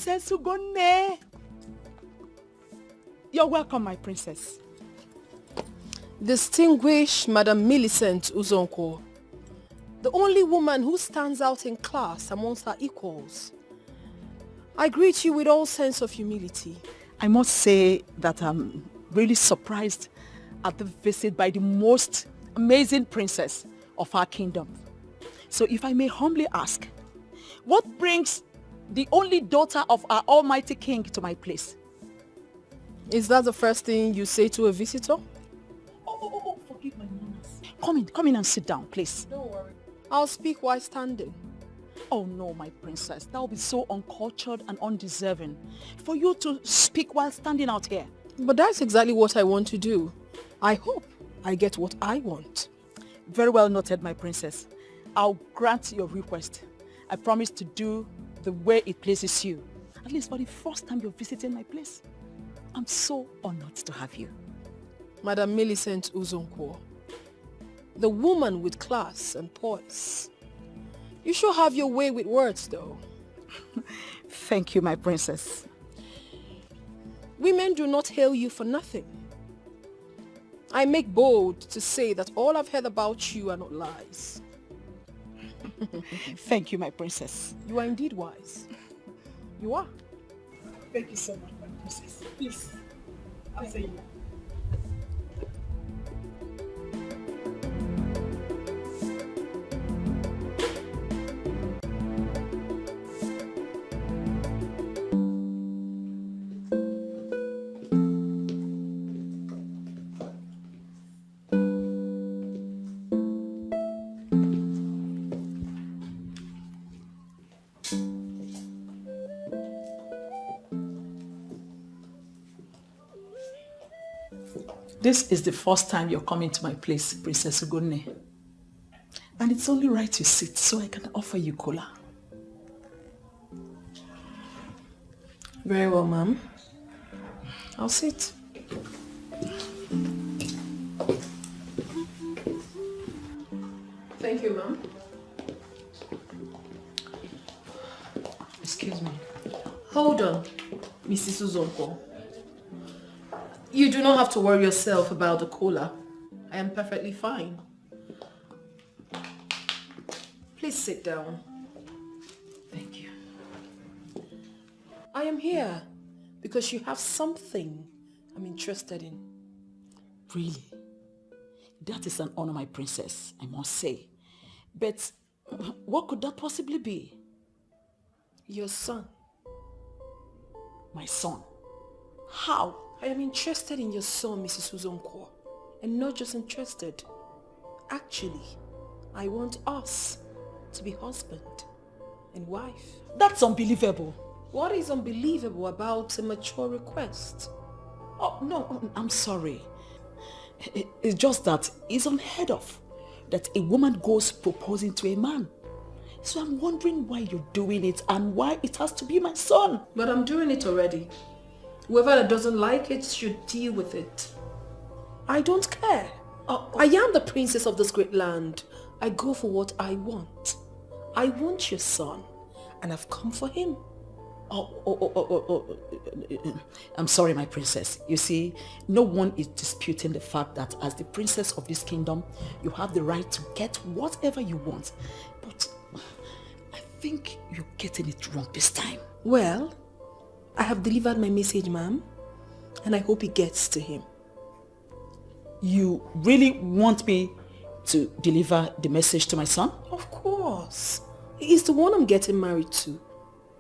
Princess Ugone. You're welcome, my princess. Distinguished Madam Millicent Uzonko, the only woman who stands out in class amongst her equals. I greet you with all sense of humility. I must say that I'm really surprised at the visit by the most amazing princess of our kingdom. So if I may humbly ask, what brings the only daughter of our almighty king to my place? Is that the first thing you say to a visitor? Oh, forgive my manners. Come in and sit down, please. Don't worry. I'll speak while standing. Oh no, my princess, that would be so uncultured and undeserving for you to speak while standing out here. But that's exactly what I want to do. I hope I get what I want. Very well noted, my princess. I'll grant your request. I promise to do the way it pleases you. At least for the first time you're visiting my place. I'm so honored to have you. Madam Millicent Uzonko, the woman with class and poise. You sure have your way with words, though. Thank you, my princess. Women do not hail you for nothing. I make bold to say that all I've heard about you are not lies. Thank you, my princess. You are indeed wise. You are. Thank you so much, my princess. Please, I'll say you. This is the first time you're coming to my place, Princess Ugone. And it's only right you sit so I can offer you cola. Very well, ma'am. I'll sit. Thank you, ma'am. Excuse me. Hold on, Mrs. Uzonko. You do not have to worry yourself about the cola. I am perfectly fine. Please sit down. Thank you. I am here because you have something I'm interested in. Really? That is an honor, my princess, I must say. But what could that possibly be? Your son. My son? How? I am interested in your son, Mrs. Uzonko. And not just interested. Actually, I want us to be husband and wife. That's unbelievable. What is unbelievable about a mature request? Oh, no, I'm sorry. It's just that it's unheard of that a woman goes proposing to a man. So I'm wondering why you're doing it and why it has to be my son. But I'm doing it already. Whoever that doesn't like it should deal with it. I don't care. I am the princess of this great land. I go for what I want. I want your son, and I've come for him. I'm sorry, my princess. You see, no one is disputing the fact that as the princess of this kingdom, you have the right to get whatever you want. But I think you're getting it wrong this time. Well, I have delivered my message, ma'am, and I hope it gets to him. You really want me to deliver the message to my son? Of course. He's the one I'm getting married to.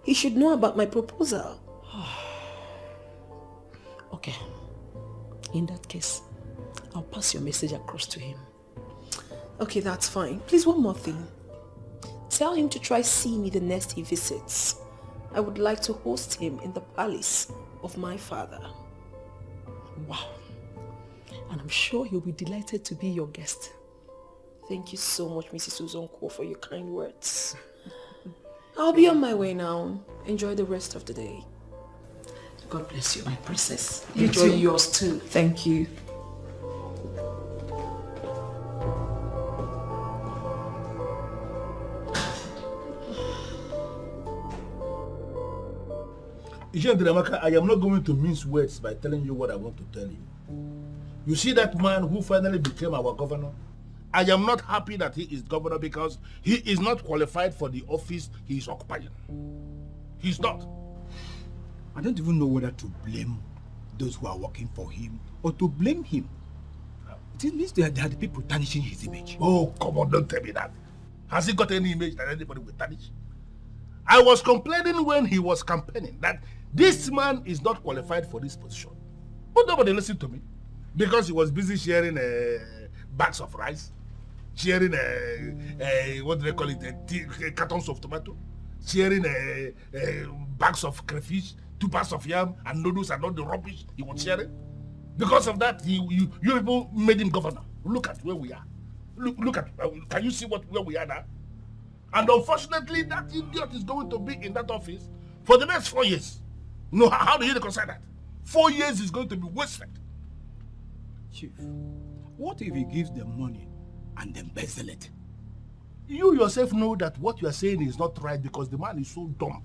He should know about my proposal. Okay. In that case, I'll pass your message across to him. Okay, that's fine. Please, one more thing. Tell him to try see me the next he visits. I would like to host him in the palace of my father. Wow. And I'm sure he'll be delighted to be your guest. Thank you so much, Mrs. Uzonko, for your kind words. I'll be on my way now. Enjoy the rest of the day. God bless you, my princess. You Enjoy too. yours too. Thank you. Amaka, I am not going to mince words by telling you what I want to tell you. You see that man who finally became our governor? I am not happy that he is governor because he is not qualified for the office he is occupying. He's not. I don't even know whether to blame those who are working for him or to blame him. It means they are the people tarnishing his image. Oh, come on, don't tell me that. Has he got any image that anybody will tarnish? I was complaining when he was campaigning that this man is not qualified for this position. But nobody listened to me because he was busy sharing bags of rice, sharing what do they call it, cartons of tomato, sharing bags of crayfish, 2 bags of yam and noodles and all the rubbish he was sharing. Because of that, you people made him governor. Look at where we are. Look at, can you see where we are now? And unfortunately, that idiot is going to be in that office for the next 4 years. No, how do you reconcile that? 4 years is going to be wasted. Chief, what if he gives them money and embezzle it? You yourself know that what you are saying is not right because the man is so dumb.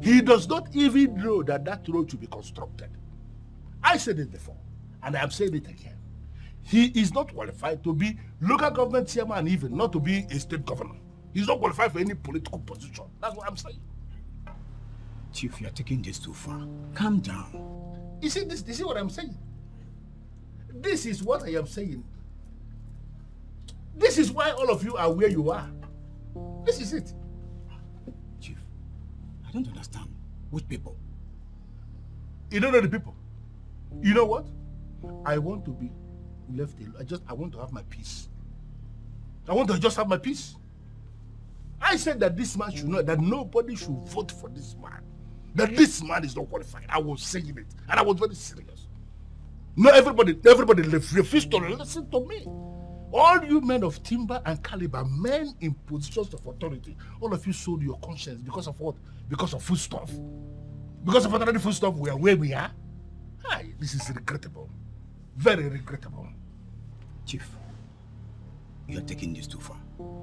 He does not even know that road should be constructed. I said it before, and I am saying it again. He is not qualified to be local government chairman, even not to be a state governor. He's not qualified for any political position. That's what I'm saying. Chief, you are taking this too far. Calm down. You see this? You see what I'm saying? This is what I am saying. This is why all of you are where you are. This is it. Chief, I don't understand. Which people? You don't know the people. You know what? I want to be left alone. I want to have my peace. I want to just have my peace. I said that this man should know that nobody should vote for this man. That this man is not qualified. I was saying it, and I was very serious. No, everybody refused to listen to me. All you men of timber and caliber, men in positions of authority, all of you sold your conscience because of what? Because of food stuff. Because of ordinary food stuff, we are where we are. Hi, this is regrettable. Very regrettable. Chief, you are taking this too far.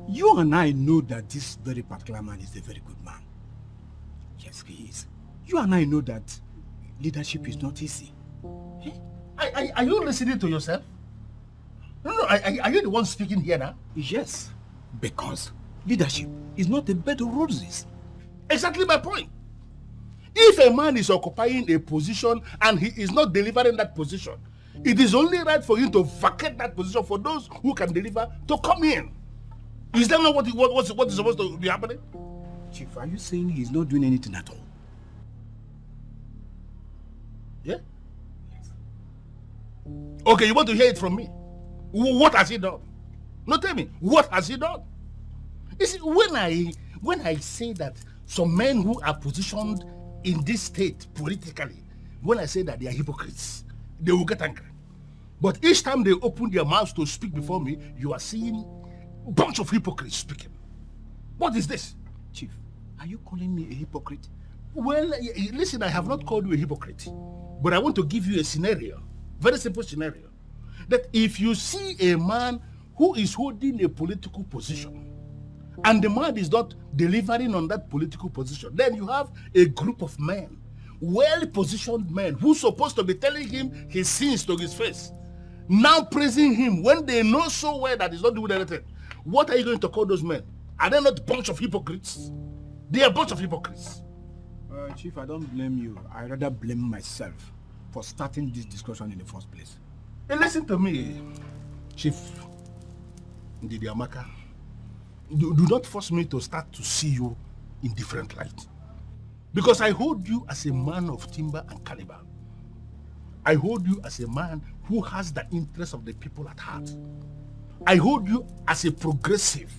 You and I know that this very particular man is a very good man. Yes, he is. You and I know that leadership is not easy. Are you listening to yourself? No, are you the one speaking here now? Yes, because leadership is not a bed of roses. Exactly my point. If a man is occupying a position and he is not delivering that position, it is only right for him to vacate that position for those who can deliver to come in. Is that not what is supposed to be happening? Chief, are you saying he's not doing anything at all? Yeah? Yes. Okay, you want to hear it from me? What has he done? No, tell me, what has he done? You see, when I say that some men who are positioned in this state politically, when I say that they are hypocrites, they will get angry. But each time they open their mouths to speak before me, you are seeing a bunch of hypocrites speaking. What is this? Chief, are you calling me a hypocrite? Well, listen, I have not called you a hypocrite, but I want to give you a scenario, very simple scenario, that if you see a man who is holding a political position, and the man is not delivering on that political position, then you have a group of men, well-positioned men, who are supposed to be telling him his sins to his face, now praising him when they know so well that he's not doing anything. What are you going to call those men? Are they not a bunch of hypocrites? They are a bunch of hypocrites. Chief, I don't blame you. I rather blame myself for starting this discussion in the first place. Hey, listen to me, Chief Ndidi Amaka. Do not force me to start to see you in different light. Because I hold you as a man of timber and caliber. I hold you as a man who has the interests of the people at heart. I hold you as a progressive.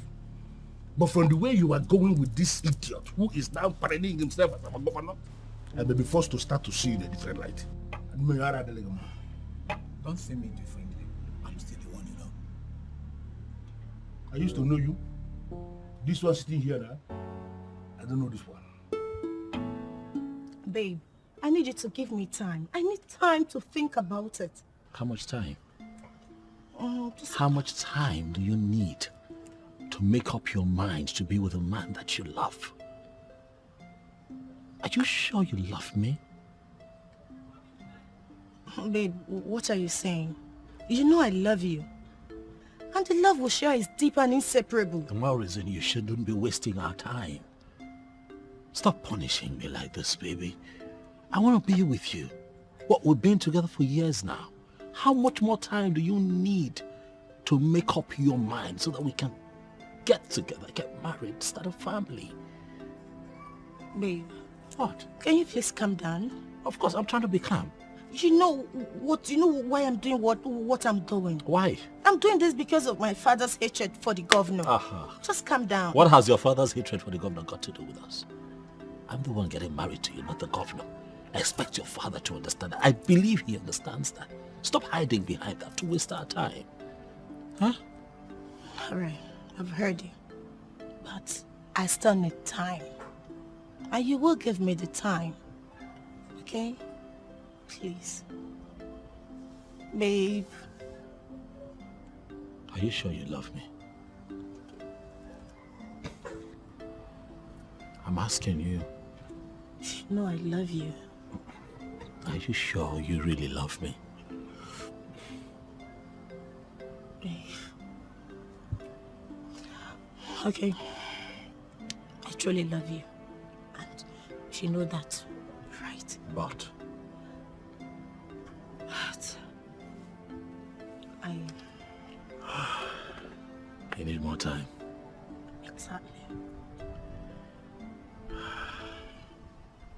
But from the way you are going with this idiot who is now parading himself as a governor, I may be forced to start to see you in a different light. Don't see me differently. I'm still the one you know. I used to know you. This one sitting here now, I don't know this one. Babe, I need you to give me time. I need time to think about it. How much time? How much time do you need to make up your mind to be with a man that you love? Are you sure you love me? Babe, what are you saying? You know I love you. And the love we share is deep and inseparable. The more reason you shouldn't be wasting our time. Stop punishing me like this, baby. I want to be with you. What, we've been together for years now. How much more time do you need to make up your mind so that we can get together, get married, start a family? Babe, What? can you please calm down? Of course, I'm trying to be calm. You know why I'm doing what I'm doing? Why? I'm doing this because of my father's hatred for the governor. Aha. Just calm down. What has your father's hatred for the governor got to do with us? I'm the one getting married to you, not the governor. I expect your father to understand that. I believe he understands that. Stop hiding behind that to waste our time. Huh? Alright, I've heard you. But I still need time. And you will give me the time. Okay? Please. Babe. Are you sure you love me? I'm asking you. You know I love you. Are you sure you really love me? Babe. Okay. I truly love you. And you know that, right? But I... you need more time. Exactly.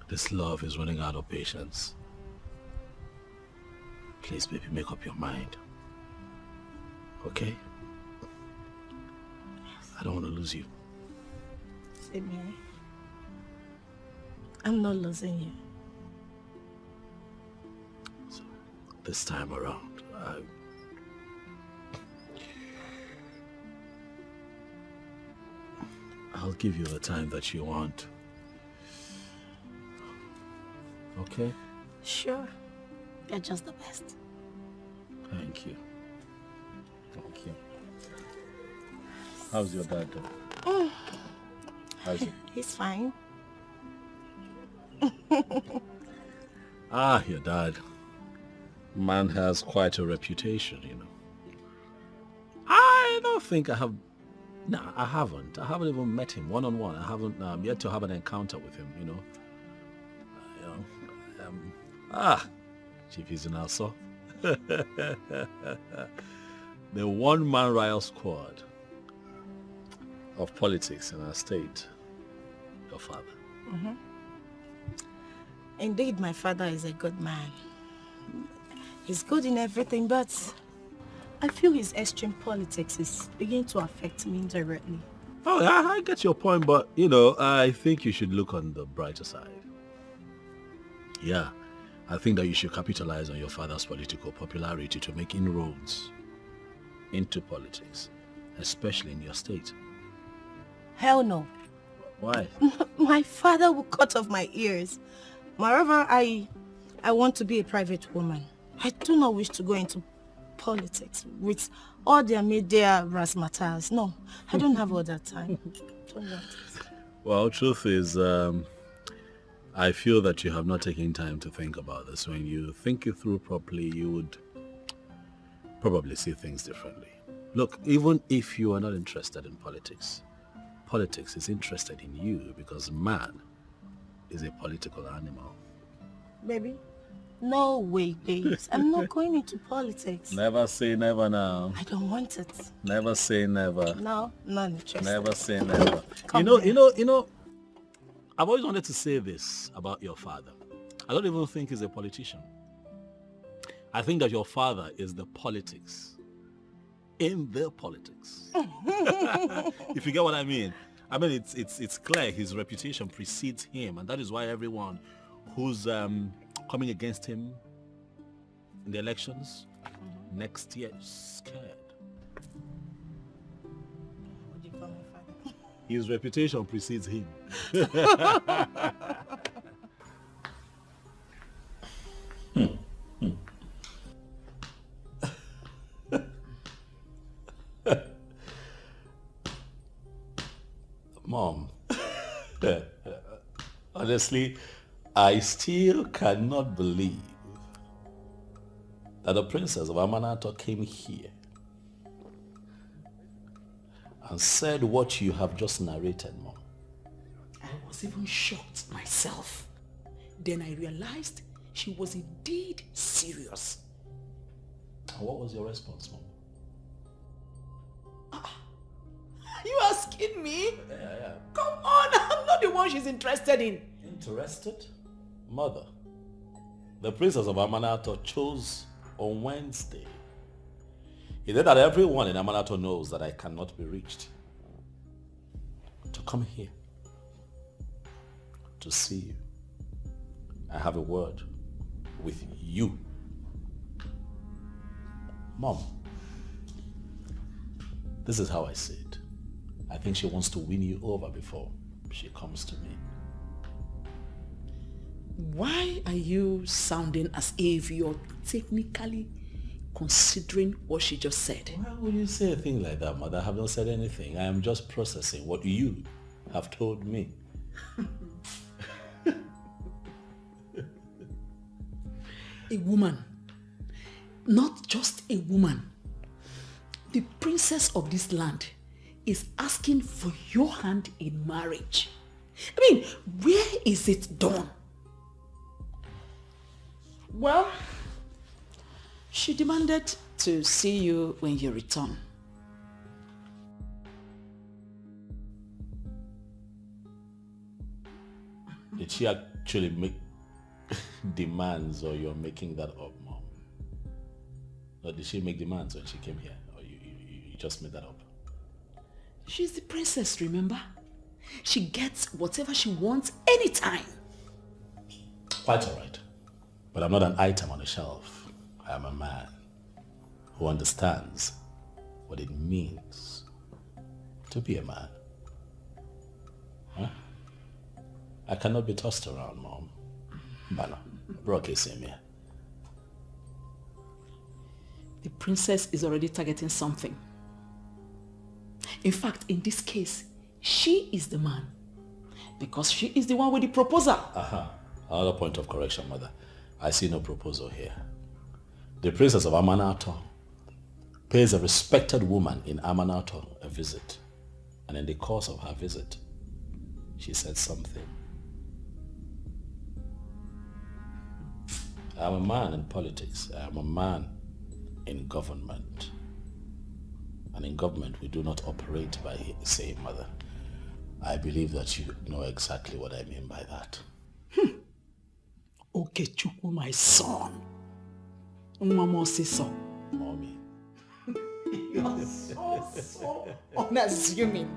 This love is running out of patience. Please, baby, make up your mind. Okay? I don't want to lose you. Same here. I'm not losing you. So, this time around, I'll give you the time that you want. Okay? Sure. You're just the best. Thank you. Thank you. How's your dad doing? How's he? He's fine. Your dad. Man has quite a reputation, you know. I don't think I have... No, I haven't. I haven't even met him one-on-one. I haven't yet to have an encounter with him, you know. Chief is in also. The one-man riot squad of politics in our state. Your father. Mm-hmm. Indeed, my father is a good man. He's good in everything, but I feel his extreme politics is beginning to affect me indirectly. Oh, I get your point, but, you know, I think you should look on the brighter side. Yeah, I think that you should capitalize on your father's political popularity to make inroads into politics, especially in your state. Hell no. Why? My father will cut off my ears. Moreover, I want to be a private woman. I do not wish to go into politics with all their media razzmatazz. No, I don't have all that time. Don't want it. Well, truth is, I feel that you have not taken time to think about this. When you think it through properly, you would probably see things differently. Look, even if you are not interested in politics, politics is interested in you because man is a political animal. Baby, no way, babes. I'm not going into politics. Never say never now. I don't want it. Never say never. No, not interested. Never say never. Come You know, I've always wanted to say this about your father. I don't even think he's a politician. I think that your father is the politics in the politics. If you get what I mean. I mean, it's clear his reputation precedes him, and that is why everyone who's coming against him in the elections next year is scared. What do you call my father? His reputation precedes him. Mom, honestly, I still cannot believe that the princess of Amanato came here and said what you have just narrated, Mom. I was even shocked myself. Then I realized she was indeed serious. And what was your response, Mom? Are you asking me? Yeah. Come on, I'm not the one she's interested in. Interested? Mother, the princess of Amanato chose on Wednesday. He said that everyone in Amanato knows that I cannot be reached. To come here, to see you. I have a word with you. Mom, this is how I see it. I think she wants to win you over before she comes to me. Why are you sounding as if you're technically considering what she just said? Why would you say a thing like that, Mother? I have not said anything. I am just processing what you have told me. A woman, not just a woman, the princess of this land is asking for your hand in marriage. I mean, where is it done? Well, she demanded to see you when you return. Did she actually make demands, or you're making that up, Mom? Or did she make demands when she came here, or you just made that up? She's the princess, remember? She gets whatever she wants anytime. Quite all right. But I'm not an item on a shelf. I am a man who understands what it means to be a man. Huh? I cannot be tossed around, Mom. Bana, Broke same here. The princess is already targeting something. In fact, in this case, she is the man. Because she is the one with the proposal. Another point of correction, Mother. I see no proposal here. The princess of Amanato pays a respected woman in Amanato a visit. And in the course of her visit, she said something. I am a man in politics. I am a man in government. And in government, we do not operate by saying, Mother. I believe that you know exactly what I mean by that. Okay, Chukwu, my son. Mama so. Mommy. You are so unassuming.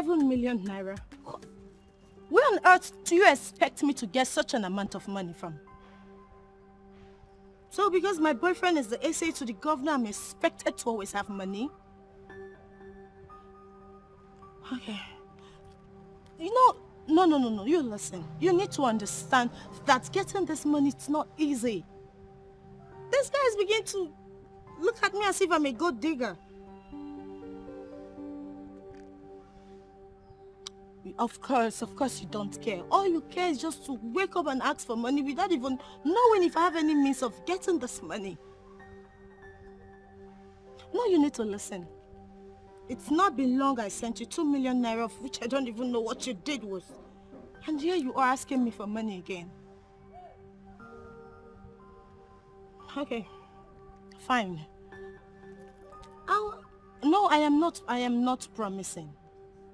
₦7 million naira. Where on earth do you expect me to get such an amount of money from? So because my boyfriend is the SA to the governor, I'm expected to always have money? Okay. You know, no, you listen. You need to understand that getting this money is not easy. This guy is beginning to look at me as if I'm a gold digger. Of course you don't care. All you care is just to wake up and ask for money without even knowing if I have any means of getting this money. No, you need to listen. It's not been long I sent you 2 million naira, of which I don't even know what you did with. And here you are asking me for money again. Okay, fine. No, I am not promising.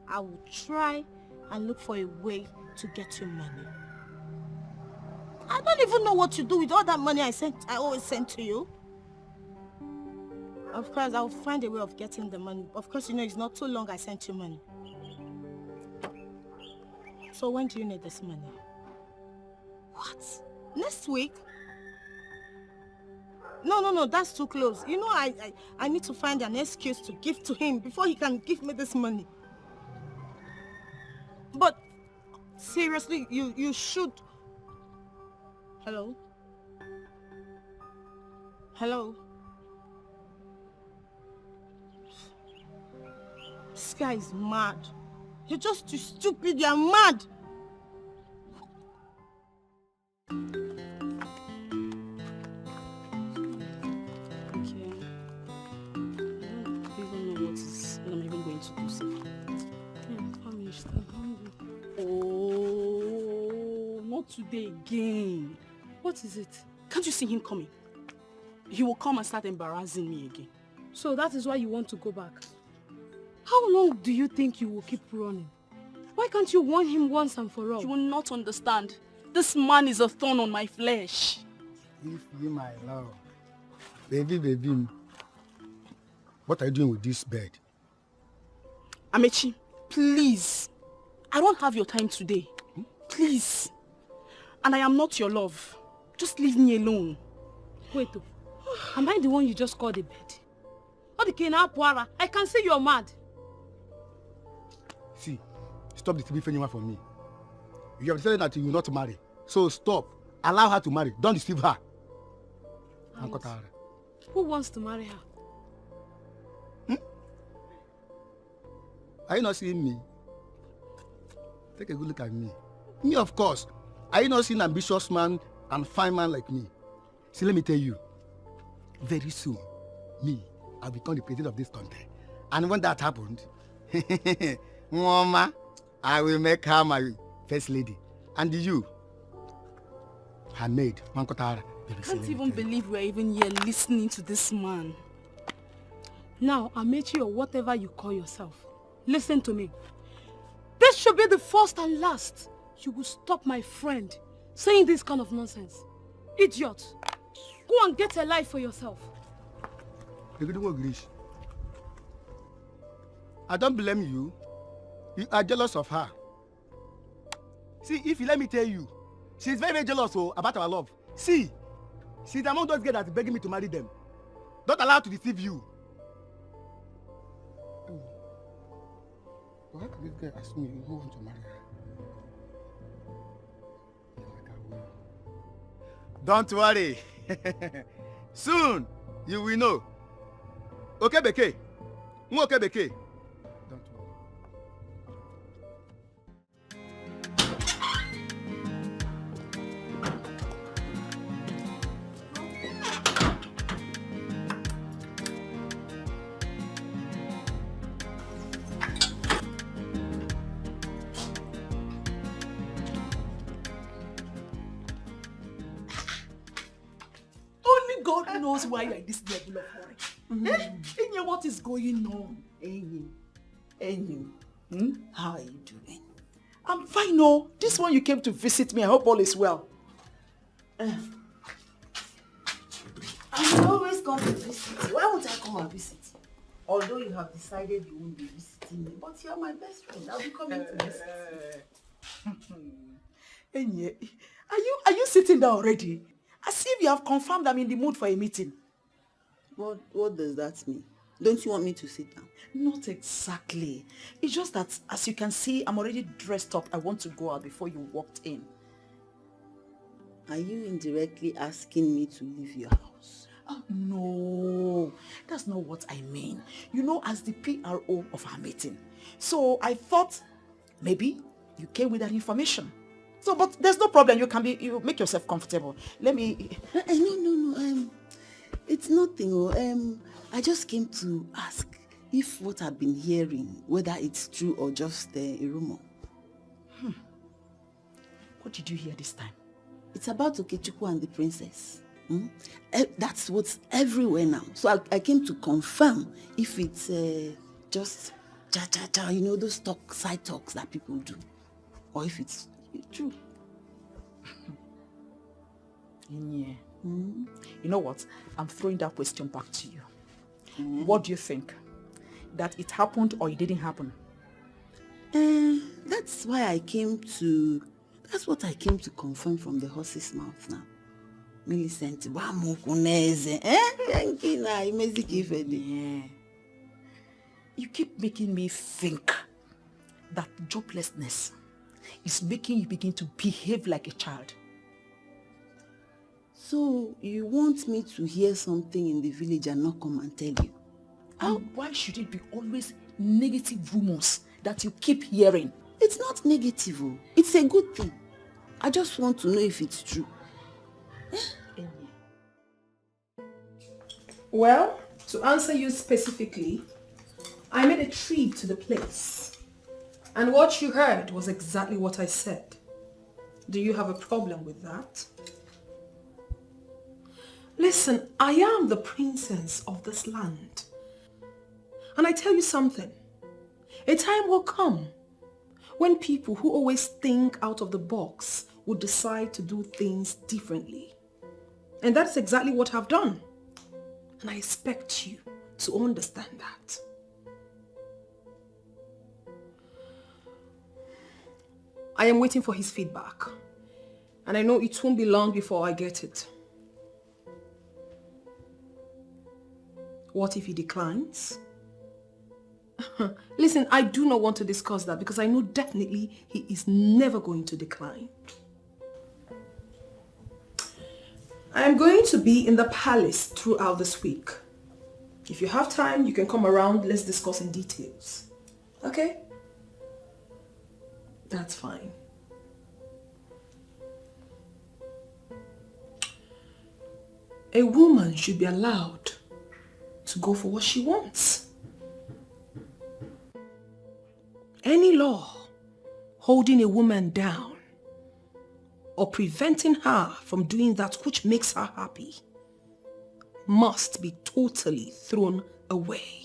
I will try and look for a way to get you money. I don't even know what to do with all that money I always send to you. Of course, I'll find a way of getting the money. Of course, you know, it's not too long I sent you money. So when do you need this money? What? Next week? No, that's too close. You know, I need to find an excuse to give to him before he can give me this money. But seriously, you should... Hello? Hello? This guy is mad. You're just too stupid. You're mad. Okay. I don't even know what I'm even going to do. Famished. I'm hungry. Oh, not today again. What is it? Can't you see him coming? He will come and start embarrassing me again. So that is why you want to go back? How long do you think you will keep running? Why can't you warn him once and for all? You will not understand. This man is a thorn on my flesh. If you, my love. Baby. What are you doing with this bed? Amechi, please. I don't have your time today. Please. And I am not your love. Just leave me alone. Wait, am I the one you just called a bed? I can see you're mad. See, stop the TV anyone from me. You have decided that you will not marry. So stop. Allow her to marry. Don't deceive her. Who wants to marry her? Are you not seeing me? Take a good look at me. Me, of course. Are you not seeing an ambitious man and fine man like me? See, let me tell you. Very soon, me, I'll become the president of this country. And when that happened, Mama, I will make her my first lady. And you, her maid, Mankotara. I can't even believe we're even here listening to this man. Now, Amechi or whatever you call yourself, listen to me. This should be the first and last. You will stop my friend saying this kind of nonsense. Idiot. Go and get a life for yourself. I don't blame you. You are jealous of her. See, if you let me tell you, she's very, very jealous about our love. See, she's among those girls that's begging me to marry them. Don't allow her to deceive you. Why can this girl ask me who wants to marry her? Don't worry. Soon, you will know. Okay, Beke. Okay, Beke. Don't worry. Only God knows why you're in this level of worry. Enya, what is going on? Enyi, how are you doing? I'm fine, no. This one you came to visit me. I hope all is well. I always come to visit you. Why won't I come and visit you? Although you have decided you won't be visiting me, but you're my best friend. I'll be coming to visit you. Enya, are you sitting down already? As if you have confirmed I'm in the mood for a meeting. What does that mean? Don't you want me to sit down? Not exactly. It's just that, as you can see, I'm already dressed up. I want to go out before you walked in. Are you indirectly asking me to leave your house? Oh, no, that's not what I mean. You know, as the PRO of our meeting. So I thought maybe you came with that information. So, but there's no problem. You make yourself comfortable. Let me... No. It's nothing. I just came to ask if what I've been hearing, whether it's true or just a rumor. What did you hear this time? It's about Okechukwu and the princess. That's what's everywhere now. So I came to confirm if it's just cha-cha-cha, you know, those side talks that people do. Or if it's true. Yeah. You know what? I'm throwing that question back to you. What do you think? That it happened or it didn't happen? That's what I came to confirm from the horse's mouth now. Millicent, Yeah. You keep making me think that joblessness is making you begin to behave like a child. So you want me to hear something in the village and not come and tell you? And why should it be always negative rumors that you keep hearing? It's not negative. It's a good thing. I just want to know if it's true. Well, to answer you specifically, I made a trip to the place. And what you heard was exactly what I said. Do you have a problem with that? Listen, I am the princess of this land. And I tell you something. A time will come when people who always think out of the box will decide to do things differently. And that's exactly what I've done. And I expect you to understand that. I am waiting for his feedback. And I know it won't be long before I get it. What if he declines? Listen, I do not want to discuss that because I know definitely he is never going to decline. I am going to be in the palace throughout this week. If you have time, you can come around. Let's discuss in details. Okay? That's fine. A woman should be allowed to go for what she wants. Any law holding a woman down or preventing her from doing that which makes her happy must be totally thrown away.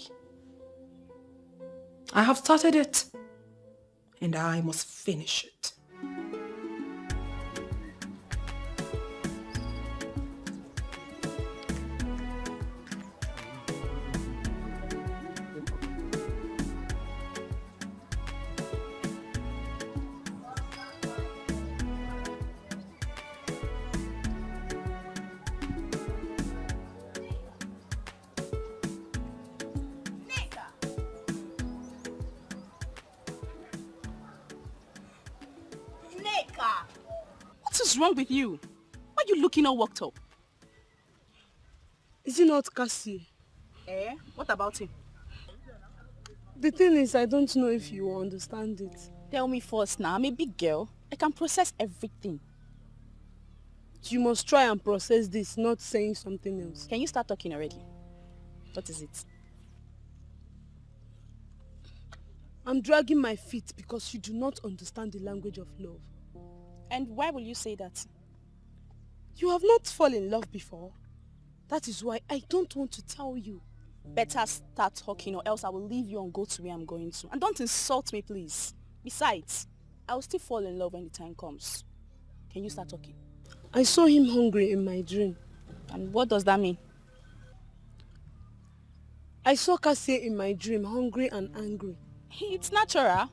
I have started it, and I must finish it. What is wrong with you? Why are you looking all worked up? Is it not Cassie? What about him? The thing is, I don't know if you will understand it. Tell me first now. I'm a big girl. I can process everything. You must try and process this, not saying something else. Can you start talking already? What is it? I'm dragging my feet because you do not understand the language of love. And why will you say that? You have not fallen in love before. That is why I don't want to tell you. Better start talking or else I will leave you and go to where I'm going to. And don't insult me, please. Besides, I will still fall in love when the time comes. Can you start talking? I saw him hungry in my dream. And what does that mean? I saw Cassie in my dream, hungry and angry. It's natural.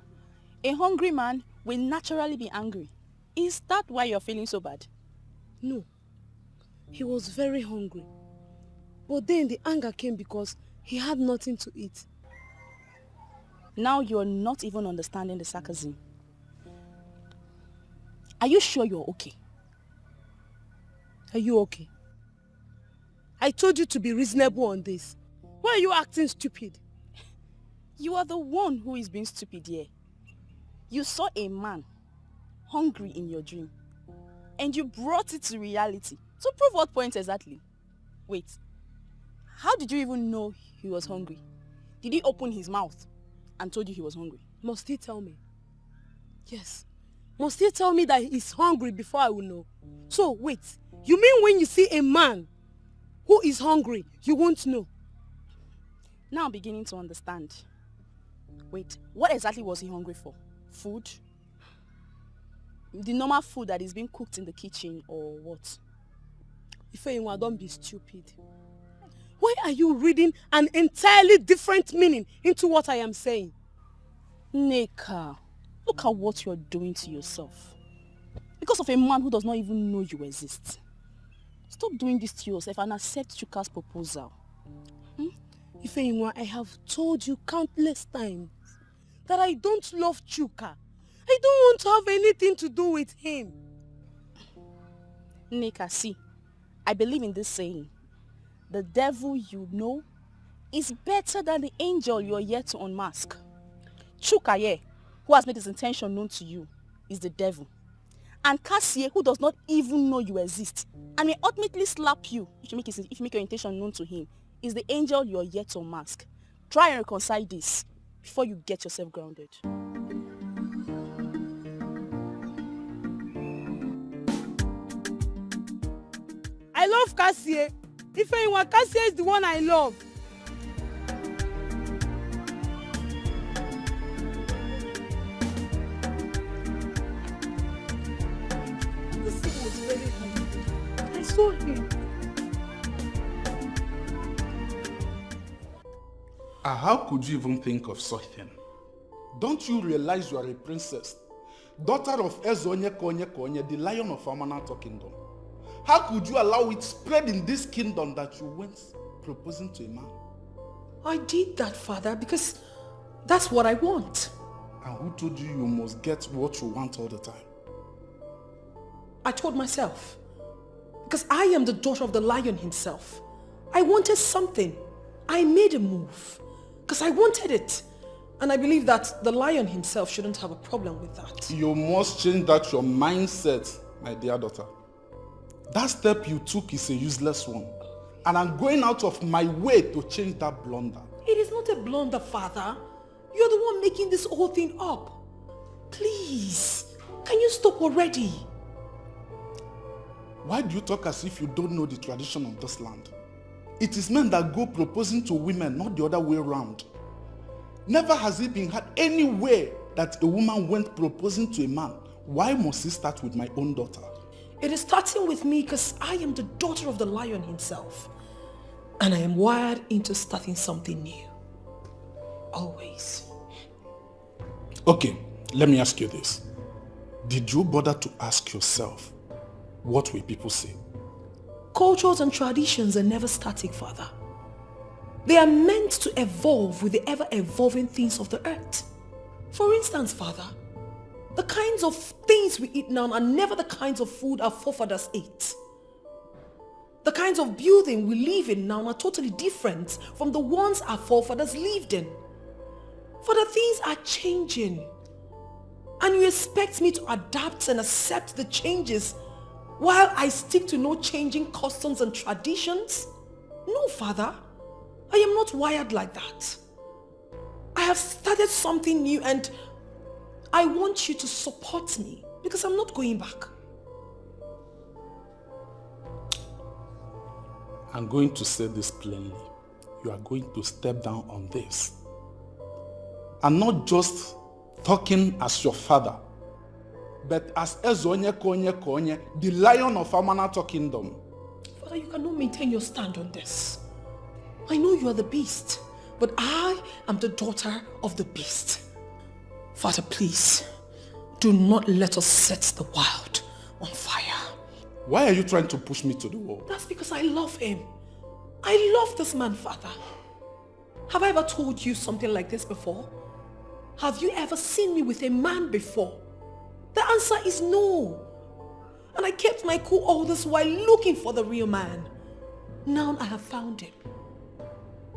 A hungry man will naturally be angry. Is that why you're feeling so bad? No. He was very hungry. But then the anger came because he had nothing to eat. Now you're not even understanding the sarcasm. Are you sure you're okay? Are you okay? I told you to be reasonable on this. Why are you acting stupid? You are the one who is being stupid here. You saw a man hungry in your dream and you brought it to reality. To prove what point exactly? Wait, how did you even know he was hungry? Did he open his mouth and told you he was hungry? Must he tell me? Yes. Must he tell me that he's hungry before I will know? So wait, you mean when you see a man who is hungry, you won't know? Now I'm beginning to understand. Wait, what exactly was he hungry for? Food? The normal food that is being cooked in the kitchen or what? Ifeyinwa, don't be stupid. Why are you reading an entirely different meaning into what I am saying? Neka, look at what you're doing to yourself. Because of a man who does not even know you exist. Stop doing this to yourself and accept Chuka's proposal. Ifeinwa, I have told you countless times that I don't love Chuka. I don't want to have anything to do with him. Neka, see, I believe in this saying. The devil you know is better than the angel you are yet to unmask. Chuka here, who has made his intention known to you, is the devil. And Cassie, who does not even know you exist, and may ultimately slap you if you make your intention known to him, is the angel you are yet to unmask. Try and reconcile this before you get yourself grounded. I love Cassie. Ifeinwa, Cassie is the one I love. This thing was very hungry. I saw him. How could you even think of such thing? Don't you realize you are a princess? Daughter of Ezonye Konye Konye, the lion of Amanato Kingdom. How could you allow it spread in this kingdom that you went proposing to a man? I did that, Father, because that's what I want. And who told you you must get what you want all the time? I told myself. Because I am the daughter of the lion himself. I wanted something. I made a move. Because I wanted it. And I believe that the lion himself shouldn't have a problem with that. You must change that your mindset, my dear daughter. That step you took is a useless one. And I'm going out of my way to change that blunder. It is not a blunder, Father. You're the one making this whole thing up. Please, can you stop already? Why do you talk as if you don't know the tradition of this land? It is men that go proposing to women, not the other way around. Never has it been had anywhere that a woman went proposing to a man. Why must it start with my own daughter? It is starting with me because I am the daughter of the lion himself. And I am wired into starting something new. Always. Okay, let me ask you this. Did you bother to ask yourself, what will people say? Cultures and traditions are never static, Father. They are meant to evolve with the ever-evolving things of the earth. For instance, Father, the kinds of things we eat now are never the kinds of food our forefathers ate. The kinds of building we live in now are totally different from the ones our forefathers lived in. Father, things are changing. And you expect me to adapt and accept the changes while I stick to no changing customs and traditions? No, Father. I am not wired like that. I have started something new and I want you to support me because I'm not going back. I'm going to say this plainly. You are going to step down on this. I'm not just talking as your father, but as Ezonye Konye Konye, the lion of Amanato Kingdom. Father, you cannot maintain your stand on this. I know you are the beast, but I am the daughter of the beast. Father, please, do not let us set the wild on fire. Why are you trying to push me to the wall? That's because I love him. I love this man, Father. Have I ever told you something like this before? Have you ever seen me with a man before? The answer is no. And I kept my cool all this while looking for the real man. Now I have found him.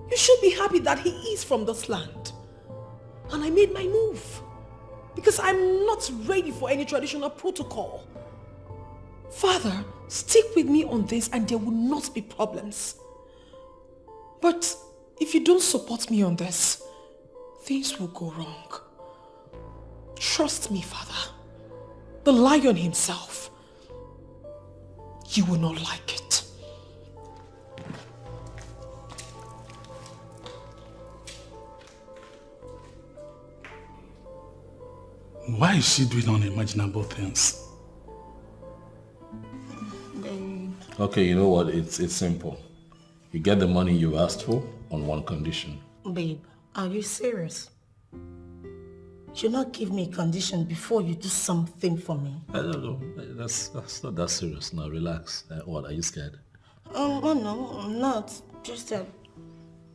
You should be happy that he is from this land. And I made my move. Because I'm not ready for any traditional protocol. Father, stick with me on this and there will not be problems. But if you don't support me on this, things will go wrong. Trust me, Father. The lion himself. You will not like it. Why is she doing unimaginable things? Okay, you know what? It's simple. You get the money you asked for on one condition. Babe, are you serious? You'll not give me a condition before you do something for me. I don't know. That's not that serious. Now relax. What, are you scared? Oh no, I'm not. Just that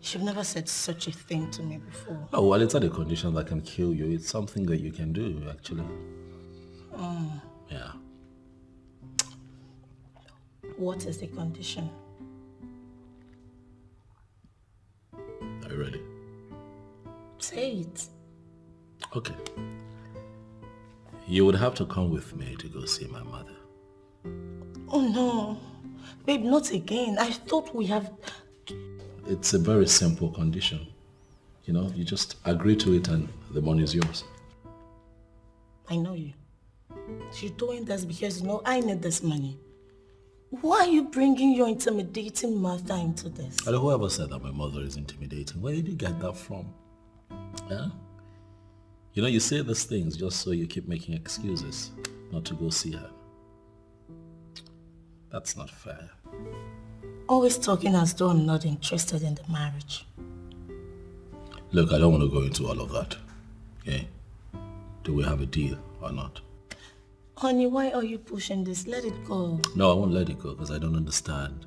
you've never said such a thing to me before. Oh, well, it's not a condition that can kill you. It's something that you can do, actually. Yeah. What is the condition? Are you ready? Say it. Okay. You would have to come with me to go see my mother. Oh no. Babe, not again. I thought we have... It's a very simple condition. You know, you just agree to it and the money is yours. I know you. You're doing this because you know I need this money. Why are you bringing your intimidating mother into this? And whoever said that my mother is intimidating, where did you get that from? Yeah? You know, you say these things just so you keep making excuses not to go see her. That's not fair. Always talking as though I'm not interested in the marriage. Look, I don't want to go into all of that. Okay? Do we have a deal or not? Honey, why are you pushing this? Let it go. No, I won't let it go because I don't understand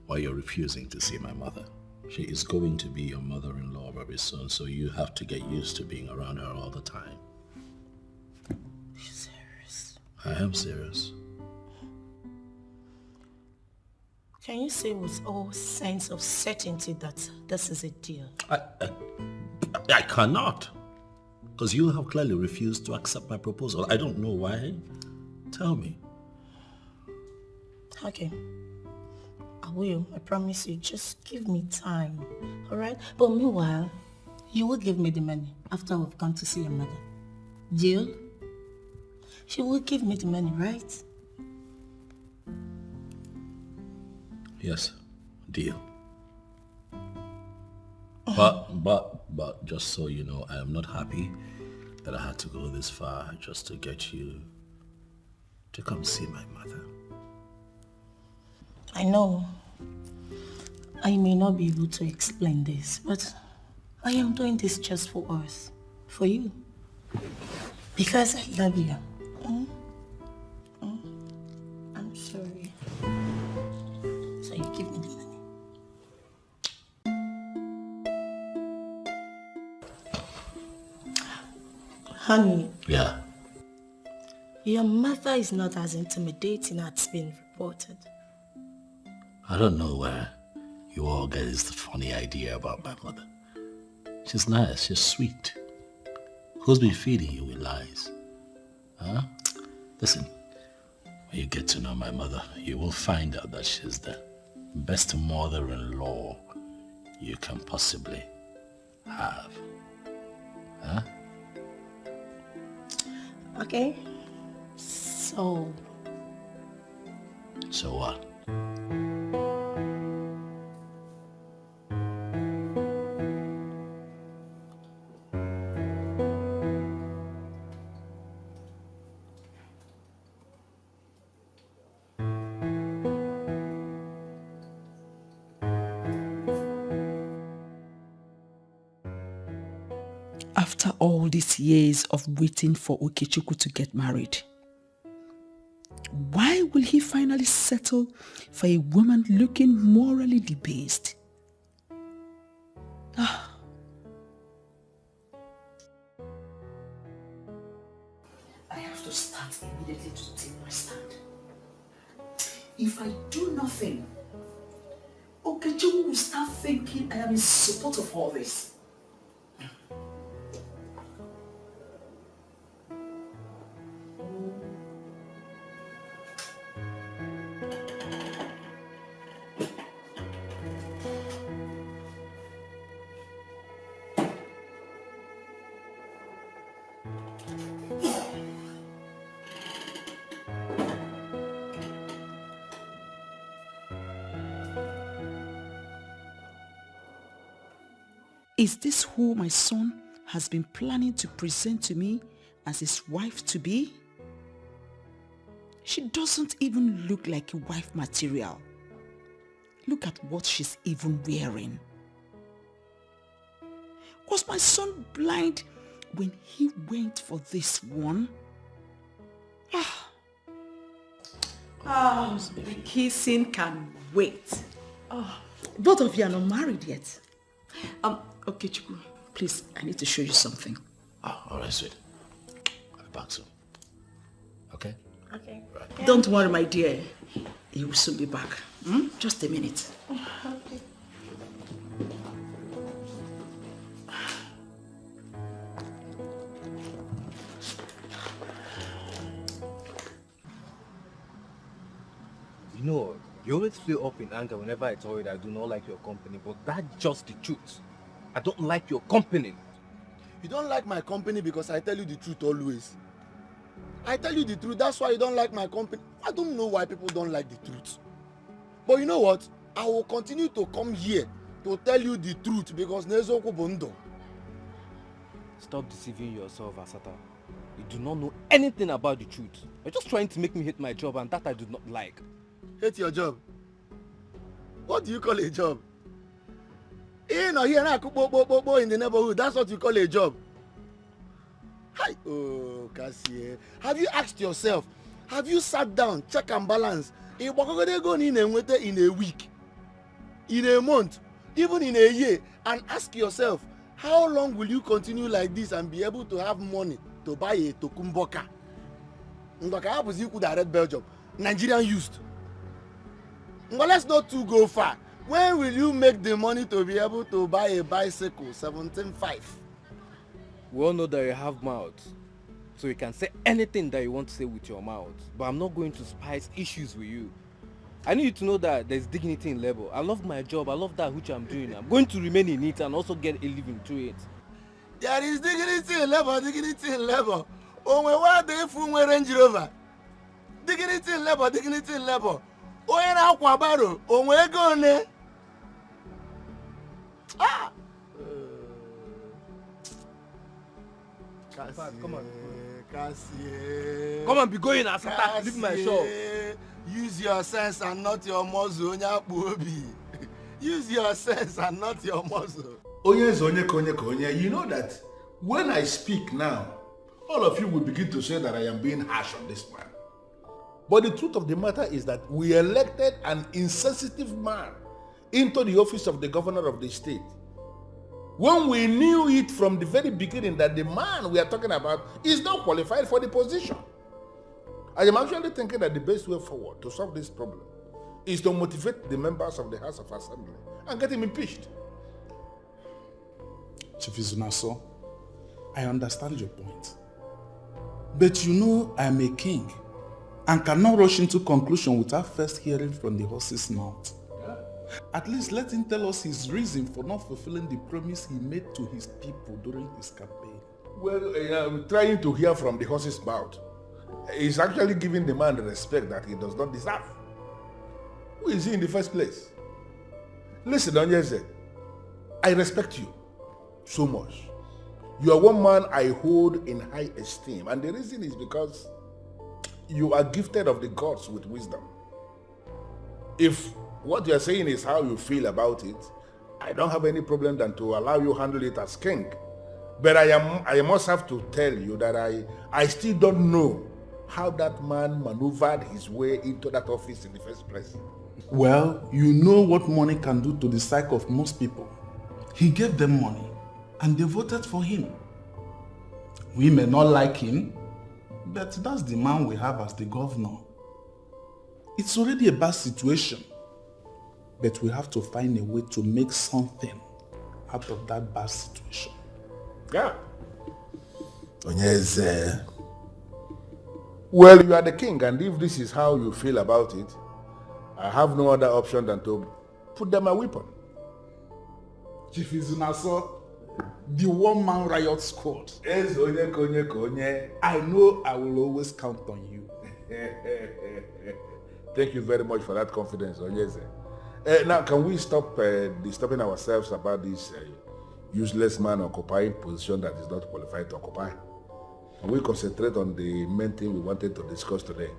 why you're refusing to see my mother. She is going to be your mother-in-law very soon, so you have to get used to being around her all the time. You're serious? I am serious. Can you say with all sense of certainty that this is a deal? I cannot. Because you have clearly refused to accept my proposal. I don't know why. Tell me. Okay. I will. I promise you. Just give me time. Alright? But meanwhile, you will give me the money after we've gone to see your mother. Deal? She will give me the money, right? Yes. Deal. But just so you know, I am not happy that I had to go this far just to get you to come see my mother. I know I may not be able to explain this, but I am doing this just for us, for you, because I love you. I'm sorry. So you give me the money. Honey. Yeah. Your mother is not as intimidating as it's been reported. I don't know where you all get this funny idea about my mother. She's nice, she's sweet. Who's been feeding you with lies? Huh? Listen, when you get to know my mother, you will find out that she's the best mother-in-law you can possibly have. Huh? Okay. So what? After all these years of waiting for Okechukwu to get married, why will he finally settle for a woman looking morally debased? I have to start immediately to take my stand. If I do nothing, Okechukwu will start thinking I am in support of all this. Is this who my son has been planning to present to me as his wife-to-be? She doesn't even look like a wife material. Look at what she's even wearing. Was my son blind when he went for this one? The kissing can wait. Both of you are not married yet. Okay, Chiku, please, I need to show you something. All right, sweet. I'll be back soon. Okay? Okay. Right. Don't worry, my dear. He will soon be back. Just a minute. Okay. You know, you always feel up in anger whenever I tell you that I do not like your company, but that's just the truth. I don't like your company. You don't like my company because I tell you the truth always. I tell you the truth, that's why you don't like my company. I don't know why people don't like the truth. But you know what? I will continue to come here to tell you the truth because Nezoku Bondo. Stop deceiving yourself, Asata. You do not know anything about the truth. You're just trying to make me hate my job, and that I do not like. Hate your job? What do you call a job? In or here now, in the neighborhood, that's what you call a job. Hi. Oh, Cassie. Have you asked yourself, have you sat down, check and balance, in a week, in a month, even in a year, and ask yourself, how long will you continue like this and be able to have money to buy a tokumboka? Ndoka happens you could direct Belgium, Nigerian used. But let's not too go far. When will you make the money to be able to buy a bicycle, 17.5? We all know that you have mouth, so you can say anything that you want to say with your mouth. But I'm not going to spice issues with you. I need you to know that there's dignity in labor. I love my job. I love that which I'm doing. I'm going to remain in it and also get a living through it. There is dignity in labor, dignity in labor. Oh, my word, they fool me Range Rover. Dignity in labor, dignity in labor. Oh, in Aquabaro, oh, where go ne? Ah! Come on. Cassie. Come on, be going, Asata. Leave my shop. Use your sense and not your muzzle. Use your sense and not your muzzle. You know that when I speak now, all of you will begin to say that I am being harsh on this man. But the truth of the matter is that we elected an insensitive man into the office of the governor of the state, when we knew it from the very beginning that the man we are talking about is not qualified for the position. I am actually thinking that the best way forward to solve this problem is to motivate the members of the House of Assembly and get him impeached. Chief Izunaso, I understand your point. But you know I am a king and cannot rush into conclusion without first hearing from the horse's mouth. At least let him tell us his reason for not fulfilling the promise he made to his people during his campaign. Well, trying to hear from the horse's mouth is actually giving the man the respect that he does not deserve. Who is he in the first place? Listen, Onyeze, I respect you so much. You are one man I hold in high esteem, and the reason is because you are gifted of the gods with wisdom. If what you are saying is how you feel about it, I don't have any problem than to allow you handle it as king. But I must have to tell you that I still don't know how that man maneuvered his way into that office in the first place. Well, you know what money can do to the psyche of most people. He gave them money and they voted for him. We may not like him, but that's the man we have as the governor. It's already a bad situation, but we have to find a way to make something out of that bad situation. Yeah. Onyeze. Well, you are the king, and if this is how you feel about it, I have no other option than to put them a weapon. Chief Izunaso, the one-man riot squad. I know I will always count on you. Thank you very much for that confidence, Onyeze. Now, can we stop disturbing ourselves about this useless man occupying position that is not qualified to occupy? And we concentrate on the main thing we wanted to discuss today.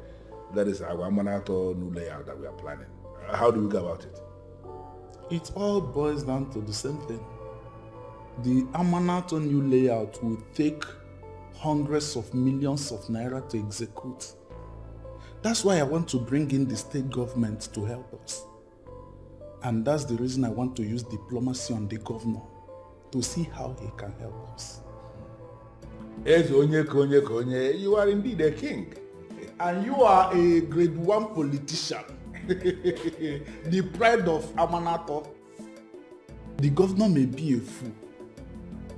That is our Manato new layout that we are planning. How do we go about it? It all boils down to the same thing. The Amanato new layout will take hundreds of millions of naira to execute. That's why I want to bring in the state government to help us. And that's the reason I want to use diplomacy on the governor to see how he can help us. You are indeed a king. And you are a grade 1 politician. The pride of Amanato. The governor may be a fool,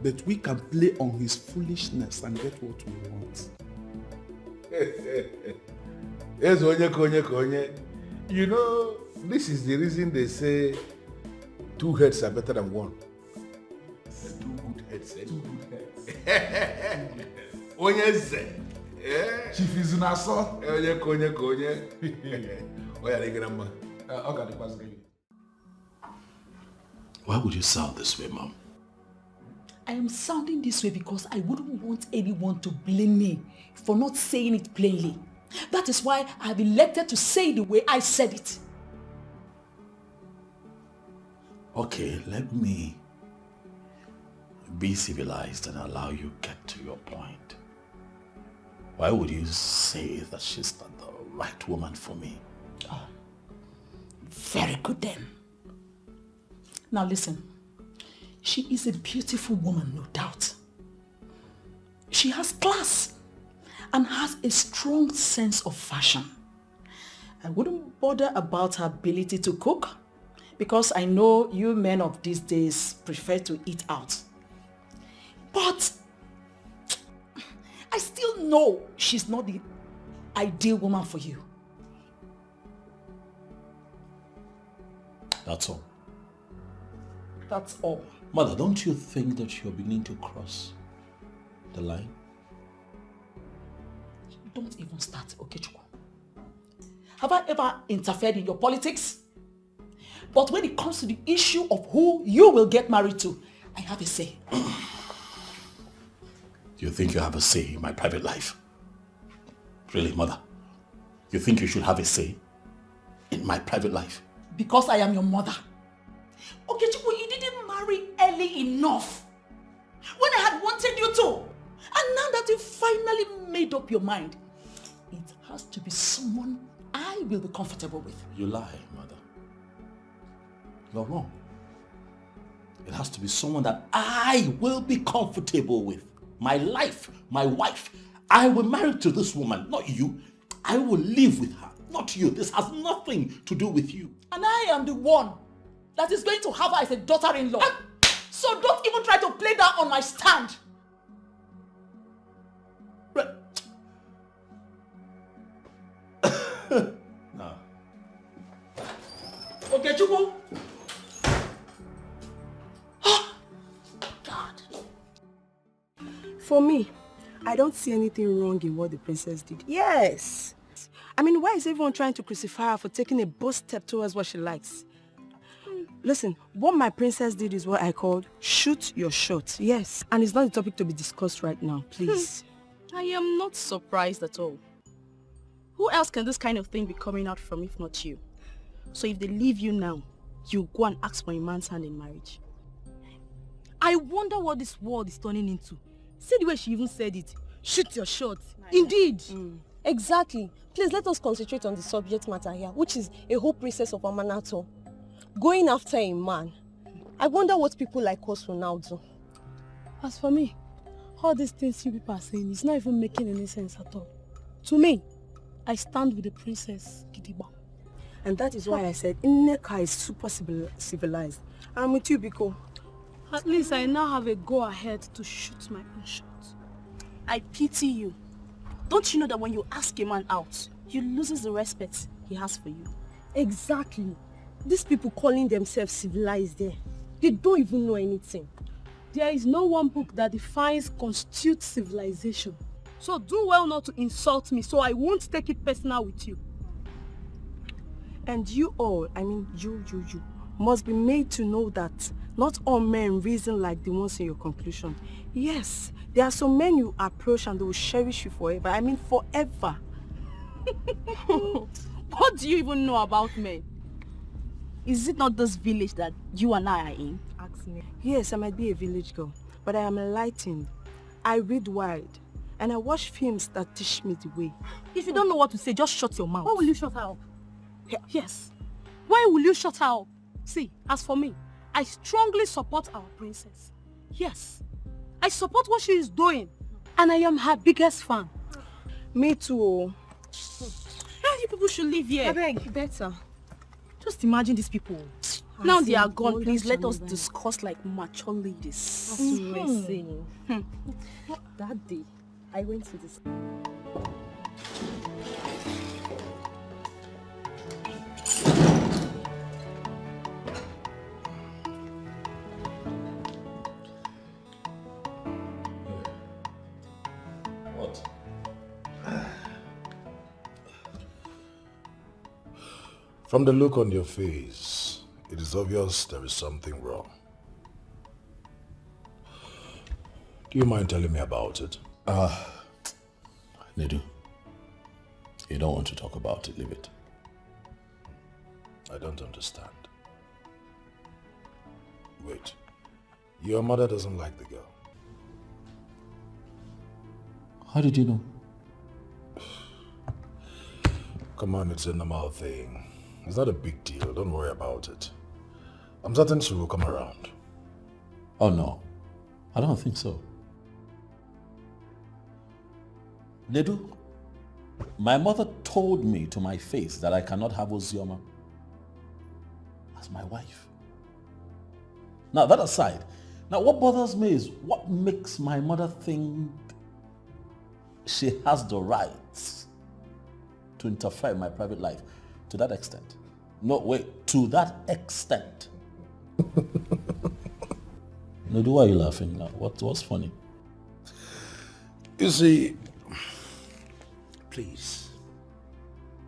but we can play on his foolishness and get what we want. You know, this is the reason they say 2 heads are better than 1. 2 good heads. 2 good heads. Chief is Naso. Why would you sound this way, Mom? I am sounding this way because I wouldn't want anyone to blame me for not saying it plainly. That is why I have elected to say it the way I said it. Okay, let me be civilized and allow you get to your point. Why would you say that she's not the right woman for me? Oh, very good then. Now listen, she is a beautiful woman, no doubt. She has class and has a strong sense of fashion. I wouldn't bother about her ability to cook because I know you men of these days prefer to eat out. But I still know she's not the ideal woman for you. That's all. That's all. Mother, don't you think that you're beginning to cross the line? Don't even start, Okechukwu. Have I ever interfered in your politics? But when it comes to the issue of who you will get married to, I have a say. You think you have a say in my private life? Really, Mother? You think you should have a say in my private life? Because I am your mother. Okechukwu, you didn't marry early enough. When I had wanted you to. And now that you finally made up your mind, it has to be someone I will be comfortable with. You lie, Mother. You're wrong. It has to be someone that I will be comfortable with. My life, my wife. I will marry to this woman, not you. I will live with her, not you. This has nothing to do with you. And I am the one that is going to have her as a daughter-in-law. So don't even try to play that on my stand. No. Okay, Chukwu. God. For me, I don't see anything wrong in what the princess did. Yes. I mean, why is everyone trying to crucify her for taking a bold step towards what she likes? Listen, what my princess did is what I called shoot your shot. Yes. And it's not the topic to be discussed right now, please. I am not surprised at all. Who else can this kind of thing be coming out from if not you? So if they leave you now, you go and ask for a man's hand in marriage. I wonder what this world is turning into. See the way she even said it. Shoot your shot. Indeed. Exactly. Please let us concentrate on the subject matter here, which is a whole princess of Amanato going after a man. I wonder what people like us will now do. As for me, all these things you people are saying is not even making any sense at all. To me, I stand with the princess Gidigba. And that is why I said Nneka is super civilized. I'm with you, Biko. At least I now have a go-ahead to shoot my own shot. I pity you. Don't you know that when you ask a man out, you loses the respect he has for you? Exactly. These people calling themselves civilized there, they don't even know anything. There is no one book that defines constitute civilization. So do well not to insult me so I won't take it personal with you. And you all, I mean you, must be made to know that not all men reason like the ones in your conclusion. Yes, there are some men you approach and they will cherish you forever. I mean forever. What do you even know about men? Is it not this village that you and I are in? Ask me. Yes, I might be a village girl, but I am enlightened. I read wide, and I watch films that teach me the way. If you don't know what to say, just shut your mouth. Why will you shut her up? Yes. Why will you shut her up? See, as for me, I strongly support our princess. Yes. I support what she is doing, and I am her biggest fan. Me too. You people should leave here. I beg, better. Just imagine these people. Now they are gone, please let us discuss like mature ladies. That day, I went to this. What? From the look on your face, it is obvious there is something wrong. Do you mind telling me about it? Nedu, you don't want to talk about it, leave it. I don't understand. Wait, your mother doesn't like the girl. How did you know? Come on, it's a normal thing. It's not a big deal, don't worry about it. I'm certain she will come around. Oh no, I don't think so. Nedu, my mother told me to my face that I cannot have Ozioma as my wife. Now that aside, now what bothers me is what makes my mother think she has the rights to interfere in my private life to that extent. No, wait, to that extent. Nedu, why are you laughing now? What's funny? You see, please,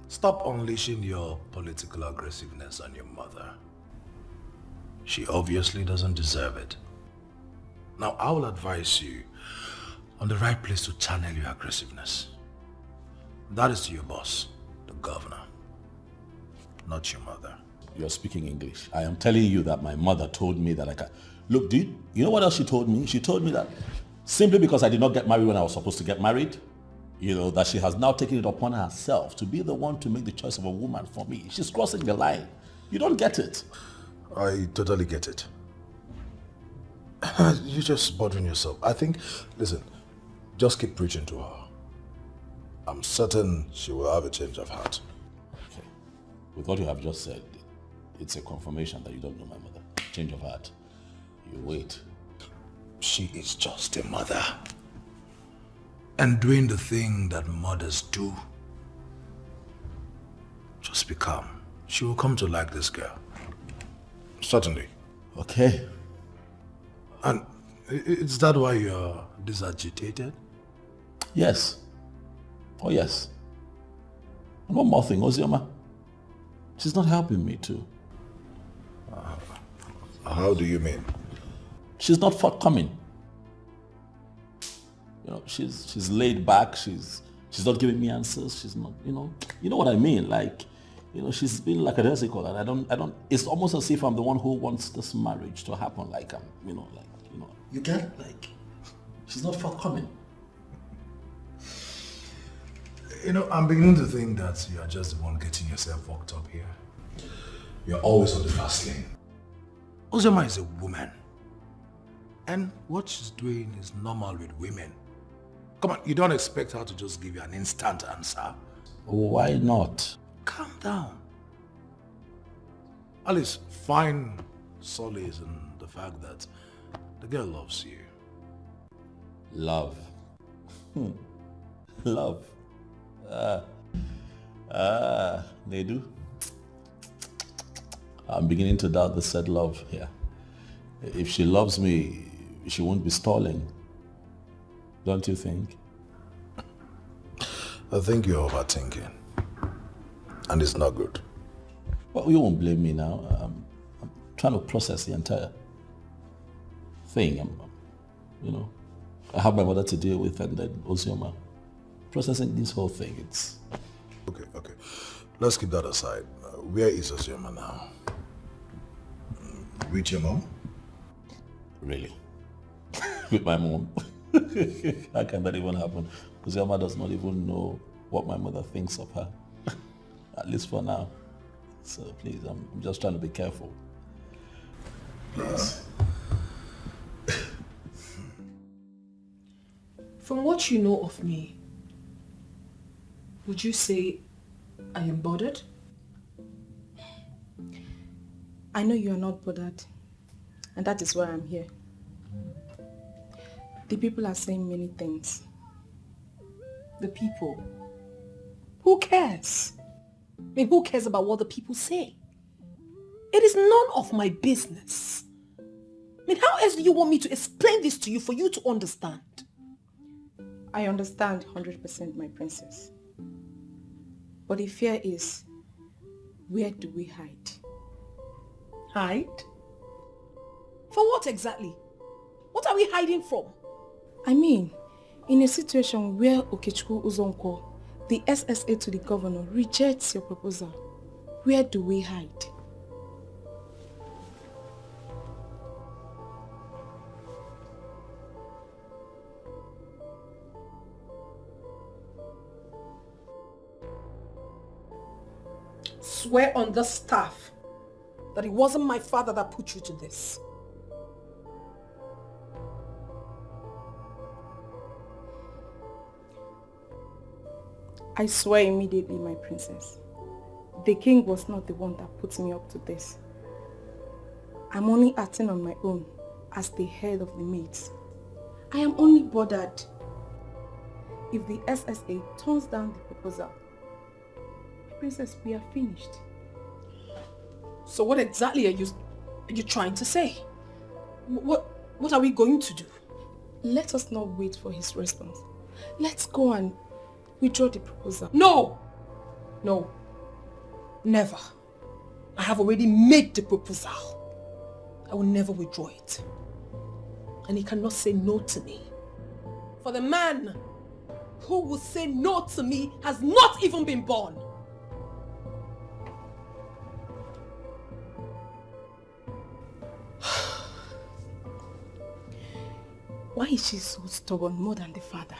stop unleashing your political aggressiveness on your mother. She obviously doesn't deserve it. Now, I will advise you on the right place to channel your aggressiveness. That is to your boss, the governor, not your mother. You're speaking English. I am telling you that my mother told me that I can... Look, dude, you know what else she told me? She told me that simply because I did not get married when I was supposed to get married, you know, that she has now taken it upon herself to be the one to make the choice of a woman for me. She's crossing the line. You don't get it. I totally get it. You're just bothering yourself. I think, listen, just keep preaching to her. I'm certain she will have a change of heart. Okay. With what you have just said, it's a confirmation that you don't know my mother. Change of heart. You wait. She is just a mother. And doing the thing that mothers do. Just be calm. She will come to like this girl. Certainly. Okay. And is that why you're disagitated? Yes. Oh yes. And one more thing, Ozioma. She's not helping me too. How do you mean? She's not forthcoming. You know, she's laid back. She's not giving me answers. She's not, you know what I mean. Like, you know, she's been like a resicle, and I don't. It's almost as if I'm the one who wants this marriage to happen. Like you get like, she's not forthcoming. You know, I'm beginning to think that you are just the one getting yourself worked up here. You're always on the fast lane. Ozioma is a woman. And what she's doing is normal with women. Come on, you don't expect her to just give you an instant answer. Why not? Calm down. Alice, find solace in the fact that the girl loves you. Love. Love. Nedu. I'm beginning to doubt the said love here. If she loves me, she won't be stalling. Don't you think? I think you're overthinking. And it's not good. Well, you won't blame me now. I'm trying to process the entire thing. I have my mother to deal with, and then Ozioma. Processing this whole thing, it's... Okay. Let's keep that aside. Where is Ozioma now? With your mom? Really? With my mom? How can that even happen? Wazobia does not even know what my mother thinks of her. At least for now. So please, I'm just trying to be careful. Please. From what you know of me, would you say I am bothered? I know you are not bothered, and that is why I'm here. The people are saying many things. The people? Who cares? I mean, who cares about what the people say? It is none of my business. I mean, how else do you want me to explain this to you for you to understand? I understand 100%, my princess. But the fear is, where do we hide? Hide? For what exactly? What are we hiding from? I mean, in a situation where Okechukwu Uzonko, the SSA to the governor, rejects your proposal, where do we hide? Swear on the staff that it wasn't my father that put you to this. I swear immediately, my princess. The king was not the one that put me up to this. I'm only acting on my own as the head of the maids. I am only bothered if the SSA turns down the proposal. Princess, we are finished. So what exactly are you trying to say? What are we going to do? Let us not wait for his response. Let's go and withdraw the proposal. No! No. Never. I have already made the proposal. I will never withdraw it. And he cannot say no to me. For the man who will say no to me has not even been born. Why is she so stubborn more than the father?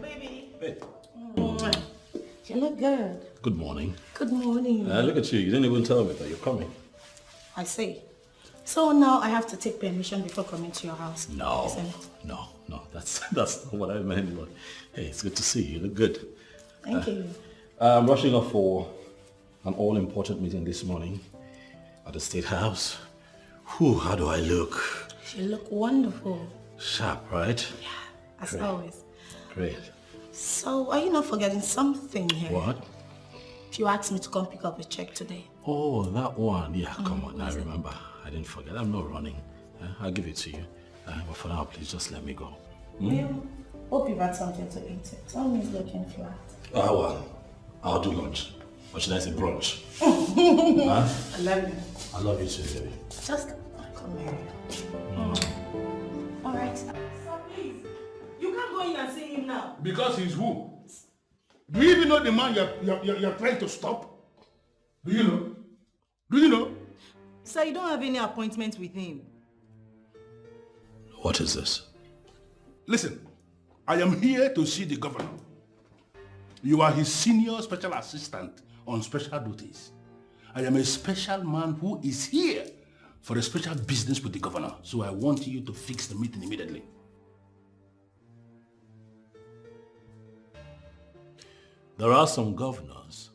Baby. Hey. You look good. Good morning. Good morning. Look at you. You didn't even tell me that you're coming. I see. So now I have to take permission before coming to your house. No. Isn't it? No. That's not what I meant. But hey, it's good to see you. You look good. Thank you. I'm rushing off for an all-important meeting this morning at the State House. Whew, how do I look? You look wonderful. Sharp, right? Yeah, as Great. always. Great. So are you not forgetting something here? What? You asked me to come pick up a check today. Oh, that one. Yeah, come on. I remember. I didn't forget. I'm not running. I'll give it to you. But for now, please just let me go. Well, hope you've had something to eat. Tell me it's looking flat. Well, I'll do lunch. Or should I say brunch? I love you. I love you too, baby. Just come here. All right. Sir, please. You can't go in and see him now. Because he's who? Do you even know the man you're trying to stop? Do you know? Do you know? Sir, you don't have any appointment with him. What is this? Listen, I am here to see the governor. You are his senior special assistant on special duties. I am a special man who is here for a special business with the governor. So I want you to fix the meeting immediately. There are some governors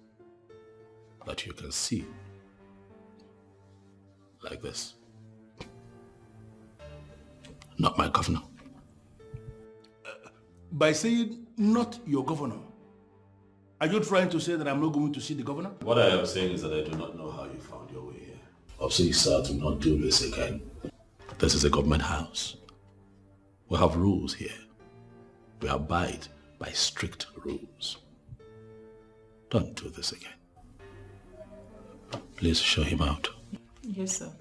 that you can see like this. Not my governor. By saying not your governor, are you trying to say that I'm not going to see the governor? What I am saying is that I do not know how you found your way here. Please, sir, do not do this again. This is a government house. We have rules here. We abide by strict rules. Don't do this again. Please show him out. Yes, sir.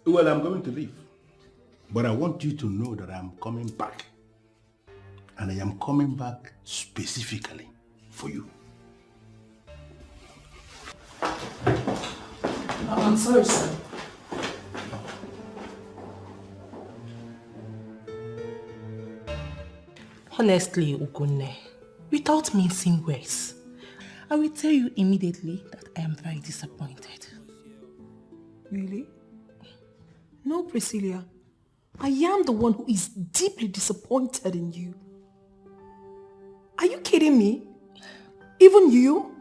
Well, I'm going to leave. But I want you to know that I'm coming back. And I am coming back specifically for you. I'm sorry, sir. Honestly, Ugunne, without mincing words, I will tell you immediately that I am very disappointed. Really? No, Priscilla. I am the one who is deeply disappointed in you. Are you kidding me? Even you?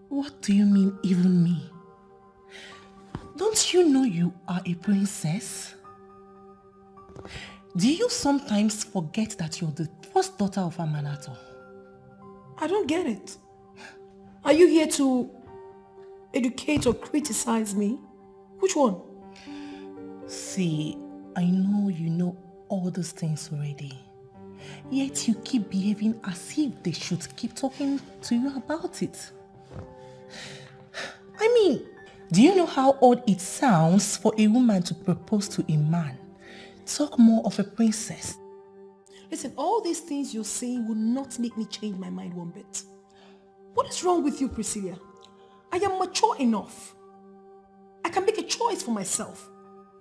What do you mean, even me? Don't you know you are a princess? Do you sometimes forget that you're the first daughter of Amanato? I don't get it. Are you here to educate or criticize me? Which one? See, I know you know all those things already. Yet you keep behaving as if they should keep talking to you about it. I mean, do you know how odd it sounds for a woman to propose to a man? Talk more of a princess. Listen, all these things you're saying will not make me change my mind one bit. What is wrong with you, Priscilla? I am mature enough. I can make a choice for myself.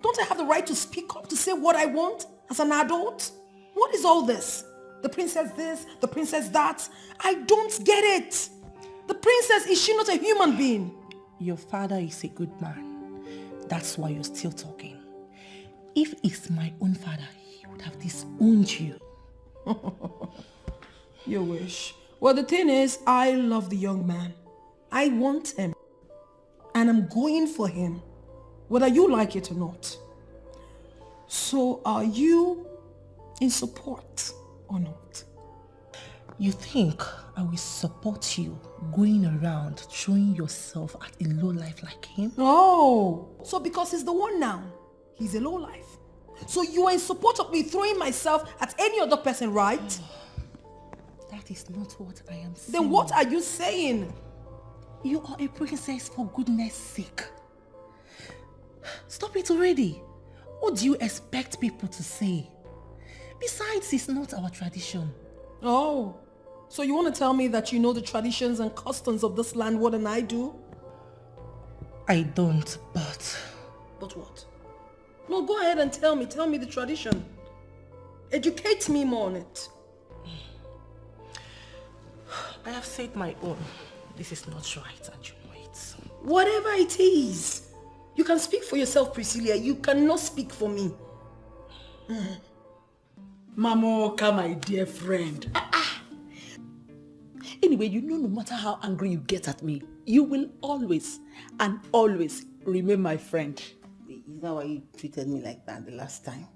Don't I have the right to speak up, to say what I want as an adult? What is all this? The princess this, the princess that? I don't get it. The princess, is she not a human being? Your father is a good man. That's why you're still talking. If it's my own father, he would have disowned you. You wish. Well, the thing is, I love the young man. I want him. And I'm going for him, whether you like it or not. So are you in support or not? You think I will support you going around throwing yourself at a lowlife like him? Oh, so because he's the one now, he's a lowlife. So you are in support of me throwing myself at any other person, right? That is not what I am saying. Then what are you saying? You are a princess, for goodness sake. Stop it already. What do you expect people to say? Besides, it's not our tradition. Oh, so you want to tell me that you know the traditions and customs of this land more than I do? I don't, but... But what? No, go ahead and tell me the tradition. Educate me more on it. I have said my own. This is not right and you know it. Whatever it is. You can speak for yourself, Priscilla. You cannot speak for me. Mamoka, my dear friend. Anyway, you know, no matter how angry you get at me, you will always and always remain my friend. Is that why you treated me like that the last time?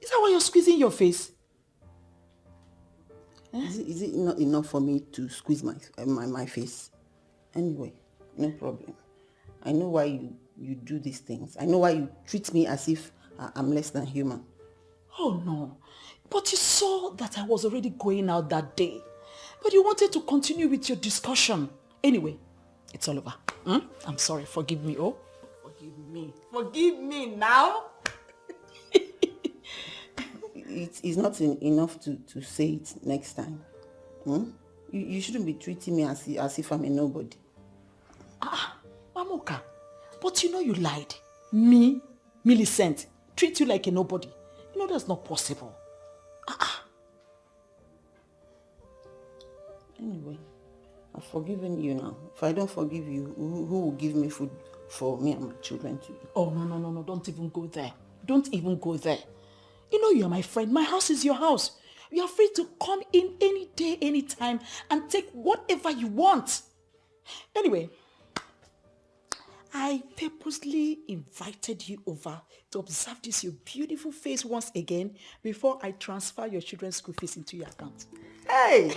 Is that why you're squeezing your face? Is it not enough for me to squeeze my face? Anyway, no problem. I know why you do these things. I know why you treat me as if I'm less than human. Oh no, but you saw that I was already going out that day. But you wanted to continue with your discussion. Anyway, it's all over. I'm sorry, forgive me, oh. Forgive me. Forgive me now. It's not enough to say it next time. You shouldn't be treating me as if I'm a nobody. Mamoka, but you know you lied. Me, Millicent, treat you like a nobody. You know that's not possible. Anyway, I've forgiven you now. If I don't forgive you, who will give me food for me and my children to eat? Oh, no, don't even go there. Don't even go there. You know you're my friend. My house is your house. You are free to come in any day, any time, and take whatever you want. Anyway, I purposely invited you over to observe this your beautiful face once again before I transfer your children's school fees into your account. Hey!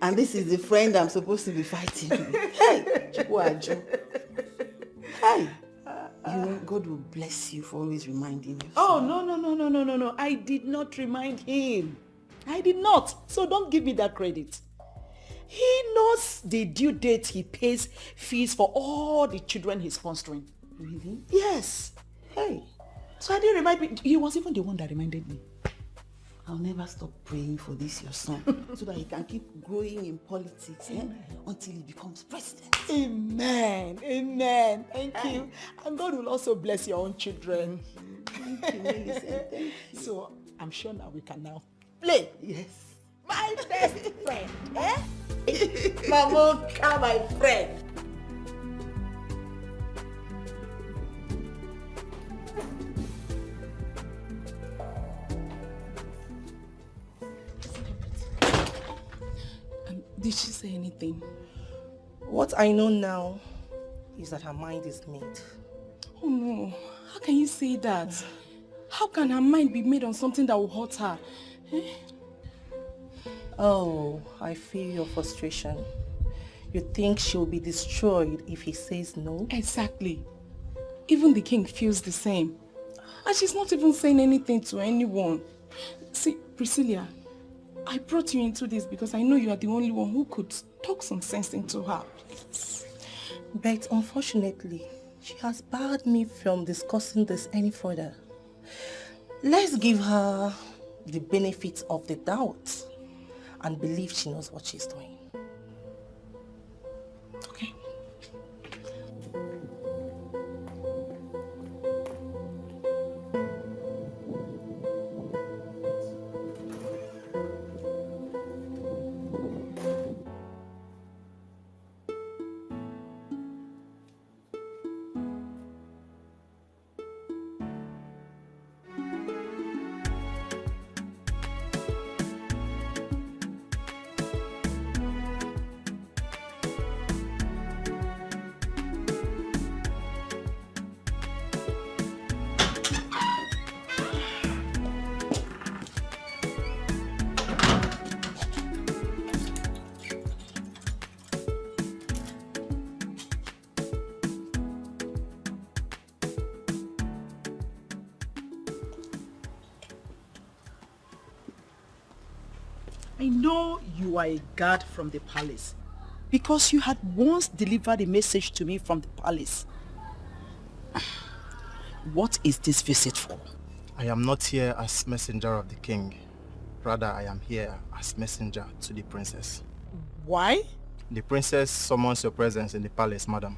And this is the friend I'm supposed to be fighting with. Hey! Chikwaju. Hey! You know, God will bless you for always reminding you. Oh, no. I did not remind him. I did not. So don't give me that credit. He knows the due date he pays fees for all the children he's sponsoring. Really? Yes. Hey. So I didn't remind me. He was even the one that reminded me. I'll never stop praying for this your son so that he can keep growing in politics until he becomes president. Amen. Amen. Thank you. And God will also bless your own children. Thank you, Millicent. Thank you. So I'm sure now we can now play. Yes. My best friend. Mamoka, my friend. Did she say anything? What I know now is that her mind is made. Oh no, how can you say that? How can her mind be made on something that will hurt her? Oh, I feel your frustration. You think she'll be destroyed if he says no? Exactly. Even the king feels the same. And she's not even saying anything to anyone. See, Priscilla, I brought you into this because I know you are the only one who could talk some sense into her. But unfortunately, she has barred me from discussing this any further. Let's give her the benefit of the doubt and believe she knows what she's doing. Okay. I know you are a guard from the palace because you had once delivered a message to me from the palace. What is this visit for? I am not here as messenger of the king. Rather, I am here as messenger to the princess. Why? The princess summons your presence in the palace, madam.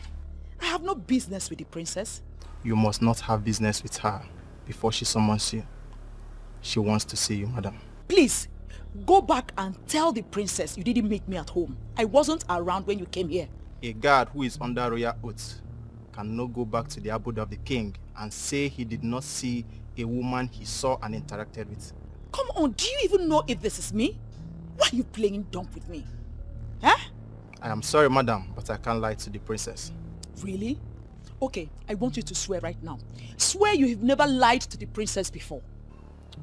I have no business with the princess. You must not have business with her before she summons you. She wants to see you, madam. Please, go back and tell the princess you didn't meet me at home. I wasn't around when you came here. A guard who is under royal oath cannot go back to the abode of the king and say he did not see a woman he saw and interacted with. Come on, do you even know if this is me? Why are you playing dumb with me? Huh? I am sorry, madam, but I can't lie to the princess. Really? Okay, I want you to swear right now. Swear you have never lied to the princess before.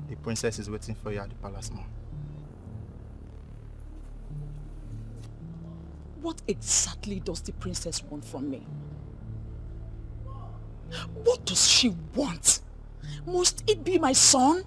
The princess is waiting for you at the palace, ma'am. What exactly does the princess want from me? What does she want? Must it be my son?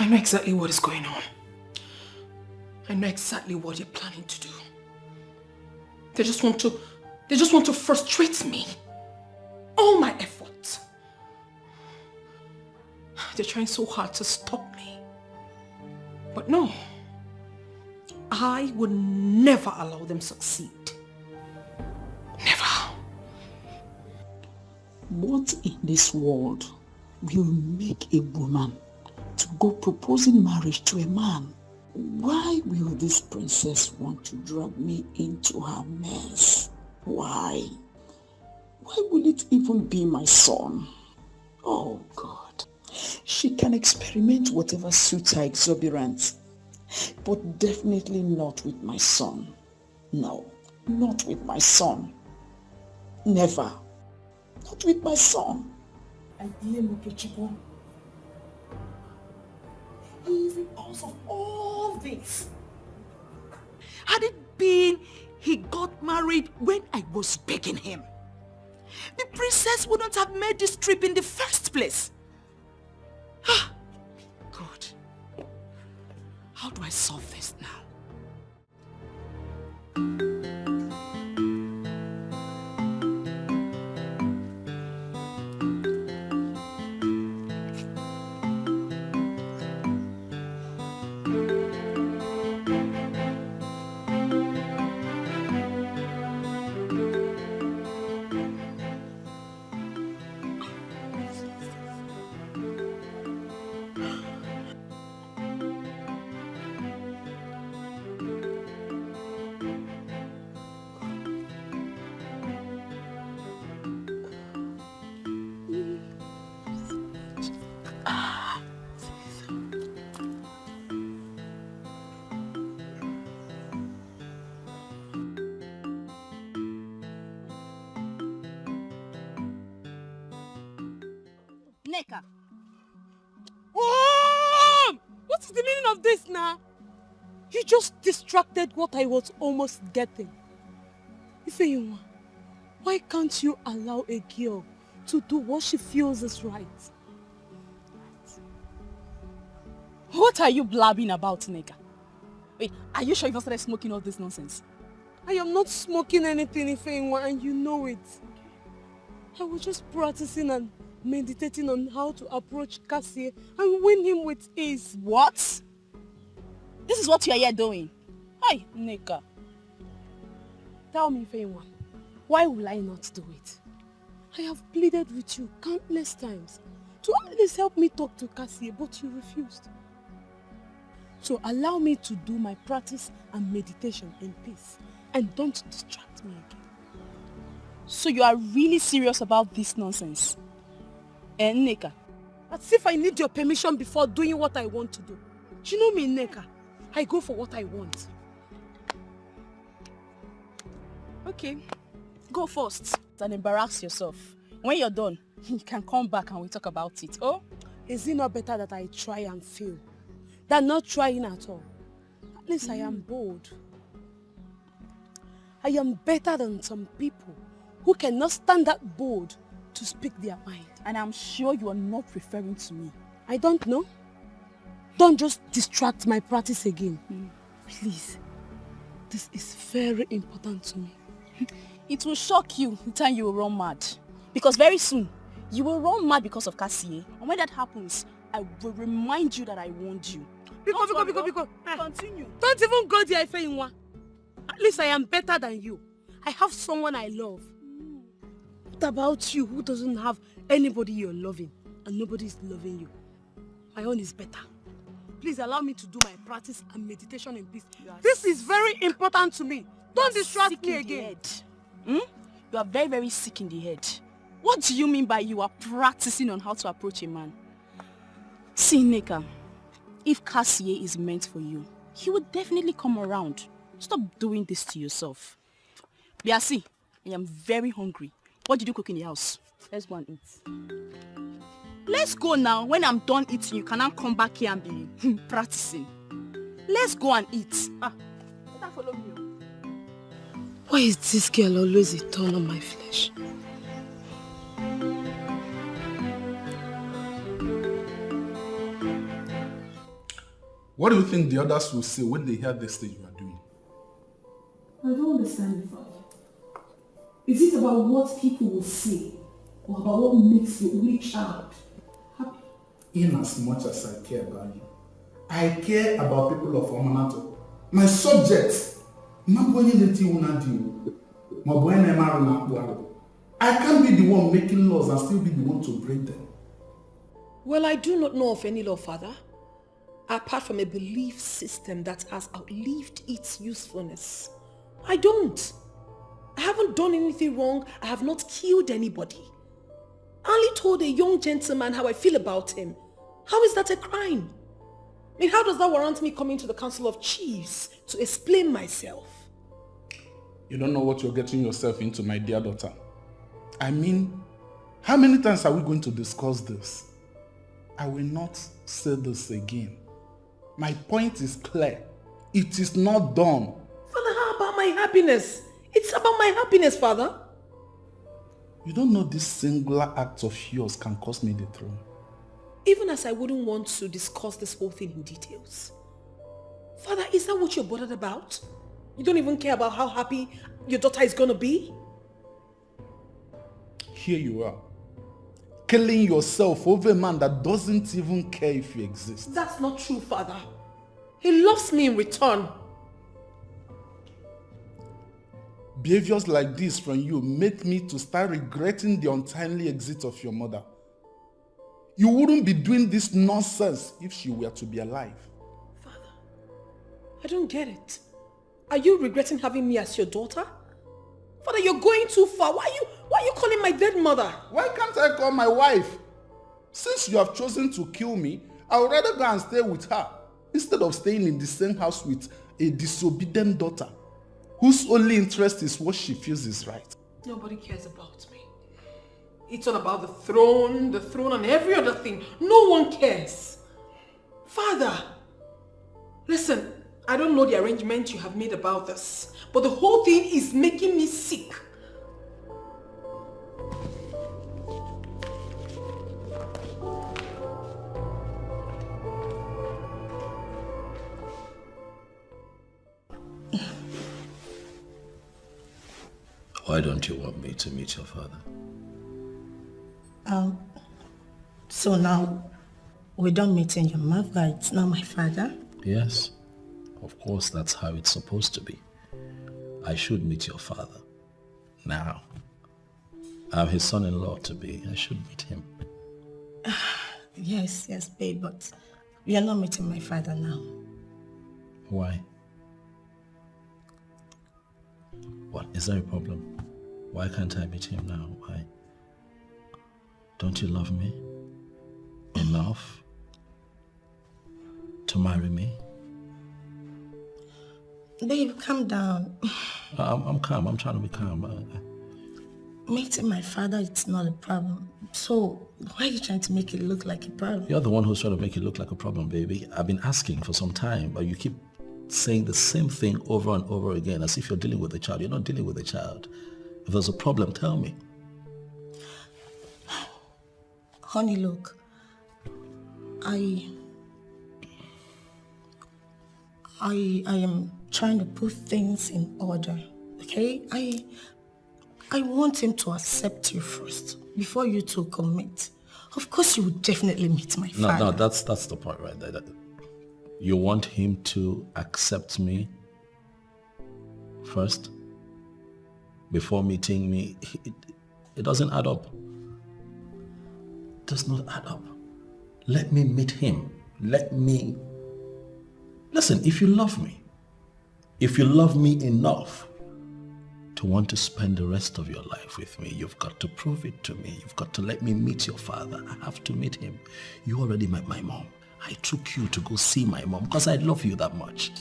I know exactly what is going on. I know exactly what they're planning to do. They just want to frustrate me. All my efforts. They're trying so hard to stop me. But no. I would never allow them succeed. Never. What in this world will make a woman to go proposing marriage to a man? Why will this princess want to drag me into her mess? Why? Why will it even be my son? Oh God. She can experiment whatever suits her exuberance, but definitely not with my son. No, not with my son. Never. Not with my son. is the cause of all this? Had it been he got married when I was begging him, the princess wouldn't have made this trip in the first place. Ah, God. How do I solve this now? Neka. Oh! What is the meaning of this now? You just distracted what I was almost getting. Ifeyinwa, why can't you allow a girl to do what she feels is right? What are you blabbing about, Neka? Wait, are you sure you've not started smoking all this nonsense? I am not smoking anything, Ifeyinwa, and you know it. I was just practicing and meditating on how to approach Cassie and win him with ease. What? This is what you are here doing. Hi, Neka. Tell me, Ifeyinwa, why will I not do it? I have pleaded with you countless times to at least help me talk to Cassie, but you refused. So allow me to do my practice and meditation in peace and don't distract me again. So you are really serious about this nonsense? Neka? As if I need your permission before doing what I want to do. Do you know me, Neka? I go for what I want. Okay, go first and embarrass yourself. When you're done, you can come back and we talk about it. Oh? Is it not better that I try and fail than not trying at all? At least I am bold. I am better than some people who cannot stand that bold to speak their mind. And I'm sure you are not referring to me. I don't know. Don't just distract my practice again. Please. This is very important to me. It will shock you the time you will run mad. Because very soon, you will run mad because of Cassie. And when that happens, I will remind you that I warned you. Because. Continue. Don't even go there, Ifeyinwa. At least I am better than you. I have someone I love. What about you who doesn't have anybody you're loving and nobody is loving you? My own is better. Please allow me to do my practice and meditation in peace. This is very important to me. Don't distract me again. You are very, very sick in the head. What do you mean by you are practicing on how to approach a man? See, Neka, if Cassie is meant for you, he will definitely come around. Stop doing this to yourself. Biasi, I am very hungry. What did you cook in the house? Let's go and eat. Let's go now. When I'm done eating, you cannot come back here and be practicing. Let's go and eat. Better follow me. Why is this girl always a thorn on my flesh? What do you think the others will say when they hear this thing you are doing? I don't understand you, Father. Is it about what people will say or about what makes your only child happy? In as much as I care about you, I care about people of Omanato. My subjects. I can't be the one making laws and still be the one to break them. Well, I do not know of any law, Father, apart from a belief system that has outlived its usefulness. I don't. I haven't done anything wrong. I have not killed anybody. I only told a young gentleman how I feel about him. How is that a crime? I mean, how does that warrant me coming to the Council of Chiefs to explain myself? You don't know what you're getting yourself into, my dear daughter. I mean, how many times are we going to discuss this? I will not say this again. My point is clear. It is not done. Father, how about my happiness? It's about my happiness, Father. You don't know this singular act of yours can cost me the throne. Even as I wouldn't want to discuss this whole thing in details. Father, is that what you're bothered about? You don't even care about how happy your daughter is going to be? Here you are, killing yourself over a man that doesn't even care if you exist. That's not true, Father. He loves me in return. Behaviors like this from you make me to start regretting the untimely exit of your mother. You wouldn't be doing this nonsense if she were to be alive. Father, I don't get it. Are you regretting having me as your daughter? Father, you're going too far. Why are you calling my dead mother? Why can't I call my wife? Since you have chosen to kill me, I would rather go and stay with her instead of staying in the same house with a disobedient daughter whose only interest is what she feels is right. Nobody cares about me. It's all about the throne and every other thing. No one cares. Father, listen, I don't know the arrangement you have made about this, but the whole thing is making me sick. Why don't you want me to meet your father? So now we don't meet in your mother, it's not my father? Yes. Of course, that's how it's supposed to be. I should meet your father. Now. I'm his son-in-law to be. I should meet him. Yes, babe, but we are not meeting my father now. Why? What? Is there a problem? Why can't I meet him now? Why? Don't you love me enough to marry me? Babe, calm down. I'm calm. I'm trying to be calm. Meeting my father, it's not a problem. So, why are you trying to make it look like a problem? You're the one who's trying to make it look like a problem, baby. I've been asking for some time, but you keep saying the same thing over and over again as if you're dealing with a child. You're not dealing with a child. If there's a problem, tell me. Honey, look. I am trying to put things in order, okay? I want him to accept you first before you two commit. Of course, you would definitely meet my father. No, that's the point right there. You want him to accept me first before meeting me. It doesn't add up. It does not add up. Let me meet him. Listen, if you love me enough to want to spend the rest of your life with me, you've got to prove it to me. You've got to let me meet your father. I have to meet him. You already met my mom. I took you to go see my mom because I love you that much.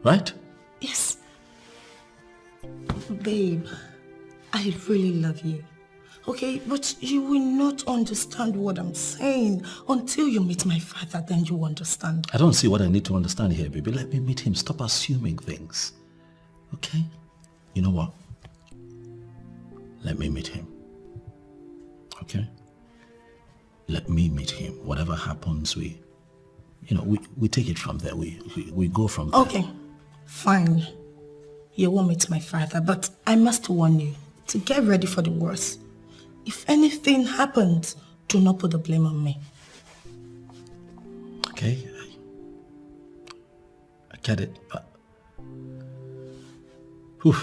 Right? Yes. Babe, I really love you. Okay, but you will not understand what I'm saying until you meet my father, then you understand. I don't see what I need to understand here, baby. Let me meet him. Stop assuming things. Okay? You know what? Let me meet him. Okay? Let me meet him. Whatever happens, we take it from there. We go from there. Okay, fine. You won't meet my father, but I must warn you to get ready for the worst. If anything happens, do not put the blame on me. Okay? I get it, but... Whew.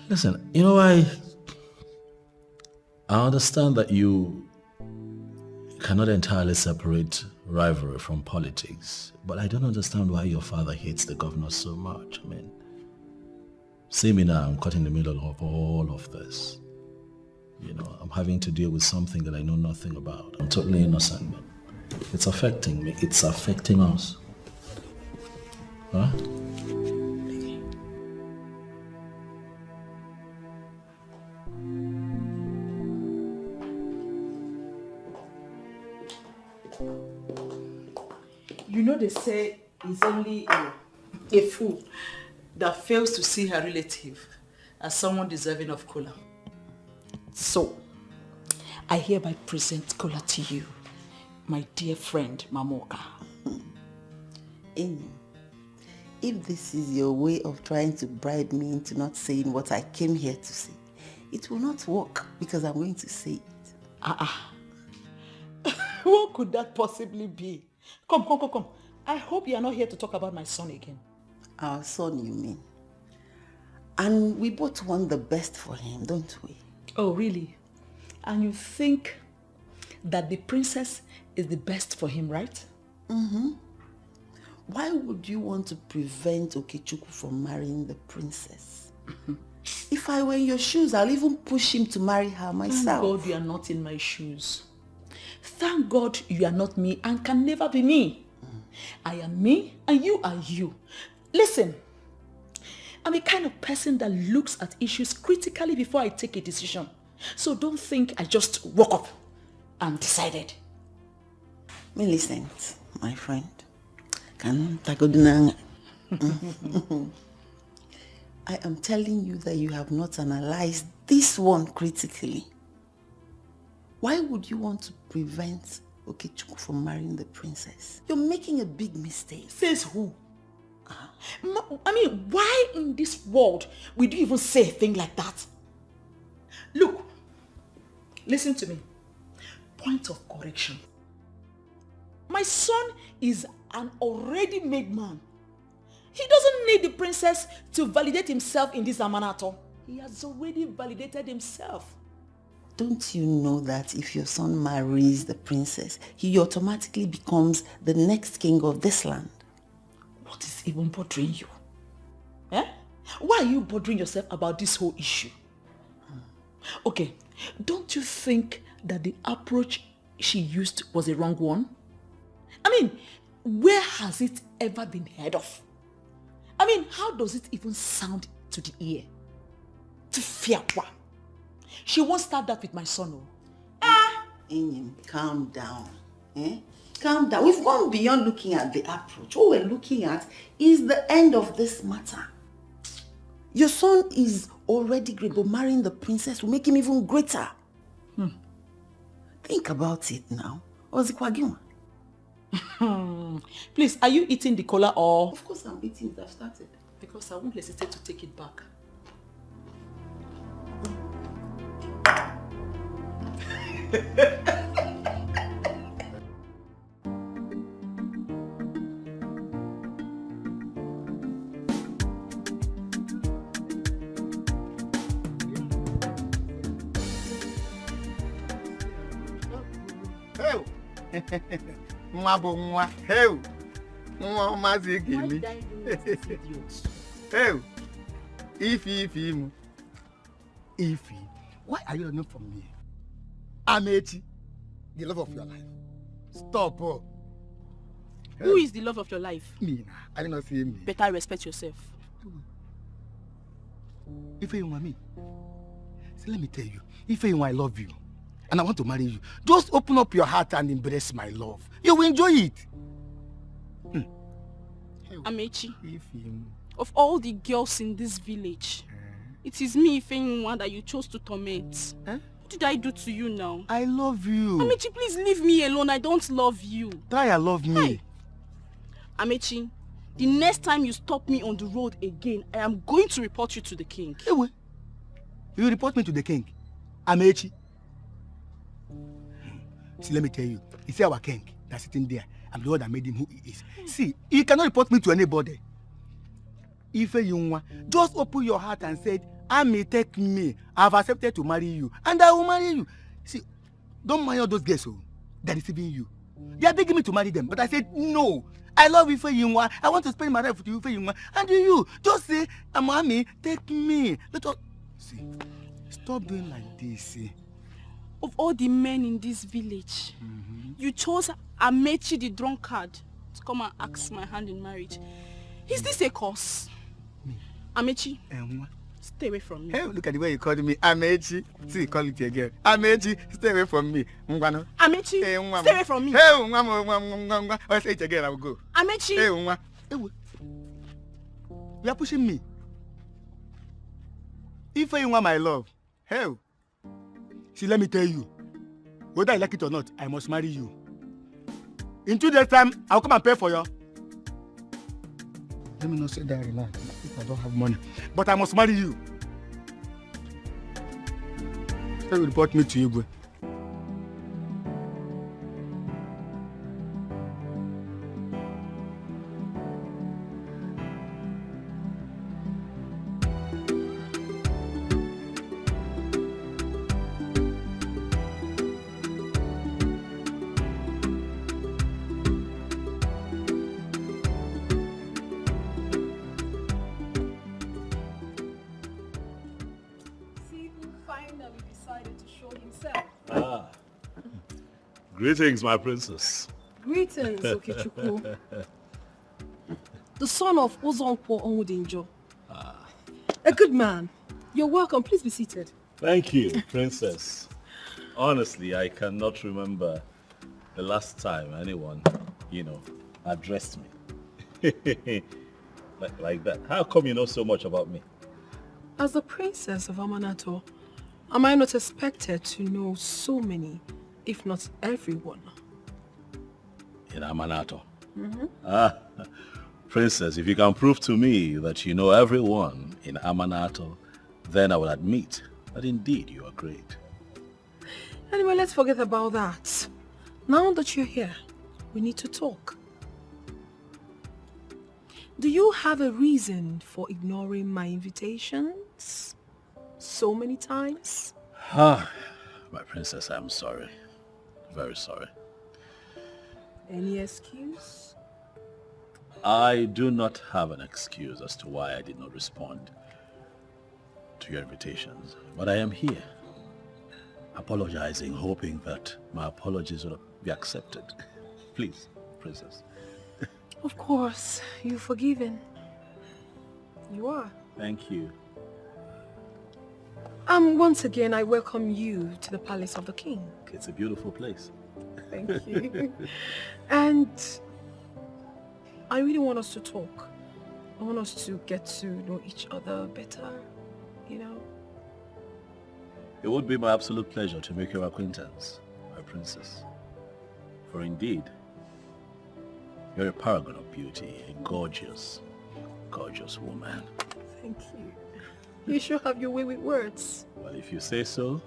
Listen, I understand that you cannot entirely separate rivalry from politics, but I don't understand why your father hates the governor so much. I mean, see me now, I'm caught in the middle of all of this. I'm having to deal with something that I know nothing about. I'm totally innocent, but it's affecting me. It's affecting us. Huh? they say it's only a fool that fails to see her relative as someone deserving of Kola. So, I hereby present Kola to you, my dear friend Mamoka. Amy, if this is your way of trying to bribe me into not saying what I came here to say, it will not work because I'm going to say it. What could that possibly be? Come. I hope you are not here to talk about my son again. Our son, you mean? And we both want the best for him, don't we? Oh, really? And you think that the princess is the best for him, right? Mm-hmm. Why would you want to prevent Okechukwu from marrying the princess? If I were in your shoes, I'll even push him to marry her myself. Thank God you are not in my shoes. Thank God you are not me and can never be me. I am me and you are you. Listen, I'm a kind of person that looks at issues critically before I take a decision. So don't think I just woke up and decided. Millicent, my friend. I am telling you that you have not analyzed this one critically. Why would you want to prevent Okechukwu from marrying the princess? You're making a big mistake. Says who? I mean, why in this world would you even say a thing like that? Look, listen to me. Point of correction. My son is an already made man. He doesn't need the princess to validate himself in this amanato. He has already validated himself. Don't you know that if your son marries the princess, he automatically becomes the next king of this land? What is even bothering you? Eh? Why are you bothering yourself about this whole issue? Okay, don't you think that the approach she used was a wrong one? I mean, where has it ever been heard of? I mean, how does it even sound to the ear? To fiakwa. She won't start that with my son. Inyim, calm down. Calm down. We've gone beyond looking at the approach. What we're looking at is the end of this matter. Your son is already great, but marrying the princess will make him even greater. Think about it now. Please, are you eating the cola or? Of course I'm eating it. I've started. Because I won't hesitate to take it back. Nwa bụ nwa. Hey. Nwa mazi gimi. Hey. Ifi. Why are you running from me? Amechi, the love of your life. Stop. Who is the love of your life? Me. I did not see me. Better respect yourself. If you want me, see, let me tell you. If you want, I love you. And I want to marry you. Just open up your heart and embrace my love. You will enjoy it. Amechi, of all the girls in this village, it is me, Ifeyinwa, that you chose to torment. What did I do to you now? I love you. Amechi, please leave me alone. I don't love you. Try and love me. Hey. Amechi, the next time you stop me on the road again, I am going to report you to the king. Hey, wait. You report me to the king? Amechi? See, let me tell you. It's our king that's sitting there. I'm the one that made him who he is. See, you cannot report me to anybody. Ifeyinwa, just open your heart and say, Ami, take me. I've accepted to marry you. And I will marry you. See, don't mind all those girls that is deceiving you. They are begging me to marry them. But I said, no. I love Ifeyinwa. I want to spend my life with you, Ifeyinwa. And you, just say, Ami, take me. Let us... See, stop doing like this, see. Of all the men in this village, you chose Amechi the drunkard to come and ask my hand in marriage. Is this a curse? Me? Amechi, Stay away from me. Hey, look at the way you called me. Amechi. See, call it again. Amechi, stay away from me. Ngwano. Amechi, hey, stay away from me. Hey, Ngwano. I say it again, I will go. Amechi. Hey, Ngwano. Hey, you are pushing me. If you want my love, hell. See, let me tell you. Whether I like it or not, I must marry you. In 2 days' time, I'll come and pay for you. Let me not say that relax. If I don't have money. But I must marry you. They will report me to Igwe. Greetings, my princess. Greetings, Okechukwu. The son of Ozonkwo Onwudinjo. A good man. You're welcome. Please be seated. Thank you, princess. Honestly, I cannot remember the last time anyone, addressed me. like that. How come you know so much about me? As the princess of Amanato, am I not expected to know so many, if not everyone? In Amanato? Princess, if you can prove to me that you know everyone in Amanato, then I will admit that indeed you are great. Anyway, let's forget about that. Now that you're here, we need to talk. Do you have a reason for ignoring my invitations so many times? My princess, I'm sorry. Very sorry. Any excuse? I do not have an excuse as to why I did not respond to your invitations, but I am here, apologizing, hoping that my apologies will be accepted. Please, princess. Of course, you're forgiven. You are. Thank you. Once again, I welcome you to the palace of the king. It's a beautiful place. Thank you. And I really want us to talk. I want us to get to know each other better, It would be my absolute pleasure to make your acquaintance, my princess. For indeed, you're a paragon of beauty, a gorgeous, gorgeous woman. Thank you. You sure have your way with words. Well, if you say so.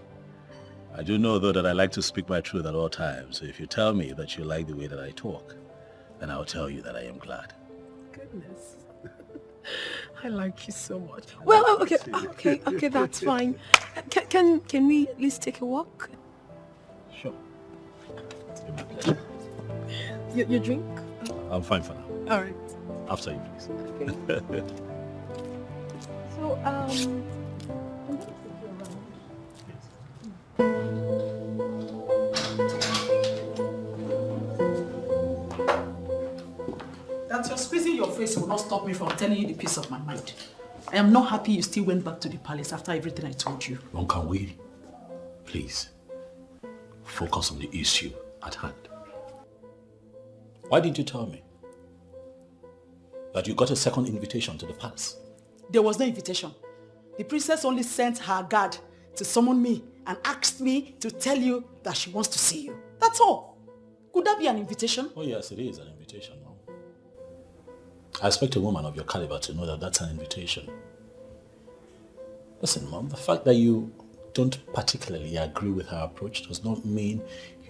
I do know, though, that I like to speak my truth at all times. So if you tell me that you like the way that I talk, then I'll tell you that I am glad. Goodness. I like you so much. Well, okay, that's fine. Can we at least take a walk? Sure. It's been my pleasure. Your drink? I'm fine for now. All right. After you, please. Okay. So, I'm going to take you around. That you're squeezing your face will not stop me from telling you the peace of my mind. I am not happy you still went back to the palace after everything I told you. When can we, please, focus on the issue at hand? Why didn't you tell me that you got a second invitation to the palace? There was no invitation. The princess only sent her guard to summon me and asked me to tell you that she wants to see you. That's all. Could that be an invitation? Oh yes, it is an invitation, Mom. I expect a woman of your caliber to know that that's an invitation. Listen, Mom, the fact that you don't particularly agree with her approach does not mean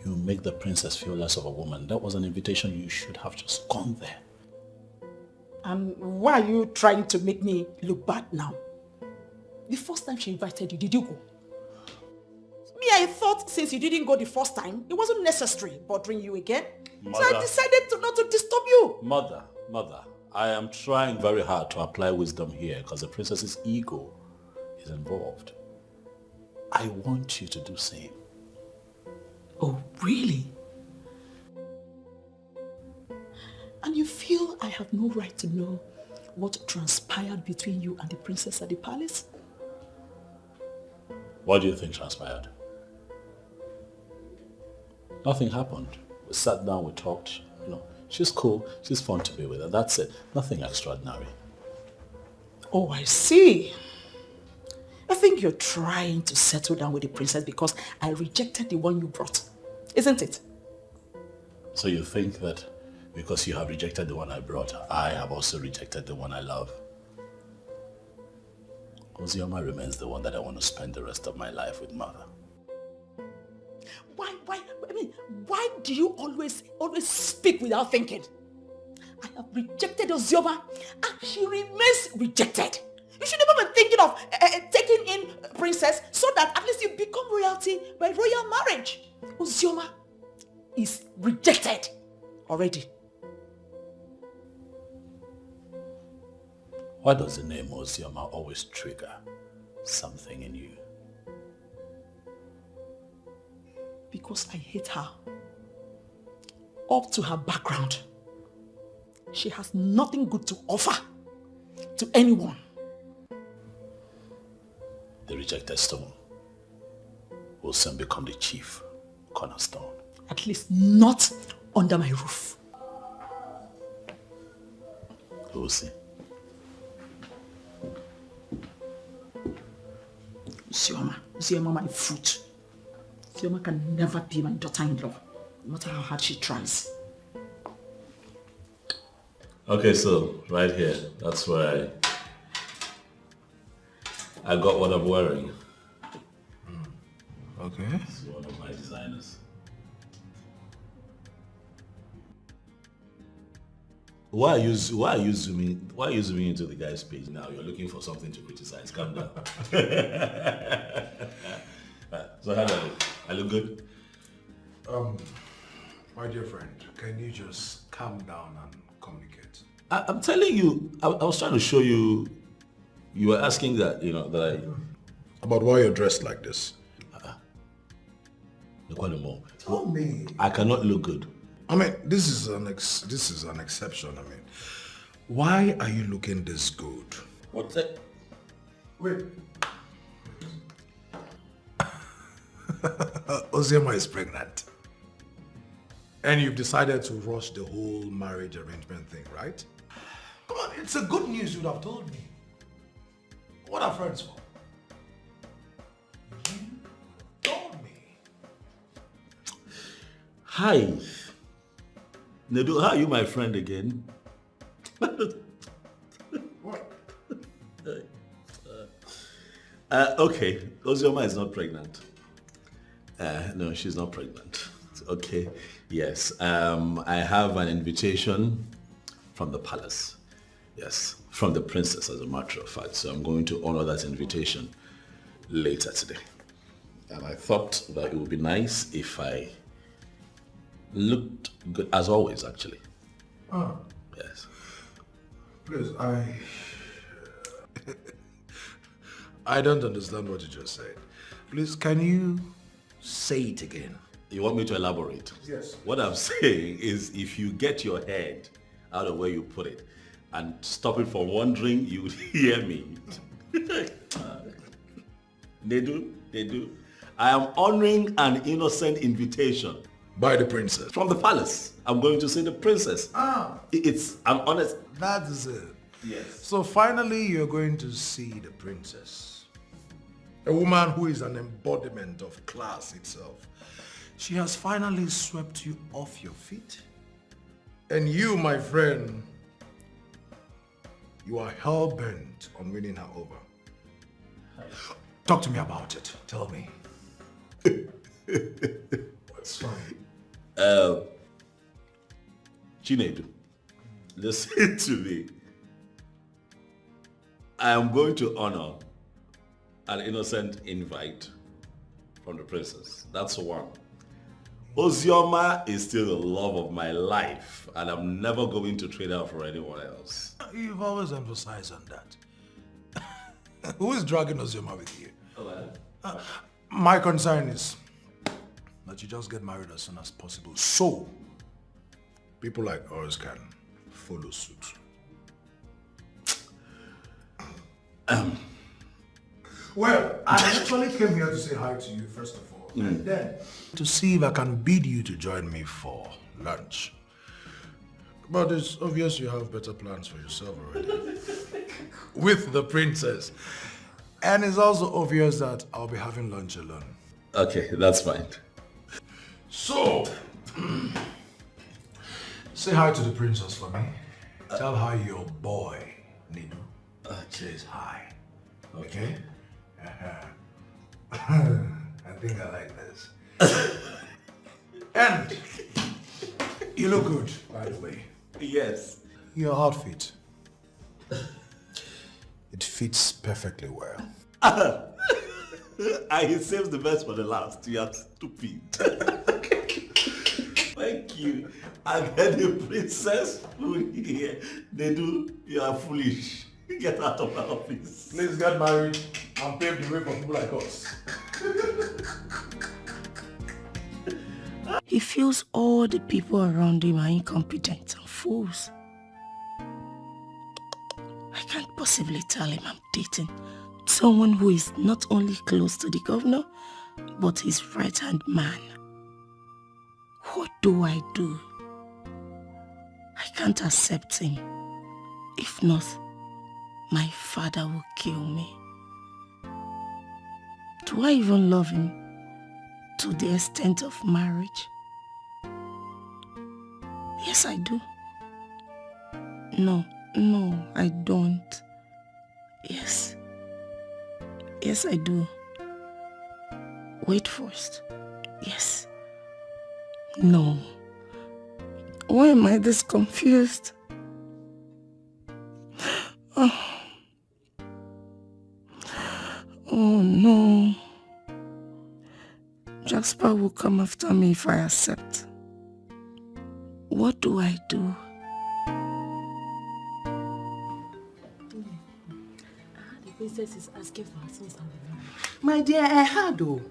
you make the princess feel less of a woman. That was an invitation. You should have just gone there. And why are you trying to make me look bad now? The first time she invited you, did you go? Me, I thought since you didn't go the first time, it wasn't necessary bothering you again. Mother. So I decided not to disturb you. Mother, I am trying very hard to apply wisdom here because the princess's ego is involved. I want you to do the same. Oh, really? And you feel I have no right to know what transpired between you and the princess at the palace? What do you think transpired? Nothing happened. We sat down, we talked, She's cool, she's fun to be with, and that's it. Nothing extraordinary. Oh, I see. I think you're trying to settle down with the princess because I rejected the one you brought. Isn't it? So you think that because you have rejected the one I brought, I have also rejected the one I love? Ozioma remains the one that I want to spend the rest of my life with, Mother. Why do you always speak without thinking? I have rejected Ozioma and she remains rejected. You should never be thinking of taking in princess so that at least you become royalty by royal marriage. Ozioma is rejected already. Why does the name Ozioma always trigger something in you? Because I hate her. Up to her background, she has nothing good to offer to anyone. The rejected stone will soon become the chief cornerstone. At least not under my roof. We'll see. Ozioma, my fruit. Ozioma can never be my daughter-in-law, no matter how hard she tries. Okay, so right here, that's where I got what I'm wearing. Okay. This is one of my designers. Why are you zooming into the guy's page now? You're looking for something to criticize. Calm down. So how do I look? I look good? My dear friend, can you just calm down and communicate? I'm telling you, I was trying to show you. You were asking that, that I... About why you're dressed like this. Tell me. I cannot look good. I mean, this is an exception. I mean, why are you looking this good? What's that? Wait. Ozioma is pregnant. And you've decided to rush the whole marriage arrangement thing, right? Come on, it's a good news you'd have told me. What are friends for? You told me. Hi. Nedu, how are you my friend again? What? Okay, Ozioma is not pregnant. No, she's not pregnant. Okay, yes. I have an invitation from the palace. Yes, from the princess, as a matter of fact. So I'm going to honor that invitation later today. And I thought that it would be nice if I looked good, as always, actually. Oh. Yes. Please, I don't understand what you just said. Please, can you say it again? You want me to elaborate? Yes. What I'm saying is if you get your head out of where you put it and stop it from wandering, you would hear me. They do. I am honoring an innocent invitation. By the princess? From the palace. I'm going to see the princess. I'm honest. That is it. Yes. So finally you're going to see the princess. A woman who is an embodiment of class itself. She has finally swept you off your feet. And you, my friend, you are hell-bent on winning her over. Talk to me about it. Tell me. What's fine? Chinedu, listen to me. I am going to honor an innocent invite from the princess. That's one. Ozioma is still the love of my life, and I'm never going to trade her for anyone else. You've always emphasized on that. Who is dragging Ozioma with you? My concern is that you just get married as soon as possible, so people like us can follow suit. Well, I actually came here to say hi to you first of all, and then to see if I can bid you to join me for lunch. But it's obvious you have better plans for yourself already. With the princess. And it's also obvious that I'll be having lunch alone. Okay, that's fine. So, say hi to the princess for me. Tell her your boy, Nidu, says hi. Okay? I think I like this. And you look good, by the way. Yes. Your outfit. It fits perfectly well. He saves the best for the last. You are stupid. Thank you. And then the princess here, they do, you are foolish. Get out of my office. Please get married and pave the way for people like us. He feels all the people around him are incompetent and fools. I can't possibly tell him I'm dating someone who is not only close to the governor, but his right-hand man. What do I do? I can't accept him. If not, my father will kill me. Do I even love him to the extent of marriage? Yes, I do. No, I don't. Yes, I do. Wait first. Yes. No. Why am I this confused? Oh no. Jasper will come after me if I accept. What do I do? The princess is asking for her son's hand. My dear, I heard though.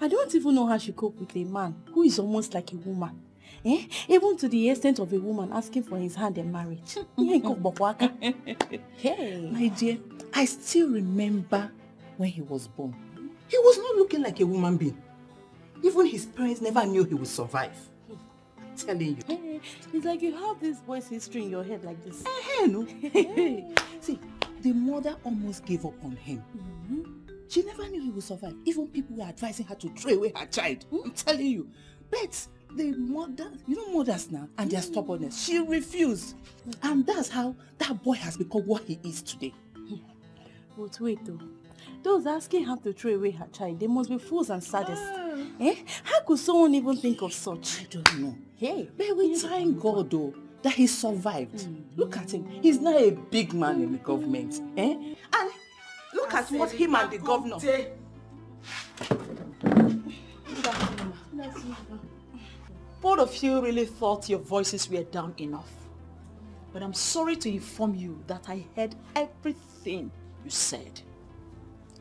I don't even know how she cope with a man who is almost like a woman. Even to the extent of a woman asking for his hand in marriage. Hey. My dear, I still remember when he was born. He was not looking like a woman being. Even his parents never knew he would survive. I'm telling you. It's like you have this boy's history in your head like this. No. See, the mother almost gave up on him. She never knew he would survive. Even people were advising her to throw away her child. I'm telling you. But the mother, you know mothers now, and their stubbornness, she refused. And that's how that boy has become what he is today. But wait though. Those asking her to throw away her child, they must be fools and sadists. How could someone even think of such? I don't know. But we thank God though that he survived. Look at him. He's now a big man in the government. And look at what him and the governor. Both of you really thought your voices were down enough. But I'm sorry to inform you that I heard everything you said.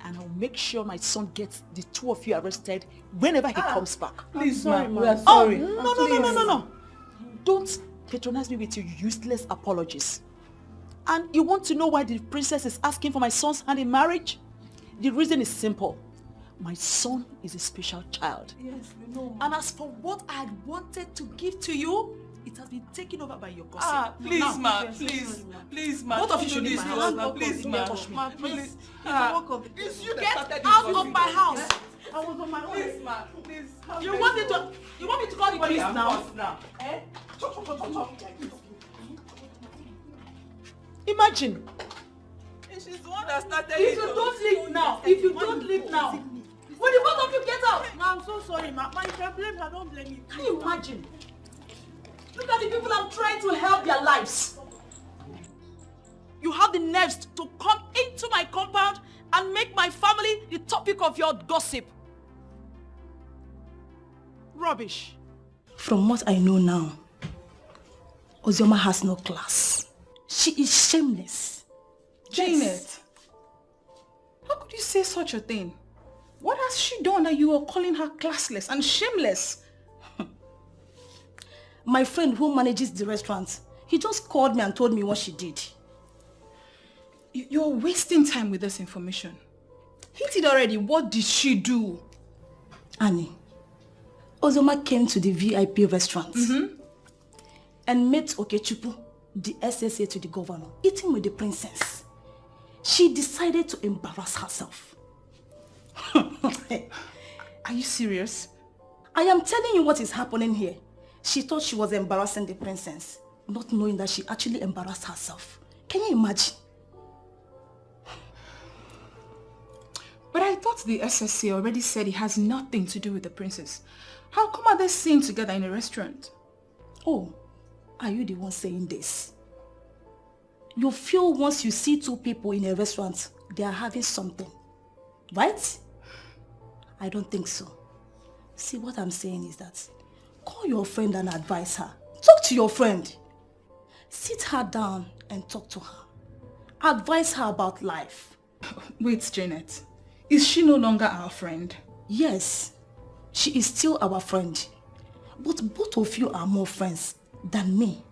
And I'll make sure my son gets the two of you arrested whenever he comes back. Please, sorry, ma. We are sorry. No. Don't patronize me with your useless apologies. And you want to know why the princess is asking for my son's hand in marriage? The reason is simple. My son is a special child. Yes, we know. And as for what I had wanted to give to you, it has been taken over by your gossip. Please, ma. Please, ma. Both of you should leave my house. Please, ma. Please. You get out of my house. I was on my own. Please, ma. Please. You want me to call the police now? Imagine. She's the one that started If you don't leave now, will the both of you get out? Ma, I'm so sorry, ma. Ma, if I blame her, don't blame me. Can you imagine? Look at the people I'm trying to help their lives. You have the nerves to come into my compound and make my family the topic of your gossip. Rubbish. From what I know now, Ozioma has no class. She is shameless. Janet, how could you say such a thing? What has she done that you are calling her classless and shameless? My friend who manages the restaurant, he just called me and told me what she did. You're wasting time with this information. Eat it already. What did she do? Annie, Ozoma came to the VIP restaurant and met Okechupu, the SSA to the governor, eating with the princess. She decided to embarrass herself. Are you serious? I am telling you what is happening here. She thought she was embarrassing the princess, not knowing that she actually embarrassed herself. Can you imagine? But I thought the SSC already said it has nothing to do with the princess. How come are they seen together in a restaurant? Oh, are you the one saying this? You feel once you see two people in a restaurant, they are having something, right? I don't think so. See, what I'm saying is that call your friend and advise her. Talk to your friend. Sit her down and talk to her. Advise her about life. Wait, Janet. Is she no longer our friend? Yes, she is still our friend. But both of you are more friends than me.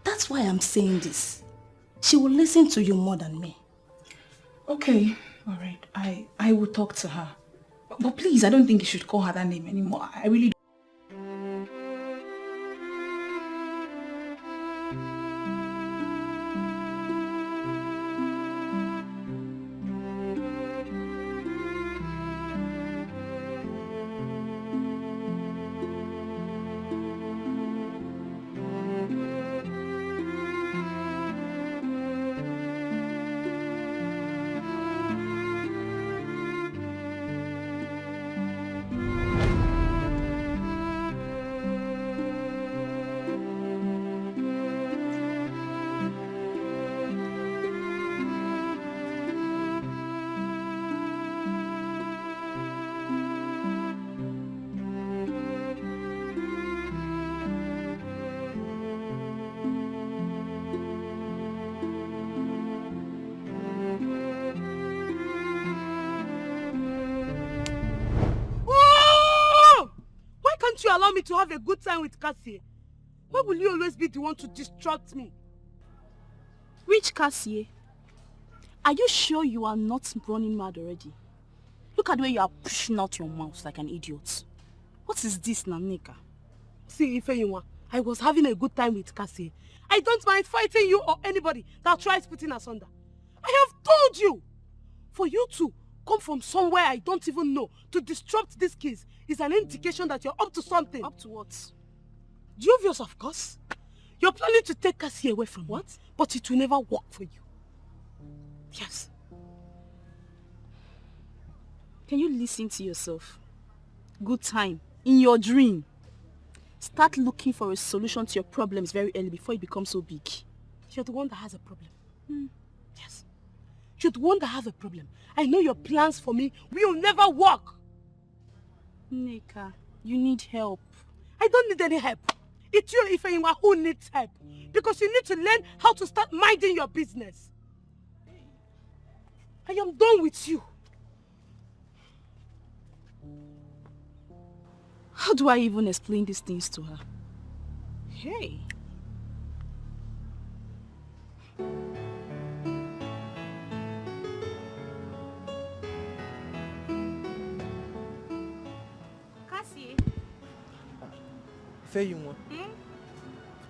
That's why I'm saying this. She will listen to you more than me. Okay, alright. I will talk to her. But please, I don't think you should call her that name anymore. I really don't. You allow me to have a good time with Cassie? Why will you always be the one to distract me? Which Cassie? Are you sure you are not running mad already? Look at the way you are pushing out your mouth like an idiot. What is this, Nanika? See, Ifeyinwa, I was having a good time with Cassie. I don't mind fighting you or anybody that tries putting us under. I have told you! For you to come from somewhere I don't even know to disrupt this case is an indication that you're up to something. Up to what? Dubious, of course. You're planning to take Cassie away from me, but it will never work for you. Yes. Can you listen to yourself? Good time. In your dream. Start looking for a solution to your problems very early before it becomes so big. You're the one that has a problem. Yes. You're the one that has a problem. I know your plans for me will never work. Nneka, you need help. I don't need any help. It's you, Ifeyinwa, who needs help. Because you need to learn how to start minding your business. I am done with you. How do I even explain these things to her? Hey. Feyinwa,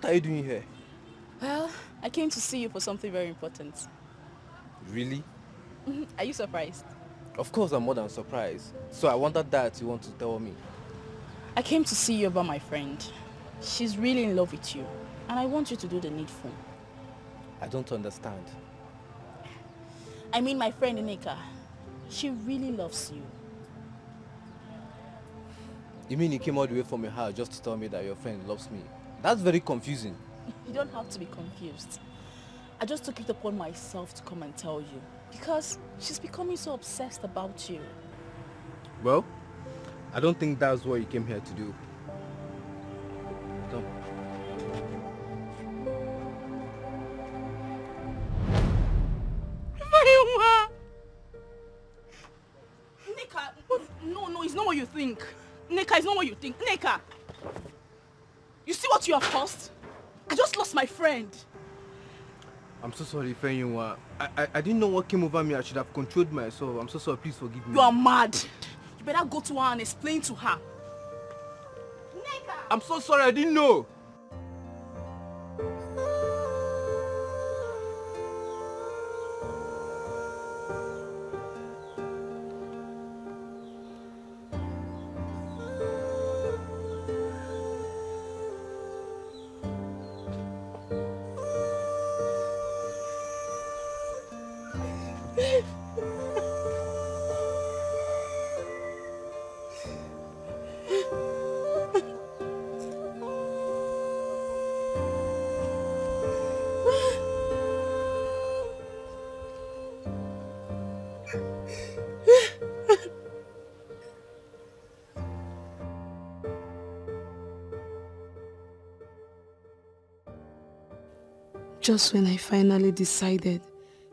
what are you doing here? Well, I came to see you for something very important. Really? Are you surprised? Of course I'm more than surprised. So I wondered that you want to tell me. I came to see you about my friend. She's really in love with you. And I want you to do the needful. I don't understand. I mean my friend Nneka. She really loves you. You mean you came all the way from your house just to tell me that your friend loves me? That's very confusing. You don't have to be confused. I just took it upon myself to come and tell you. Because she's becoming so obsessed about you. Well, I don't think that's what you came here to do. Come. Nneka, no, it's not what you think. Nneka, it's not what you think. Nneka! You see what you have caused? I just lost my friend. I'm so sorry, Fenyinwa. I didn't know what came over me. I should have controlled myself. I'm so sorry. Please forgive me. You are mad. You better go to her and explain to her. I'm so sorry. I didn't know. Just when I finally decided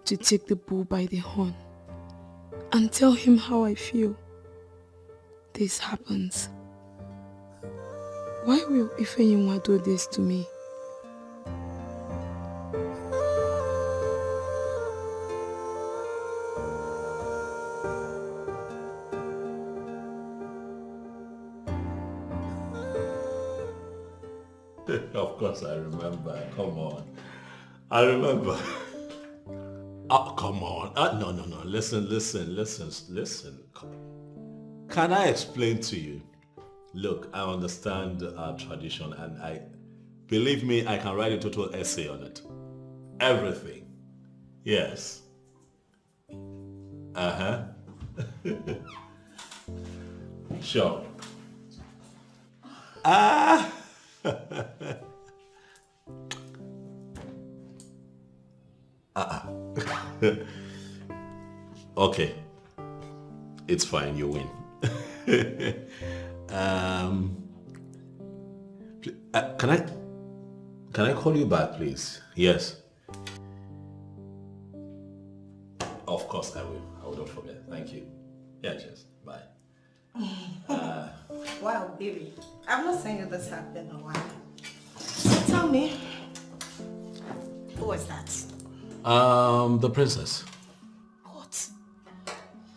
to take the bull by the horn and tell him how I feel, this happens. Why will Ifeyinwa do this to me? Of course I remember. Come on. I remember. Oh, come on. No. Listen. Can I explain to you? Look, I understand our tradition and believe me, I can write a total essay on it. Everything. Yes. Uh-huh. Sure. Okay. It's fine, you win. Can I call you back, please? Yes. Of course I will. I will not forget. Thank you. Yeah, cheers. Bye. Wow, baby. I've not seen you this happy in a while. So tell me, who was that? The princess. What?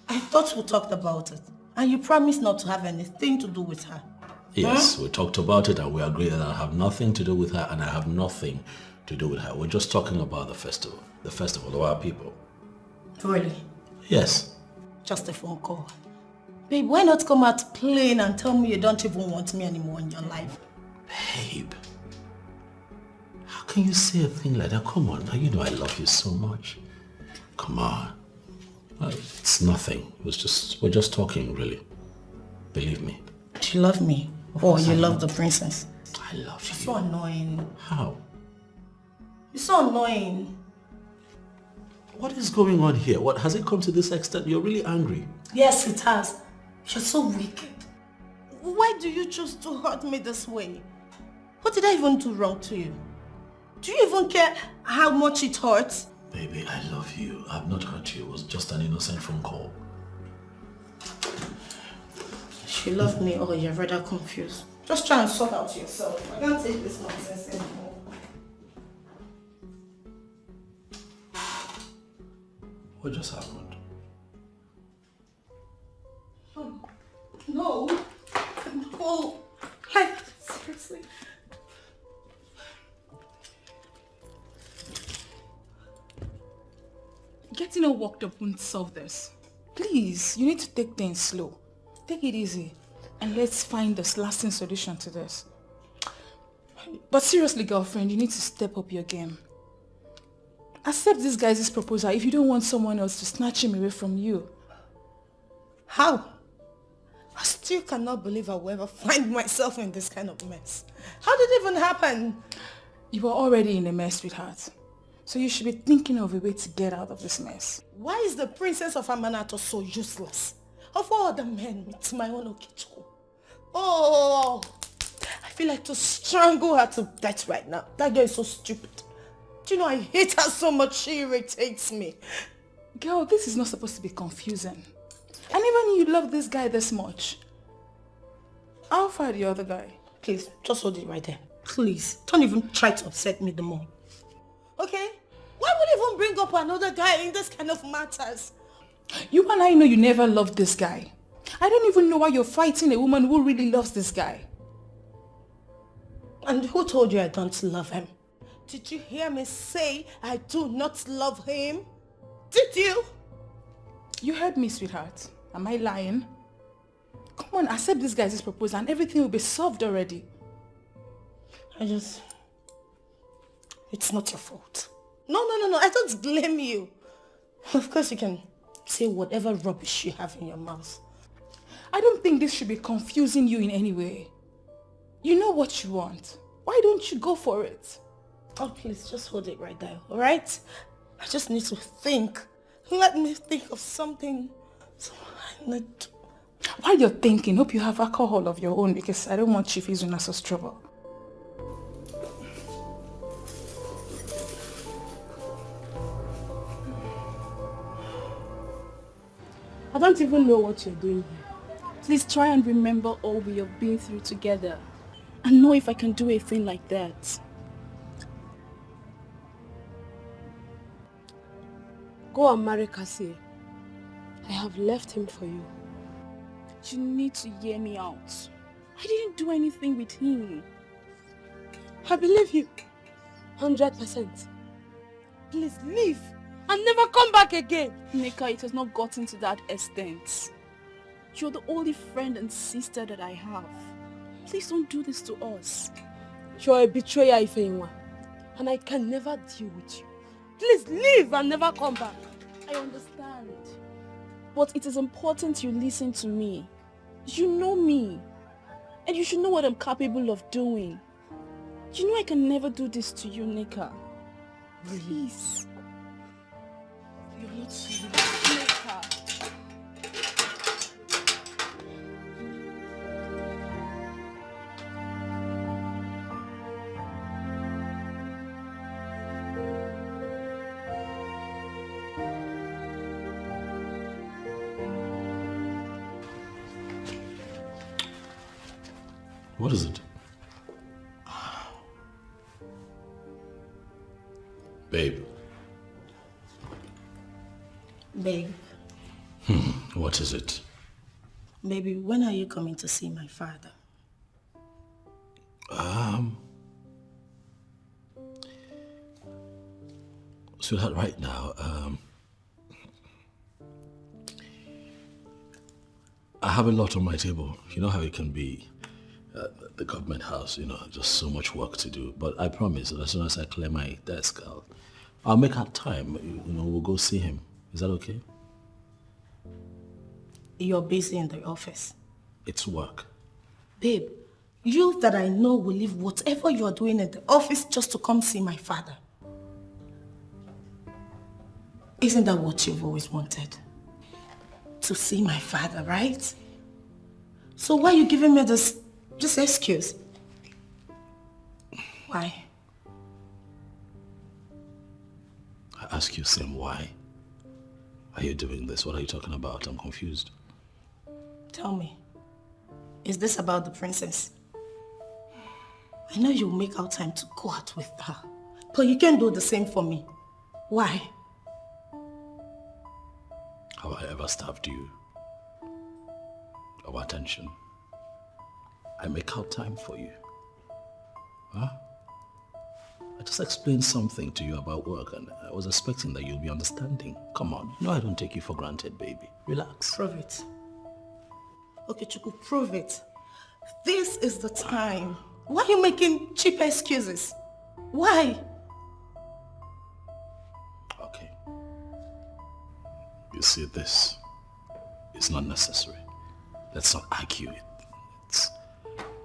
I thought we talked about it. And you promised not to have anything to do with her. Yes, we talked about it and we agreed that I have nothing to do with her and I have nothing to do with her. We're just talking about the festival. The festival of our people. Really? Yes. Just a phone call. Babe, why not come out plain and tell me you don't even want me anymore in your life? Babe, how can you say a thing like that? Come on, now you know I love you so much. Come on. It's nothing. We're just talking, really. Believe me. Do you love me? Or you love the princess? I love you. You're so annoying. How? You're so annoying. What is going on here? What has it come to this extent? You're really angry. Yes, it has. You're so wicked. Why do you choose to hurt me this way? What did I even do wrong to you? Do you even care how much it hurts? Baby, I love you. I've not hurt you. It was just an innocent phone call. You love me or you're rather confused. Just try and sort out yourself. I can't take this nonsense anymore. What just happened? No. No. Like, seriously. Getting all worked up won't solve this. Please, you need to take things slow. Take it easy. And let's find this lasting solution to this. But seriously, girlfriend, you need to step up your game. Accept this guy's proposal if you don't want someone else to snatch him away from you. How? I still cannot believe I will ever find myself in this kind of mess. How did it even happen? You were already in a mess, sweetheart. So you should be thinking of a way to get out of this mess. Why is the princess of Amanato so useless? Of all the men, it's my own Okechukwu. Oh, I feel like to strangle her to death right now. That girl is so stupid. Do you know, I hate her so much, she irritates me. Girl, this is not supposed to be confusing. And even you love this guy this much. I'll find the other guy. Please, just hold it right there. Please, don't even try to upset me the more. Okay? Why Why would you even bring up another guy in this kind of matters? You and I know you never loved this guy. I don't even know why you're fighting a woman who really loves this guy. And who told you I don't love him? Did you hear me say I do not love him? Did you? You heard me, sweetheart. Am I lying? Come on, accept this guy's proposal and everything will be solved already. It's not your fault. No, I don't blame you. Of course you can say whatever rubbish you have in your mouth. I don't think this should be confusing you in any way. You know what you want. Why don't you go for it? Oh, please, just hold it right there, alright? I just need to think. Let me think of something. So I need to... While you're thinking, hope you have alcohol of your own because I don't want Chief Izunaso's trouble. I don't even know what you're doing here. Please try and remember all we have been through together and know if I can do a thing like that. Go and marry Cassie. I have left him for you. You need to hear me out. I didn't do anything with him. I believe you. 100%. Please leave and never come back again. Nika, it has not gotten to that extent. You're the only friend and sister that I have. Please don't do this to us. You're a betrayer, Ifeinwa, and I can never deal with you. Please leave and never come back. I understand. But it is important you listen to me. You know me. And you should know what I'm capable of doing. You know I can never do this to you, Nika. Please. You're not serious, Nika. What is it? Babe. Babe. What is it? Baby, when are you coming to see my father? Sweetheart, right now, I have a lot on my table. You know how it can be at the government house, you know, just so much work to do. But I promise that as soon as I clear my desk, I'll make out time. You know, we'll go see him. Is that okay? You're busy in the office. It's work. Babe, you that I know will leave whatever you are doing in the office just to come see my father. Isn't that what you've always wanted? To see my father, right? So why are you giving me this excuse? Why? I ask you, Sim, why are you doing this? What are you talking about? I'm confused. Tell me, is this about the princess? I know you'll make out time to go out with her, but you can't do the same for me. Why? Have I ever starved you of attention? I make out time for you. Huh? I just explained something to you about work and I was expecting that you'll be understanding. Come on, you know I don't take you for granted, baby. Relax. Prove it. Okay, Chuku, prove it. This is the time. Why are you making cheap excuses? Why? Okay. You see, this is not necessary. Let's not argue it.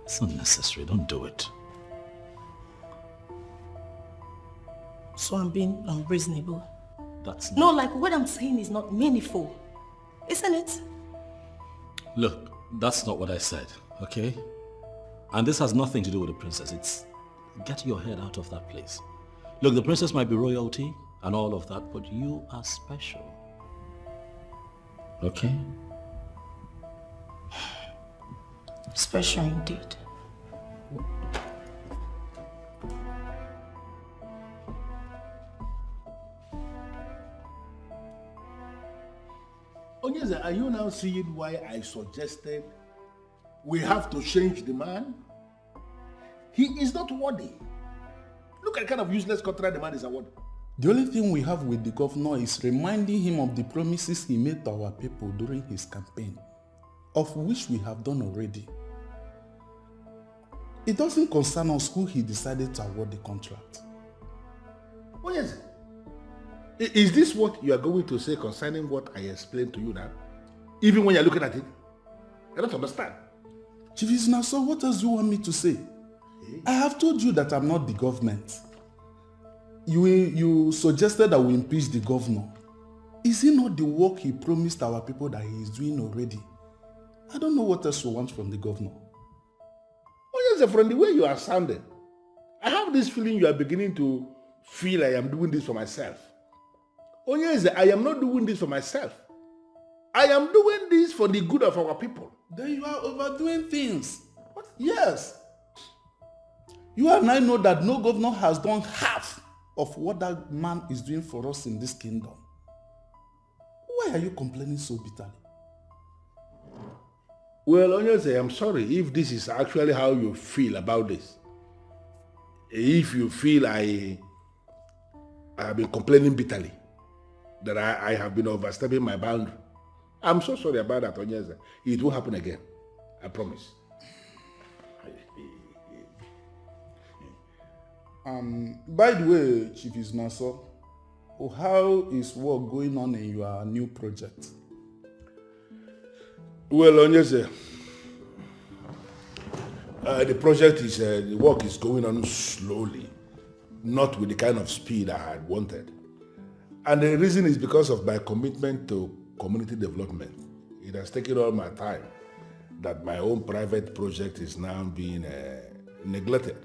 It's not necessary. Don't do it. So I'm being unreasonable. That's No, like what I'm saying is not meaningful. Isn't it? Look, that's not what I said, okay? And this has nothing to do with the princess. It's get your head out of that place. Look, the princess might be royalty and all of that, but you are special. Okay? Special indeed. Onyeze, are you now seeing why I suggested we have to change the man? He is not worthy. Look at the kind of useless contract the man is awarded. The only thing we have with the governor is reminding him of the promises he made to our people during his campaign, of which we have done already. It doesn't concern us who he decided to award the contract. Oh yes. Is this what you are going to say concerning what I explained to you now? Even when you're looking at it? I don't understand. Chief Isnaso, what else do you want me to say? I have told you that I'm not the government. You suggested that we impeach the governor. Is it not the work he promised our people that he is doing already? I don't know what else you want from the governor. Oh yes, from the way you are sounding, I have this feeling you are beginning to feel I am doing this for myself. Oh yes, I am not doing this for myself. I am doing this for the good of our people. Then you are overdoing things. What? Yes. You and I know that no governor has done half of what that man is doing for us in this kingdom. Why are you complaining so bitterly? Well, Onyeze, I'm sorry if this is actually how you feel about this. If you feel I have been complaining bitterly, that I have been overstepping my boundary, I'm so sorry about that, Onyeze. It won't happen again. I promise. By the way, Chief Isnaso, how is work going on in your new project? Well, Onyeze, the project is, the work is going on slowly, not with the kind of speed I had wanted. And the reason is because of my commitment to community development. It has taken all my time that my own private project is now being neglected.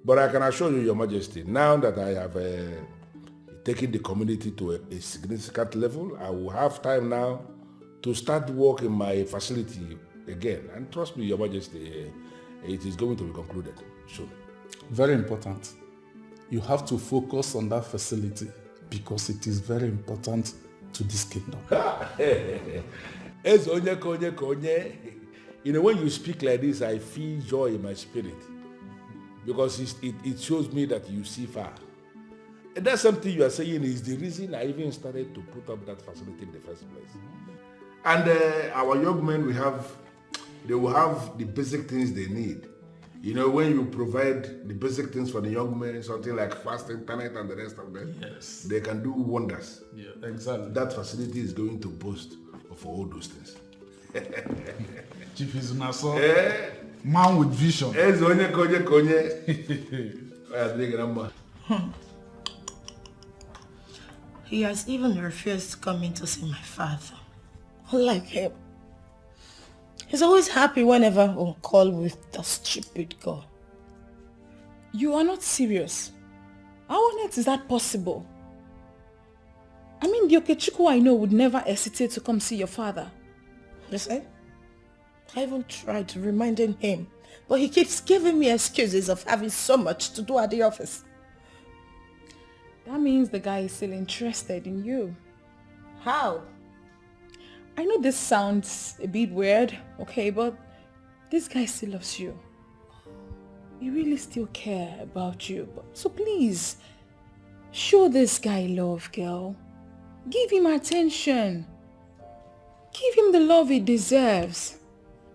But I can assure you, Your Majesty, now that I have taken the community to a significant level, I will have time now to start work in my facility again. And trust me, Your Majesty, it is going to be concluded soon. Very important. You have to focus on that facility because it is very important to this kingdom. You know, when you speak like this, I feel joy in my spirit because it shows me that you see far. And that's something you are saying is the reason I even started to put up that facility in the first place. And our young men, they will have the basic things they need. You know, when you provide the basic things for the young men, something like fast internet and the rest of them, yes, they can do wonders. Yeah, exactly. That facility is going to boast of all those things. Chief Isnaso, man with vision. He has even refused to come in to see my father. Unlike him. He's always happy whenever I'm on call with the stupid girl. You are not serious. How on earth is that possible? I mean, the Okechukwu I know would never hesitate to come see your father. Listen, I even tried reminding him, but he keeps giving me excuses of having so much to do at the office. That means the guy is still interested in you. How? I know this sounds a bit weird, okay, but this guy still loves you. He really still cares about you. So please, show this guy love, girl. Give him attention. Give him the love he deserves.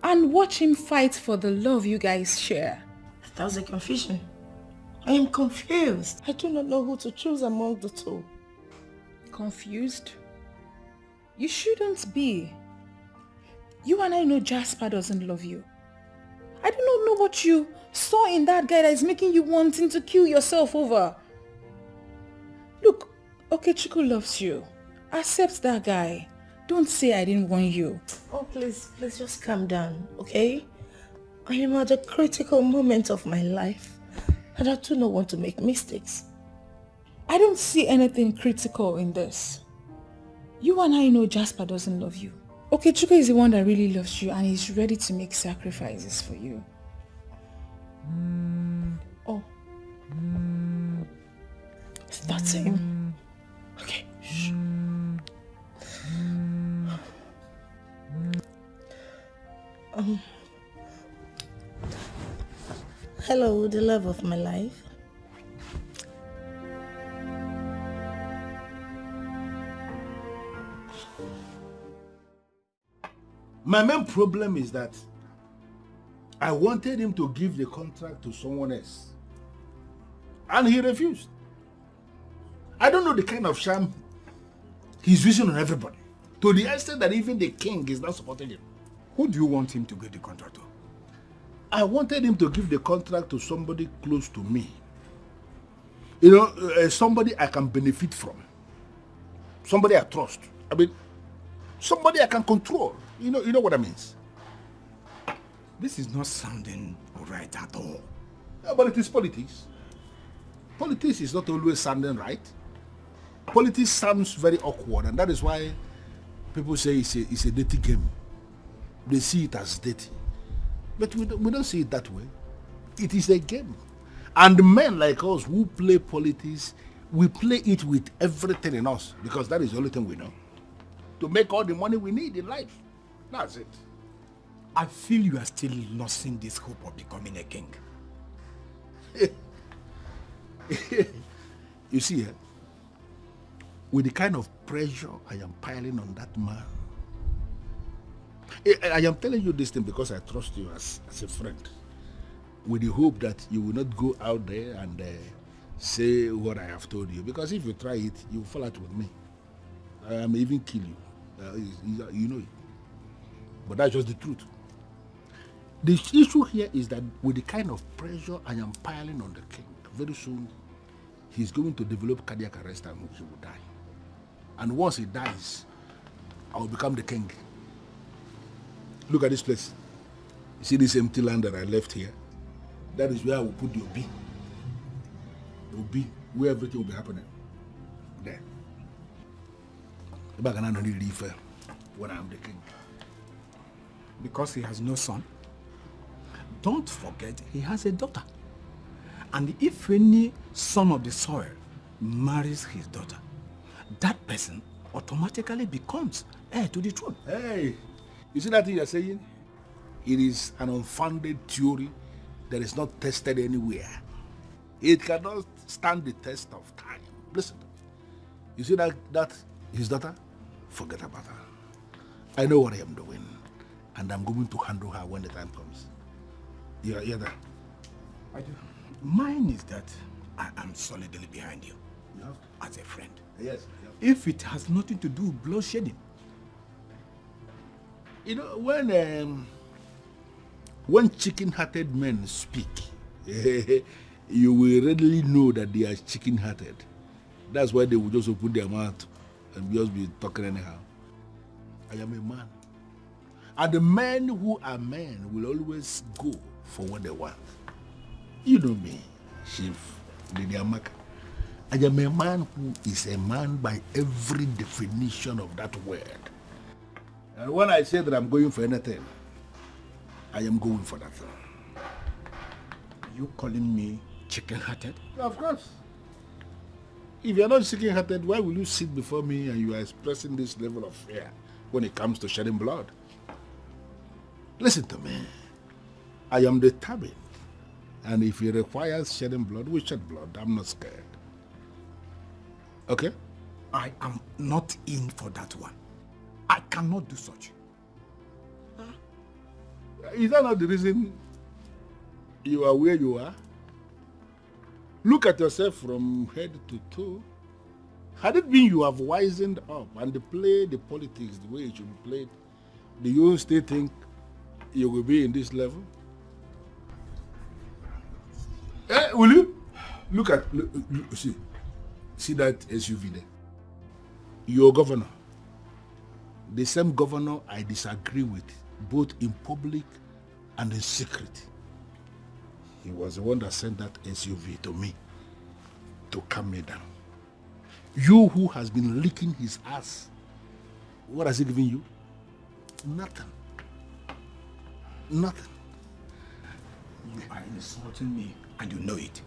And watch him fight for the love you guys share. That was a confusion. I am confused. I do not know who to choose among the two. Confused? You shouldn't be. You and I know Jasper doesn't love you. I do not know what you saw in that guy that is making you wanting to kill yourself over. Look, Okechukwu loves you. Accept that guy. Don't say I didn't want you. Oh, please just calm down, okay? I am at a critical moment of my life and I do not want to make mistakes. I don't see anything critical in this. You and I know Jasper doesn't love you. Okechukwu is the one that really loves you and he's ready to make sacrifices for you. Oh. That's him. Okay. Shh. Hello, the love of my life. My main problem is that I wanted him to give the contract to someone else. And he refused. I don't know the kind of sham he's using on everybody. To the extent that even the king is not supporting him. Who do you want him to give the contract to? I wanted him to give the contract to somebody close to me. You know, somebody I can benefit from. Somebody I trust. I mean, somebody I can control. You know what I mean? This is not sounding right at all. Yeah, but it is politics. Politics is not always sounding right. Politics sounds very awkward, and that is why people say it's a dirty game. They see it as dirty. But we don't see it that way. It is a game. And men like us who play politics, we play it with everything in us, because that is the only thing we know. To make all the money we need in life. That's it. I feel you are still losing this hope of becoming a king. You see, with the kind of pressure I am piling on that man, I am telling you this thing because I trust you as a friend, with the hope that you will not go out there and say what I have told you. Because if you try it, you will fall out with me. I may even kill you. You know it. But that's just the truth. The issue here is that with the kind of pressure I am piling on the king, very soon he's going to develop cardiac arrest and he will die. And once he dies, I will become the king. Look at this place. You see this empty land that I left here? That is where I will put the Obi. The Obi, where everything will be happening. There. When I am the king. Because he has no son. Don't forget, he has a daughter. And if any son of the soil marries his daughter, that person automatically becomes heir to the throne. Hey, you see that thing you're saying? It is an unfounded theory that is not tested anywhere. It cannot stand the test of time. Listen, you see that his daughter? Forget about her. I know what I am doing, and I'm going to handle her when the time comes. You hear that? I do. Mine is that I am solidly behind you. Yeah. As a friend. Yes. Yeah. If it has nothing to do with bloodshedding. You know, when chicken-hearted men speak, you will readily know that they are chicken-hearted. That's why they will just open their mouth and just be talking anyhow. I am a man. And the men who are men will always go for what they want. You know me, Chief Lady Amaka. I am a man who is a man by every definition of that word. And when I say that I'm going for anything, I am going for that thing. You calling me chicken-hearted? Of course. If you're not chicken-hearted, why will you sit before me and you are expressing this level of fear when it comes to shedding blood? Listen to me. I am determined. And if it requires shedding blood, we shed blood. I'm not scared. Okay? I am not in for that one. I cannot do such. Is that not the reason you are where you are? Look at yourself from head to toe. Had it been you have wisened up and played the politics the way it should be played, do you still think you will be in this level? Will you? Look, see that SUV there? Your governor. The same governor I disagree with, both in public and in secret. He was the one that sent that SUV to me to calm me down. You who has been licking his ass, what has he given you? Nothing. Nothing. You are insulting me and you know it.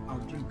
I'll drink.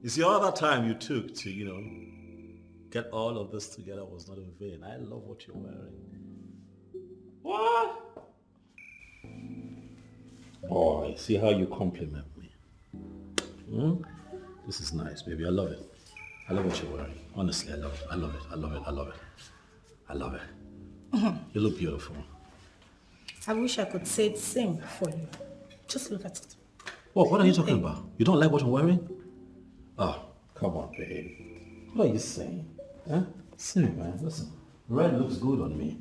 You see, all that time you took to, get all of this together was not in vain. I love what you're wearing. What? Boy, see how you compliment me. This is nice, baby. I love it. I love what you're wearing. Honestly, I love it. I love it. I love it. I love it. I love it. You look beautiful. I wish I could say the same for you. Just look at it. What are you talking about? You don't like what I'm wearing? Oh, come on, babe. What are you saying? Huh? See me, man. Listen. Red looks good on me.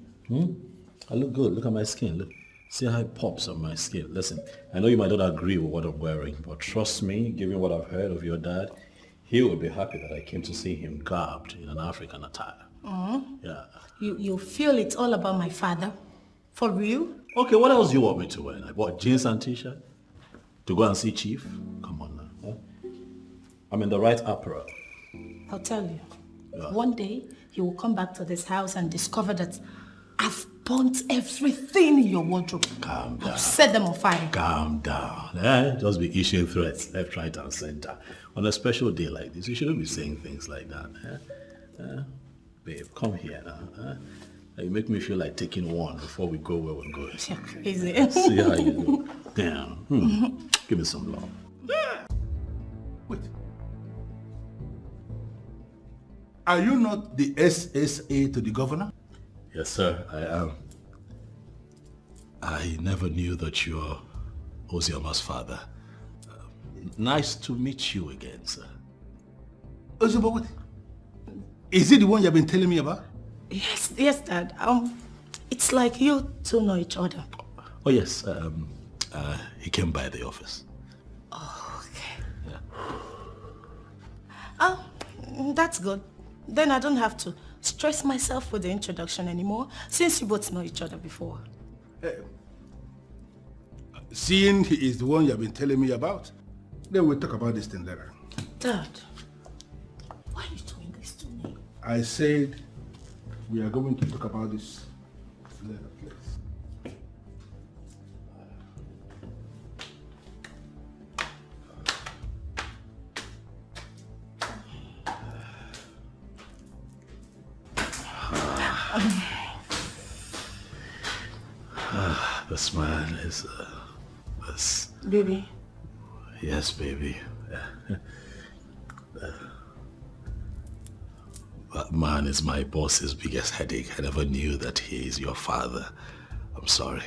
I look good. Look at my skin. Look. See how it pops on my skin. Listen, I know you might not agree with what I'm wearing, but trust me, given what I've heard of your dad, he would be happy that I came to see him garbed in an African attire. Yeah. You feel it's all about my father? For real? Okay, what else do you want me to wear? Like what, jeans and t-shirt? To go and see Chief? Come on now. Huh? I'm in the right apparel. I'll tell you. Yeah. One day, he will come back to this house and discover that I've burnt everything in your wardrobe. Calm down. I've set them on fire. Calm down. Just be issuing threats left, right, and center. On a special day like this, you shouldn't be saying things like that. Babe, come here now. You make me feel like taking one before we go where we're going. You're crazy. See how you look. Damn. Give me some love. Wait. Are you not the SSA to the governor? Yes, sir, I am. I never knew that you're Ozioma's father. Nice to meet you again, sir. Ozioma, what? Is it the one you've been telling me about? Yes, Dad. It's like you two know each other. Oh, yes. He came by the office. Oh, okay. Yeah. That's good. Then I don't have to stress myself with the introduction anymore, since you both know each other before. Seeing he is the one you've been telling me about, then we'll talk about this thing later. Dad, why are you doing this to me? I said we are going to talk about this later, please. This man is... this... Baby. Yes, baby. That man is my boss's biggest headache. I never knew that he is your father. I'm sorry.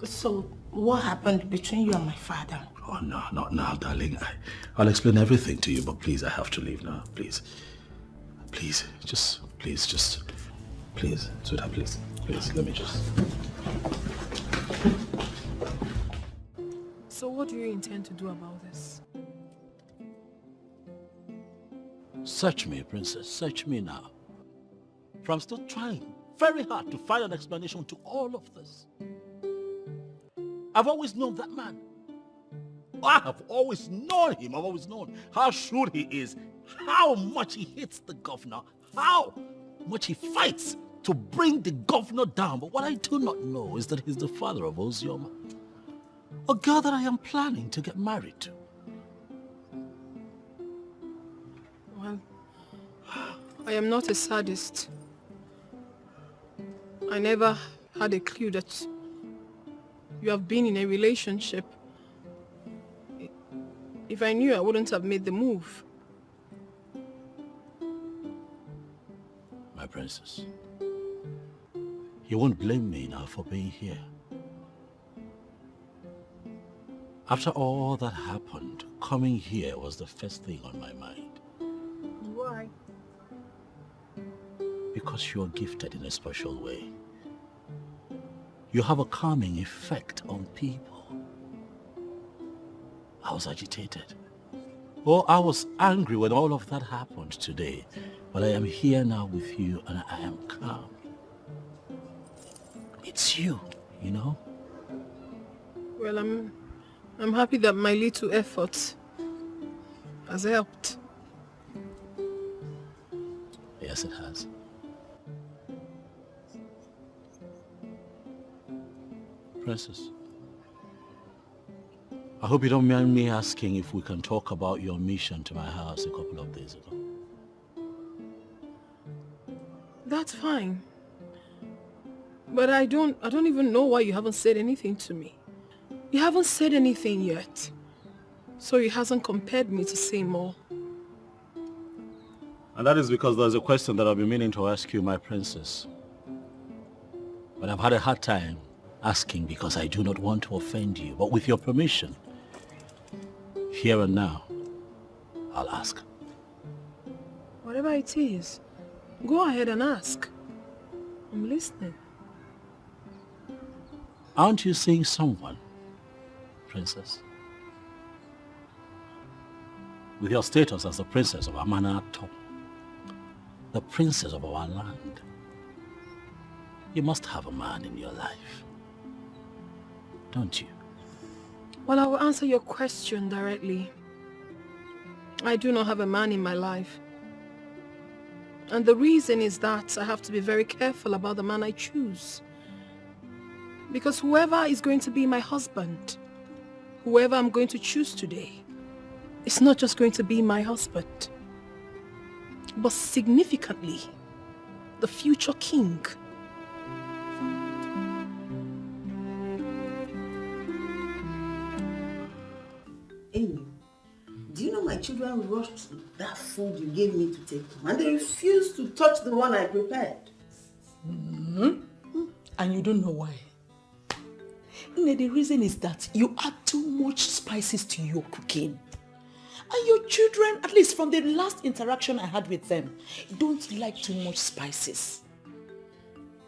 So, what happened between you and my father? Oh, no, not now, darling. I'll explain everything to you, but please, I have to leave now. Please. Please, please, sweetheart, please. Please, let me just... So what do you intend to do about this? Search me, princess. Search me now. For I'm still trying very hard to find an explanation to all of this. I've always known that man. I have always known him. I've always known how shrewd he is, how much he hates the governor, how much he fights to bring the governor down. But what I do not know is that he's the father of Ozioma, a girl that I am planning to get married to. Well, I am not a sadist. I never had a clue that you have been in a relationship. If I knew, I wouldn't have made the move. My princess, you won't blame me now for being here. After all that happened, coming here was the first thing on my mind. Why? Because you are gifted in a special way. You have a calming effect on people. I was agitated. Oh, I was angry when all of that happened today. But I am here now with you and I am calm. It's you, you know? Well, I'm happy that my little effort has helped. Yes, it has. Princess, I hope you don't mind me asking if we can talk about your mission to my house a couple of days ago. That's fine. But I don't even know why you haven't said anything to me. You haven't said anything yet. So it hasn't compelled me to say more. And that is because there's a question that I've been meaning to ask you, my princess. But I've had a hard time asking because I do not want to offend you. But with your permission, here and now, I'll ask. Whatever it is, go ahead and ask. I'm listening. Aren't you seeing someone, princess? With your status as the princess of Amanato, the princess of our land, you must have a man in your life, don't you? Well, I will answer your question directly. I do not have a man in my life. And the reason is that I have to be very careful about the man I choose. Because whoever is going to be my husband, whoever I'm going to choose today, it's not just going to be my husband, but significantly, the future king. Amy, do you know my children rushed that food you gave me to take home and they refused to touch the one I prepared? And you don't know why? The reason is that you add too much spices to your cooking. And your children, at least from the last interaction I had with them, don't like too much spices.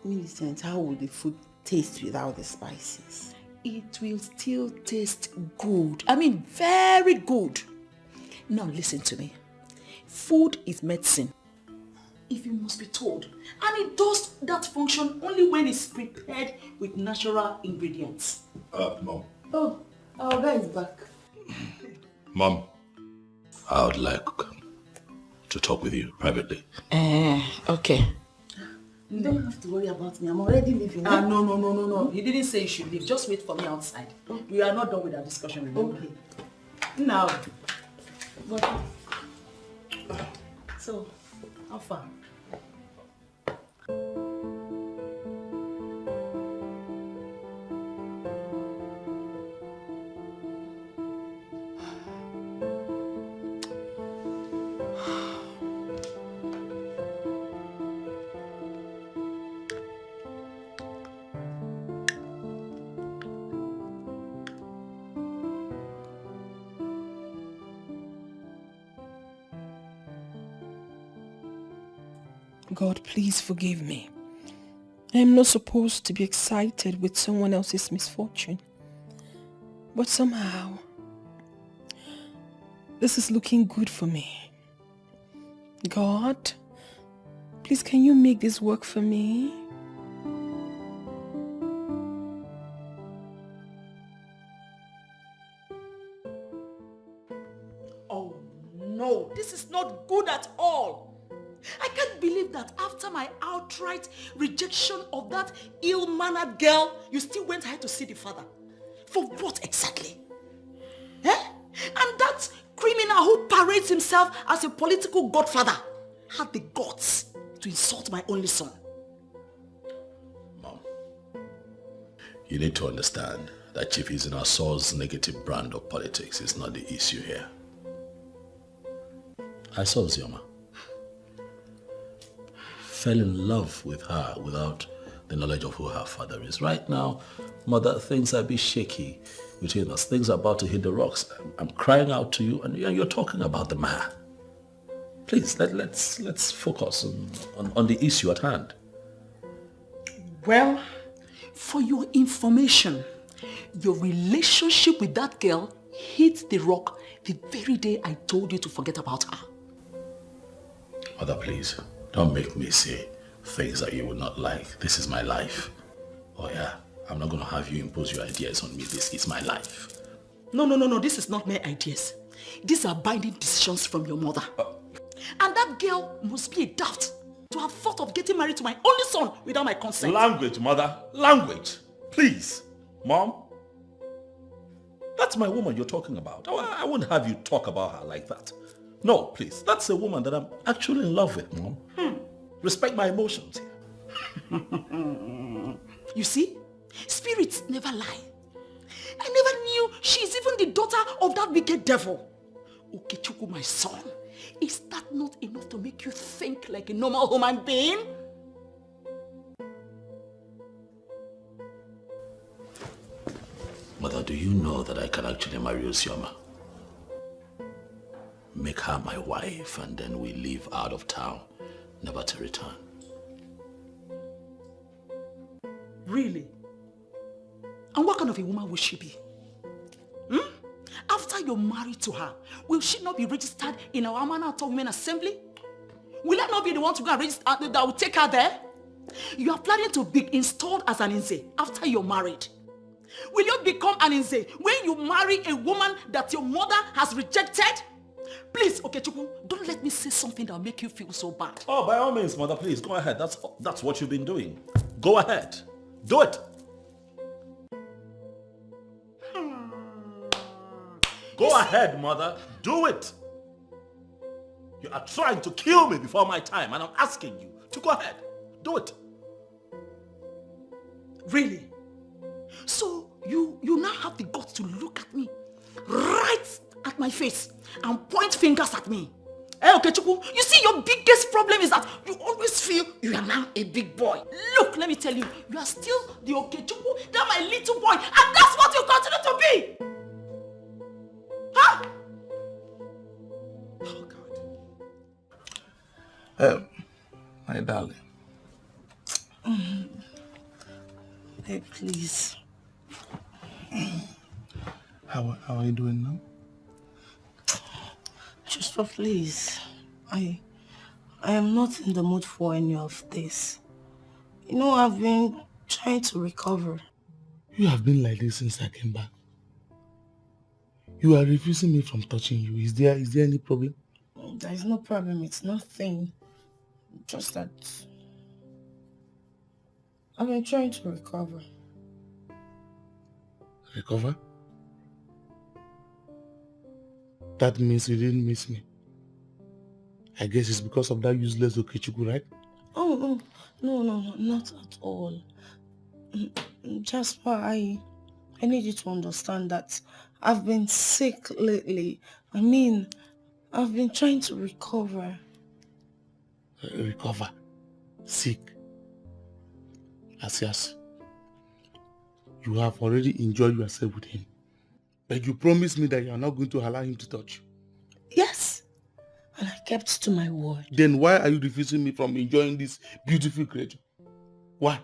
Millicent, how will the food taste without the spices? It will still taste good. I mean, very good. Now listen to me. Food is medicine, if you must be told. And it does that function only when it's prepared with natural ingredients. Mom. Oh, our guy is back. Mom, I would like to talk with you privately. Okay. You don't have to worry about me. I'm already leaving. No. He didn't say you should leave. Just wait for me outside. We are not done with our discussion, remember? Okay. Now. But, so, how far? God, please forgive me. I am not supposed to be excited with someone else's misfortune. But somehow, this is looking good for me. God, please can you make this work for me? Oh no, this is not good at all. I can't believe that after my outright rejection of that ill-mannered girl, you still went ahead to see the father. For what exactly? And that criminal who parades himself as a political godfather had the guts to insult my only son. Mom, you need to understand that Chief Izinaso's negative brand of politics is not the issue here. I saw Zioma. Fell in love with her without the knowledge of who her father is. Right now, Mother, things are a bit shaky between us. Things are about to hit the rocks. I'm crying out to you and you're talking about the man. Please, let's focus on the issue at hand. Well, for your information, your relationship with that girl hit the rock the very day I told you to forget about her. Mother, please. Don't make me say things that you would not like. This is my life. Oh yeah, I'm not going to have you impose your ideas on me. This is my life. No. This is not my ideas. These are binding decisions from your mother. And that girl must be a daft to have thought of getting married to my only son without my consent. Language, Mother. Language. Please. Mom. That's my woman you're talking about. I wouldn't have you talk about her like that. No, please. That's a woman that I'm actually in love with, Mom. Respect my emotions here. You see? Spirits never lie. I never knew she's even the daughter of that wicked devil. Okechukwu, my son, is that not enough to make you think like a normal human being? Mother, do you know that I can actually marry Uzioma? Make her my wife and then we leave out of town, never to return. Really? And what kind of a woman will she be? After you're married to her, will she not be registered in our Amanatọ Women Assembly? Will I not be the one to go and register that will take her there? You are planning to be installed as an Nze after you're married. Will you become an Nze when you marry a woman that your mother has rejected? Please, Okechukwu, don't let me say something that will make you feel so bad. Oh, by all means, Mother, please, go ahead. That's what you've been doing. Go ahead. Do it. Go ahead, Mother. Do it. You are trying to kill me before my time, and I'm asking you to go ahead. Do it. Really? So you now have the guts to look at me, right at my face, and point fingers at me. Hey, Okechukwu, you see your biggest problem is that you always feel you are now a big boy. Look, let me tell you, you are still the Okechukwu, that my little boy, and that's what you continue to be. Huh? Oh, God. My darling. Hey, please. How are you doing now? Just please. I am not in the mood for any of this. You know, I've been trying to recover. You have been like this since I came back. You are refusing me from touching you. Is there any problem? There is no problem. It's nothing. Just that I've been trying to recover. Recover? That means you didn't miss me. I guess it's because of that useless Okechukwu, right? Oh, no, not at all. Jasper, I need you to understand that I've been sick lately. I mean, I've been trying to recover. Recover? Sick? Asias, you have already enjoyed yourself with him. But you promised me that you are not going to allow him to touch you. Yes, and I kept to my word. Then why are you refusing me from enjoying this beautiful creature? Why?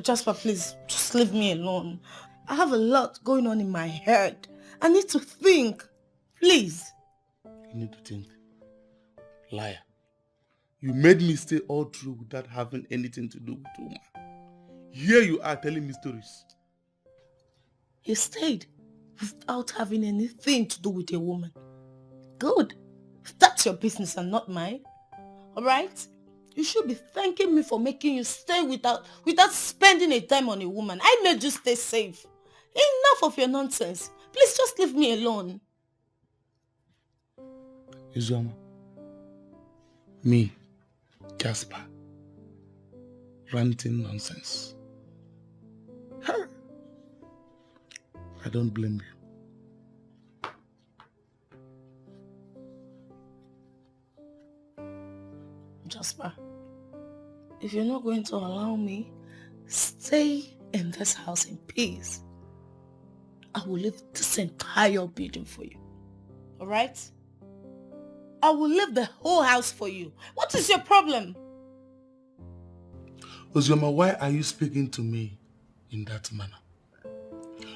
Jasper, please, just leave me alone. I have a lot going on in my head. I need to think. Please. You need to think. Liar. You made me stay all through without having anything to do with Uma. Here you are telling me stories. You stayed without having anything to do with a woman. Good. That's your business and not mine. Alright? You should be thanking me for making you stay without spending a time on a woman. I made you stay safe. Enough of your nonsense. Please just leave me alone. Uzioma. Me, Jasper. Ranting nonsense. I don't blame you. Jasper, if you're not going to allow me stay in this house in peace, I will leave this entire building for you. Alright? I will leave the whole house for you. What is your problem? Uzioma, why are you speaking to me in that manner?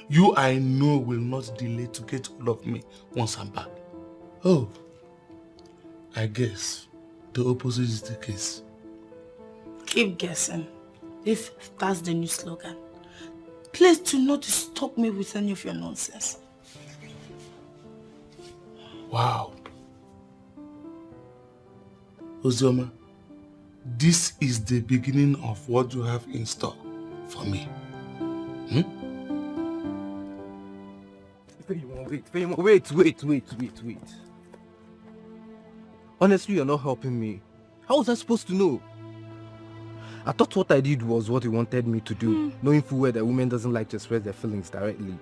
You, I know, will not delay to get hold of me once I'm back. Oh, I guess the opposite is the case. Keep guessing, if that's the new slogan. Please do not disturb me with any of your nonsense. Wow. Uzioma, this is the beginning of what you have in store for me. Wait. Honestly, you're not helping me. How was I supposed to know? I thought what I did was what you wanted me to do, knowing full well that a woman doesn't like to express their feelings directly.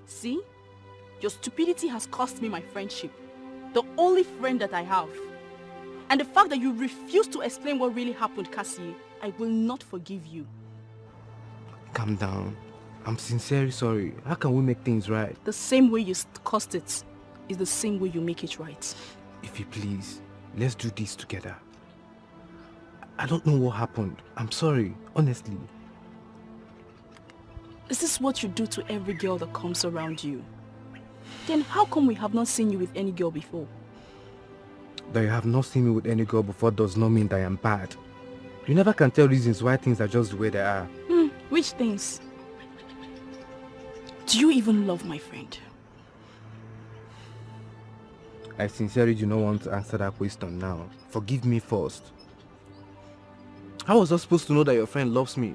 See? Your stupidity has cost me my friendship. The only friend that I have. And the fact that you refuse to explain what really happened, Cassie, I will not forgive you. Calm down. I'm sincerely sorry. How can we make things right? The same way you caused it is the same way you make it right. If you please, let's do this together. I don't know what happened. I'm sorry, honestly. Is this what you do to every girl that comes around you? Then how come we have not seen you with any girl before? That you have not seen me with any girl before does not mean that I am bad. You never can tell reasons why things are just the way they are. Which things? Do you even love my friend? I sincerely do not want to answer that question now. Forgive me first. How was I supposed to know that your friend loves me?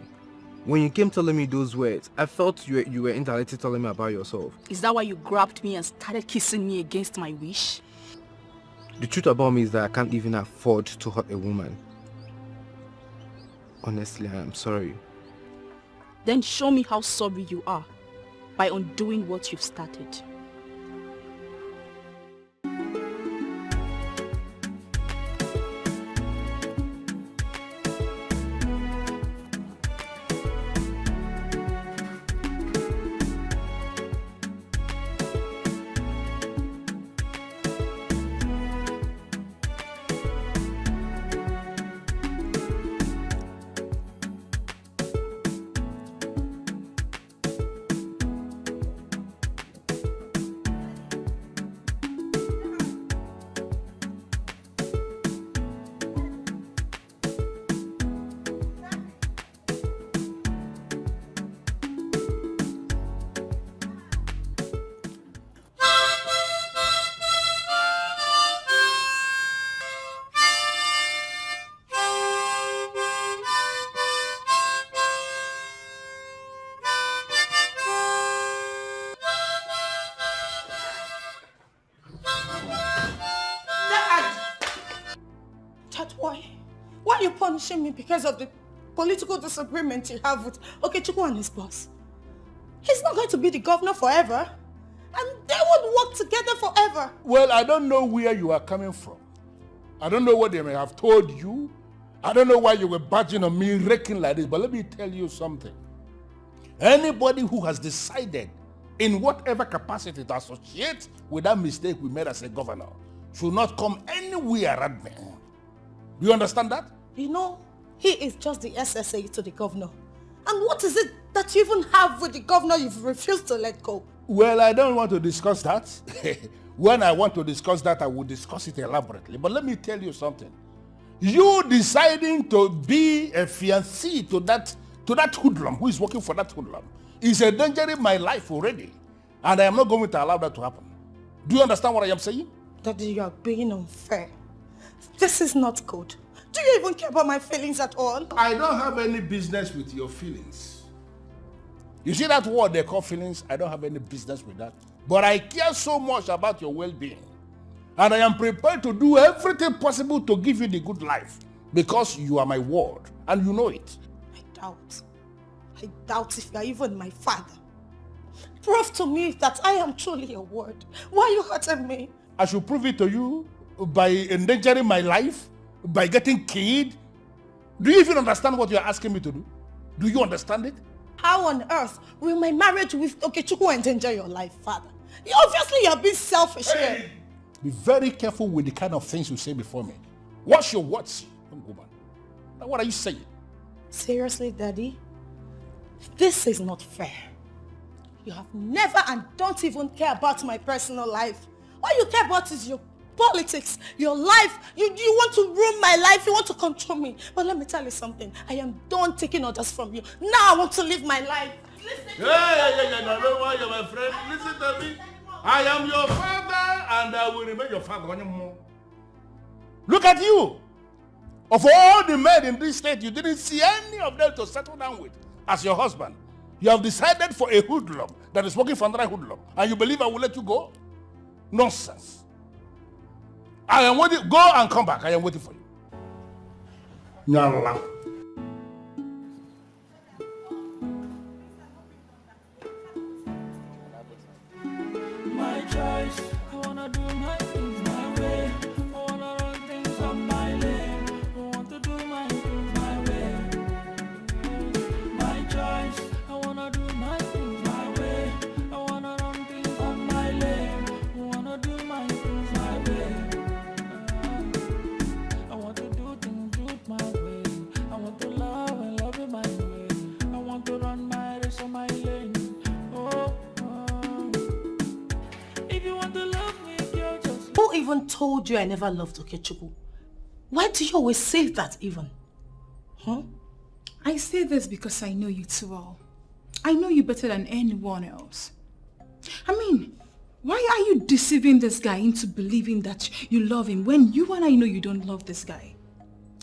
When you came telling me those words, I felt you were indirectly telling me about yourself. Is that why you grabbed me and started kissing me against my wish? The truth about me is that I can't even afford to hurt a woman. Honestly, I am sorry. Then show me how sorry you are by undoing what you've started. Why are you punishing me because of the political disagreement you have with Okechukwu and his boss? He's not going to be the governor forever. And they won't work together forever. Well, I don't know where you are coming from. I don't know what they may have told you. I don't know why you were badging on me, raking like this. But let me tell you something. Anybody who has decided in whatever capacity to associate with that mistake we made as a governor should not come anywhere at me. Do you understand that? You know, he is just the SSA to the governor. And what is it that you even have with the governor you've refused to let go? Well, I don't want to discuss that. When I want to discuss that, I will discuss it elaborately. But let me tell you something. You deciding to be a fiancé to that hoodlum who is working for that hoodlum is a danger in my life already. And I am not going to allow that to happen. Do you understand what I am saying? Daddy, you are being unfair. This is not good. Do you even care about my feelings at all? I don't have any business with your feelings. You see that word they call feelings? I don't have any business with that. But I care so much about your well-being. And I am prepared to do everything possible to give you the good life. Because you are my word. And you know it. I doubt if you are even my father. Prove to me that I am truly your word. Why are you hurting me? I should prove it to you by endangering my life, by getting killed. Do you even understand what you are asking me to do? Do you understand it? How on earth will my marriage with Okechukwu endanger your life, father? Obviously, you are being selfish here. Be very careful with the kind of things you say before me. Watch your words, young woman. Now, what are you saying? Seriously, Daddy? This is not fair. You have never and don't even care about my personal life. All you care about is your politics, your life. You want to ruin my life. You want to control me. But let me tell you something. I am done taking orders from you. Now I want to live my life. No, why you're my friend. Listen to me. I am your father and I will remain your father. Look at you. Of all the men in this state, you didn't see any of them to settle down with as your husband. You have decided for a hoodlum that is working for another hoodlum, and you believe I will let you go? Nonsense. I am waiting. Go and come back. I am waiting for you. Nyala. My choice, I wanna do my things my way. I wanna run things on my lane. I want to do my things my way. My choice, I wanna do my things my way. I wanna run things on my lane. I wanna do my things my way. I want to do things my way. I want to love and love it my way. I want to run my race on my lane. Oh. If you want to love me, girl, just... Who even told you I never loved Okechukwu? Why do you always say that even? Huh? I say this because I know you too well. I know you better than anyone else. I mean, why are you deceiving this guy into believing that you love him when you and I know you don't love this guy?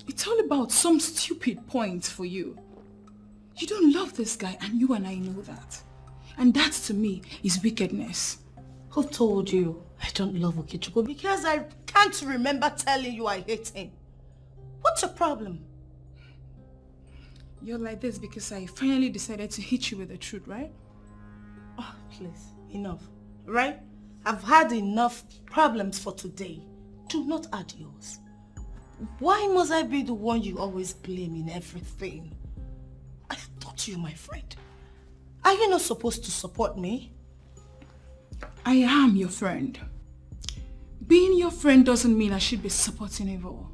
It's all about some stupid points for you. You don't love this guy and you and I know that. And that to me is wickedness. Who told you I don't love Okechukwu? Because I can't remember telling you I hate him. What's your problem? You're like this because I finally decided to hit you with the truth, right? Oh, please, enough, right? I've had enough problems for today. Do not add yours. Why must I be the one you always blame in everything? I thought you were my friend. Are you not supposed to support me? I am your friend. Being your friend doesn't mean I should be supporting evil.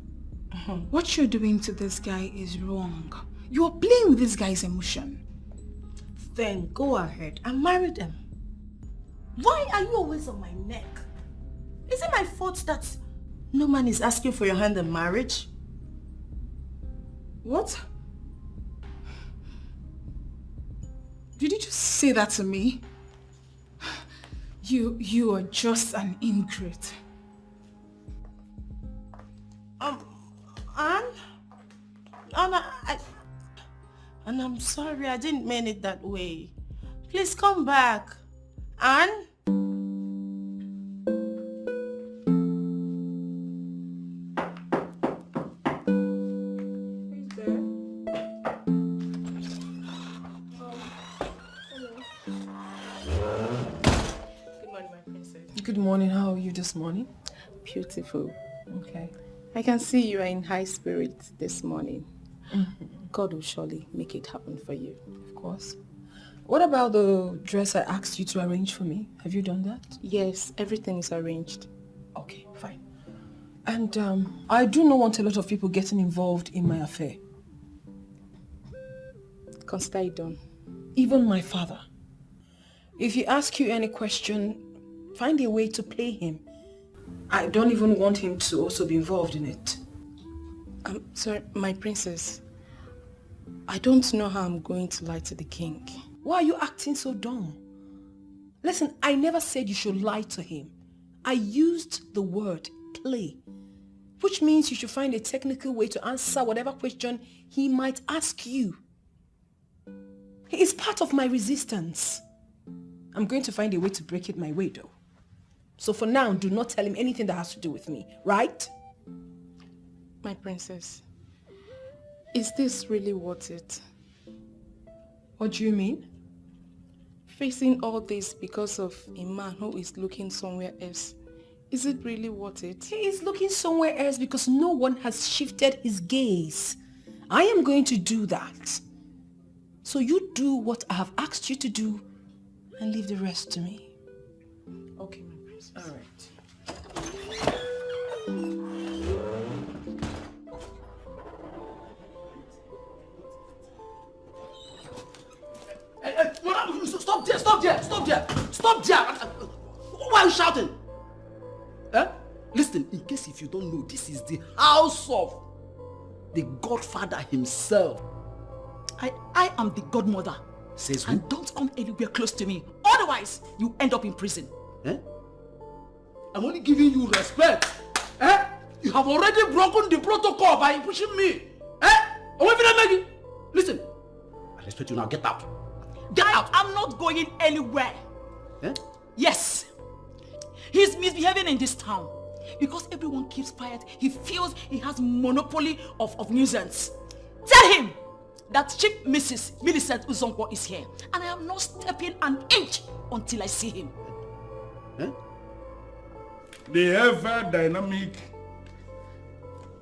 What you're doing to this guy is wrong. You're playing with this guy's emotion. Then go ahead and marry them. Why are you always on my neck? Is it my fault that no man is asking for your hand in marriage? What? Did you just say that to me? You are just an ingrate. Anne, I'm sorry, I didn't mean it that way. Please come back. Anne? Good morning. How are you this morning? Beautiful. Okay. I can see you are in high spirits this morning. God will surely make it happen for you. Of course. What about the dress I asked you to arrange for me? Have you done that? Yes, everything is arranged. Okay, fine. And I do not want a lot of people getting involved in my affair. Consider it done. Even my father. If he asks you any question, find a way to play him. I don't even want him to also be involved in it. Sorry, my princess. I don't know how I'm going to lie to the king. Why are you acting so dumb? Listen, I never said you should lie to him. I used the word play, which means you should find a technical way to answer whatever question he might ask you. He is part of my resistance. I'm going to find a way to break it my way though. So for now, do not tell him anything that has to do with me, right? My princess, is this really worth it? What do you mean? Facing all this because of a man who is looking somewhere else. Is it really worth it? He is looking somewhere else because no one has shifted his gaze. I am going to do that. So you do what I have asked you to do and leave the rest to me. Okay, my princess. All right. Stop there! Stop there! Stop there! Stop there! Why are you shouting? Eh? Listen, in case if you don't know, this is the house of the Godfather himself. I am the godmother. Says who? And don't come anywhere close to me. Otherwise, you end up in prison. Eh? I'm only giving you respect. Eh? You have already broken the protocol by pushing me. Eh? Listen, I respect you now. Get out. Get out! I'm not going anywhere. Eh? Yes. He's misbehaving in this town. Because everyone keeps quiet, he feels he has monopoly of nuisance. Tell him that Chief Mrs. Millicent Uzonkwo is here. And I am not stepping an inch until I see him. Eh? The ever-dynamic,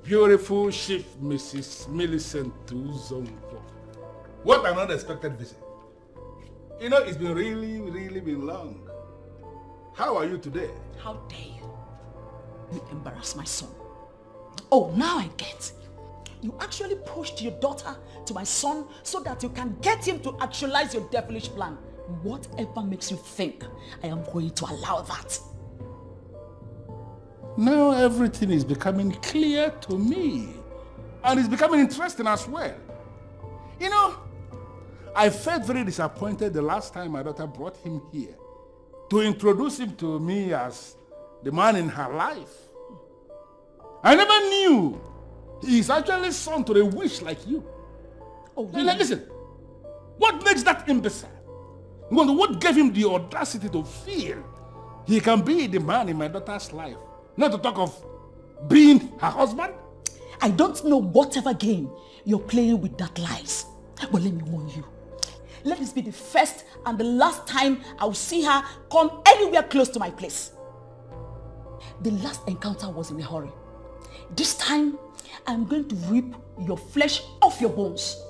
beautiful Chief Mrs. Millicent Uzonkwo. What an unexpected visit. You know, it's been really been long. How are you today? How dare you? You embarrass my son. Oh, now I get. You actually pushed your daughter to my son so that you can get him to actualize your devilish plan. Whatever makes you think I am going to allow that. Now everything is becoming clear to me. And it's becoming interesting as well. You know, I felt very disappointed the last time my daughter brought him here to introduce him to me as the man in her life. I never knew he's actually son to a witch like you. Oh, really? Listen, what makes that imbecile? What gave him the audacity to feel he can be the man in my daughter's life? Not to talk of being her husband? I don't know whatever game you're playing with that lies. But let me warn you. Let this be the first and the last time I will see her come anywhere close to my place. The last encounter was in a hurry. This time, I'm going to rip your flesh off your bones.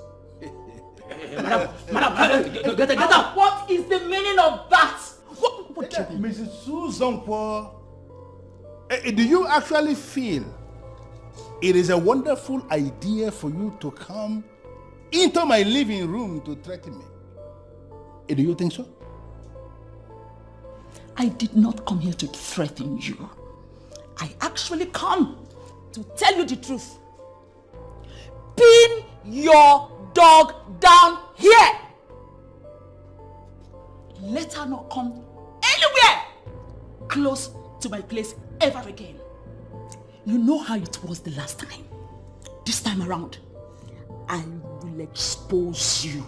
Madam, get out! What is the meaning of that? What do you mean? Mrs. Uzonkwo, do you actually feel it is a wonderful idea for you to come into my living room to threaten me? Do you think so? I did not come here to threaten you. I actually come to tell you the truth. Pin your dog down here. Let her not come anywhere close to my place ever again. You know how it was the last time. This time around, I will expose you.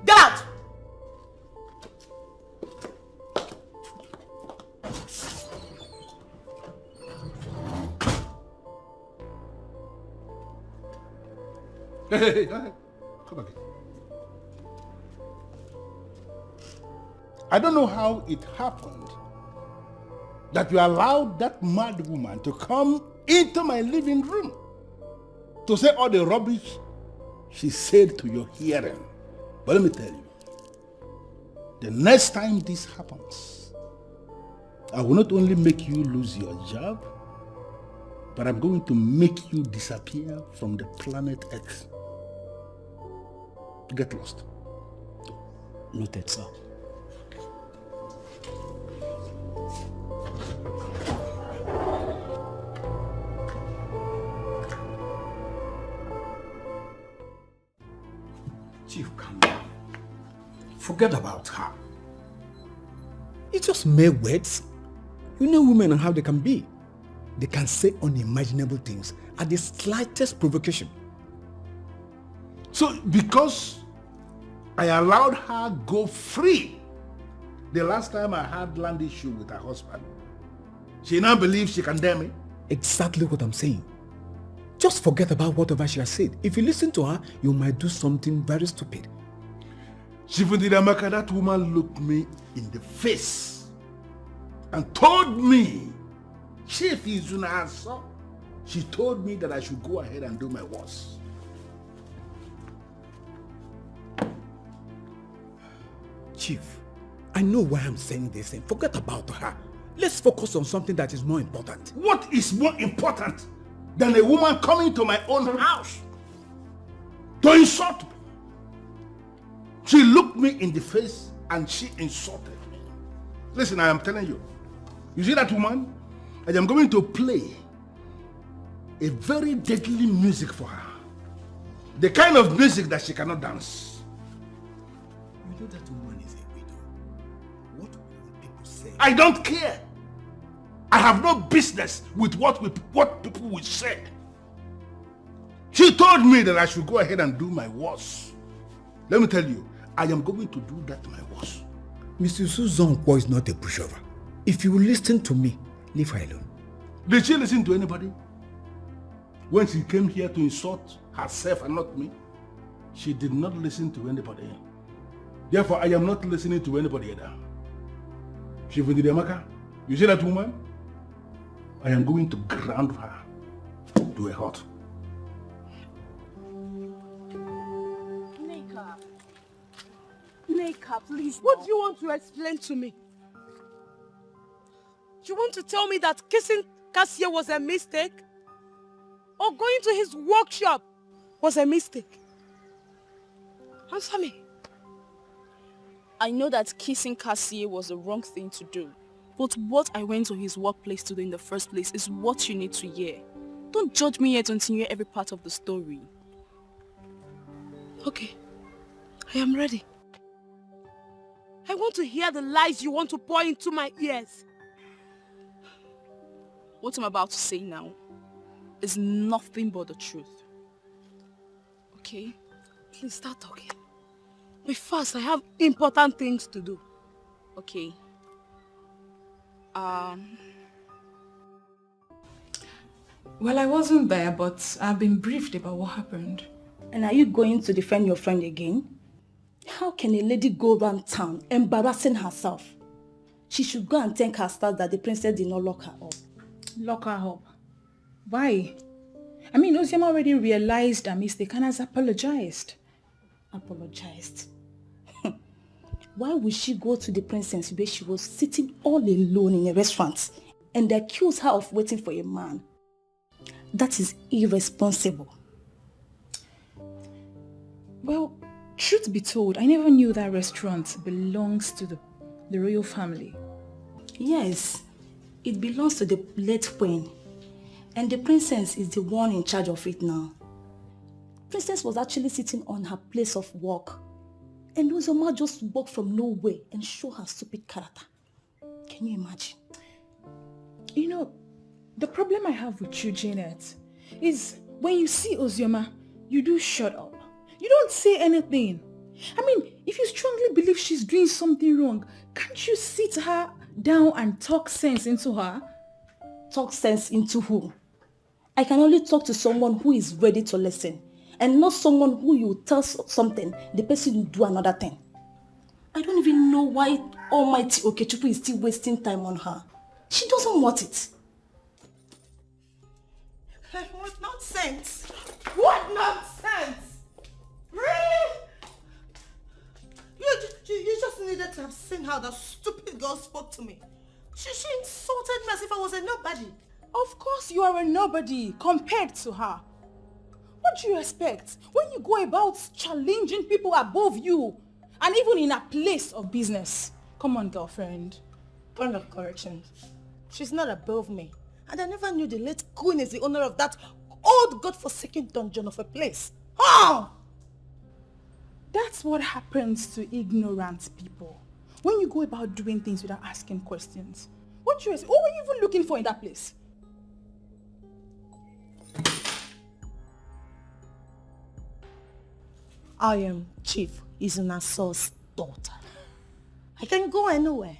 Get out! Hey, come again. I don't know how it happened that you allowed that mad woman to come into my living room to say all the rubbish she said to your hearing. But let me tell you, the next time this happens, I will not only make you lose your job, but I'm going to make you disappear from the planet Earth. Get lost. Noted, sir. Chief, calm down. Forget about her. It's just mere words. You know women and how they can be. They can say unimaginable things at the slightest provocation. So because I allowed her go free the last time I had land issue with her husband, she now believes she can dare me? Exactly what I'm saying. Just forget about whatever she has said. If you listen to her, you might do something very stupid. Shifundidamaka, that woman looked me in the face and told me, Chief Izunasa, she told me that I should go ahead and do my worst. Chief, I know why I'm saying this and forget about her. Let's focus on something that is more important. What is more important than a woman coming to my own house to insult me? She looked me in the face and she insulted me. Listen, I am telling you. You see that woman? I am going to play a very deadly music for her. The kind of music that she cannot dance. You know that woman is a widow. What will people say? I don't care. I have no business with what people will say. She told me that I should go ahead and do my worst. Let me tell you, I am going to do that my worst. Mr. Suzonkwo is not a pushover. If you listen to me, leave her alone. Did she listen to anybody? When she came here to insult herself and not me, she did not listen to anybody. Therefore, I am not listening to anybody either. Shivundidiamaka, you see that woman? I am going to ground her to a halt. Neka, please. What do you want to explain to me? You want to tell me that kissing Cassia was a mistake? Or going to his workshop was a mistake? Answer me. I know that kissing Cassie was the wrong thing to do. But what I went to his workplace to do in the first place is what you need to hear. Don't judge me yet until you hear every part of the story. Okay. I am ready. I want to hear the lies you want to pour into my ears. What I'm about to say now is nothing but the truth. Okay? Please start talking. But first, I have important things to do. Okay. Well, I wasn't there, but I've been briefed about what happened. And are you going to defend your friend again? How can a lady go around town embarrassing herself? She should go and thank her stars that the princess did not lock her up. Lock her up? Why? I mean, Ozioma already realized her mistake and has apologized. Apologized? Why would she go to the princess where she was sitting all alone in a restaurant and accuse her of waiting for a man? That is irresponsible. Well, truth be told, I never knew that restaurant belongs to the royal family. Yes, it belongs to the late queen. And the princess is the one in charge of it now. Princess was actually sitting on her place of work. And Uzoma just walked from nowhere and showed her stupid character. Can you imagine? You know, the problem I have with you, Janet, is when you see Ozioma, you do shut up. You don't say anything. I mean, if you strongly believe she's doing something wrong, can't you sit her down and talk sense into her? Talk sense into who? I can only talk to someone who is ready to listen, and not someone who you tell something, the person will do another thing. I don't even know why Almighty Okechukwu is still wasting time on her. She doesn't want it. What nonsense! What nonsense! Really? You just needed to have seen how that stupid girl spoke to me. She insulted me as if I was a nobody. Of course you are a nobody compared to her. What do you expect when you go about challenging people above you and even in a place of business? Come on, girlfriend. Point of correction. She's not above me. And I never knew the late queen is the owner of that old godforsaken dungeon of a place. Oh! That's what happens to ignorant people. When you go about doing things without asking questions. What were you even looking for in that place? I am Chief Izunaso's daughter. I can go anywhere.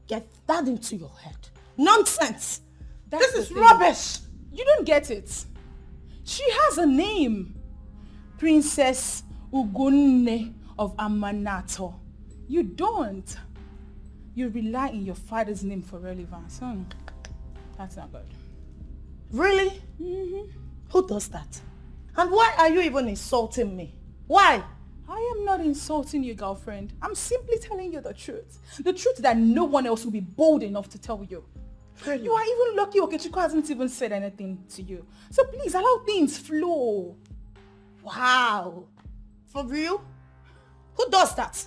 Get that into your head. Nonsense! This is rubbish! You don't get it. She has a name. Princess Ugunne of Amanato. You don't. You rely on your father's name for relevance. That's not good. Really? Mm-hmm. Who does that? And why are you even insulting me? Why? I am not insulting you, girlfriend. I'm simply telling you the truth. The truth that no one else will be bold enough to tell you. Really? You are even lucky Okechukwu hasn't even said anything to you. So please allow things flow. Wow. For real? Who does that?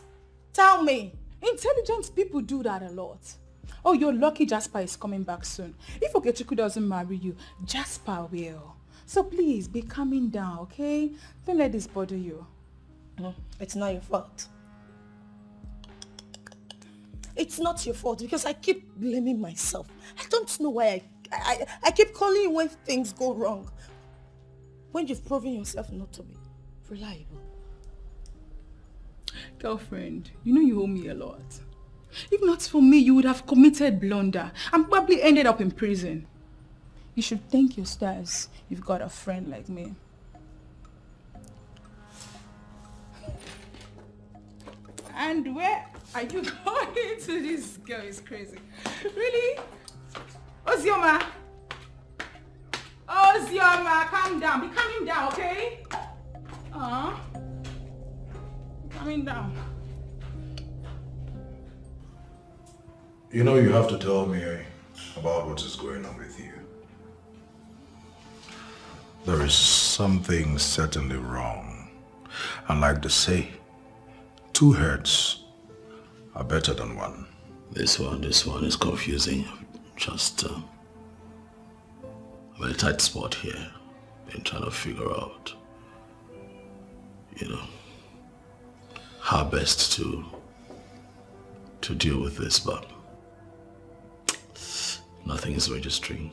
Tell me. Intelligent people do that a lot. Oh, you're lucky Jasper is coming back soon. If Okechukwu doesn't marry you, Jasper will. So please, be calming down, okay? Don't let this bother you. It's not your fault. It's not your fault because I keep blaming myself. I don't know why I keep calling you when things go wrong. when you've proven yourself not to be reliable? Girlfriend, you know you owe me a lot. If not for me, you would have committed blunder and probably ended up in prison. You should thank your stars you've got a friend like me. And where are you going to? This girl is crazy. Really? Ozioma! Ozioma, calm down. Be calming down, okay? Calming down. You know you have to tell me about what is going on with you. There is something certainly wrong. And like they say, 2 heads are better than one. This one is confusing. Just I'm in a tight spot here. Been trying to figure out, how best to deal with this, but nothing is registering.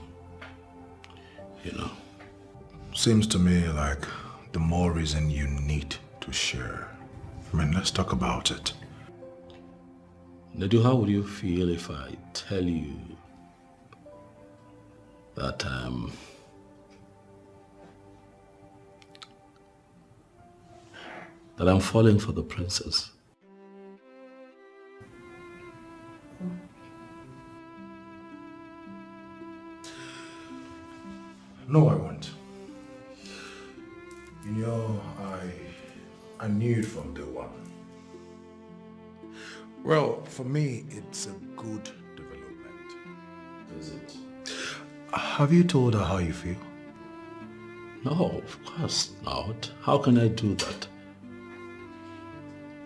Seems to me like the more reason you need to share. I mean, let's talk about it. Nedu, how would you feel if I tell you that I'm falling for the princess? No, I won't. I knew it from day one. Well, for me, it's a good development. Is it? Have you told her how you feel? No, of course not. How can I do that?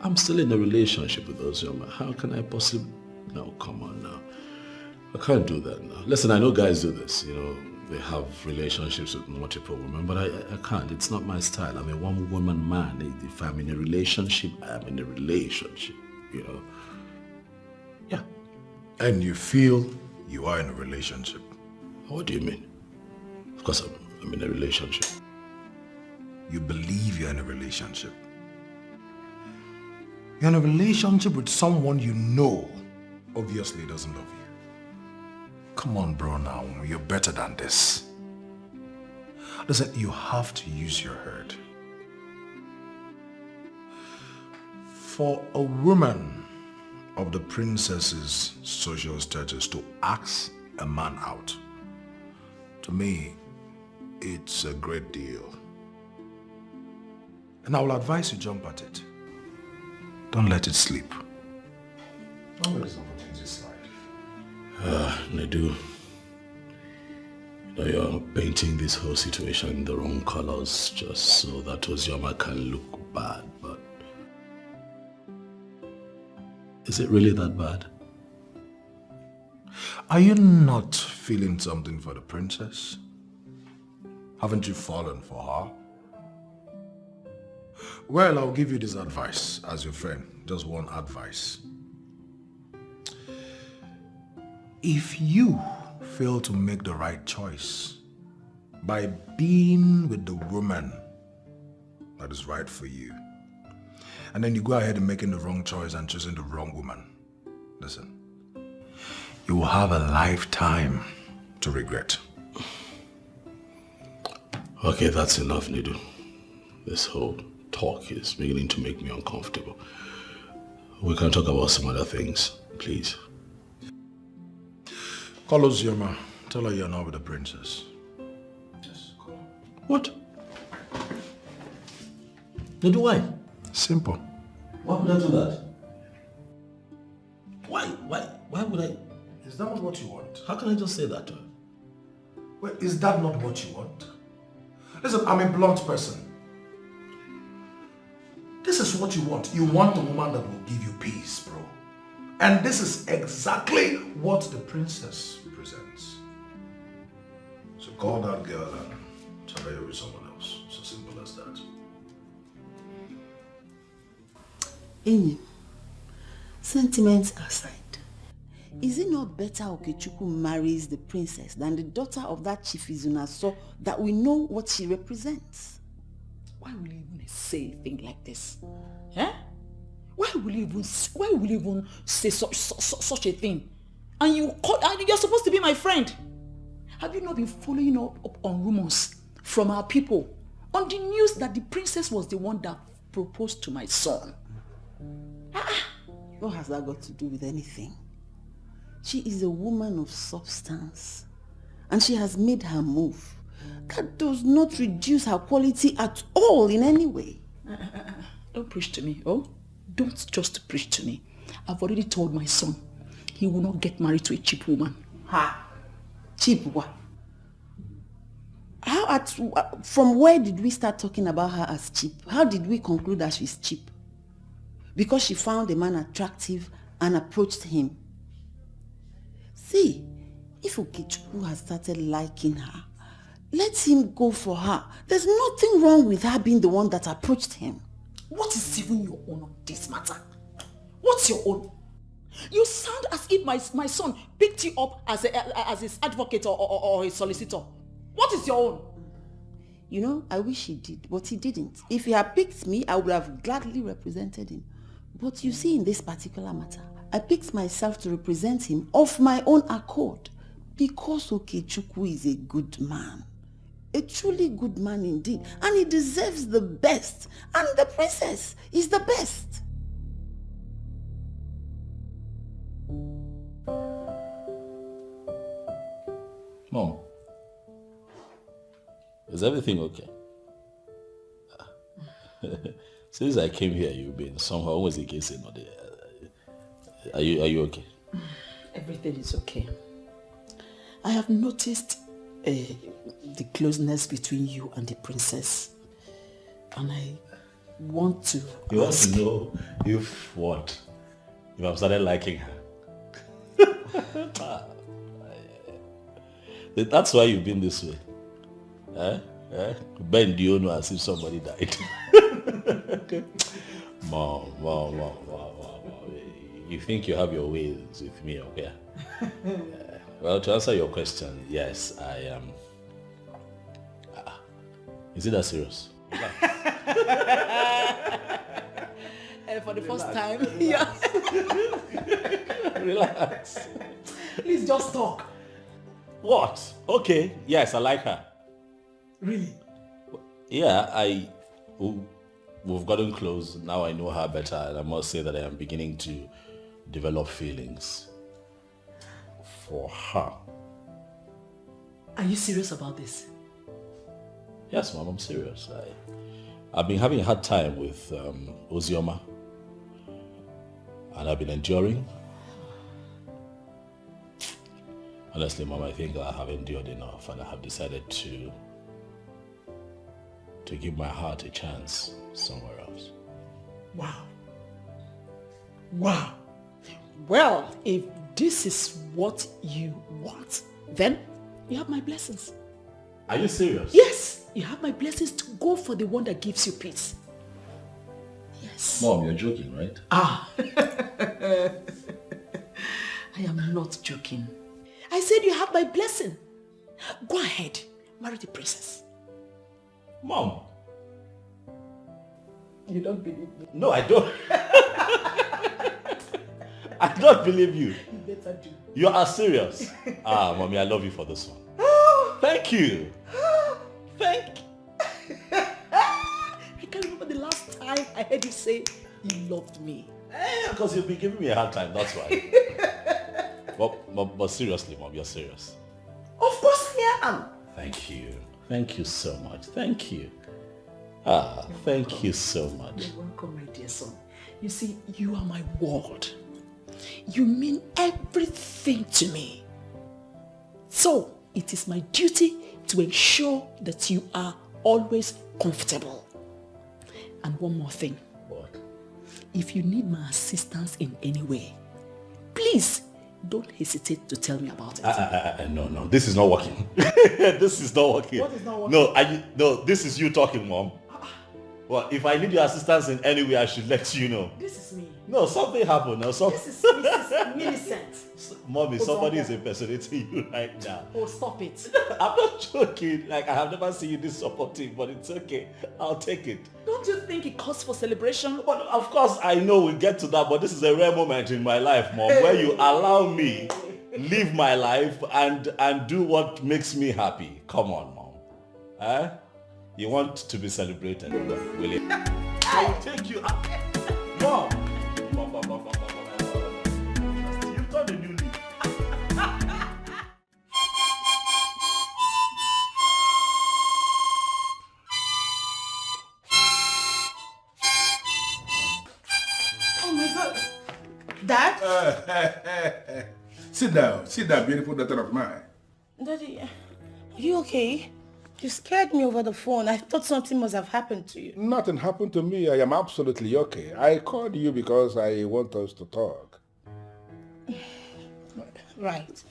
I'm still in a relationship with Ozioma. How can I possibly... No, come on now. I can't do that now. Listen, I know guys do this, they have relationships with multiple women, but I can't. It's not my style. I'm a one-woman man. If I'm in a relationship, I'm in a relationship, Yeah. And you feel you are in a relationship? What do you mean? Of course I'm in a relationship. You believe you're in a relationship? You're in a relationship with someone you know obviously doesn't love you. Come on, bro, now. You're better than this. Listen, you have to use your head. For a woman of the princess's social status to ask a man out, to me, it's a great deal. And I will advise you jump at it. Don't let it sleep. Don't let this opportunity slide. Nedu, you're painting this whole situation in the wrong colors just so that Ozioma can look bad, but is it really that bad? Are you not feeling something for the princess? Haven't you fallen for her? Well, I'll give you this advice as your friend. Just one advice. If you fail to make the right choice by being with the woman that is right for you, and then you go ahead and making the wrong choice and choosing the wrong woman, listen, you will have a lifetime to regret. Okay, that's enough, Nedu. This whole talk is beginning to make me uncomfortable. We can talk about some other things, please. Call Ozioma. Tell her you're not with the princess. Yes, call her. What? Nedu, why? Simple. Why would I do that? Why would I? Is that not what you want? How can I just say that to her? Well, is that not what you want? Listen, I'm a blunt person. This is what you want. You want a woman that will give you peace, bro. And this is exactly what the princess presents. So call that girl and tell her you're with someone else. So simple as that. Enyi, sentiments aside, Is it not better Okechukwu marries the princess than the daughter of that Chief Izunaso that we know what she represents? Why will you even say a thing like this? Eh? Why will you even say such a thing? And you're supposed to be my friend. Have you not been following up on rumors from our people on the news that the princess was the one that proposed to my son? What has that got to do with anything? She is a woman of substance and she has made her move. That does not reduce her quality at all in any way. Don't preach to me, oh? Don't just preach to me. I've already told my son he will not get married to a cheap woman. Ha! Cheap what? From where did we start talking about her as cheap? How did we conclude that she's cheap? Because she found a man attractive and approached him. See, if Okechukwu has started liking her, let him go for her. There's nothing wrong with her being the one that approached him. What is even your own on this matter? What's your own? You sound as if my son picked you up as his advocate or his solicitor. What is your own? You know, I wish he did, but he didn't. If he had picked me, I would have gladly represented him. But you see, in this particular matter, I picked myself to represent him of my own accord because Okechukwu is a good man. A truly good man indeed. And he deserves the best. And the princess is the best. Mom, is everything okay? Since I came here, you've been somehow always the case in order. Are you okay? Everything is okay. I have noticed the closeness between you and the princess. And I want to You want to know if what? If I've started liking her? That's why you've been this way. Bend you know as if somebody died. Mom. You think you have your ways with me, okay? Well, to answer your question, yes, I am. Is it that serious? For the first time, yeah. Relax. Please just talk. What? Okay, yes, I like her. Really? Yeah, we've gotten close. Now I know her better, and I must say that I am beginning to develop feelings for her. Are you serious about this? Yes, Mom, I'm serious. I've been having a hard time with Ozioma, and I've been enduring. Honestly, Mom, I think I have endured enough, and I have decided to give my heart a chance somewhere else. Wow. Well, if this is what you want, then you have my blessings. Are you serious? Yes, you have my blessings to go for the one that gives you peace. Yes. Mom, you're joking, right? I am not joking. I said you have my blessing. Go ahead, marry the princess. Mom. You don't believe me? No, I don't. I don't believe you. You better do. You are serious. Mommy, I love you for this one. Thank you. I can't remember the last time I heard you say you loved me. Because you've been giving me a hard time, that's why. but seriously, Mom, you're serious. Of course I am. Thank you. Thank you so much. Thank you. Thank you so much. You're welcome, my dear son. You see, you are my world. You mean everything to me. So, it is my duty to ensure that you are always comfortable. And one more thing. What? If you need my assistance in any way, please don't hesitate to tell me about it. No, this is not working. This is not working. What is not working? No, this is you talking, Mom. Well, if I need your assistance in any way, I should let you know. This is me. No, something happened. Or something. This is Mrs. Millicent. Mommy, somebody is impersonating you right now. Oh, stop it. I'm not joking. Like, I have never seen you this supportive, but it's okay. I'll take it. Don't you think it calls for celebration? But of course, I know we'll get to that, but this is a rare moment in my life, Mom, where you allow me live my life and do what makes me happy. Come on, Mom. Huh? You want to be celebrated, will you? I'll take you up. Mom! You've got a new leaf. Oh my God. Dad? Sit down, beautiful daughter of mine. Daddy, are you okay? You scared me over the phone. I thought something must have happened to you. Nothing happened to me. I am absolutely okay. I called you because I want us to talk. Right.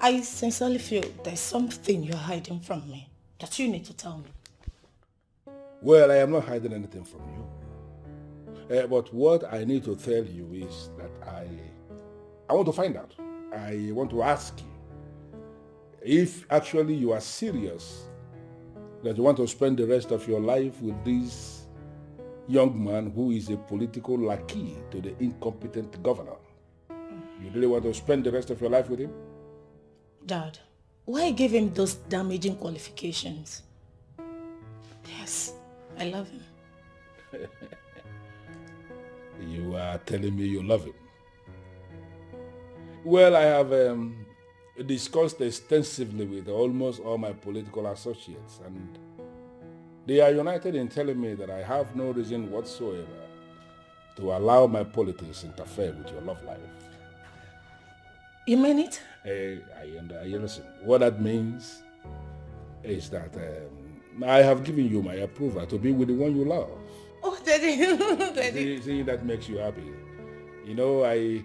I sincerely feel there's something you're hiding from me that you need to tell me. Well, I am not hiding anything from you. But what I need to tell you is that I want to find out. I want to ask you if actually you are serious that you want to spend the rest of your life with this young man who is a political lackey to the incompetent governor. You really want to spend the rest of your life with him? Dad, why give him those damaging qualifications? Yes, I love him. You are telling me you love him. Well, I have discussed extensively with almost all my political associates, and they are united in telling me that I have no reason whatsoever to allow my politics interfere with your love life. You mean it? Listen, what that means is that I have given you my approval to be with the one you love. Oh, Daddy. Daddy. See, that makes you happy. You know, I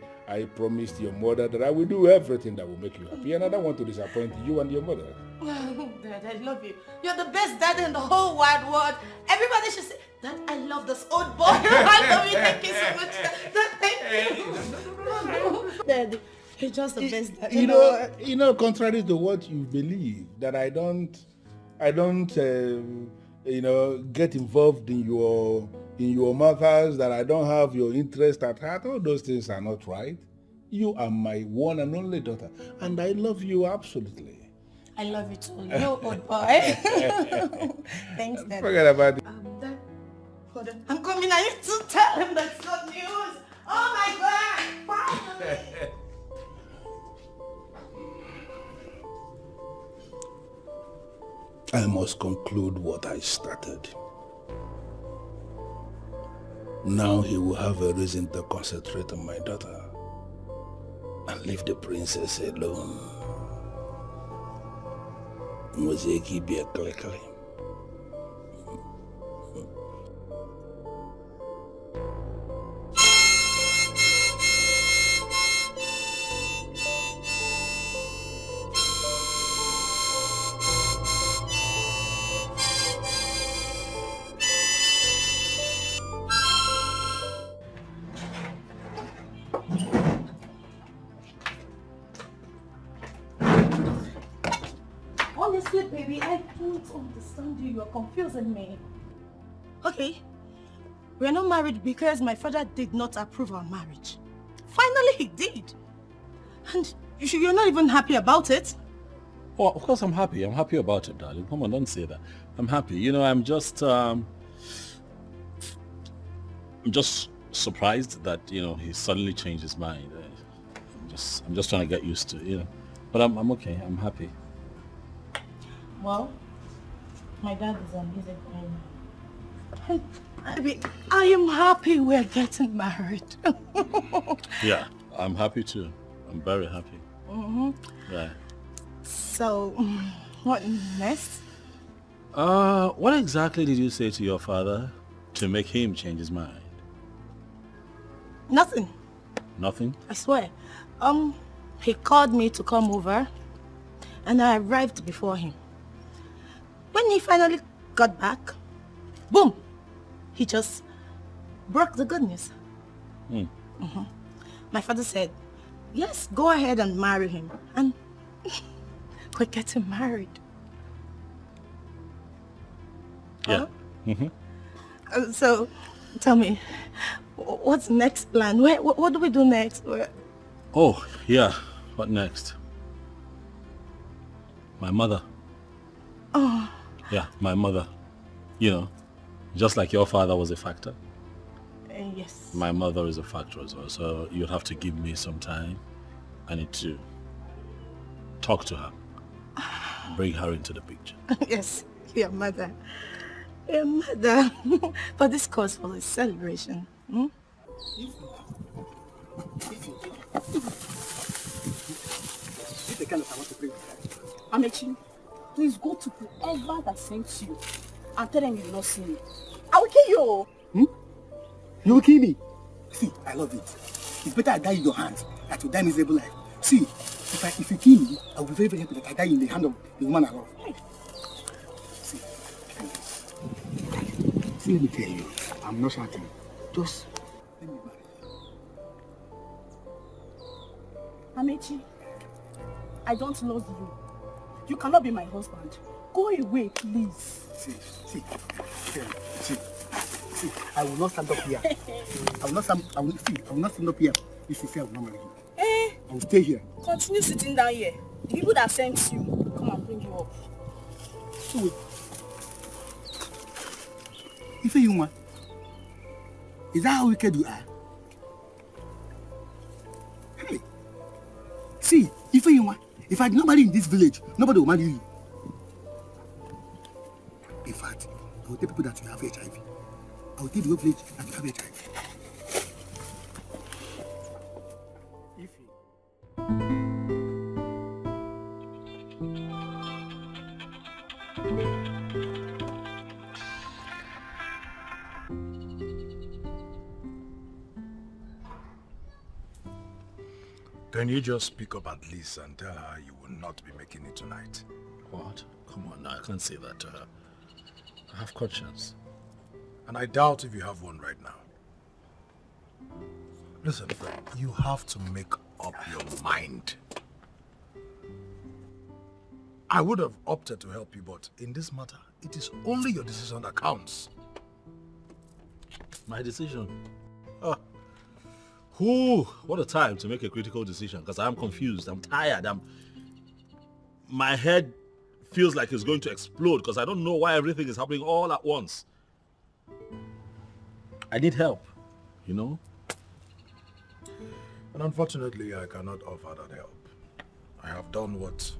promised your mother that I will do everything that will make you happy, and I don't want to disappoint you and your mother. Dad, I love you. You're the best dad in the whole wide world. Everybody should say, Dad, I love this old boy. I love you. Thank you so much. Dad, thank you. Daddy, you're just the best dad in the world. You know, contrary to what you believe, that I don't get involved in your matters, that I don't have your interest at heart. All those things are not right. You are my one and only daughter, and I love you absolutely. I love you too. You old boy. Thanks, Dad. Forget about it. Dad, hold on. I'm coming. I need to tell him that's good news. Oh my God! Finally! I must conclude what I started. Now he will have a reason to concentrate on my daughter and leave the princess alone. Muzeki be a clickly. Honestly, baby, I don't understand you. You're confusing me. Okay, we're not married because my father did not approve our marriage. Finally, he did. And you're not even happy about it? Oh, of course I'm happy. I'm happy about it, darling. Come on, don't say that. I'm happy. You know, I'm just surprised that, you know, he suddenly changed his mind. I'm just trying to get used to it, you know. But I'm okay. I'm happy. Well, my dad is on his agreement. I am happy we're getting married. Yeah, I'm happy too. I'm very happy. Mm-hmm. Yeah. So, what next? What exactly did you say to your father to make him change his mind? Nothing. Nothing? I swear. He called me to come over, and I arrived before him. When he finally got back, boom, he just broke the good news. Hmm. My father said, yes, go ahead and marry him. And we're getting married. Yeah. So, tell me, what's the next plan? What do we do next? Oh, yeah. What next? My mother. Oh, Yeah, my mother. You know, just like your father was a factor, yes. my mother is a factor as well. So you'll have to give me some time. I need to talk to her. Bring her into the picture. Yes, your mother. Your mother. But this calls for a celebration. Hmm? This is the kind of I want to bring. Amechi, please go to whoever that sent you and tell them you've not seen me. I will kill you. You will kill me. See, I love it. It's better I die in your hands than to die miserable life. See, if you kill me, I will be very, very happy that I die in the hand of the woman I love. See, let me tell you, I'm not shouting. Just let me marry. Amechi, I don't love you. You cannot be my husband. Go away, please. See, I will not stand up here. I will not stand up here. If you say I will not marry you. I will stay here. Continue sitting down here. The people that sent you come and bring you up. So wait. If you want, is that how wicked you are? Hey. See, if you want, if I had nobody in this village, nobody will marry you. In fact, I will tell people that you have HIV. I will tell the whole village that you have HIV. Can you just speak up at least and tell her you will not be making it tonight? What? Come on, I can't say that to her. I have conscience. And I doubt if you have one right now. Listen, friend, you have to make up your mind. I would have opted to help you, but in this matter, it is only your decision that counts. My decision? Whew, what a time to make a critical decision, because I'm confused, I'm tired, my head feels like it's going to explode because I don't know why everything is happening all at once. I need help, you know? And unfortunately, I cannot offer that help. I have done what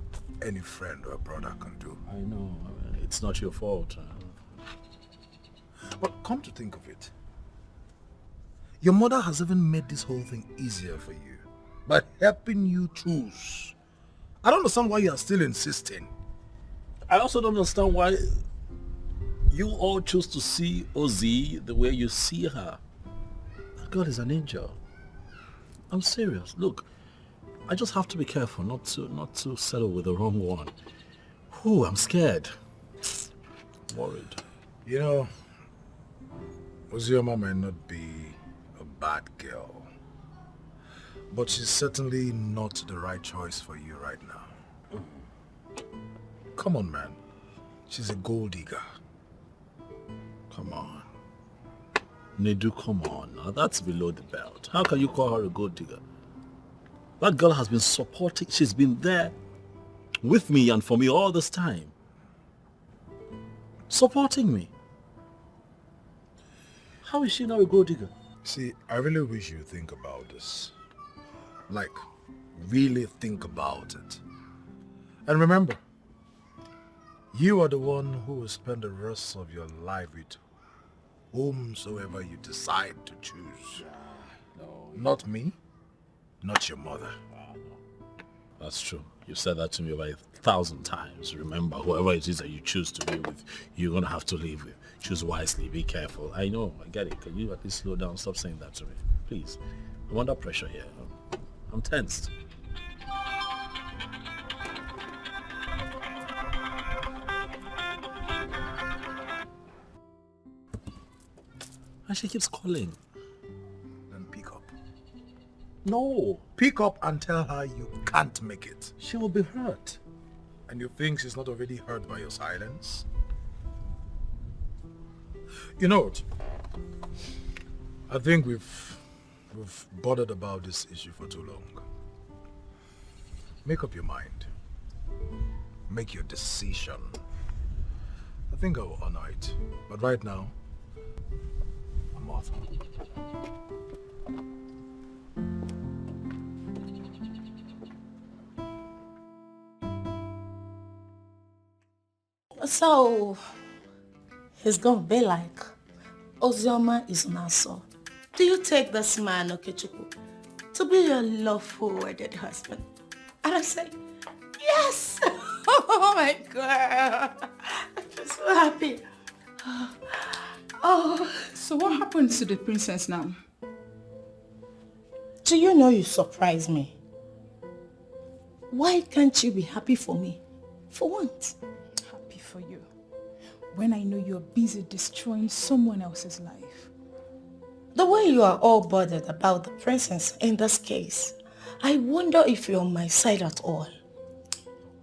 any friend or brother can do. I know, it's not your fault. But come to think of it, your mother has even made this whole thing easier for you by helping you choose. I don't understand why you are still insisting. I also don't understand why you all choose to see Ozzy the way you see her. That girl is an angel. I'm serious. Look, I just have to be careful not to settle with the wrong one. Ooh, I'm scared. Worried. You know, Ozioma might not be a bad girl, but she's certainly not the right choice for you right now. Come on, man. She's a gold digger. Come on. Nedu, come on. Now that's below the belt. How can you call her a gold digger? That girl has been supporting, she's been there with me and for me all this time. Supporting me. How is she now a gold digger? See, I really wish you think about this. Like, really think about it. And remember, you are the one who will spend the rest of your life with whomsoever you decide to choose. Not me, not your mother. That's true. You've said that to me about 1,000 times. Remember, whoever it is that you choose to be with, you're going to have to live with. Choose wisely, be careful. I know, I get it. Can you at least slow down? Stop saying that to me. Please. I'm under pressure here. I'm tensed. And she keeps calling. Then pick up. No. Pick up and tell her you can't make it. She will be hurt. And you think she's not already hurt by your silence? You know what? I think we've bothered about this issue for too long. Make up your mind. Make your decision. I think I will honor it. But right now, I'm off. So, he's gonna be like, Ozioma is an asshole. Do you take this man, Okechukwu, to be your lawful wedded husband? And I say, yes! Oh my God! I'm just so happy. Oh. So what happened to the princess now? Do you know you surprise me? Why can't you be happy for me? For once. Happy for you. When I know you're busy destroying someone else's life. The way you are all bothered about the princess in this case, I wonder if you're on my side at all.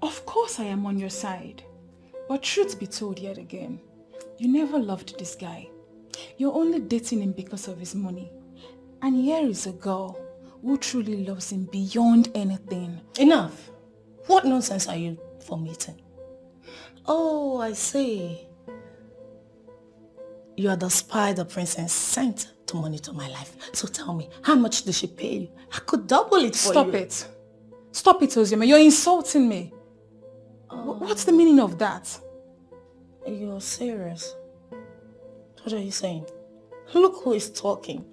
Of course I am on your side. But truth be told yet again, you never loved this guy. You're only dating him because of his money. And here is a girl who truly loves him beyond anything. Enough. What nonsense are you vomiting? Oh, I see. You are the spy the princess sent to monitor my life. So tell me, how much did she pay you? I could double it for you. Stop it. Stop it, Ozioma. You're insulting me. What's the meaning of that? You're serious? What are you saying? Look who is talking.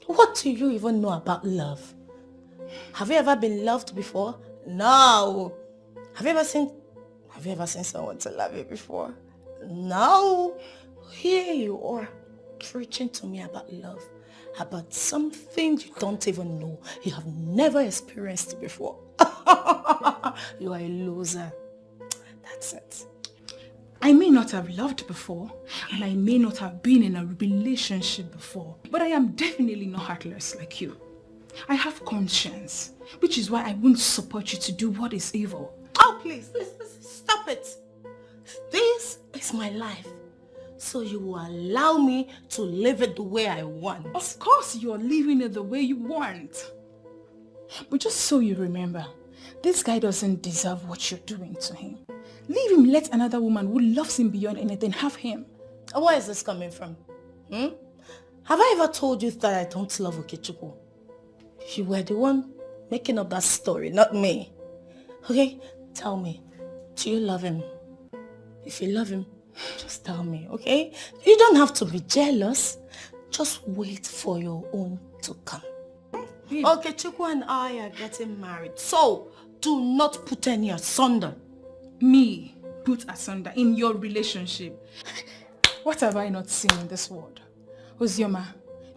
What do you even know about love? Have you ever been loved before? No. Have you ever seen someone to love you before? No. Here you are, preaching to me about love, about something you don't even know. You have never experienced it before. You are a loser. That's it. I may not have loved before, and I may not have been in a relationship before, but I am definitely not heartless like you. I have conscience, which is why I won't support you to do what is evil. Oh, please, stop it. This is my life. So you will allow me to live it the way I want. Of course you're living it the way you want. But just so you remember, this guy doesn't deserve what you're doing to him. Leave him, let another woman who loves him beyond anything have him. Where is this coming from? Have I ever told you that I don't love Okechukwu? You were the one making up that story, not me. Okay, tell me, do you love him? If you love him, just tell me, okay? You don't have to be jealous. Just wait for your own to come. Okechukwu and I are getting married, so do not put any asunder. Me put asunder in your relationship? What have I not seen in this world? Ozioma,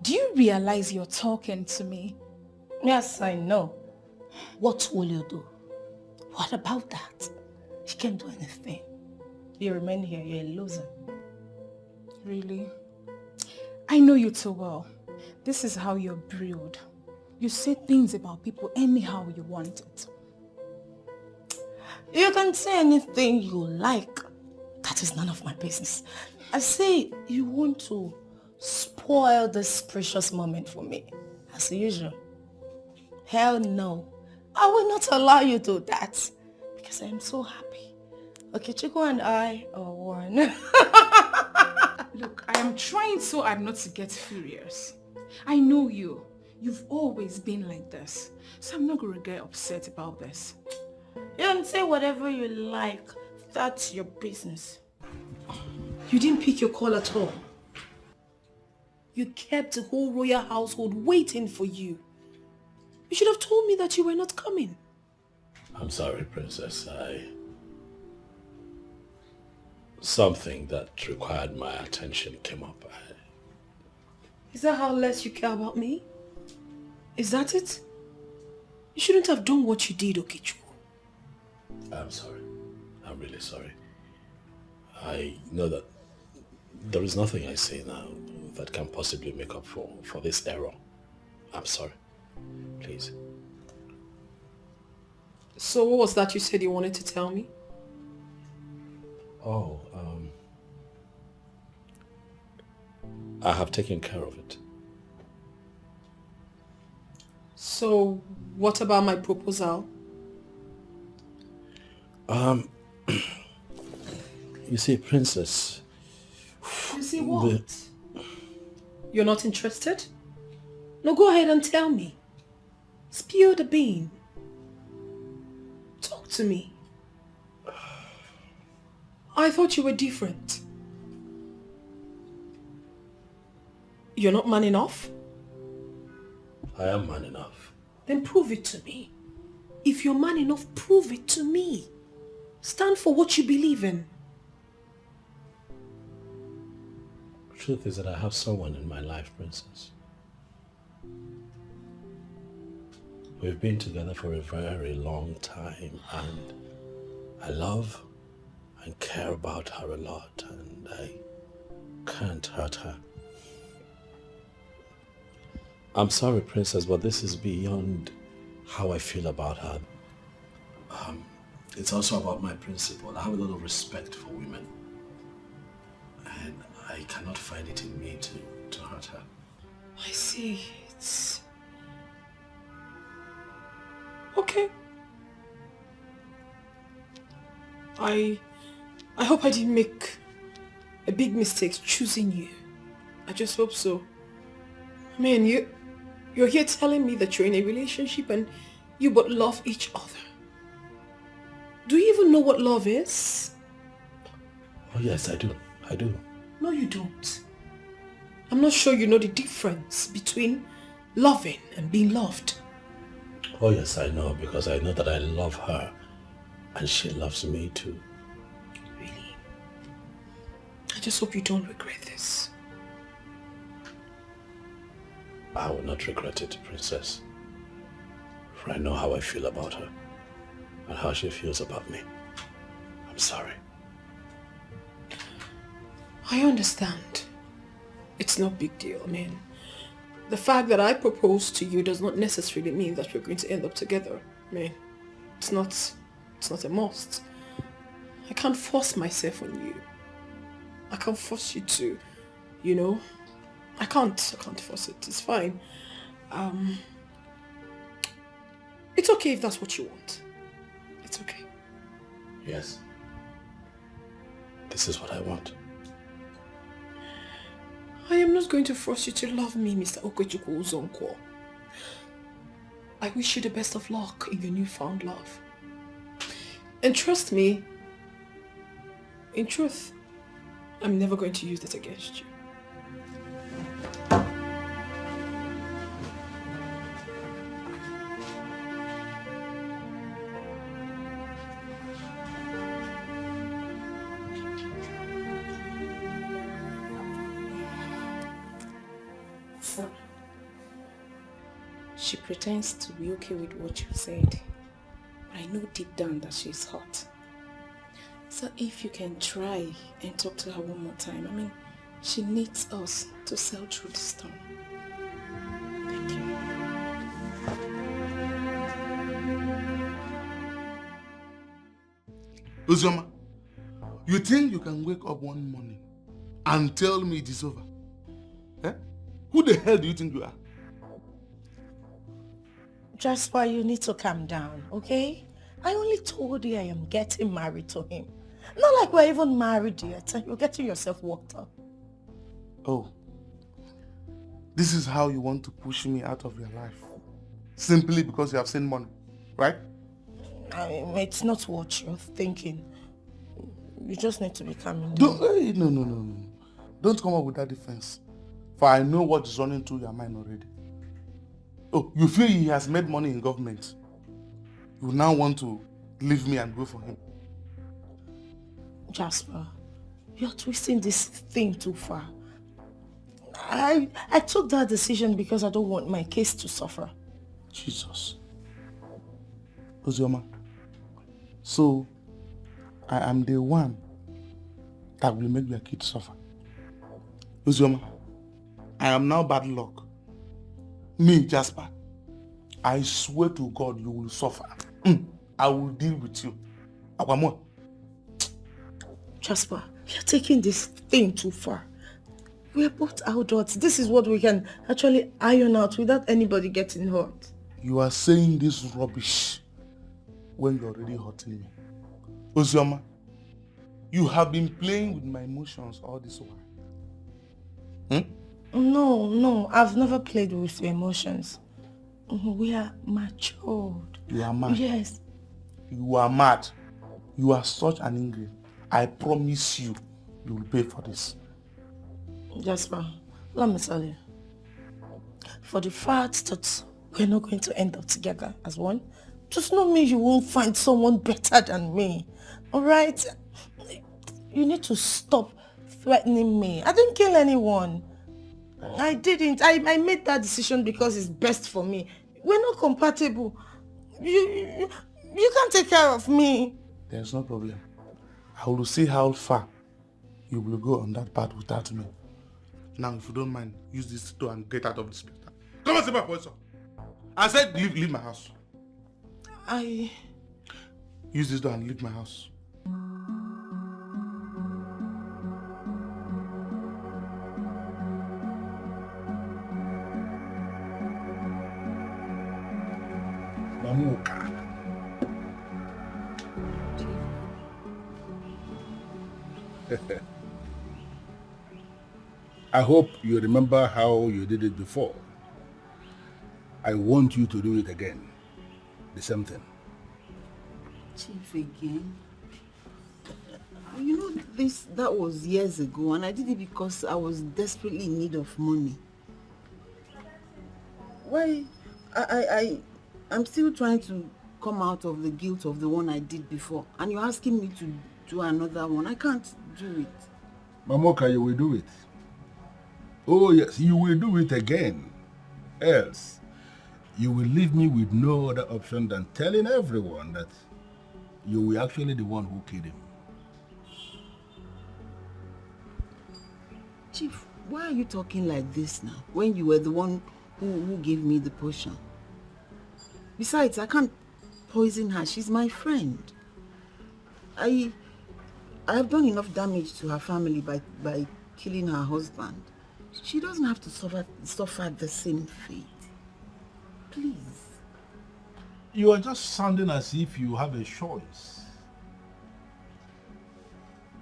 do you realize you're talking to me? Yes, I know. What will you do? What about that? You can't do anything. You remain here, you're a loser. Really? I know you too well. This is how you're brewed. You say things about people anyhow you want it. You can say anything you like. That is none of my business. I say you want to spoil this precious moment for me, as usual. Hell no. I will not allow you to do that because I am so happy. Okechukwu and I are one. Look, I am trying so hard not to get furious. I know you. You've always been like this. So I'm not going to get upset about this. You can say whatever you like. That's your business. You didn't pick your call at all. You kept the whole royal household waiting for you. You should have told me that you were not coming. I'm sorry, Princess. Something that required my attention came up. Is that how less you care about me? Is that it? You shouldn't have done what you did, Okechukwu. I'm sorry. I'm really sorry. I know that There is nothing I say now that can possibly make up for this error. I'm sorry. Please. So what was that you said you wanted to tell me? Oh, I have taken care of it. So what about my proposal? You see, Princess... You see what? You're not interested? No, go ahead and tell me. Spill the bean. Talk to me. I thought you were different. You're not man enough? I am man enough. Then prove it to me. If you're man enough, prove it to me. Stand for what you believe in. Truth is that I have someone in my life, Princess. We've been together for a very long time, and I love and care about her a lot, and I can't hurt her. I'm sorry, Princess, but this is beyond how I feel about her. It's also about my principle. I have a lot of respect for women, and I cannot find it in me to hurt her. I see. It's... Okay. I hope I didn't make a big mistake choosing you. I just hope so. I mean, you're here telling me that you're in a relationship and you both love each other. Do you even know what love is? Oh yes, I do. I do. No, you don't. I'm not sure you know the difference between loving and being loved. Oh yes, I know, because I know that I love her and she loves me too. Really? I just hope you don't regret this. I will not regret it, Princess. For I know how I feel about her and how she feels about me. I'm sorry. I understand. It's no big deal, I mean. The fact that I proposed to you does not necessarily mean that we're going to end up together. I mean, it's not a must. I can't force myself on you. I can't force you to, you know. I can't force it. It's fine. It's okay if that's what you want. It's okay. Yes. This is what I want. I am not going to force you to love me, Mr. Okechukwu Uzonkwo. I wish you the best of luck in your newfound love. And trust me, in truth, I'm never going to use that against you. She pretends to be okay with what you said, but I know deep down that she's hurt. So if you can try and talk to her one more time, I mean, she needs us to sail through the storm. Thank you. Uzoma, you think you can wake up one morning and tell me it is over? Eh? Who the hell do you think you are? Jasper, you need to calm down, okay? I only told you I am getting married to him. Not like we're even married yet. You're getting yourself worked up. Oh. This is how you want to push me out of your life. Simply because you have seen money, right? It's not what you're thinking. You just need to be calm. No. Don't come up with that defense. For I know what is running through your mind already. Oh, you feel he has made money in government. You now want to leave me and go for him. Jasper, you're twisting this thing too far. I took that decision because I don't want my case to suffer. Jesus. Ozioma, so I am the one that will make your kid suffer. Uzioma, I am now bad luck. Me, Jasper, I swear to God you will suffer. I will deal with you. Akwamo. Jasper, you're taking this thing too far. We are both adults. This is what we can actually iron out without anybody getting hurt. You are saying this rubbish when you're already hurting me. Uzioma, you have been playing with my emotions all this while. No, I've never played with your emotions. We are matured. You are mad. Yes. You are mad. You are such an ingrate. I promise you, you will pay for this. Jasper, let me tell you. For the fact that we're not going to end up together as one, does not mean you won't find someone better than me. Alright? You need to stop threatening me. I didn't kill anyone. I didn't. I made that decision because it's best for me. We're not compatible. You can't take care of me. There's no problem. I will see how far you will go on that path without me. Now, if you don't mind, use this door and get out of this place. Come on, see my position. I said leave my house. Use this door and leave my house. Mamuka. I hope you remember how you did it before. I want you to do it again. The same thing. Chief, again? You know, that was years ago, and I did it because I was desperately in need of money. Why? I'm still trying to come out of the guilt of the one I did before, and you're asking me to do another one. I can't do it. Mamoka, you will do it. Oh yes, you will do it again. Else, you will leave me with no other option than telling everyone that you were actually the one who killed him. Chief, why are you talking like this now, when you were the one who gave me the potion? Besides, I can't poison her. She's my friend. I have done enough damage to her family by killing her husband. She doesn't have to suffer the same fate. Please. You are just sounding as if you have a choice.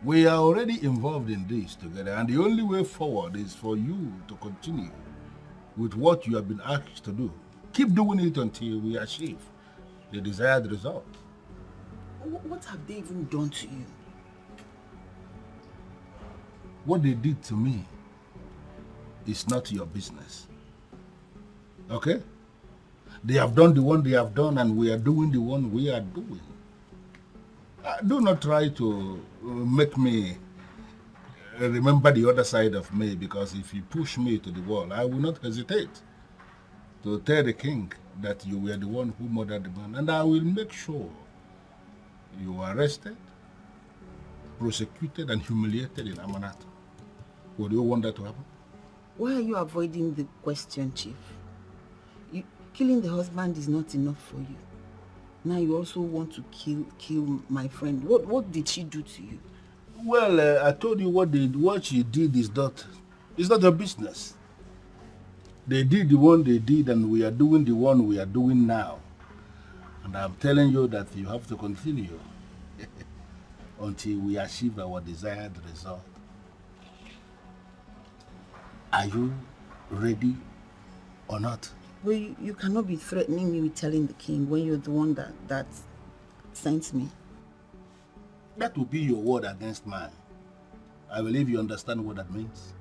We are already involved in this together, and the only way forward is for you to continue with what you have been asked to do. Keep doing it until we achieve the desired result. What have they even done to you? What they did to me is not your business. Okay? They have done the one they have done, and we are doing the one we are doing. Do not try to make me remember the other side of me, because if you push me to the wall, I will not hesitate to tell the king that you were the one who murdered the man, and I will make sure you are arrested, prosecuted, and humiliated in Amanat. Would you want that to happen? Why are you avoiding the question, Chief? Killing the husband is not enough for you. Now you also want to kill my friend. What did she do to you? Well, I told you what she did is not your business. They did the one they did, and we are doing the one we are doing now. And I'm telling you that you have to continue until we achieve our desired result. Are you ready or not? Well, you cannot be threatening me with telling the king when you're the one that sent me. That will be your word against mine. I believe you understand what that means.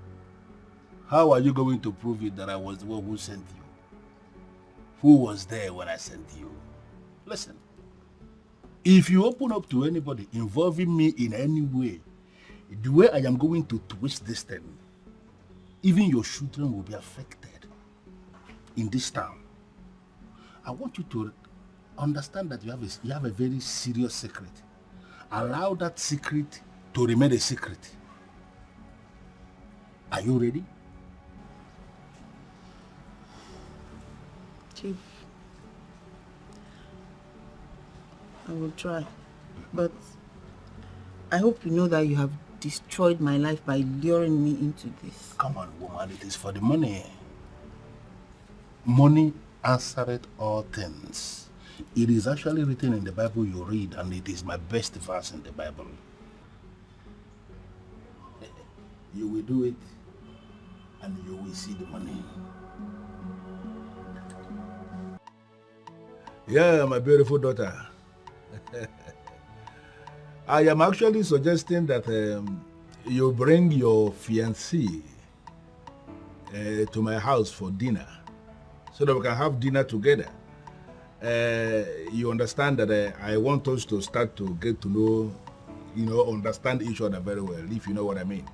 How are you going to prove it that I was the one who sent you? Who was there when I sent you? Listen, if you open up to anybody involving me in any way, the way I am going to twist this thing, even your children will be affected in this town. I want you to understand that you have a very serious secret. Allow that secret to remain a secret. Are you ready? Chief, I will try. But I hope you know that you have destroyed my life by luring me into this. Come on, woman, it is for the money. Money answereth all things. It is actually written in the Bible you read, and it is my best verse in the Bible. You will do it, and you will see the money. Yeah, my beautiful daughter. I am actually suggesting that you bring your fiancé to my house for dinner, so that we can have dinner together. You understand that I want us to start to get to know, understand each other very well, if you know what I mean.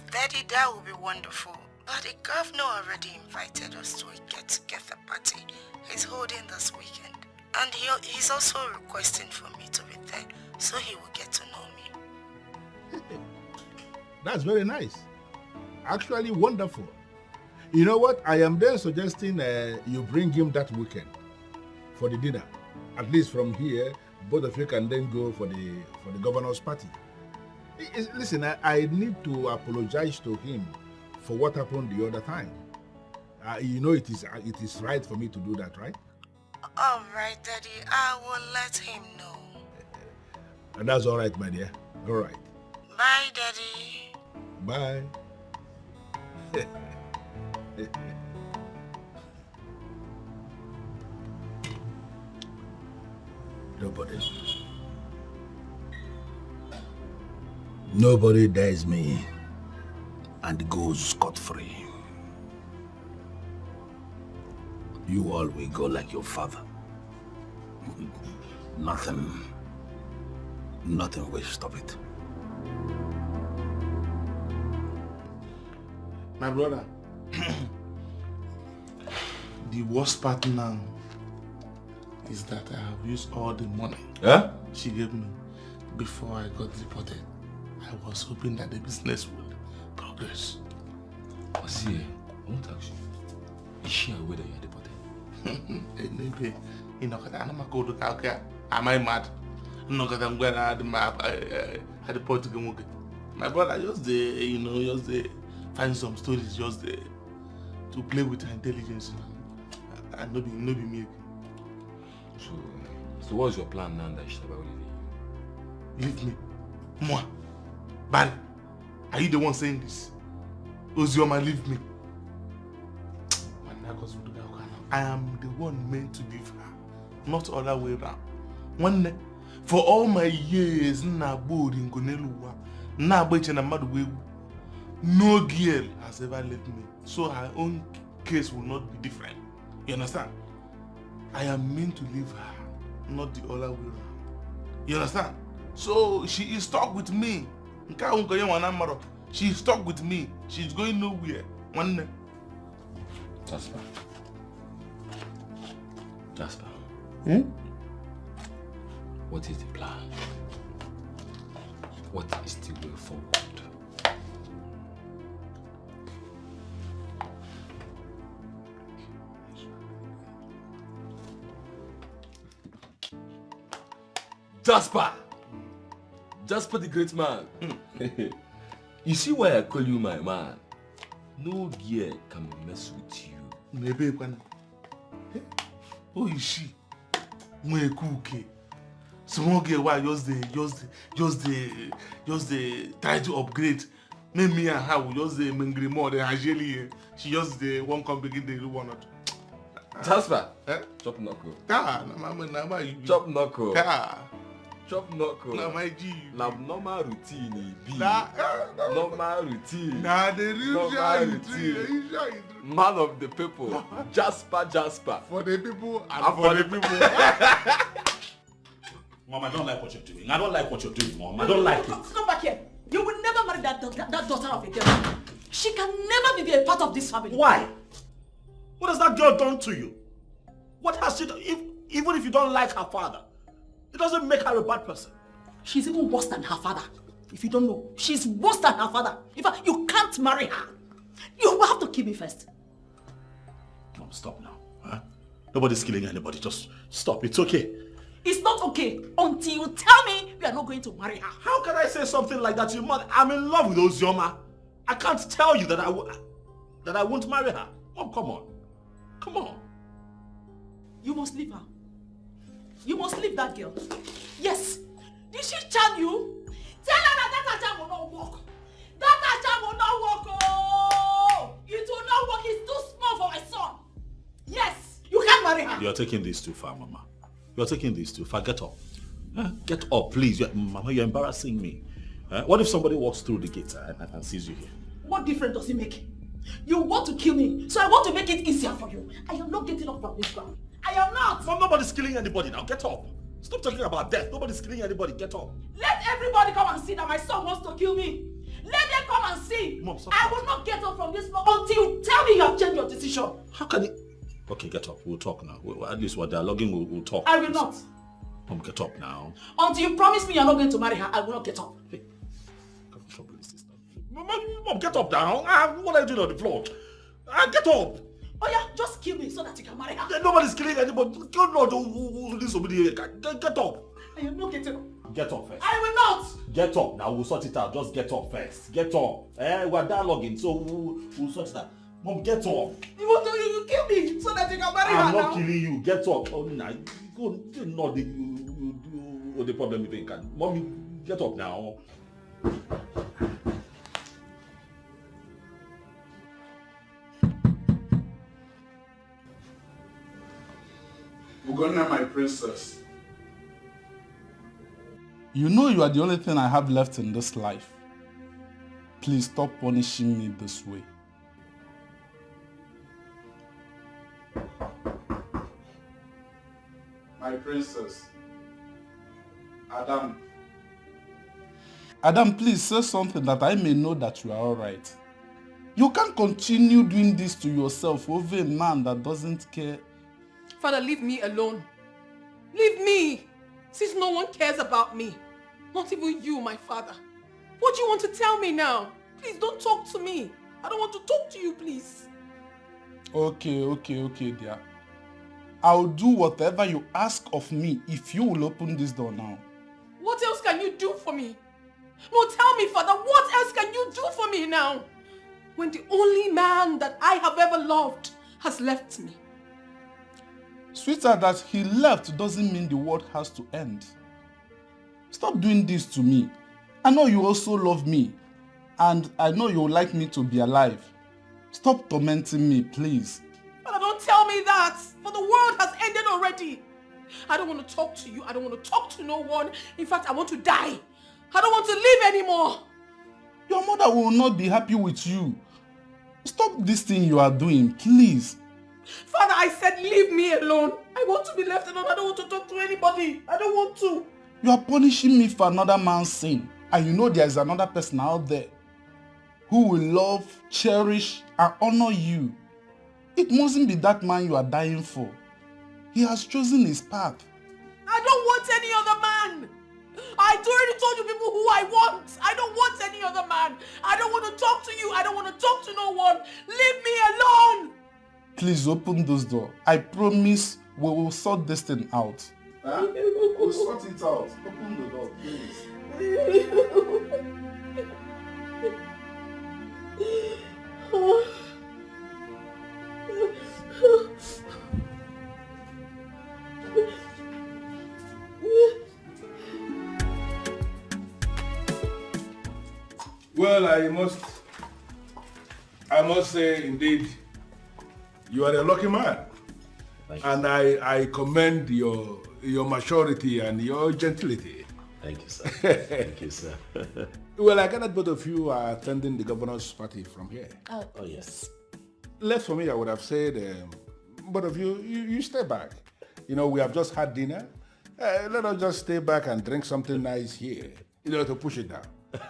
Daddy, that would be wonderful. But the governor already invited us to a get-together party he's holding this weekend. And he's also requesting for me to be there, so he will get to know me. That's very nice. Actually wonderful. You know what? I am then suggesting you bring him that weekend for the dinner. At least from here, both of you can then go for the governor's party. Listen, I need to apologize to him for what happened the other time. You know it is right for me to do that, right? All right, Daddy. I will let him know. And that's all right, my dear. All right. Bye, Daddy. Bye. Nobody dares me and goes scot-free. You all will go like your father. Nothing will stop it. My brother, the worst part now is that I have used all the money she gave me before I got deported. I was hoping that the business would progress. See, I won't ask you. Is she aware that you are deported? Maybe. Am I mad? I'm going to deport again. My brother, just find some stories, to play with her intelligence. And not be me. So what's your plan now that she's about leaving? Leave me? Moi? Barry, are you the one saying this? Ozioma, leave me. I am the one meant to leave her, not other way around. For all my years, no girl has ever left me, so her own case will not be different. You understand? I am meant to leave her, not the other way around. You understand? So she is stuck with me. She is stuck with me. She's going nowhere. Jasper. What is the plan? What is the way forward? Jasper! Jasper the great man. You see why I call you my man? No gear can mess with you. Who is she? Small girl, why just try to upgrade. Me and her will just mingri more than Angeli. She just won't come begin the one or two. Jasper, chop knuckle. Chop knuckle. Chop knuckle. Na my G. Na normal routine be. Normal routine. Na the real routine. Man of the people. Jasper. For the people and for the people. Mom, I don't like what you're doing. I don't like what you're doing, Mom. I don't like it. Come back here. You will never marry that daughter of a girl. She can never be a part of this family. Why? What has that girl done to you? What has she done? Even if you don't like her father, it doesn't make her a bad person. She's even worse than her father. If you don't know, she's worse than her father. In fact, you can't marry her. You will have to kill me first. Mom, stop now. Huh? Nobody's killing anybody. Just stop. It's okay. It's not okay until you tell me you are not going to marry her. How can I say something like that to your mother? I'm in love with Ozioma. I can't tell you that I won't marry her. Mom, come on. Come on. You must leave her. You must leave that girl. Yes. Did she charm you? Tell her that charm will not work. That charm will not work. Oh! It will not work. It's too small for my son. Yes. You can't marry her. You're taking this too far, Mama. You're taking this too far. Get up. Get up, please. Mama, you're embarrassing me. What if somebody walks through the gate and sees you here? What difference does it make? You want to kill me, so I want to make it easier for you. I am not getting up from this ground. I am not. Mom, nobody's killing anybody now. Get up. Stop talking about death. Nobody's killing anybody. Get up. Let everybody come and see that my son wants to kill me. Let them come and see. Mom, stop. I will not get up from this floor until you tell me you have changed your decision. How can you... Okay, get up. We'll talk now. At least we're dialoguing. We'll talk. I will not. Mom, get up now. Until you promise me you're not going to marry her, I will not get up. Hey, Mom, get up now. What are you doing on the floor? Get up. Oh yeah, just kill me so that you can marry her. Nobody's killing anybody. God knows who disobedient. Get up. I am not getting up. Get up first. I will not. Get up. Now we'll sort it out. Just get up first. Get up. We're dialoguing, so we'll sort it out. Mom, get up. You want to kill me so that you can marry her now? I'm not killing you. Get up. Oh, nah. Go. Not the problem if you can. Mommy, get up now. Ugonna, my princess. You know you are the only thing I have left in this life. Please stop punishing me this way. My princess. Adam. Adam, please say something that I may know that you are alright. You can't continue doing this to yourself over a man that doesn't care. Father, leave me alone. Leave me, since no one cares about me. Not even you, my father. What do you want to tell me now? Please don't talk to me. I don't want to talk to you, please. Okay, dear. I'll do whatever you ask of me if you will open this door now. What else can you do for me? No, tell me, Father, what else can you do for me now? When the only man that I have ever loved has left me. Sweetheart, that he left doesn't mean the world has to end. Stop doing this to me. I know you also love me, and I know you would like me to be alive. Stop tormenting me, please. Father, don't tell me that, for the world has ended already. I don't want to talk to you. I don't want to talk to no one. In fact, I want to die. I don't want to live anymore. Your mother will not be happy with you. Stop this thing you are doing, please. Father, I said leave me alone. I want to be left alone. I don't want to talk to anybody. I don't want to. You are punishing me for another man's sin. And you know there is another person out there who will love, cherish, and honor you. It mustn't be that man you are dying for. He has chosen his path. I don't want any other man. I already told you people who I want. I don't want any other man. I don't want to talk to you. I don't want to talk to no one. Leave me alone. Please open this door. I promise we will sort this thing out. Huh? We'll sort it out. Open the door, please. Well, I must say, indeed, you are a lucky man. And I commend your maturity and your gentility. Thank you, sir. Thank you, sir. Well, I gathered both of you are attending the governor's party from here. Oh, yes. Left for me, I would have said, both of you stay back. You know, we have just had dinner. Let us just stay back and drink something nice here, to push it down.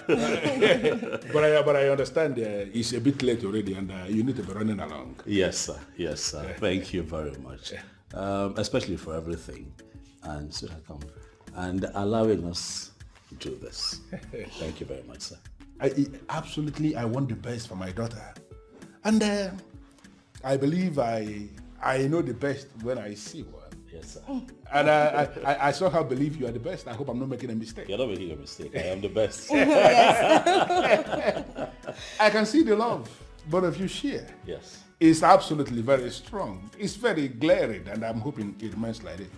but I understand it's a bit late already and you need to be running along. Yes, sir. Yes, sir. Thank you very much. Especially for everything. And so I come. And allowing us do this. Thank you very much, sir. I want the best for my daughter. And I believe I know the best when I see one. Yes, sir. And I somehow believe you are the best. I hope I'm not making a mistake. You're not making a mistake. I am the best. I can see the love both of you share. Yes. It's absolutely very strong. It's very glaring, and I'm hoping it remains like it.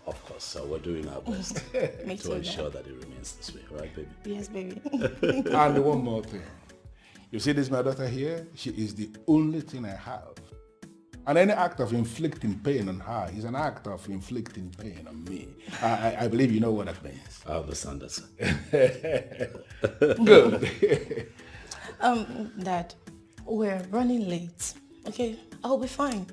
Of course, sir. We're doing our best to ensure that it remains this way. Right, baby? Yes, baby. And one more thing. You see this, my daughter here? She is the only thing I have. And any act of inflicting pain on her is an act of inflicting pain on me. I believe you know what that means. I understand that, sir. Good. Dad, we're running late. Okay, I'll be fine.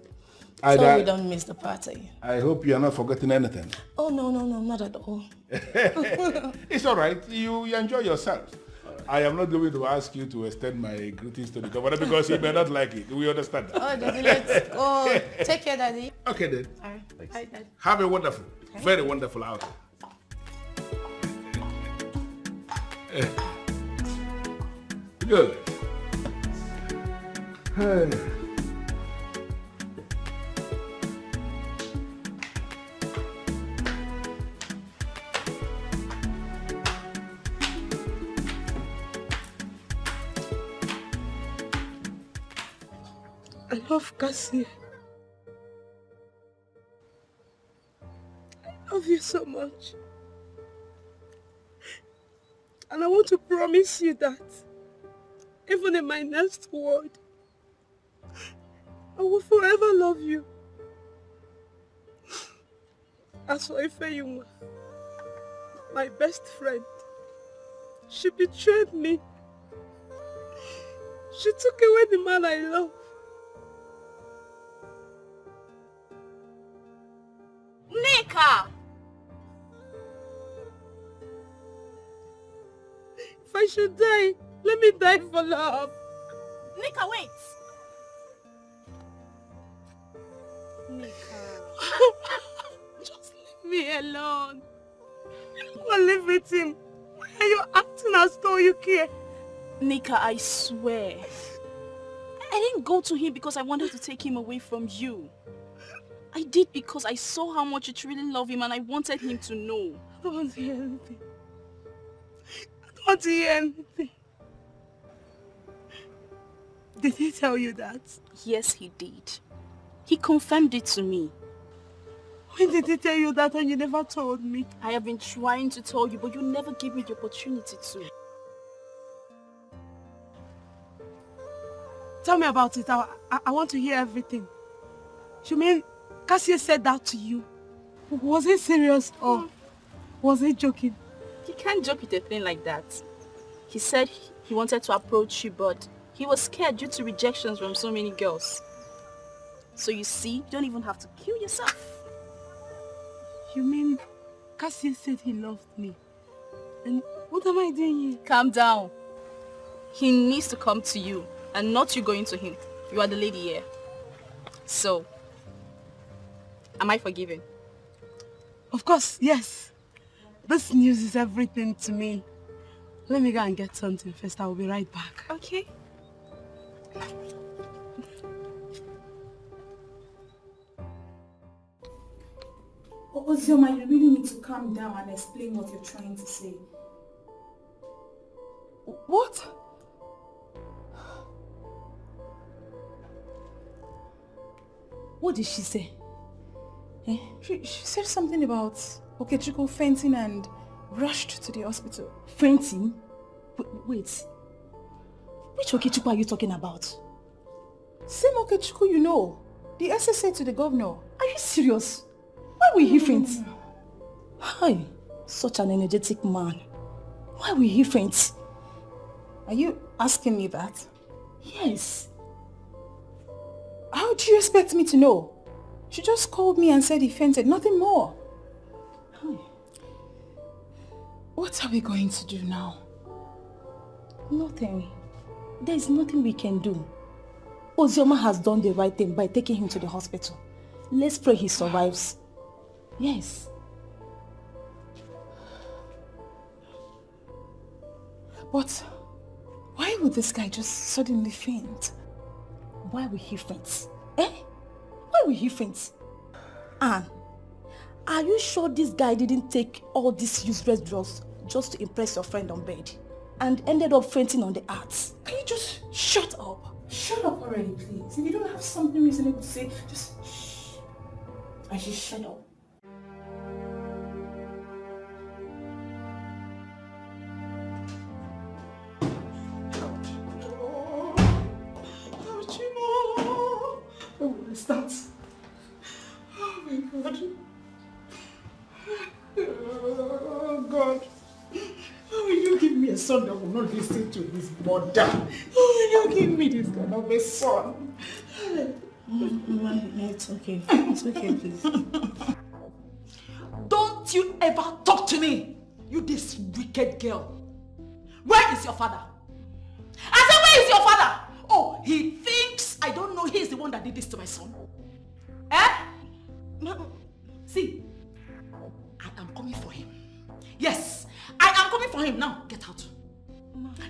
So we don't miss the party. I hope you are not forgetting anything. Oh, no, not at all. It's all right. You enjoy yourself. I am not going to ask you to extend my greetings to the governor because he may not like it. We understand that. Oh, Daddy, let's go. Take care, Daddy. Okay, then. All right. Bye, Dad. Have a wonderful, very wonderful outing. Good. Hey. I love Cassie. I love you so much. And I want to promise you that even in my next word, I will forever love you. As for Ifeyuma, my best friend, she betrayed me. She took away the man I love. Nika! If I should die, let me die for love. Nika, wait! Nika. Just leave me alone. Don't live with him. Why are you acting as though you care? Nika, I swear. I didn't go to him because I wanted to take him away from you. I did because I saw how much you truly love him and I wanted him to know. I don't want to hear anything. I don't want to hear anything. Did he tell you that? Yes, he did. He confirmed it to me. When did he tell you that and you never told me? I have been trying to tell you, but you never gave me the opportunity to. Tell me about it. I want to hear everything. You mean Cassie said that to you? Was he serious or was he joking? You can't joke with a thing like that. He said he wanted to approach you, but he was scared due to rejections from so many girls. So you see, you don't even have to kill yourself. You mean Cassie said he loved me? And what am I doing here? Calm down. He needs to come to you and not you going to him. You are the lady here. So, am I forgiven? Of course, yes. This news is everything to me. Let me go and get something first. I will be right back. Okay. Wazobia, you really need to calm down and explain what you're trying to say. What? What did she say? Eh? She said something about Okechukwu fainting and rushed to the hospital. Fainting? Wait. Which Okechukwu are you talking about? Same Okechukwu you know. The SSA to the governor. Are you serious? Why will he faint? Hi, such an energetic man. Why will he faint? Are you asking me that? Yes. How do you expect me to know? She just called me and said he fainted, nothing more. What are we going to do now? Nothing. There is nothing we can do. Wazobia has done the right thing by taking him to the hospital. Let's pray he survives. Yes. But why would this guy just suddenly faint? Why will he faint? Eh? Why will he faint? Anne, are you sure this guy didn't take all these useless drugs just to impress your friend on bed and ended up fainting on the arts? Can you just shut up? Shut up already, please. If you don't have something reasonable to say, just shh. I just shut up. Oh, what is that? Oh my God. Oh God. How will you give me a son that will not listen to his mother? How will you give me this kind of a son? Mama, it's okay. It's okay, please. Don't you ever talk to me, you this wicked girl. Where is your father? I said, where is your father? Oh, he thinks I don't know he's the one that did this to my son. Eh? See, I am coming for him. Yes, I am coming for him. Now, get out.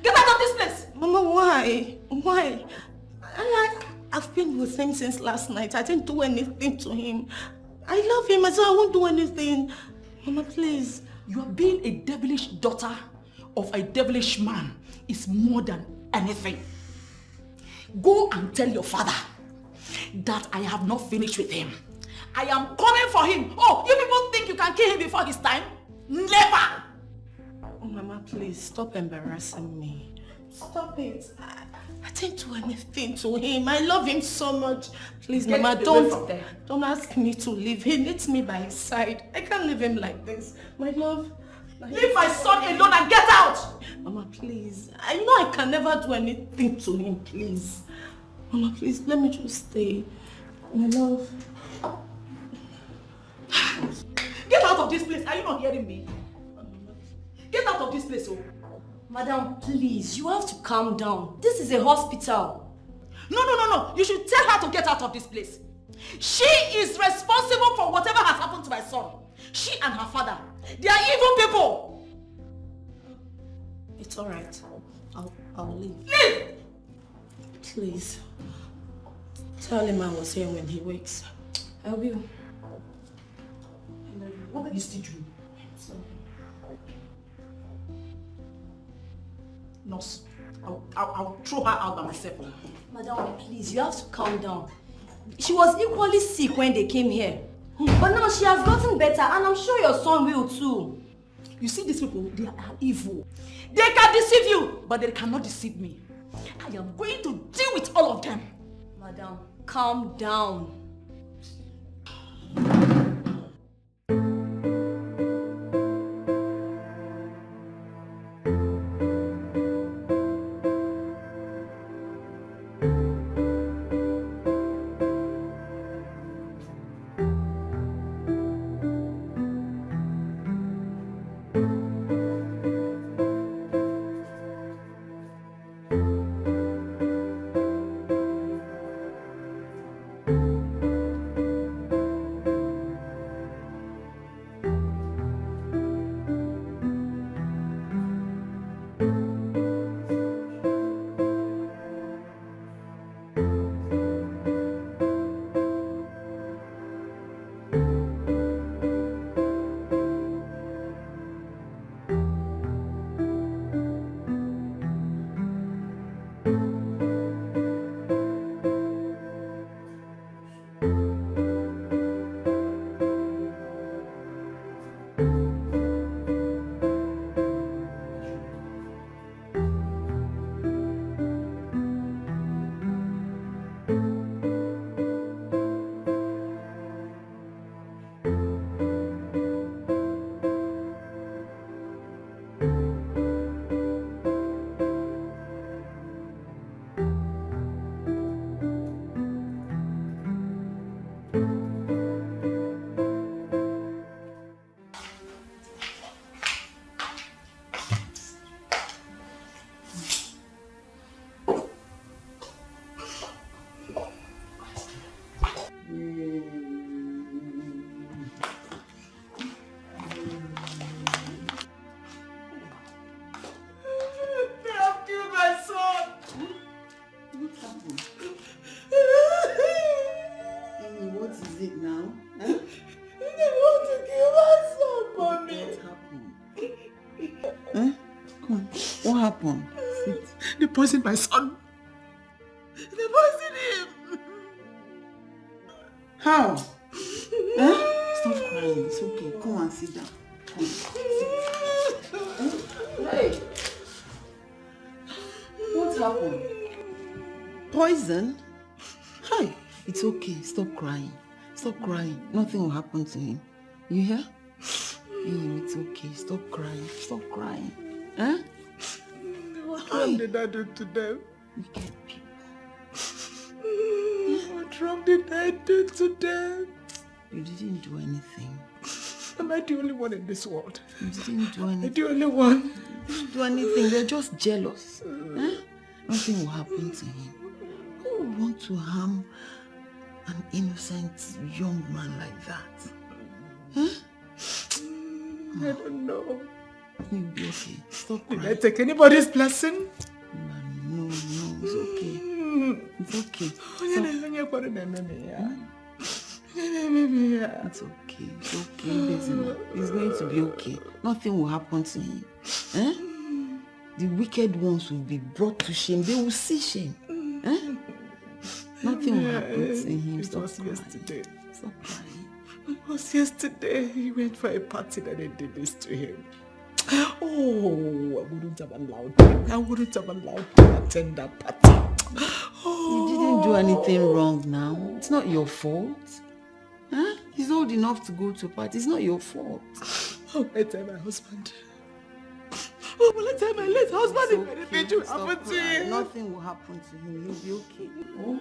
Get out of this place. Mama, why? Why? I've been with him since last night. I didn't do anything to him. I love him, so I won't do anything. Mama, please. You are being a devilish daughter of a devilish man is more than anything. Go and tell your father that I have not finished with him. I am coming for him. Oh, you people think you can kill him before his time? Never! Oh, Mama, please, stop embarrassing me. Stop it. I didn't do anything to him. I love him so much. Please, Get Mama, away from there. don't ask me to leave. He needs me by his side. I can't leave him like this. My love. Leave my son alone and get out! Mama, please. I know I can never do anything to him, please. Mama, please, let me just stay. My love. Get out of this place. Are you not hearing me? Get out of this place, oh. Madam, please, you have to calm down. This is a hospital. No. You should tell her to get out of this place. She is responsible for whatever has happened to my son. She and her father. They are evil people. It's all right. I'll leave. Leave! Please. Tell him I was here when he wakes. I will. What are you still doing? Nurse, I'll throw her out by myself. Madam, please, you have to calm down. She was equally sick when they came here. But now she has gotten better and I'm sure your son will too. You see these people, they are evil. They can deceive you, but they cannot deceive me. I am going to deal with all of them. Madam, calm down. happened? They poisoned my son. They poisoned him. How? Stop crying. It's okay. Come and sit down. Come. Hey. What happened? Poison? Hi. It's okay. Stop crying. Stop crying. Nothing will happen to him. You hear? It's okay. Stop crying. Stop crying. Huh? What wrong did I do to them? Wicked people. What wrong did I do to them? You didn't do anything. Am I the only one in this world? You didn't do anything. The only one. You didn't do anything. They're just jealous. Huh? Nothing will happen to him. Who would want to harm an innocent young man like that? Huh? I don't know. You'll be okay. Stop crying. Did I take anybody's blessing? No, it's okay. It's okay. It's okay. It's okay, Bezina. It's going to be okay. Nothing will happen to him. Eh? The wicked ones will be brought to shame. They will see shame. Eh? Nothing will happen to him. It was yesterday. Stop crying. It was yesterday. He went for a party that they did this to him. Oh, I wouldn't have allowed him. I wouldn't have allowed him to attend that party. You didn't do anything wrong now. It's not your fault. Huh? He's old enough to go to a party. It's not your fault. Oh, I tell my husband. Oh, will I tell my late husband if anything will happen to him? Nothing will happen to him. He'll be okay. Oh?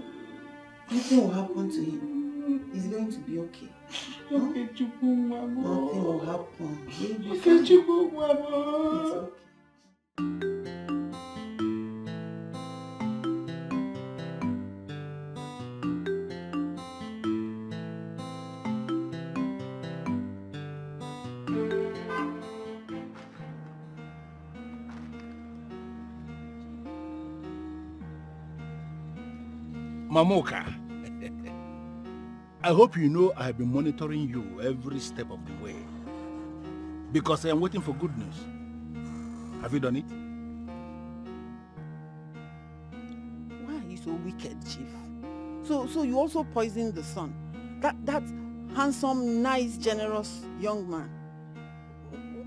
Nothing will happen to him. He's going to be okay. Huh? Nothing will happen. He'll be fine. It's okay. Mamoka, I hope you know I have been monitoring you every step of the way. Because I am waiting for good news. Have you done it? Why are you so wicked, Chief? So you also poisoned the son? That handsome, nice, generous young man?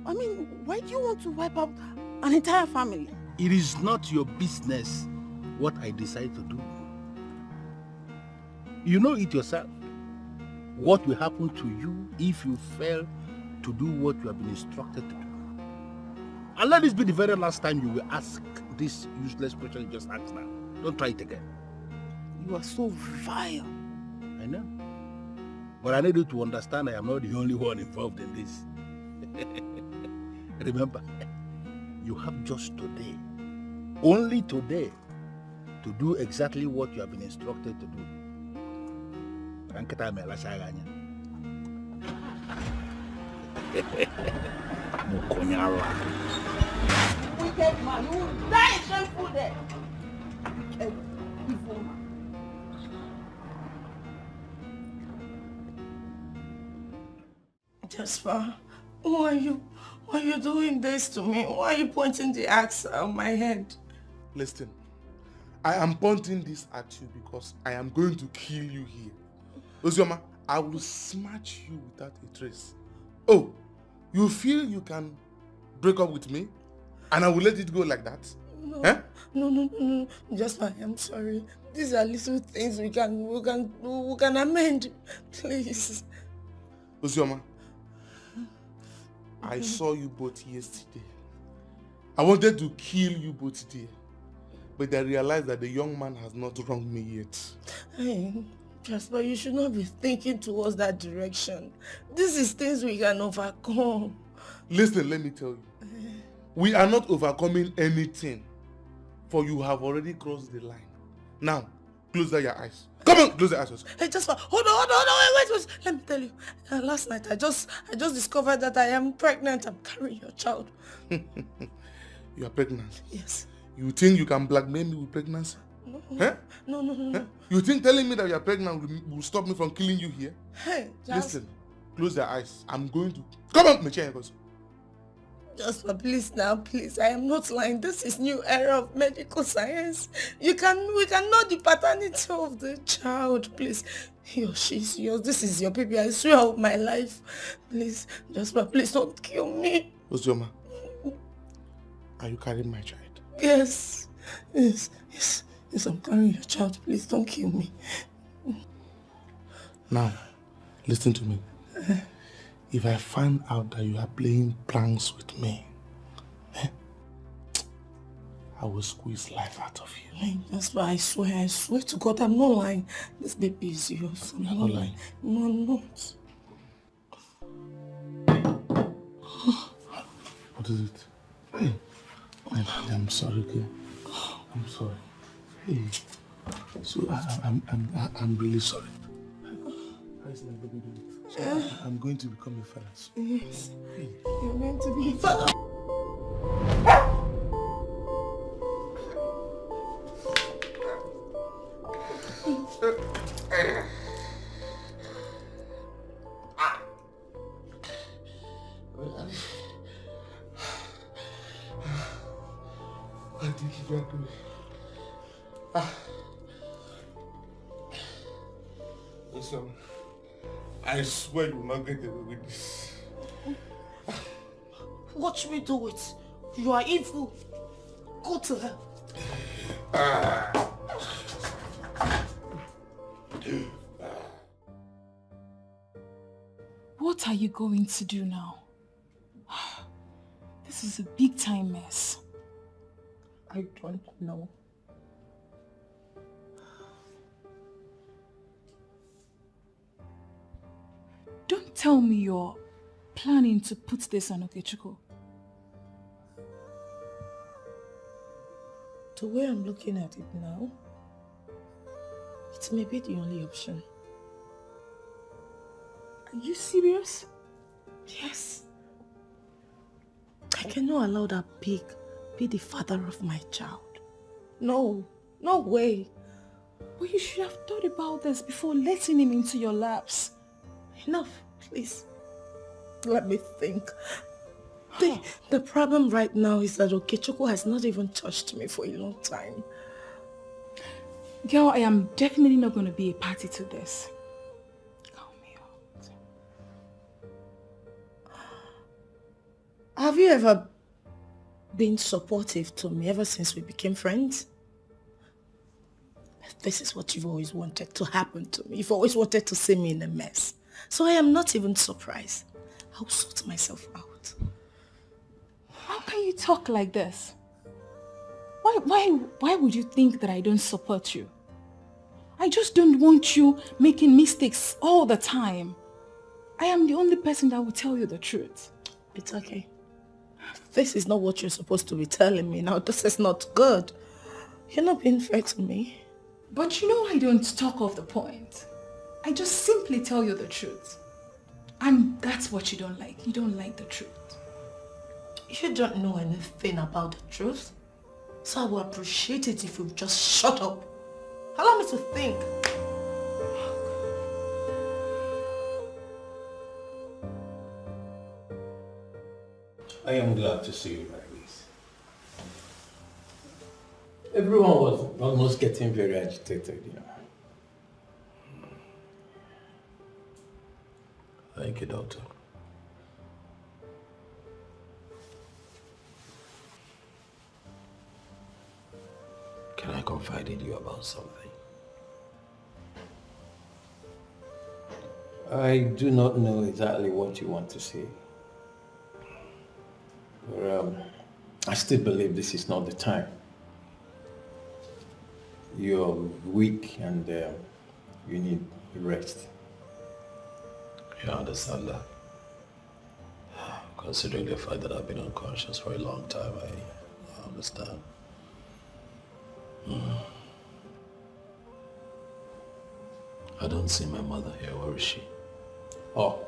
I mean, why do you want to wipe out an entire family? It is not your business what I decide to do. You know it yourself. What will happen to you if you fail to do what you have been instructed to do? And let this be the very last time you will ask this useless question you just asked now. Don't try it again. You are so vile. I know. But I need you to understand I am not the only one involved in this. Remember, you have just today, only today, to do exactly what you have been instructed to do. Wicked man, you will die a shameful death. Wicked, evil man. Jasper, why are you doing this to me? Why are you pointing the axe on my head? Listen, I am pointing this at you because I am going to kill you here. Wazobia, I will smash you without a trace. Oh, you feel you can break up with me and I will let it go like that? No, eh? no. Jasper, I'm sorry. These are little things we can amend. Please. Wazobia, I saw you both yesterday. I wanted to kill you both today, but I realized that the young man has not wronged me yet. Hey, Jasper, you should not be thinking towards that direction. This is things we can overcome. Listen, let me tell you. We are not overcoming anything, for you have already crossed the line. Now, close down your eyes. Come on, close your eyes. Hey, Jasper, hold on, wait. Let me tell you. Last night, I just discovered that I am pregnant. I'm carrying your child. You are pregnant? Yes. You think you can blackmail me with pregnancy? No. Huh? No. Huh? You think telling me that you are pregnant will stop me from killing you here? Hey, Listen, close your eyes. I'm going to... Come on, my chair goes. Jasper, please now, please. I am not lying. This is new era of medical science. We can know the paternity of the child. Please. He or she's yours. This is your baby. I swear of my life. Please, Jasper, please don't kill me. Wazobia, are you carrying my child? Yes. Yes, I'm carrying your child. Please don't kill me. Now, listen to me. If I find out that you are playing pranks with me, I will squeeze life out of you. That's why I swear to God, I'm not lying. This baby is yours. You're not lying. No, I'm not. What is it? Hey, I'm sorry, okay? I'm sorry. Hey, so I'm really sorry. How is my baby doing? So I'm going to become a father. Yes. You're meant to be a father. Listen, I swear you will not get away with this. Watch me do it. You are evil. Go to her. What are you going to do now? This is a big time mess. I don't know. Don't tell me you're planning to put this on Okechukwu. The way I'm looking at it now, it may be the only option. Are you serious? Yes. I cannot allow that pig be the father of my child. No way. But you should have thought about this before letting him into your laps. Enough, please. Let me think. The problem right now is that Okechukwu has not even touched me for a long time. Girl, I am definitely not going to be a party to this. Calm me out. Have you ever been supportive to me ever since we became friends? This is what you've always wanted to happen to me. You've always wanted to see me in a mess. So I am not even surprised. I'll sort myself out. How can you talk like this? Why would you think that I don't support you? I just don't want you making mistakes all the time. I am the only person that will tell you the truth. It's okay. This is not what you're supposed to be telling me now. This is not good. You're not being fair to me. But you know I don't talk off the point. I just simply tell you the truth. And that's what you don't like. You don't like the truth. You don't know anything about the truth. So I would appreciate it if you just shut up. Allow me to think. I am glad to see you like this. Everyone was almost getting very agitated, you know. Thank you, Doctor. Can I confide in you about something? I do not know exactly what you want to say. But, I still believe this is not the time. You're weak and you need rest. You understand that? Considering the fact that I've been unconscious for a long time, I understand. I don't see my mother here. Where is she? Oh,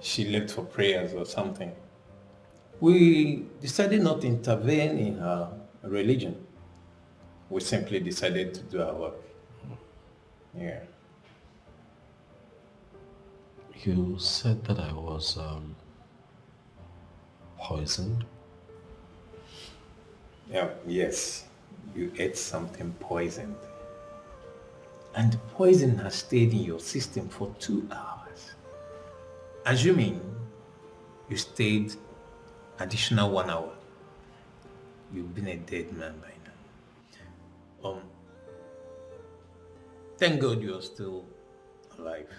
she left for prayers or something. We decided not to intervene in her religion. We simply decided to do our work. Yeah. You said that I was poisoned? Yeah, yes, you ate something poisoned. And the poison has stayed in your system for 2 hours. Assuming you stayed additional 1 hour, you've been a dead man by now. Thank God you're still alive.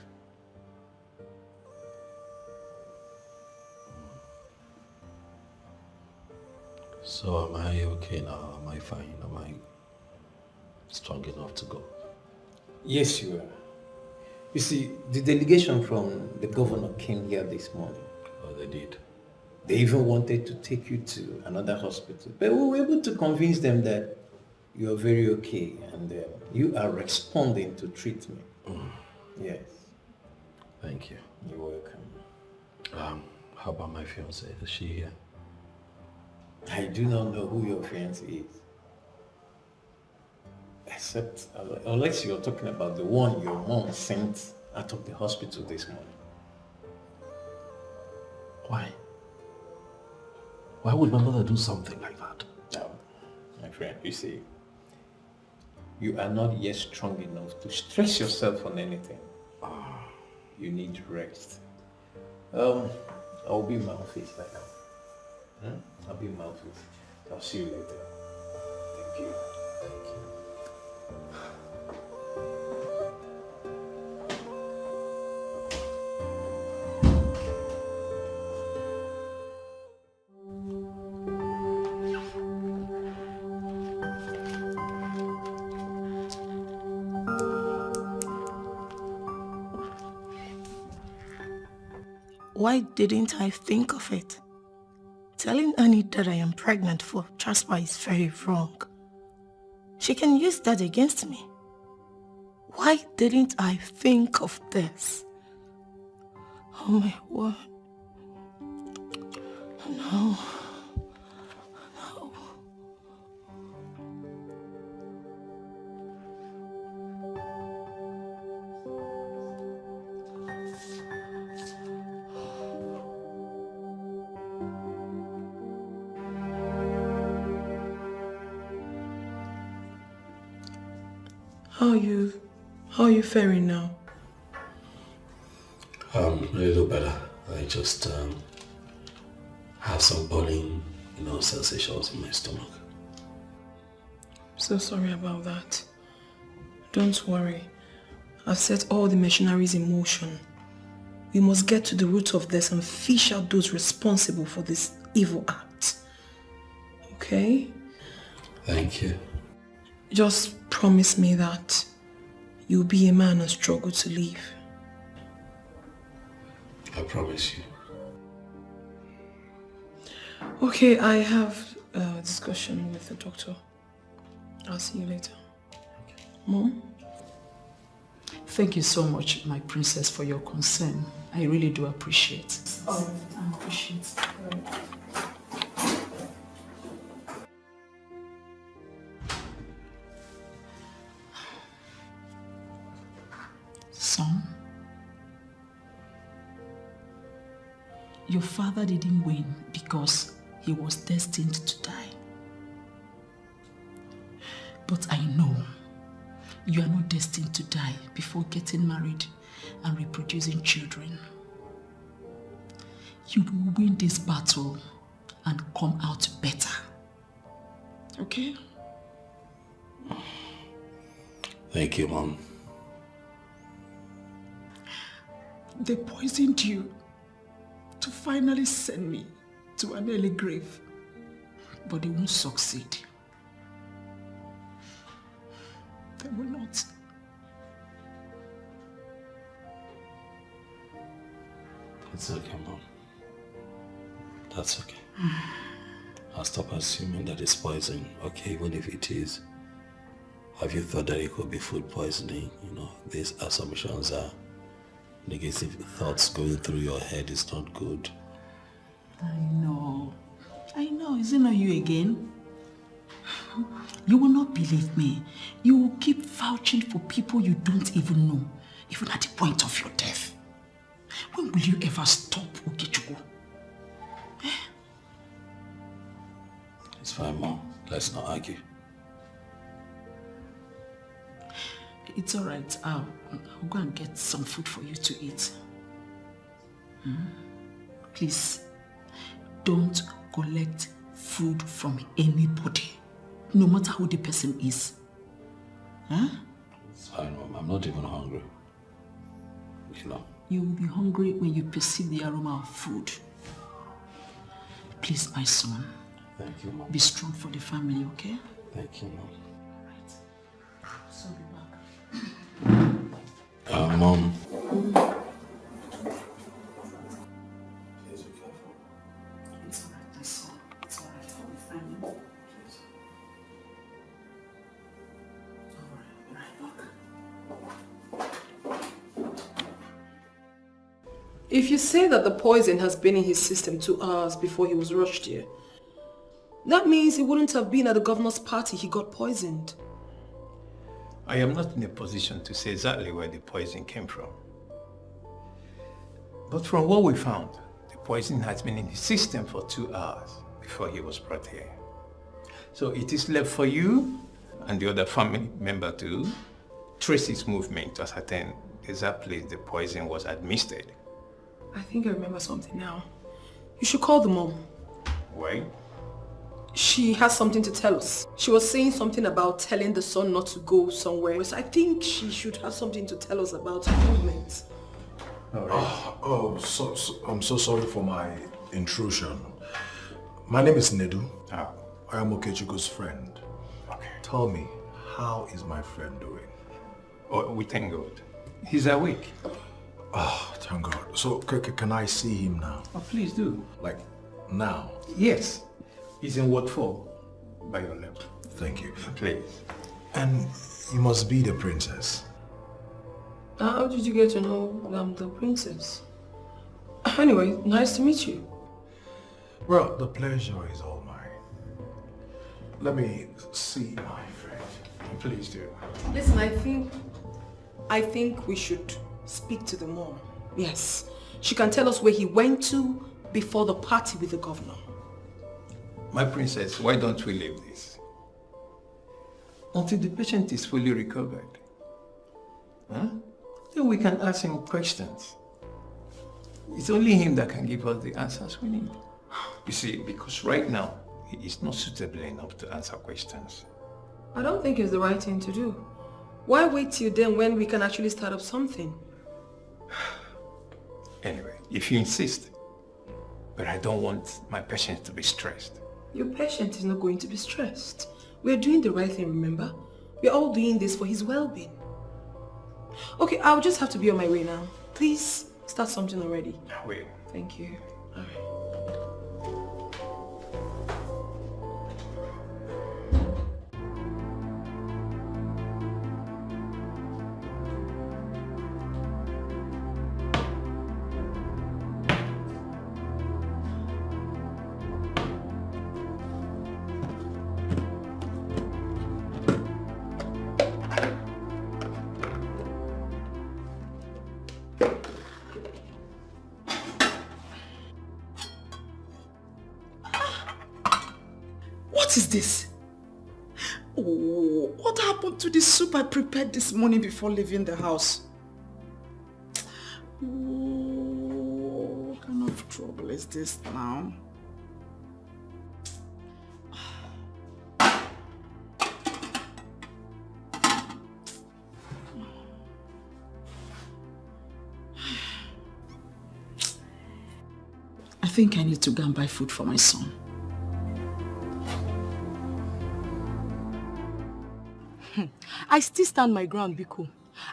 So am I okay now? Am I fine? Am I strong enough to go? Yes, you are. You see, the delegation from the governor came here this morning. Oh, they did? They even wanted to take you to another hospital. But we were able to convince them that you are very okay and you are responding to treatment. Yes. Thank you. You're welcome. How about my fiancée? Is she here? I do not know who your fiancé is. Except, unless you're talking about the one your mom sent out of the hospital this morning. Why? Why would my mother do something like that? No, my friend, you see, you are not yet strong enough to stress yourself on anything. You need rest. I'll be in my office right now. I'll be in my office. I'll see you later. Thank you. Thank you. Why didn't I think of it? Telling Annie that I am pregnant for Jasper is very wrong. She can use that against me. Why didn't I think of this? Oh my word. No. No. How are you faring now? A little better. I just have some burning, sensations in my stomach. So sorry about that. Don't worry. I've set all the machineries in motion. We must get to the root of this and fish out those responsible for this evil act. Okay? Thank you. Just promise me that you'll be a man and struggle to leave. I promise you. Okay, I have a discussion with the doctor. I'll see you later. Mom? Thank you so much, my princess, for your concern. I really do appreciate it. Oh, I appreciate it. Son, your father didn't win because he was destined to die. But I know you are not destined to die before getting married and reproducing children. You will win this battle and come out better. Okay? Thank you, Mom. They poisoned you to finally send me to an early grave, but they won't succeed. They will not. It's okay, Mom. That's okay. I'll stop assuming that it's poison, okay, even if it is. Have you thought that it could be food poisoning? These assumptions are negative thoughts going through your head is not good. I know. Is it not you again? You will not believe me. You will keep vouching for people you don't even know, even at the point of your death. When will you ever stop, Okechukwu? It's fine, Mom. Let's not argue. It's all right. I'll go and get some food for you to eat. Please, don't collect food from anybody, no matter who the person is. Huh? It's fine, Mom. I'm not even hungry. You know. You will be hungry when you perceive the aroma of food. Please, my son. Thank you, Mom. Be strong for the family, okay? Thank you, Mom. So be back. Mom. It's all right, my son. It's all right. I'll be fine. If you say that the poison has been in his system 2 hours before he was rushed here, that means he wouldn't have been at the governor's party he got poisoned. I am not in a position to say exactly where the poison came from. But from what we found, the poison has been in his system for 2 hours before he was brought here. So it is left for you and the other family member to trace his movement to ascertain the exact place the poison was administered. I think I remember something now. You should call the mom. Why? She has something to tell us. She was saying something about telling the son not to go somewhere. So I think she should have something to tell us about her movements. All right. I'm so sorry for my intrusion. My name is Nedu. I am Okechukwo's friend. Okay. Tell me, how is my friend doing? Oh, we thank God. He's awake. Oh, thank God. So, can I see him now? Oh, please do. Like, now? Yes. He's in Ward 4, by your left. Thank you. Please. And you must be the princess. How did you get to know I'm the princess? Anyway, nice to meet you. Well, the pleasure is all mine. Let me see my friend. Please do. Listen, I think we should speak to the mom. Yes. She can tell us where he went to before the party with the governor. My princess, why don't we leave this? Until the patient is fully recovered. Huh? Then we can ask him questions. It's only him that can give us the answers we need. You see, because right now, he is not suitable enough to answer questions. I don't think it's the right thing to do. Why wait till then when we can actually start up something? Anyway, if you insist. But I don't want my patient to be stressed. Your patient is not going to be stressed. We're doing the right thing, remember? We're all doing this for his well-being. Okay, I'll just have to be on my way now. Please start something already. I will. Thank you. All right. What is this? Oh, what happened to the soup I prepared this morning before leaving the house? Oh, what kind of trouble is this now? I think I need to go and buy food for my son. I still stand my ground, Biko.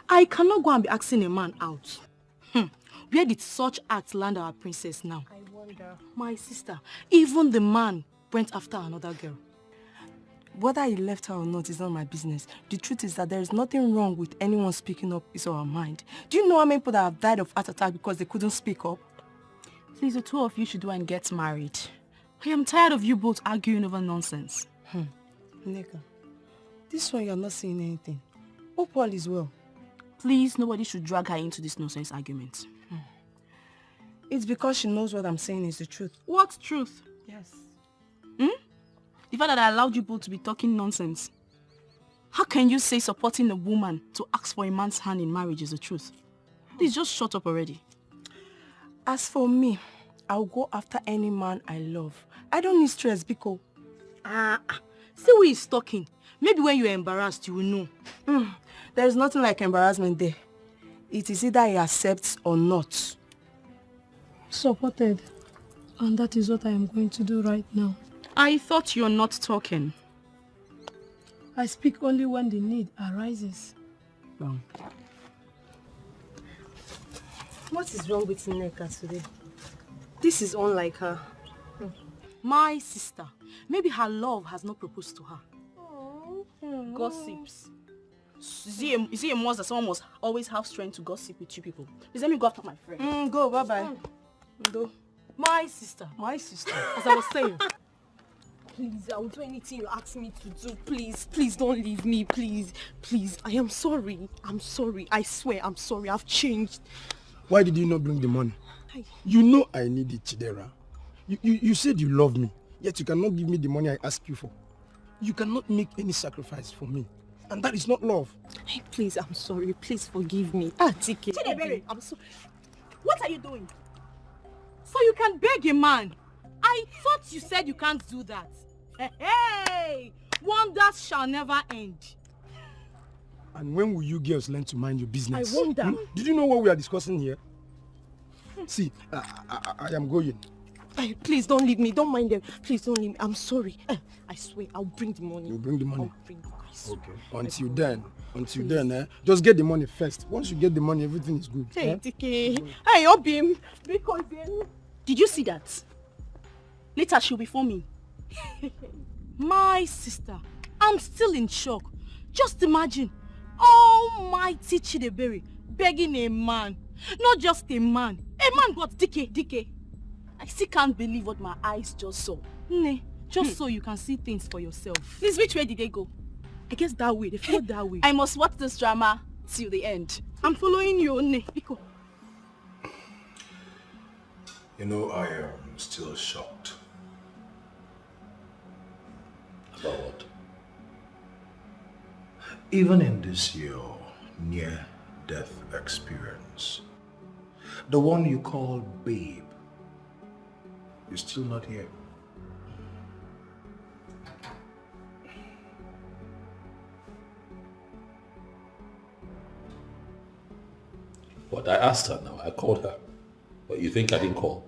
I cannot go and be asking a man out. Where did such acts land our princess now? I wonder. My sister, even the man went after another girl. Whether he left her or not is not my business. The truth is that there is nothing wrong with anyone speaking up his or her mind. Do you know how many people that have died of heart attack because they couldn't speak up? Please, the two of you should go and get married. I am tired of you both arguing over nonsense. Nneka, this one you're not saying anything. Hope all is well. Please, nobody should drag her into this nonsense argument. It's because she knows what I'm saying is the truth. What truth? Yes. The fact that I allowed you both to be talking nonsense. How can you say supporting a woman to ask for a man's hand in marriage is the truth? Please just shut up already. As for me, I'll go after any man I love. I don't need stress, Biko. See who is talking. Maybe when you're embarrassed, you will know. There's nothing like embarrassment there. It is either he accepts or not. Supported. And that is what I am going to do right now. I thought you're not talking. I speak only when the need arises. Well. What is wrong with Nneka today? This is unlike her. My sister. Maybe her love has not proposed to her. Gossips. Is it a must that someone must always have strength to gossip with you people? Please let me go after my friend. Go, bye-bye. Go. My sister. My sister. As I was saying. Please, I will do anything you ask me to do. Please, please don't leave me, please. Please, I am sorry. I'm sorry. I swear I'm sorry. I've changed. Why did you not bring the money? You know I need it, Chidera. You said you love me, yet you cannot give me the money I asked you for. You cannot make any sacrifice for me. And that is not love. Hey, please, I'm sorry. Please forgive me. Chidebere, I'm sorry. What are you doing? So you can beg a man? I thought you said you can't do that. Hey! Wonders shall never end. And when will you girls learn to mind your business? I wonder. Did you know what we are discussing here? See, I am going. Hey, please don't leave me. Don't mind them. Please don't leave me. I'm sorry. I swear, I'll bring the money. You'll bring the money? I'll bring it. Okay. Until then, just get the money first. Once you get the money, everything is good. Hey, TK. Hey, Obim. Because then... Did you see that? Later she'll be for me. My sister, I'm still in shock. Just imagine, almighty Chidebere begging a man. Not just a man got DK. I still can't believe what my eyes just saw. Just so you can see things for yourself. Please, which way did they go? I guess that way. They followed that way. I must watch this drama till the end. I'm following you, Biko. You know, I am still shocked. About what? Even in this your near-death experience, the one you call babe is still not here. What? I asked her now. I called her. But you think I didn't call?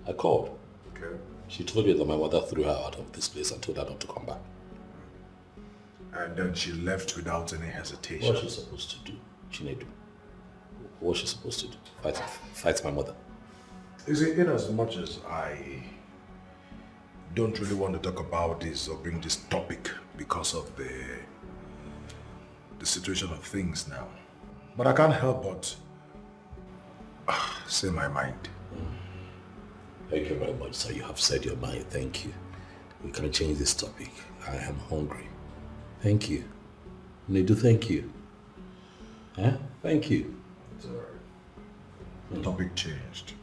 I called. Okay. She told me that my mother threw her out of this place and told her not to come back. And then she left without any hesitation. What was she supposed to do, Chinedu? What was she supposed to do? Fight my mother? You see, in as much as I don't really want to talk about this or bring this topic because of the situation of things now, but I can't help but say my mind. Thank you very much, sir. You have said your mind. Thank you. We can change this topic. I am hungry. Thank you. Nedu, thank you. Huh? Thank you. It's alright. The topic changed.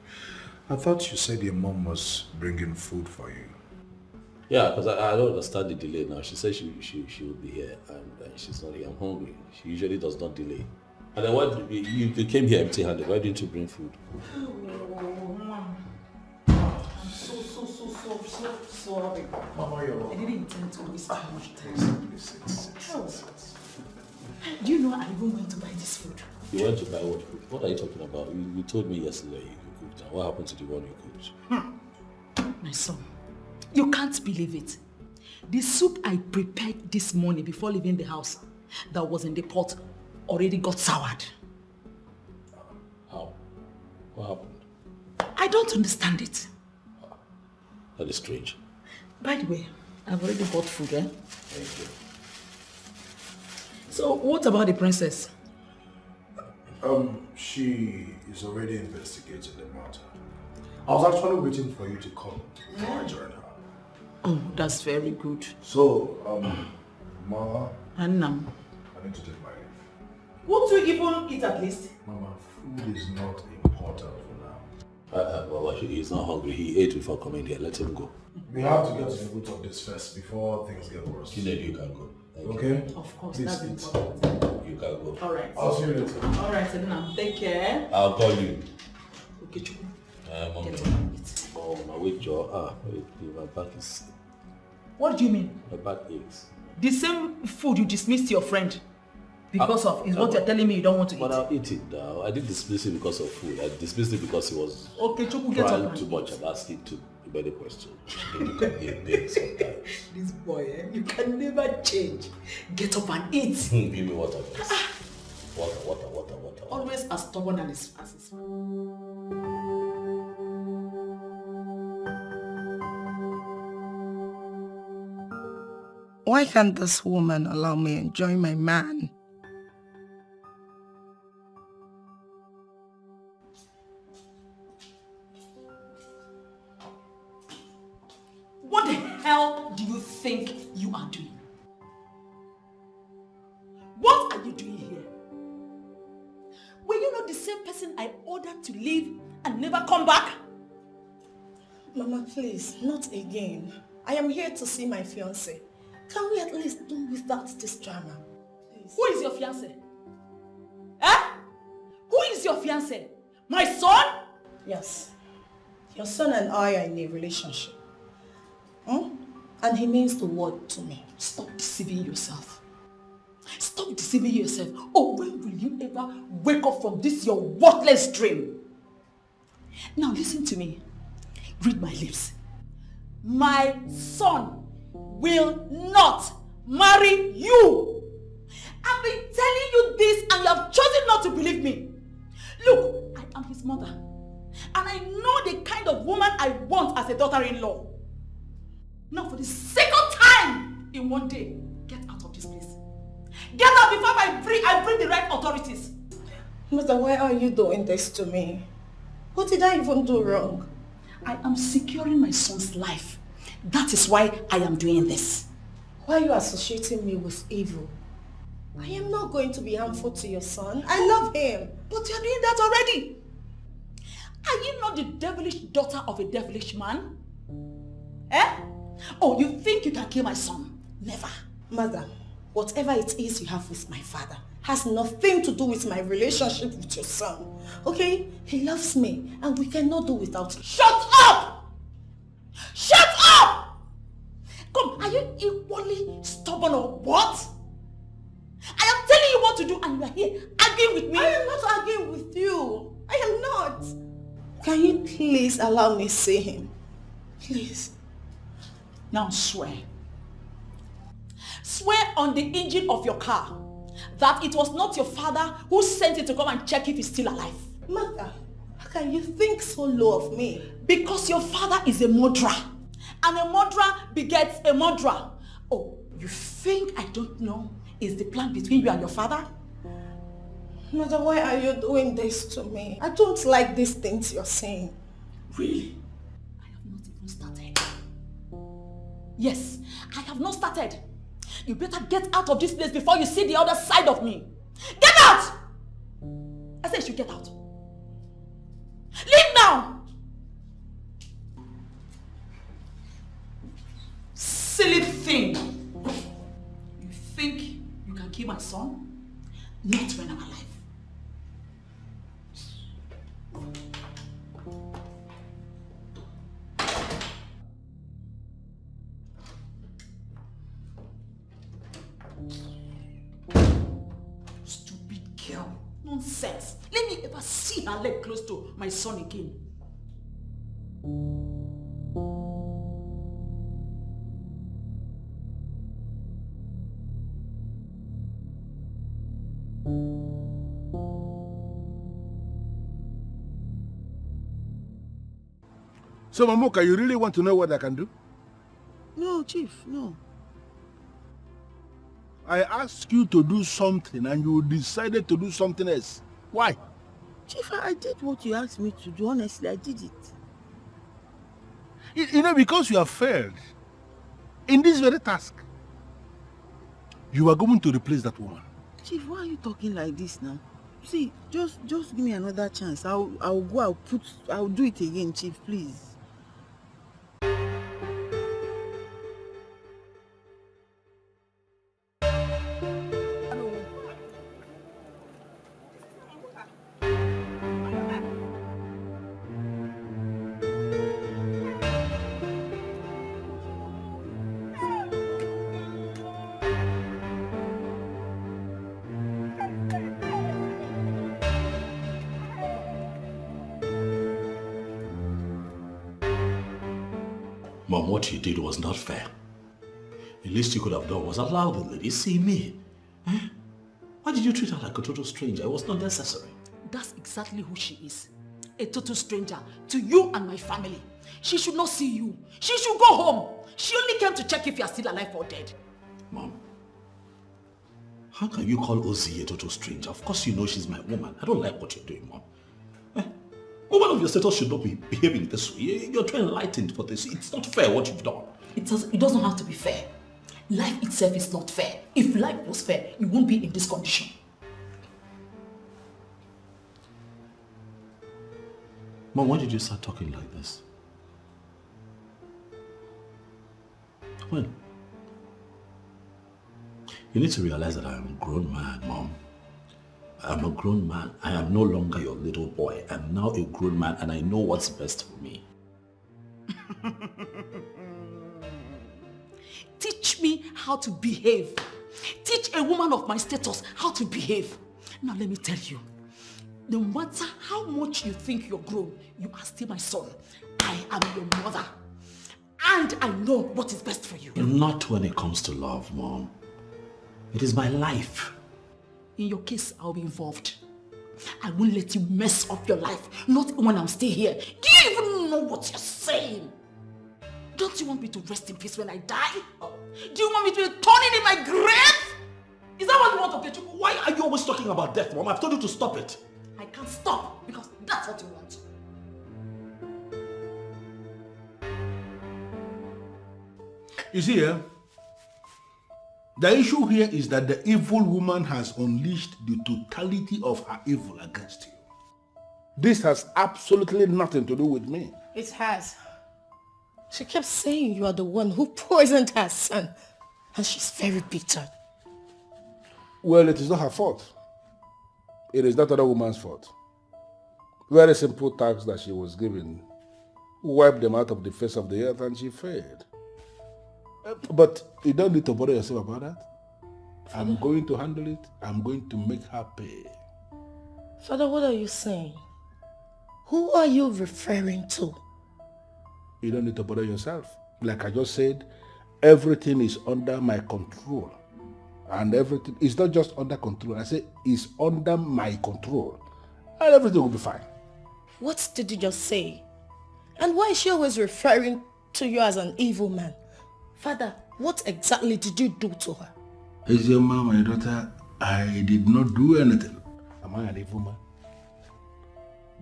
I thought you said your mom was bringing food for you. Yeah, because I don't understand the delay now. She said she will be here and she's not here. I'm hungry. She usually does not delay. And then what, you came here empty-handed. Why didn't you bring food? So sorry. Mama, you're... I didn't intend to waste too much time. Do you know I even went to buy this food? You went to buy what food? What are you talking about? You told me yesterday you cooked. What happened to the one you cooked? My son, you can't believe it. The soup I prepared this morning before leaving the house that was in the pot already got soured. How? What happened? I don't understand it. That is strange. By the way, I've already bought food, eh? Thank you. So, what about the princess? She is already investigating the matter. I was actually waiting for you to come before I join her. Oh, that's very good. So, Mama, Anna, I need to take my leave. Won't you even eat at least? Mama, food is not important for now. Well, he's not hungry. He ate before coming here. Let him go. We have to get to the root of this first before things get worse. Kinedu, you can go. Okay? Of course, Please that's eat. important. You can go. All right. I'll see you later. All right, Edna. Take care. I'll call you. Okay, Chukwu. Mommy. Oh, my weight jaw. My back is... What do you mean? My back aches. The same food you dismissed your friend because of is what you're telling me you don't want to eat. But I'll eat it now. I didn't dismiss it because of food. I dismissed it because he was Okay, Chukwu, get trying up. too much and asking too many questions. You can be a big sometimes. This boy, you can never change. Get up and eat. Give me water, please. Water. Always as stubborn as his Why can't this woman allow me enjoy my man? What the hell do you think you are doing? What are you doing here? Were you not the same person I ordered to leave and never come back? Mama, please, not again. I am here to see my fiancé. Can we at least do without this drama? Please. Who is your fiancé? Eh? Who is your fiancé? My son? Yes. Your son and I are in a relationship. And he means the world to me. Stop deceiving yourself. Stop deceiving yourself. Oh, when will you ever wake up from this your worthless dream? Now listen to me. Read my lips. My son will not marry you. I've been telling you this and you have chosen not to believe me. Look, I am his mother. And I know the kind of woman I want as a daughter-in-law. Now for the second time in one day, get out of this place. Get out before I bring the right authorities. Mother, why are you doing this to me? What did I even do wrong? I am securing my son's life. That is why I am doing this. Why are you associating me with evil? I am not going to be harmful to your son. I love him. But you are doing that already. Are you not the devilish daughter of a devilish man? Eh? Oh, you think you can kill my son? Never. Mother, whatever it is you have with my father has nothing to do with my relationship with your son. Okay? He loves me and we cannot do without him. Shut up! Shut up! Come, are you equally stubborn or what? I am telling you what to do and you are here arguing with me. I am not arguing with you. I am not. Can you please allow me see him? Please. Now swear. Swear on the engine of your car that it was not your father who sent it to come and check if he's still alive. Mother, how can you think so low of me? Because your father is a murderer. And a murderer begets a murderer. Oh, you think I don't know is the plan between you and your father? Mother, why are you doing this to me? I don't like these things you're saying. Really? I have not even started. Yes, I have not started. You better get out of this place before you see the other side of me. Get out! I said you should get out. Leave now! Silly thing. You think you can kill my son? Not when I'm alive. Stupid girl. Nonsense. Let me ever see her leg close to my son again. So, Mamuka, you really want to know what I can do? No, Chief, no. I asked you to do something and you decided to do something else. Why? Chief, I did what you asked me to do. Honestly, I did it. You know, because you have failed in this very task, you are going to replace that woman. Chief, why are you talking like this now? See, just give me another chance. I'll go, I'll do it again, Chief, please. Mom, what you did was not fair. The least you could have done was allow the lady see me. Eh? Why did you treat her like a total stranger? It was not necessary. That's exactly who she is. A total stranger to you and my family. She should not see you. She should go home. She only came to check if you are still alive or dead. Mom, how can you call Ozzy a total stranger? Of course you know she's my woman. I don't like what you're doing, Mom. Woman of your status should not be behaving this way. You're too enlightened for this. It's not fair what you've done. It doesn't have to be fair. Life itself is not fair. If life was fair, you won't be in this condition. Mom, when did you start talking like this? When? You need to realize that I am a grown man, Mom. I'm a grown man. I am no longer your little boy. I'm now a grown man and I know what's best for me. Teach me how to behave. Teach a woman of my status how to behave. Now let me tell you, no matter how much you think you're grown, you are still my son. I am your mother. And I know what is best for you. Not when it comes to love, Mom. It is my life. In your case, I'll be involved. I won't let you mess up your life. Not when I'm still here. Do you even know what you're saying? Don't you want me to rest in peace when I die? Do you want me to be turning in my grave? Is that what you want to get? Why are you always talking about death, Mom? I've told you to stop it. I can't stop because that's what you want. You see, the issue here is that the evil woman has unleashed the totality of her evil against you. This has absolutely nothing to do with me. It has. She kept saying you are the one who poisoned her son. And she's very bitter. Well, it is not her fault. It is that other woman's fault. Very simple tasks that she was given. Wiped them out of the face of the earth and she failed. But you don't need to bother yourself about that. I'm going to handle it. I'm going to make her pay. Father, what are you saying? Who are you referring to? You don't need to bother yourself. Like I just said, everything is under my control. And everything is not just under control. I say it's under my control. And everything will be fine. What did you just say? And why is she always referring to you as an evil man? Father, what exactly did you do to her? Is your mom, my daughter, I did not do anything. Am I an evil man?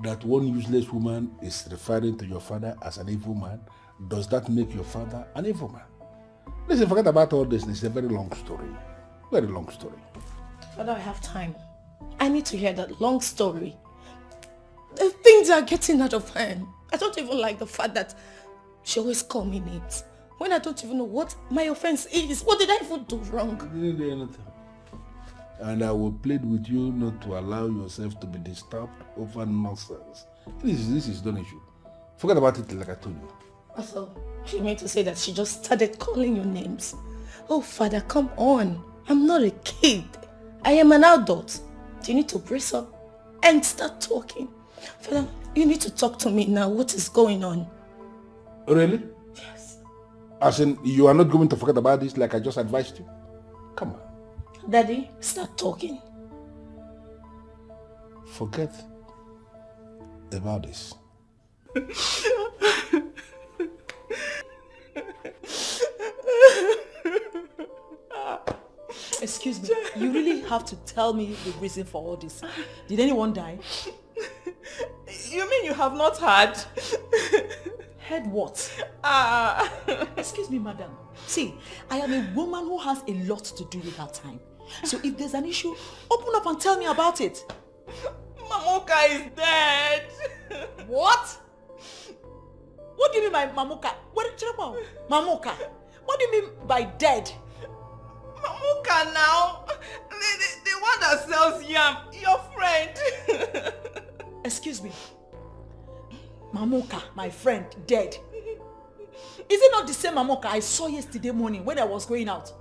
That one useless woman is referring to your father as an evil man, does that make your father an evil man? Listen, forget about all this. It's a very long story. Very long story. Father, I have time. I need to hear that long story. The things are getting out of hand. I don't even like the fact that she always calls me names when I don't even know what my offense is. What did I even do wrong? You didn't do anything. And I will plead with you not to allow yourself to be disturbed over nonsense. This is not an issue. Forget about it like I told you. Also, you mean to say that she just started calling your names? Oh, Father, come on. I'm not a kid. I am an adult. You need to brace up and start talking. Father, you need to talk to me now. What is going on? Really? Yes. As in, you are not going to forget about this like I just advised you? Come on. Daddy, start talking. Forget about this. Excuse me, you really have to tell me the reason for all this. Did anyone die? You mean you have not heard? Heard what? Excuse me, madam. See, I am a woman who has a lot to do with her time. So if there's an issue, open up and tell me about it. Mamuka is dead. What? What do you mean by Mamuka? What do you mean Mamuka? What do you mean by dead? Mamuka now. The one that sells yam. Your friend. Excuse me. Mamuka, my friend, dead. Is it not the same Mamuka I saw yesterday morning when I was going out?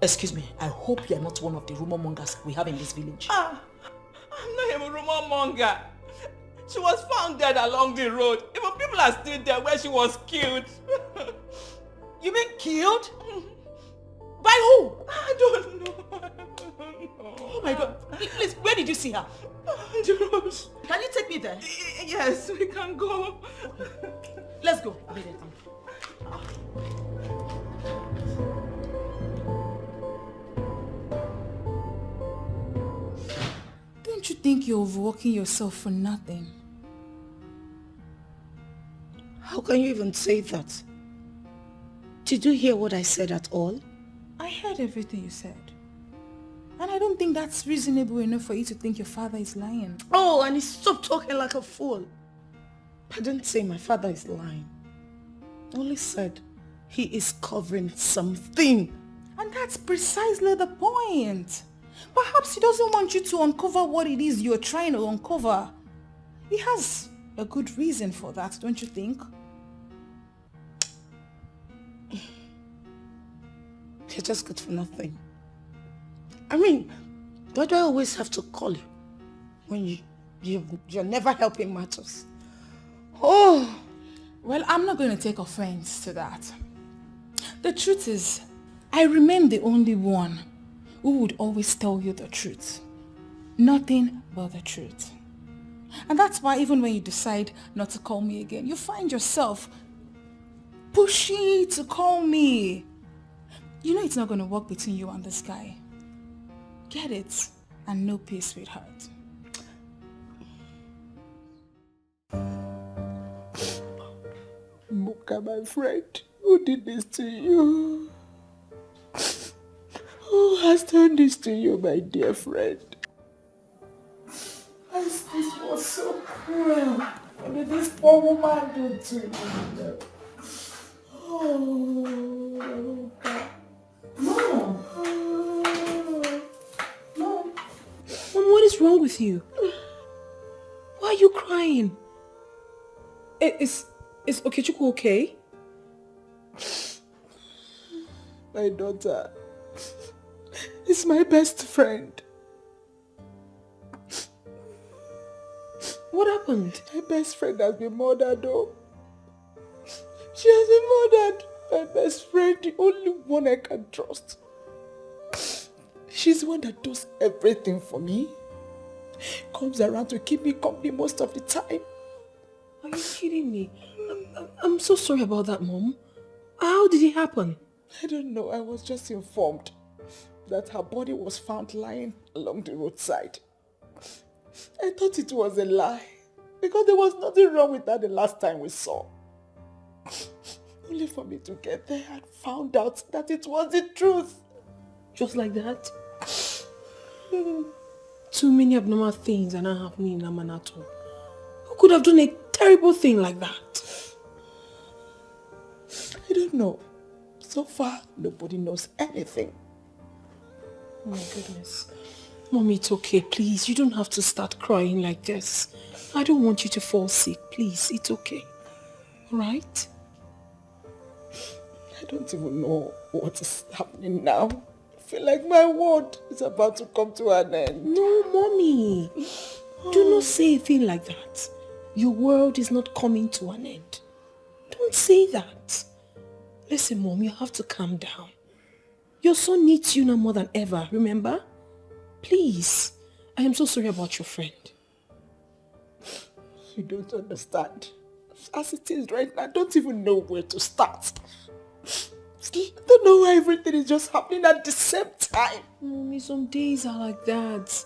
Excuse me, I hope you are not one of the rumor mongers we have in this village. I'm not a rumor monger. She was found dead along the road. Even people are still there where she was killed. You mean killed? By who? I don't know. Oh my God. Please, where did you see her? The road. Can you take me there? Yes, we can go. Let's go. Don't you think you're overworking yourself for nothing? How can you even say that? Did you hear what I said at all? I heard everything you said. And I don't think that's reasonable enough for you to think your father is lying. Oh, and stop talking like a fool. I didn't say my father is lying. I only said he is covering something. And that's precisely the point. Perhaps he doesn't want you to uncover what it is you're trying to uncover. He has a good reason for that, don't you think? You're just good for nothing. I mean, why do I always have to call you when you're never helping matters? Oh! Well, I'm not going to take offense to that. The truth is, I remain the only one who would always tell you the truth. Nothing but the truth. And that's why even when you decide not to call me again, you find yourself pushing to call me. You know it's not going to work between you and this guy. Get it and know peace, sweetheart. Muka, my friend, who did this to you? Who has done this to you, my dear friend? This was so cruel. What did this poor woman do to you? Oh, Mom! Mom, what is wrong with you? Why are you crying? Is Okechukwu okay? my daughter is my best friend. What happened? My best friend has been murdered, though. She has been murdered. My best friend, the only one I can trust. She's the one that does everything for me. Comes around to keep me company most of the time. Are you kidding me? I'm so sorry about that, Mom. How did it happen? I don't know. I was just informed that her body was found lying along the roadside. I thought it was a lie because there was nothing wrong with her the last time we saw. Only for me to get there and found out that it was the truth. Just like that? Too many abnormal things are not happening in Amanato. Who could have done a terrible thing like that? I don't know. So far, nobody knows anything. Oh my goodness. Mommy, it's okay, please. You don't have to start crying like this. I don't want you to fall sick, please. It's okay. Alright? I don't even know what is happening now. I feel like my world is about to come to an end. No, Mommy. Do not say a thing like that. Your world is not coming to an end. Don't say that. Listen, Mom, you have to calm down. Your son needs you now more than ever, remember? Please. I am so sorry about your friend. You don't understand. As it is right now, I don't even know where to start. I don't know why everything is just happening at the same time. Mommy, some days are like that.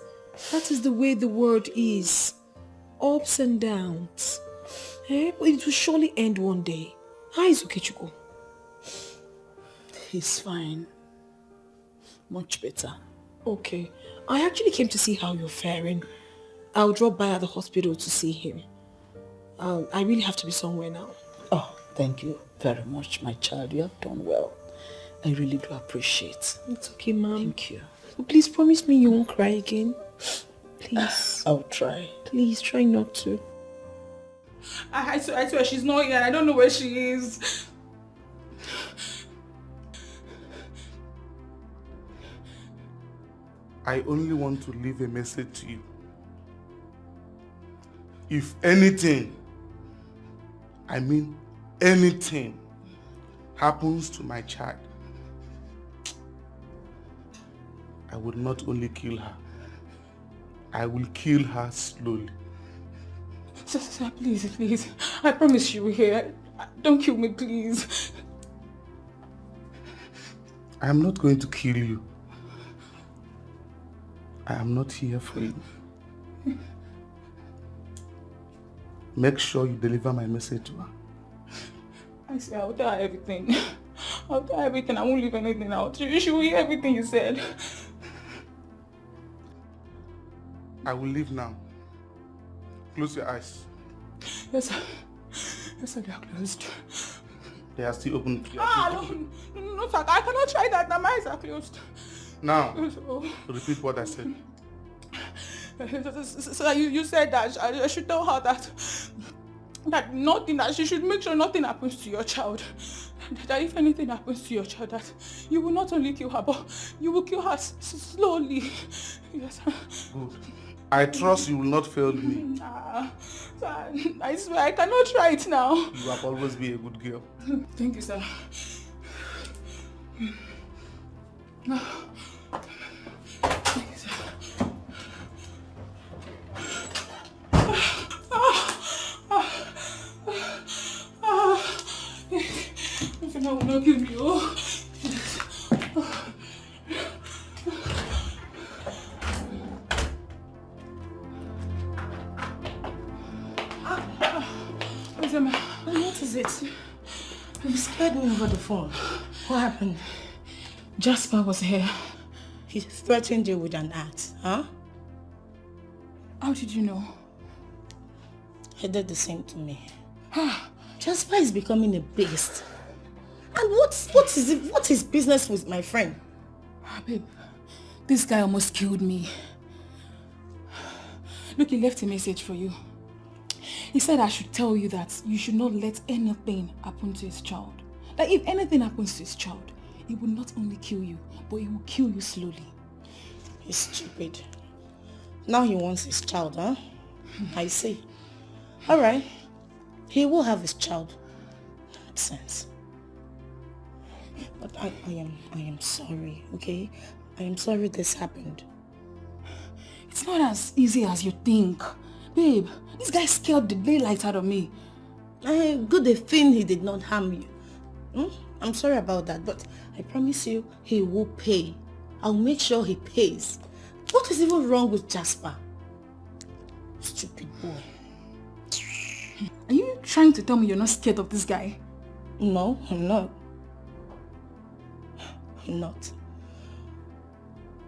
That is the way the world is. Ups and downs. But it will surely end one day. How is Okechukwu? He's fine. Much better. Okay. I actually came to see how you're faring. I'll drop by at the hospital to see him. I really have to be somewhere now. Oh, thank you very much, my child. You have done well. I really do appreciate. It's okay, Mom. Thank you. Please promise me you won't cry again. Please. I'll try. Please try not to. I swear she's not here. I don't know where she is. I only want to leave a message to you. If anything, I mean anything, happens to my child, I would not only kill her, I will kill her slowly. Sir, please. I promise you here. Don't kill me, please. I am not going to kill you. I am not here for you. Make sure you deliver my message to her. I say I'll tell her everything. I'll tell her everything. I won't leave anything out. She will hear everything you said. I will leave now. Close your eyes. Yes, sir. Yes, sir, they are closed. They are still open. No, sir. I cannot try that. My eyes are closed. Now, Oh. repeat what I said. So you said that I should tell her that she should make sure nothing happens to your child. That if anything happens to your child, that you will not only kill her, but you will kill her slowly. Yes. Good. I trust you will not fail me. Sir, I swear I cannot try it now. You have always been a good girl. Thank you, sir. I will not kill you. What is it? You scared me over the phone. What happened? Jasper was here. He threatened you with an axe, huh? How did you know? He did the same to me. Jasper is becoming a beast. And what's his business with my friend? Babe, this guy almost killed me. Look, he left a message for you. He said I should tell you that you should not let anything happen to his child. That if anything happens to his child, he will not only kill you, but he will kill you slowly. He's stupid. Now he wants his child, huh? I see. Alright. He will have his child. That makes sense. But I am sorry, okay? I am sorry this happened. It's not as easy as you think. Babe, this guy scared the daylight out of me. Good thing he did not harm you. I'm sorry about that, but I promise you he will pay. I'll make sure he pays. What is even wrong with Jasper? Stupid boy. Are you trying to tell me you're not scared of this guy? No, I'm not. I'm not.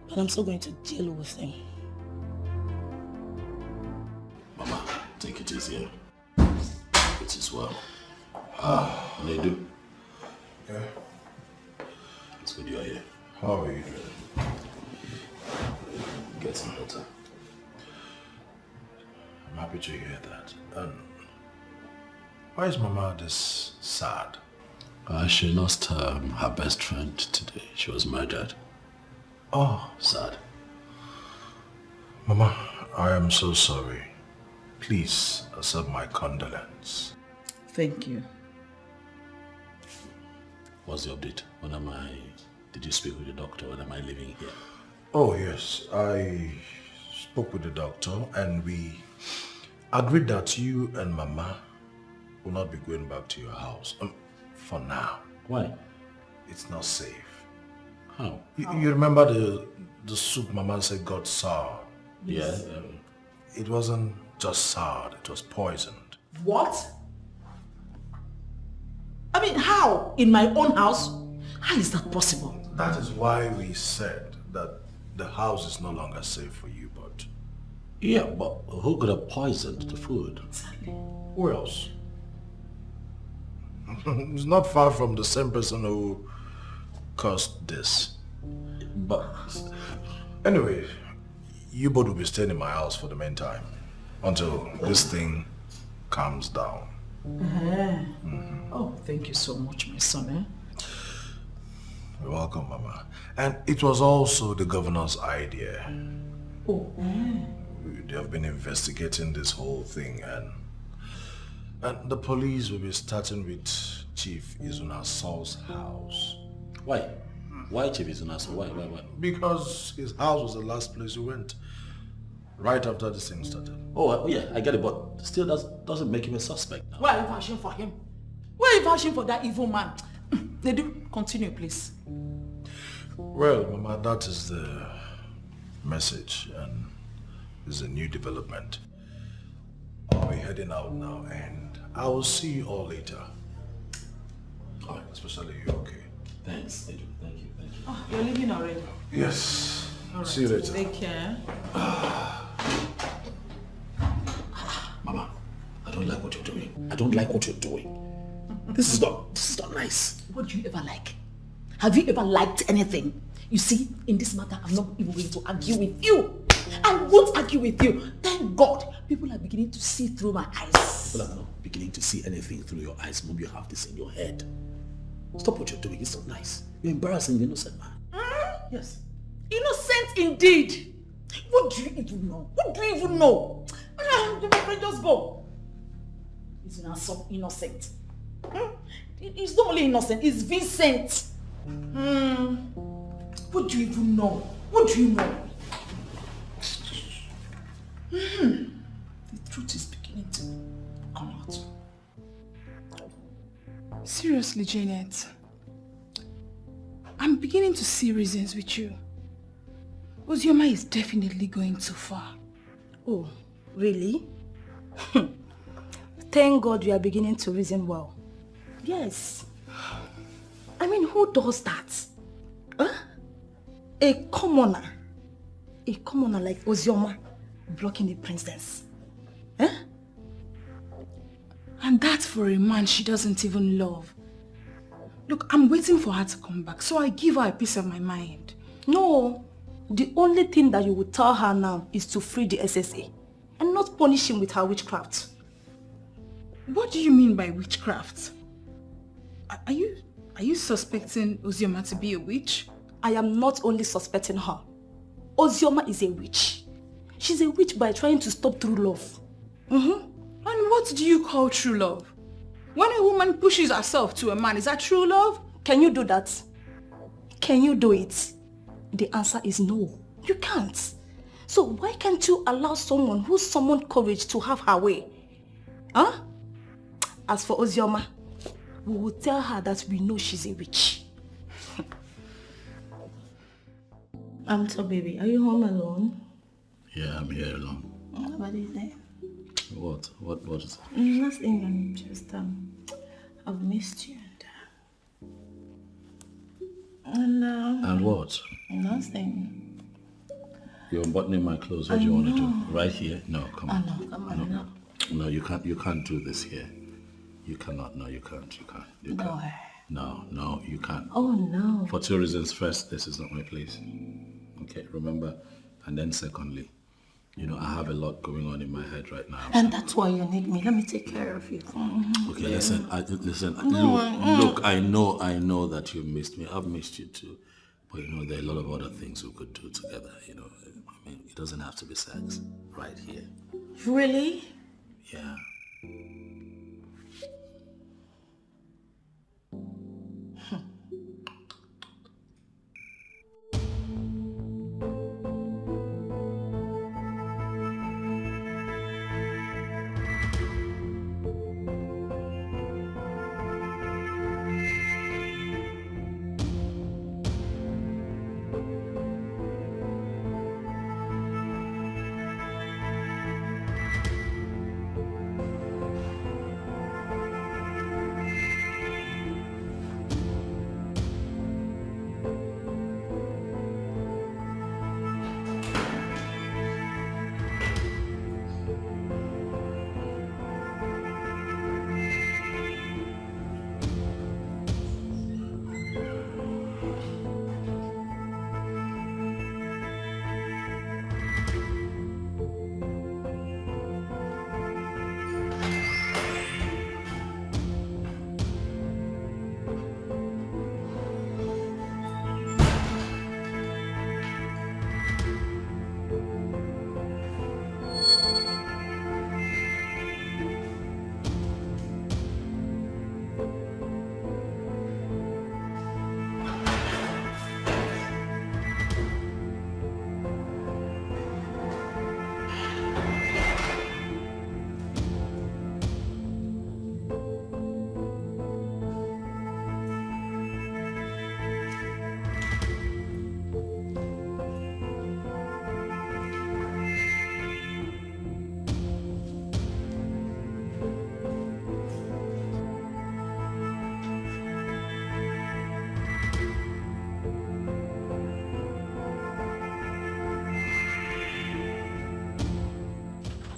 But I'm still going to deal with him. Mama, take it easy. It is well. Nedu. Yeah? It's good you're here. How are you doing? Getting better. I'm happy to hear that. And why is Mama this sad? She lost her best friend today. She was murdered. Oh. Sad. Mama, I am so sorry. Please accept my condolence. Thank you. What's the update? Did you speak with the doctor? When am I leaving here? Oh yes, I spoke with the doctor and we agreed that you and Mama will not be going back to your house. For now. Why? It's not safe. How? You remember the soup Mama said got sour? Yes. It wasn't just sour, it was poisoned. What? I mean, how? In my own house? How is that possible? That is why we said that the house is no longer safe for you, but... Yeah, but who could have poisoned the food? Who else? It's not far from the same person who caused this. But... Anyway, you both will be staying in my house for the meantime. Until this thing calms down. Oh, thank you so much, my son. You're welcome, Mama. And it was also the governor's idea. Oh, They have been investigating this whole thing, and the police will be starting with Chief Izuna Saul's house. Why? Why Chief Izuna Saul? Why? Because his house was the last place we went. Right after this thing started. Oh, yeah, I get it, but still doesn't make him a suspect now. why are you vouching for him? Why are you vouching for that evil man? They do. Continue, please. Well, Mama, that is the message, and it's a new development. I'll be heading out now, and I will see you all later. Oh, especially you, okay? Thanks, Edu. Thank you. Oh, you're leaving already? Yes. All right. See you later. Take care. Mama, I don't like what you're doing. I don't like what you're doing. This is not nice. What do you ever like? Have you ever liked anything? You see, in this matter, I'm not even going to argue with you. I won't argue with you. Thank God, people are beginning to see through my eyes. People are not beginning to see anything through your eyes. Mom, you have this in your head. Stop what you're doing. It's not nice. You're embarrassing the innocent man. Yes. Innocent indeed. What do you even know? What do you even know? Just go. He's not so innocent. He's not only innocent, he's Vincent. What do you even know? What do you know? The truth is beginning to come out. Seriously, Janet, I'm beginning to see reasons with you. Ozioma is definitely going too far. Oh, really? Thank God you are beginning to reason well. Yes. I mean, who does that? Huh? A commoner like Ozioma blocking the princess. Huh? And that's for a man she doesn't even love. Look, I'm waiting for her to come back, so I give her a piece of my mind. No, the only thing that you would tell her now is to free the SSA and not punish him with her witchcraft. What do you mean by witchcraft? Are you suspecting Ozioma to be a witch? I am not only suspecting her. Ozioma is a witch. She's a witch by trying to stop true love. And what do you call true love? When a woman pushes herself to a man, is that true love? Can you do that? Can you do it? The answer is no. You can't. So why can't you allow someone who summoned courage to have her way? Huh? As for Ozioma, we will tell her that we know she's a witch. So baby, are you home alone? Yeah, I'm here alone. Nobody's there. What is it? Nothing, I'm just, I've missed you And what? Nothing. You're unbuttoning my clothes. What do you want to do? Right here? No, come on. No, come on, no. No, you can't do this here. You cannot. No, you can't. You can't. No, you can't. Oh, no. For two reasons. First, this is not my place. Okay, remember? And then secondly, I have a lot going on in my head right now. And that's why you need me. Let me take care of you. Okay, listen. No, Look, I know that you missed me. I've missed you too. But there are a lot of other things we could do together. I mean, it doesn't have to be sex right here. Really? Yeah.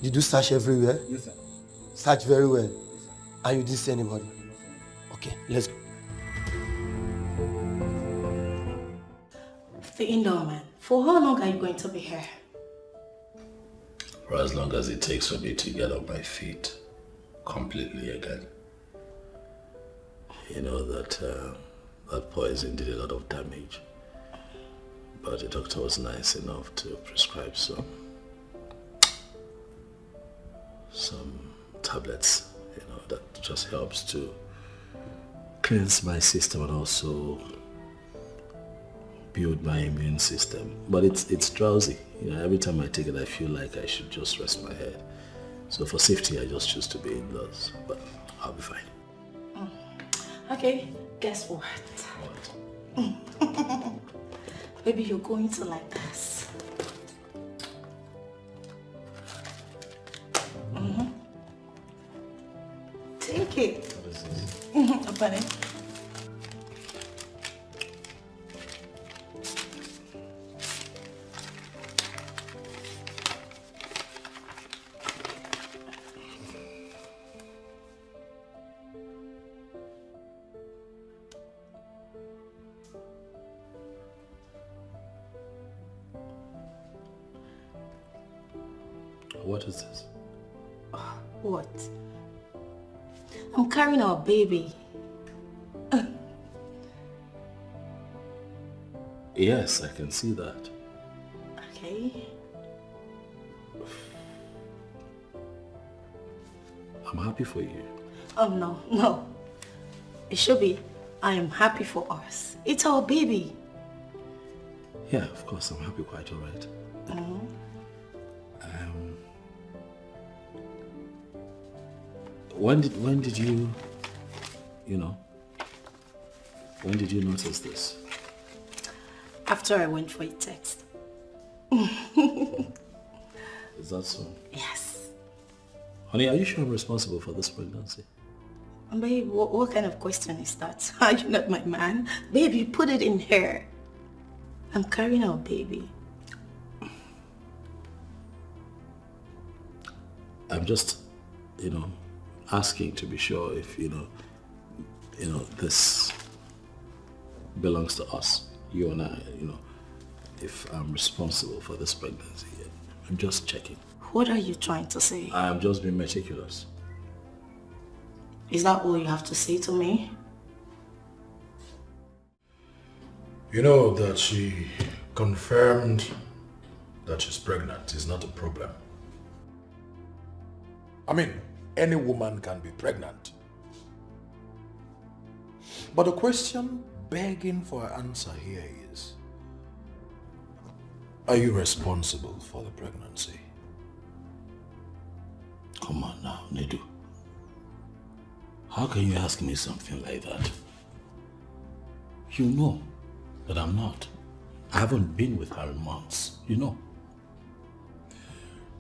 Did you search everywhere? Yes, sir. Search very well. And you didn't see anybody? Okay, let's go. The indoor man. For how long are you going to be here? For as long as it takes for me to get on my feet completely again. You know that that poison did a lot of damage. But the doctor was nice enough to prescribe some tablets, you know, that just helps to cleanse my system and also build my immune system. But it's drowsy. You know, every time I take it, I feel like I should just rest my head. So for safety, I just choose to be indoors. But I'll be fine. Okay, guess what? Maybe you're going to like this. Take it. What is this? Open it. What is this? What? I'm carrying our baby. Yes, I can see that. Okay. I'm happy for you. Oh, no. It should be, I am happy for us. It's our baby. Yeah, of course, I'm happy, quite all right. When did you when did you notice this? After I went for a text. Is that so? Yes. Honey, are you sure I'm responsible for this pregnancy? Babe, what kind of question is that? Are you not my man? Babe, you put it in her. I'm carrying our baby. I'm just, asking to be sure if, this belongs to us, you and I, if I'm responsible for this pregnancy. I'm just checking. What are you trying to say? I'm just being meticulous. Is that all you have to say to me? You know that she confirmed that she's pregnant is not a problem. I mean, any woman can be pregnant. But the question begging for an answer here is, are you responsible for the pregnancy? Come on now, Nedu. How can you ask me something like that? You know that I'm not. I haven't been with her in months, you know.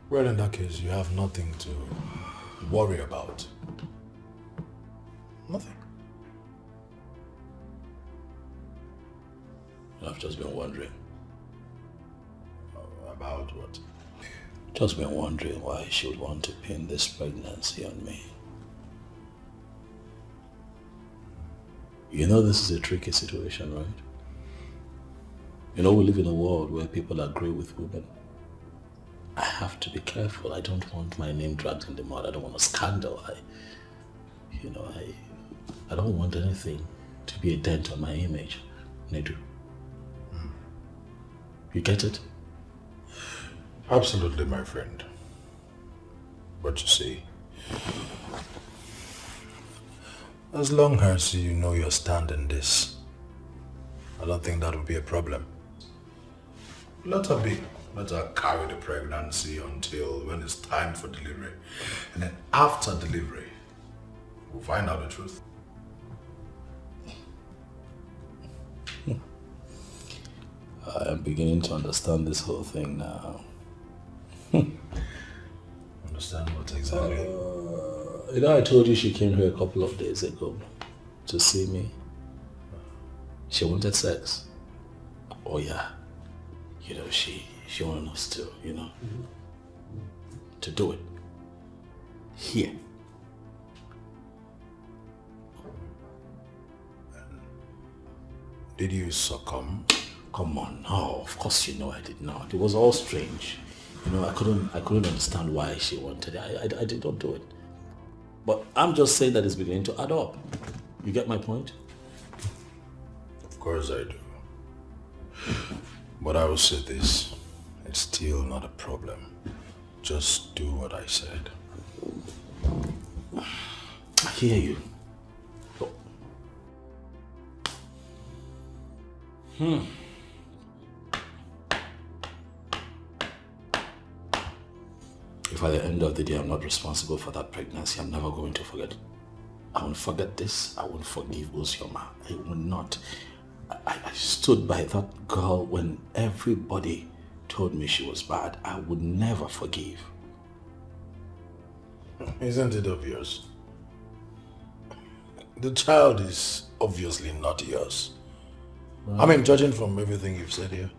Well, in that case, you have nothing to worry about. Nothing. I've just been wondering. About what? Just been wondering why she would want to pin this pregnancy on me. You know this is a tricky situation, right? You know we live in a world where people agree with women. I have to be careful. I don't want my name dragged in the mud. I don't want a scandal. I don't want anything to be a dent on my image. Nedu. You get it? Absolutely, my friend. But you see, as long as you know your stand in this, I don't think that will be a problem. Let her be. Let her carry the pregnancy until when it's time for delivery. And then after delivery, we'll find out the truth. I am beginning to understand this whole thing now. Understand what exactly? I told you she came here a couple of days ago to see me. She wanted sex. Oh yeah. She wanted us to, to do it. Here. Did you succumb? Come on, no, of course you know I did not. It was all strange. You know, I couldn't understand why she wanted it. I did not do it. But I'm just saying that it's beginning to add up. You get my point? Of course I do. But I will say this, it's still not a problem. Just do what I said. I hear you. If at the end of the day I'm not responsible for that pregnancy, I'm never going to forget it. I won't forget this. I won't forgive Uzioma. I will not. I stood by that girl when everybody told me she was bad. I would never forgive. Isn't it obvious? The child is obviously not yours. I mean, judging from everything you've said here,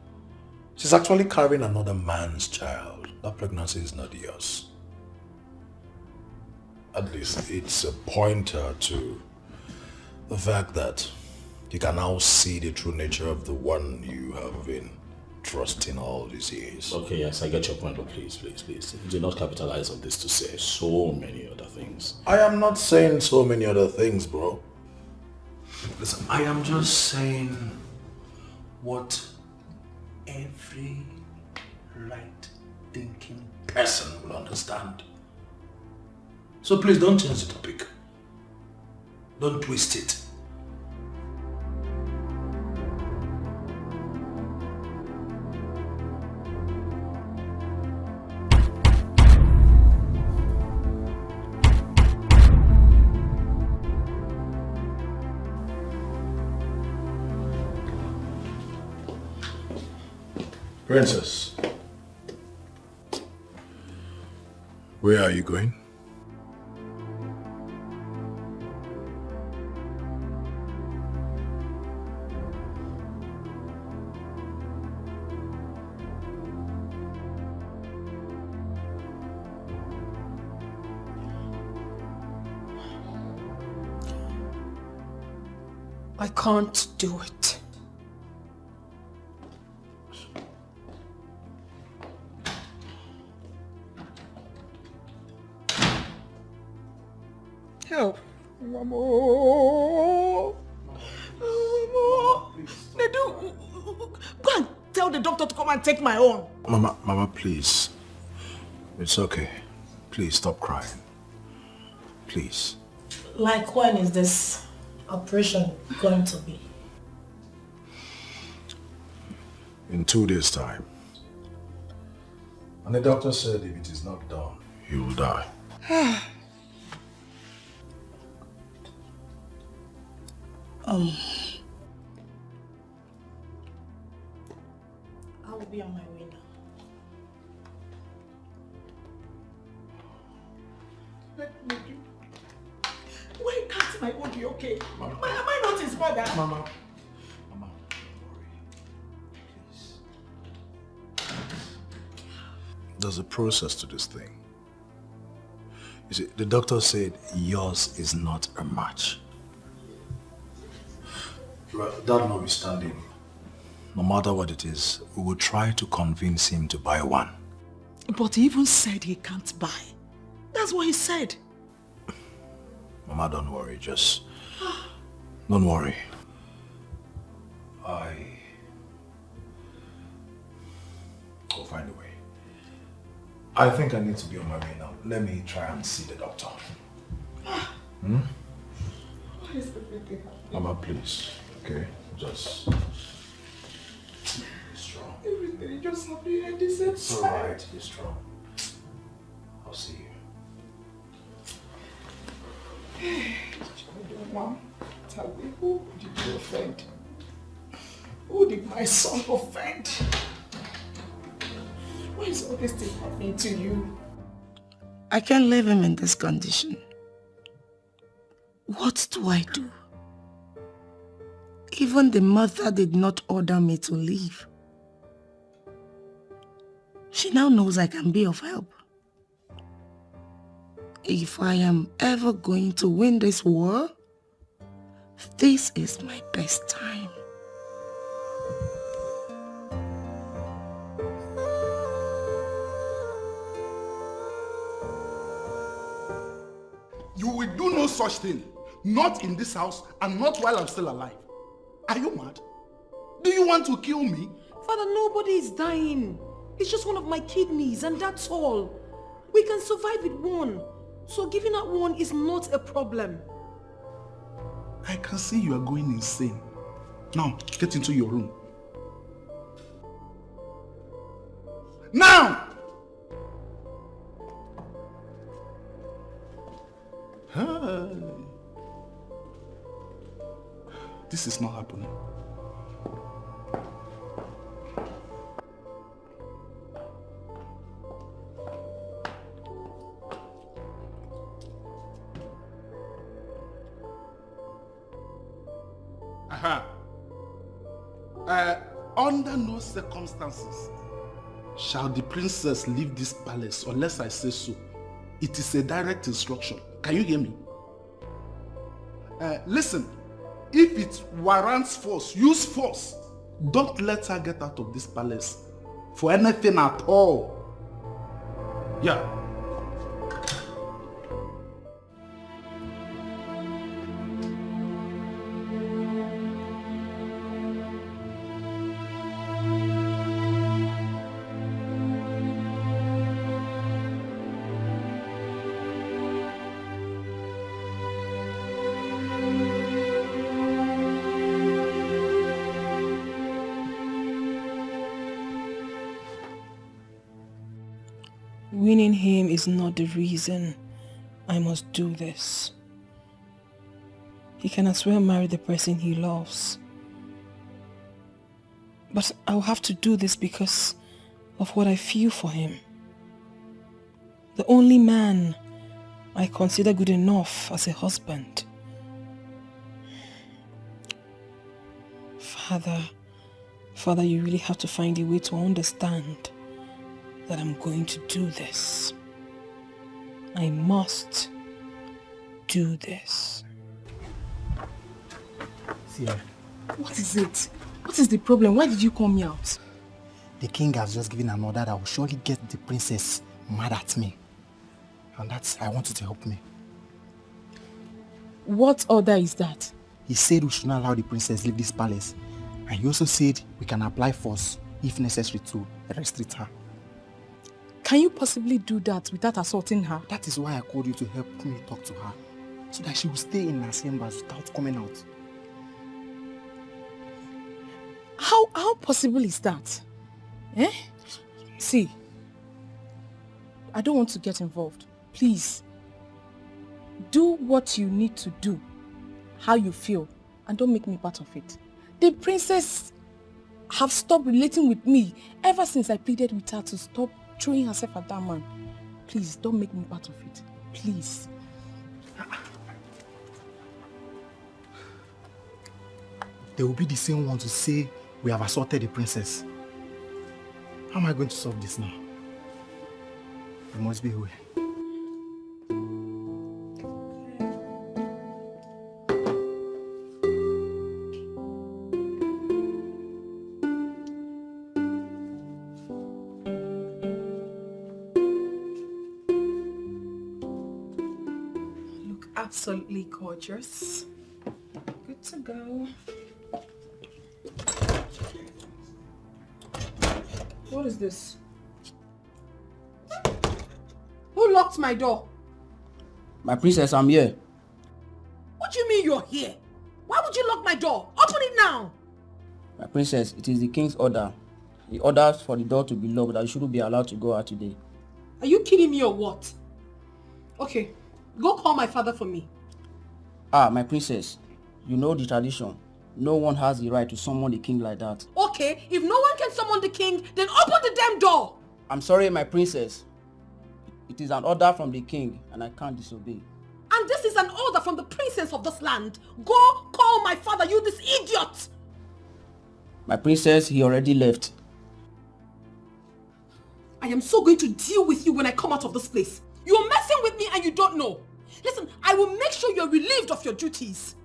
she's actually carrying another man's child. That pregnancy is not yours. At least it's a pointer to the fact that you can now see the true nature of the one you have been trusting all these years. Okay, yes, I get your point, but please, do not capitalize on this to say so many other things. I am not saying so many other things, bro. Listen, I am just saying what every right-thinking person will understand. So please don't change the topic. Don't twist it. Princess, where are you going? I can't do it. Help. Mamo. Nedu, go and tell the doctor to come and take my own. Mama, please. It's okay. Please stop crying. Please. Like, when is this operation going to be? In 2 days' time. And the doctor said if it is not done, he will die. I will be on my way now. Why can't my own be okay? Am I not his mother? Mama. There's a process to this thing. You see, the doctor said yours is not a match. Well, that notwithstanding, no matter what it is, we will try to convince him to buy one. But he even said he can't buy. That's what he said. Mama, don't worry, just don't worry. I'll find a way. I think I need to be on my way now. Let me try and see the doctor. Why is everything happening? Mama, please. Okay? Just be strong. Everything just happening at the same time. It's alright, be strong. I'll see you. Mom, tell me, who did you offend? Who did my son offend? Why is all this thing happening to you? I can't leave him in this condition. What do I do? Even the mother did not order me to leave. She now knows I can be of help. If I am ever going to win this war, this is my best time. You will do no such thing. Not in this house and not while I'm still alive. Are you mad? Do you want to kill me? Father, nobody is dying. It's just one of my kidneys and that's all. We can survive with one. So giving out one is not a problem. I can see you are going insane. Now, get into your room. Now! Hey. This is not happening. Under no circumstances shall the princess leave this palace unless I say so. It is a direct instruction. Can you hear me? Listen, if it warrants force, use force. Don't let her get out of this palace for anything at all. Yeah. Winning him is not the reason I must do this. He can as well marry the person he loves. But I'll have to do this because of what I feel for him. The only man I consider good enough as a husband. Father, you really have to find a way to understand that I'm going to do this. I must do this. Sierra. What is it? What is the problem? Why did you call me out? The king has just given an order that will surely get the princess mad at me. And I want you to help me. What order is that? He said we should not allow the princess leave this palace. And he also said we can apply force, if necessary, to restrict her. Can you possibly do that without assaulting her? That is why I called you to help me talk to her, so that she will stay in her chambers without coming out. How possible is that? Eh? See, I don't want to get involved. Please, do what you need to do, how you feel, and don't make me part of it. The princess have stopped relating with me ever since I pleaded with her to stop throwing herself at that man. Please, don't make me part of it. Please. They will be the same ones to say we have assaulted the princess. How am I going to solve this now? There must be a way. Absolutely gorgeous. Good to go. What is this? Who locked my door? My princess, I'm here. What do you mean you're here? Why would you lock my door? Open it now! My princess, it is the king's order. He orders for the door to be locked, that you shouldn't be allowed to go out today. Are you kidding me or what? Okay, go call my father for me. Ah, my princess, you know the tradition. No one has the right to summon the king like that. Okay, if no one can summon the king, then open the damn door! I'm sorry, my princess. It is an order from the king, and I can't disobey. And this is an order from the princess of this land. Go call my father, you this idiot! My princess, he already left. I am so going to deal with you when I come out of this place. You're messing with me and you don't know. Listen, I will make sure you're relieved of your duties.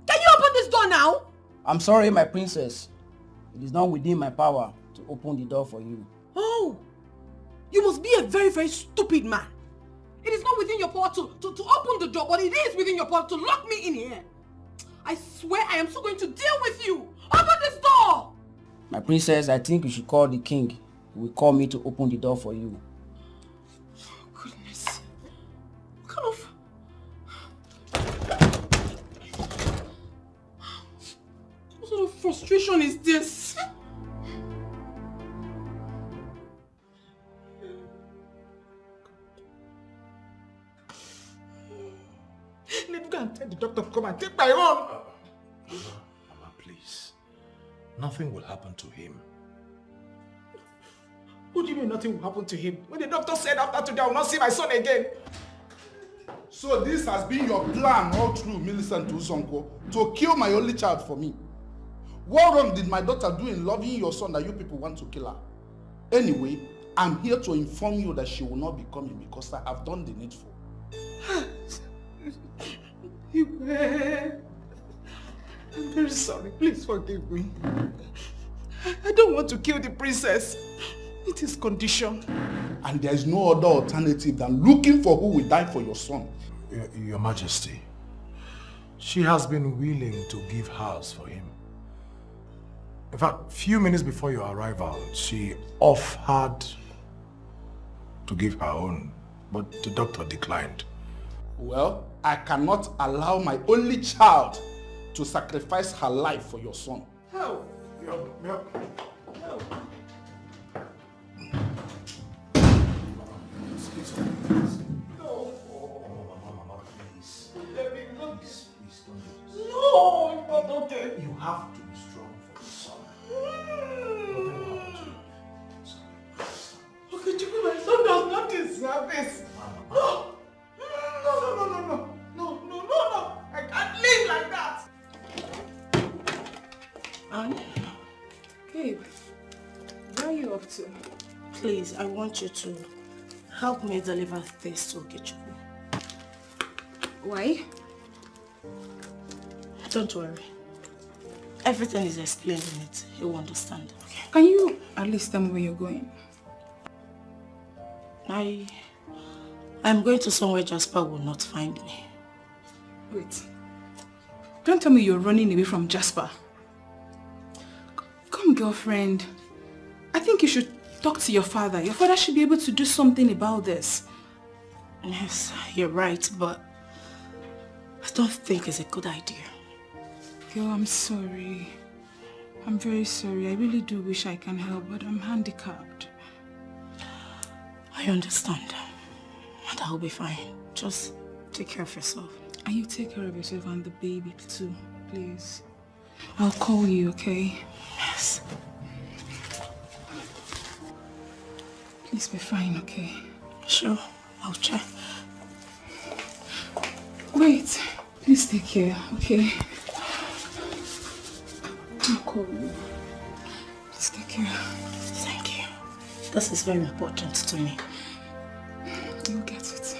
Can you open this door now? I'm sorry, my princess. It is not within my power to open the door for you. Oh, you must be a very, very stupid man. It is not within your power to open the door, but it is within your power to lock me in here. I swear I am still going to deal with you. Open this door! My princess, I think you should call the king. He will call me to open the door for you. Goodness. What kind of... What sort of frustration is this? Let me go and tell the doctor to come and take my own. Mama, please. Nothing will happen to him. What do you mean nothing will happen to him? When the doctor said after today I will not see my son again. So this has been your plan all through, Millicent Usonko, to kill my only child for me. What wrong did my daughter do in loving your son that you people want to kill her? Anyway, I'm here to inform you that she will not be coming because I have done the needful. I'm very sorry. Please forgive me. I don't want to kill the princess. It is condition. And there is no other alternative than looking for who will die for your son. Your Majesty, she has been willing to give hers for him. In fact, few minutes before your arrival, she offered to give her own, but the doctor declined. Well, I cannot allow my only child to sacrifice her life for your son. How? No, it's not okay. You have to be strong for your son. Nothing will happen to you. Okay, Chiku, my son does not deserve this. No. No. I can't live like that. Anne? Babe, where are you up to? Please, I want you to help me deliver this to Okechukwu. Why? Don't worry. Everything is explained in it. He will understand. Okay. Can you at least tell me where you're going? I'm going to somewhere Jasper will not find me. Wait. Don't tell me you're running away from Jasper. Come, girlfriend. I think you should talk to your father. Your father should be able to do something about this. Yes, you're right, but I don't think it's a good idea. Girl, I'm sorry. I'm very sorry. I really do wish I can help, but I'm handicapped. I understand. And I'll be fine. Just take care of yourself. And you take care of yourself and the baby too, please. I'll call you, okay? Yes. Please be fine, okay? Sure, I'll try. Wait, please take care, okay? I'll call you. Please take care. Thank you. This is very important to me. You'll get it.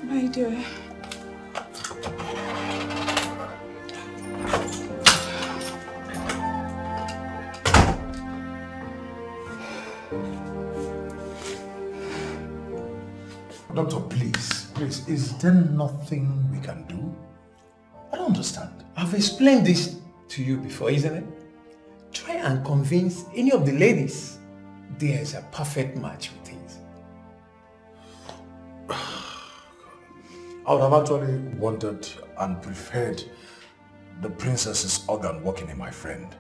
Bye, dear. Doctor, please, is there nothing we can do? I don't understand. I've explained this to you before, isn't it? Try and convince any of the ladies there is a perfect match with things. I would have actually wanted and preferred the princess's organ working in my friend.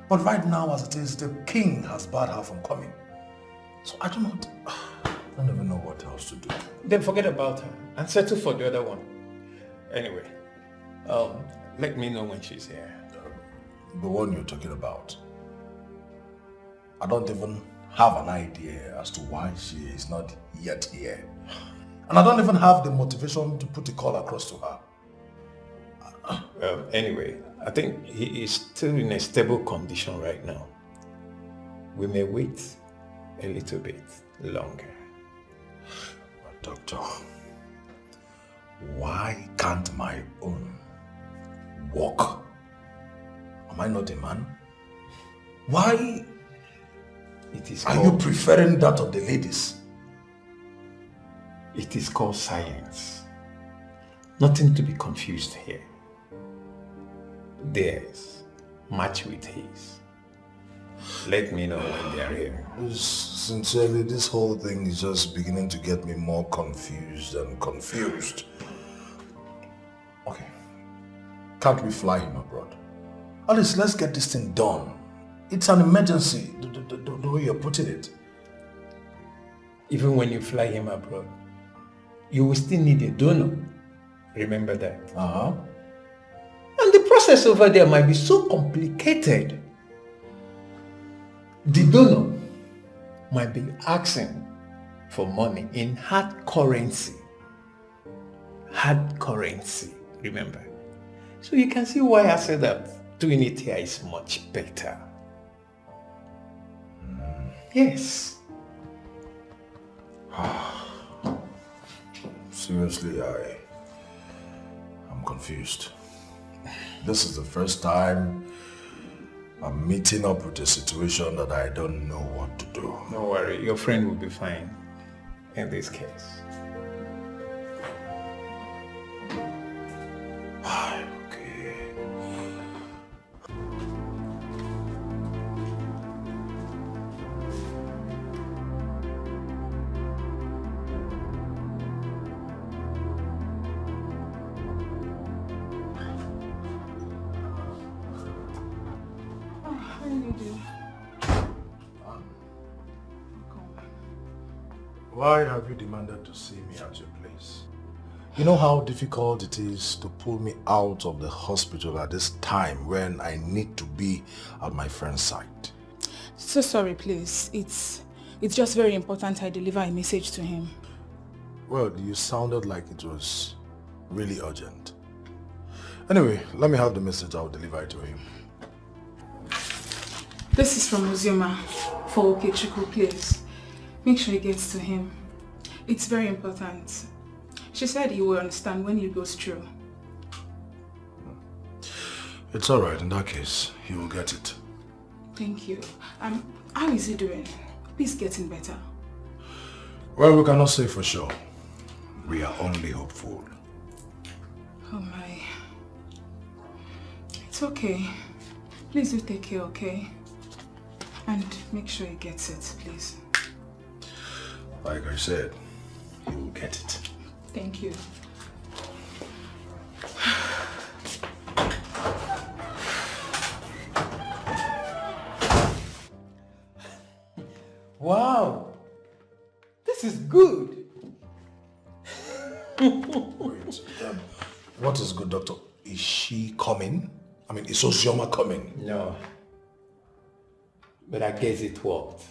But right now, as it is, the king has barred her from coming. So I don't even know what else to do. Then forget about her and settle for the other one. Anyway, let me know when she's here. The one you're talking about. I don't even have an idea as to why she is not yet here. And I don't even have the motivation to put the call across to her. Anyway, I think he is still in a stable condition right now. We may wait a little bit longer. Doctor, why can't my own walk? Am I not a man? Why are you preferring that of the ladies? It is called science. Nothing to be confused here. Theirs match with his. Let me know when they are here. Sincerely, this whole thing is just beginning to get me more confused and confused. Okay. Can't we fly him abroad? At least let's get this thing done. It's an emergency, the way you're putting it. Even when you fly him abroad, you will still need a donor. Remember that. And the process over there might be so complicated. The donor might be asking for money in hard currency. Hard currency, remember. So you can see why I said that doing it here is much better. Yes. Seriously, I'm confused. This is the first time I'm meeting up with a situation that I don't know what to do. Don't worry, your friend will be fine in this case. Why have you demanded to see me at your place? You know how difficult it is to pull me out of the hospital at this time when I need to be at my friend's side. So sorry, please. It's just very important I deliver a message to him. Well, you sounded like it was really urgent. Anyway, let me have the message. I'll deliver it to him. This is from Wazobia for Okechukwu, please. Make sure it gets to him. It's very important. She said he will understand when he goes through. It's alright, in that case, he will get it. Thank you. How is he doing? He's getting better. Well, we cannot say for sure. We are only hopeful. Oh my. It's okay. Please do take care, okay? And make sure he gets it, please. Like I said, he will get it. Thank you. Wow, this is good. Wait, what is good, doctor? Is she coming? I mean, is Wazobia coming? No, but I guess it worked.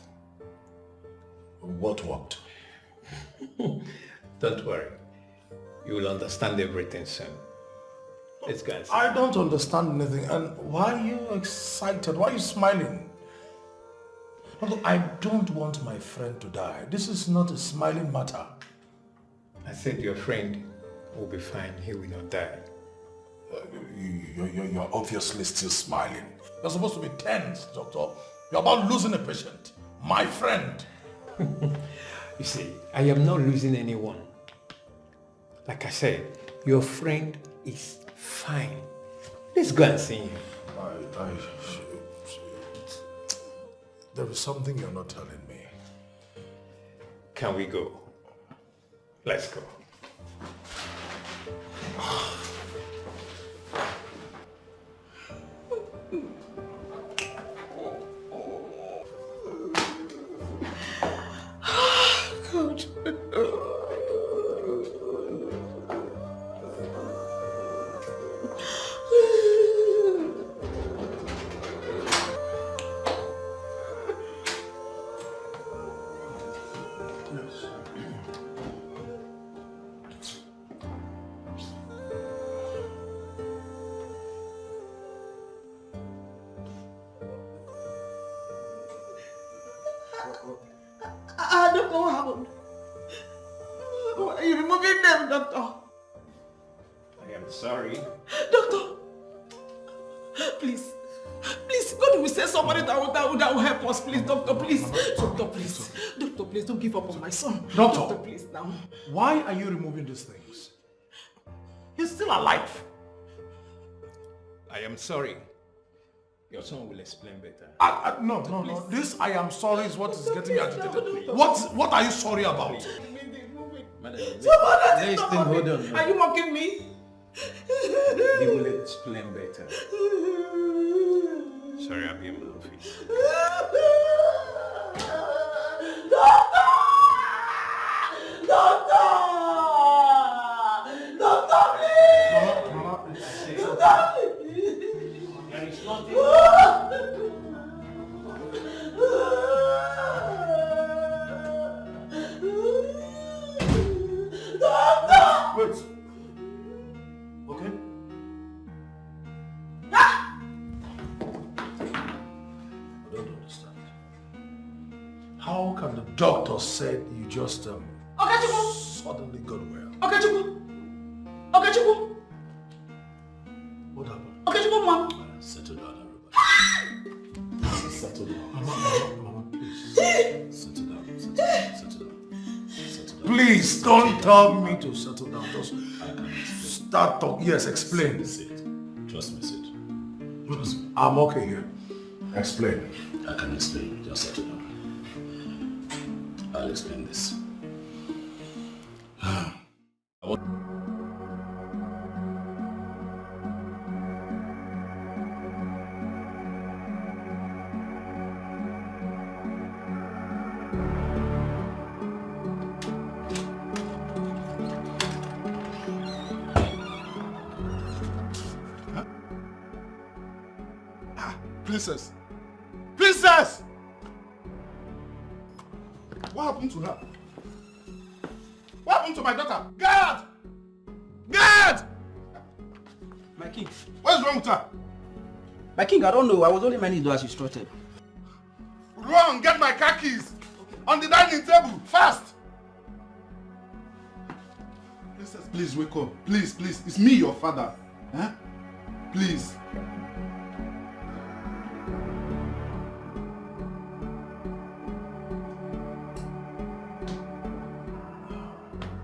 What worked? Don't worry. You will understand everything soon. Let's go and see. I don't understand anything. And why are you excited? Why are you smiling? Look, I don't want my friend to die. This is not a smiling matter. I said your friend will be fine. He will not die. You're obviously still smiling. You're supposed to be tense, doctor. You're about losing a patient. My friend. You see, I am not losing anyone. Like I said, your friend is fine. Let's go and see him. There is something you're not telling me. Can we go? Let's go. God. I don't know what happened. Why are you removing them, doctor? I am sorry. Doctor, please, God will send somebody that will help us, please, doctor, please. Doctor, please. Doctor, please, don't give up on my son. Doctor, please, now. Why are you removing these things? He's still alive. I am sorry. Your son will explain better. No. This I am sorry is what is getting me agitated. What are you sorry about? Madam, Listen, hold on. Are you mocking me? He will explain better. Sorry, I'll be in my office. Doctor, please! Mama, there is nothing. Wait. Okay? I don't understand. How can the doctor say you just suddenly got well? Okechukwu! What happened? Okechukwu, mom! Settle down, everybody. Settle down. Mama, please. Settle down. Settle down. Please don't tell me to settle down. Just start talking. Yes, explain. Trust me, Sid. Trust me. I'm okay here. Explain. I can explain. Just settle down. I'll explain this. Princess! What happened to her? What happened to my daughter? Guard! My king. What's wrong with her? My king, I don't know. I was only minding as instructed. Run, get my car keys. On the dining table, fast. Princess, please wake up. Please. It's me, your father. Huh? Please.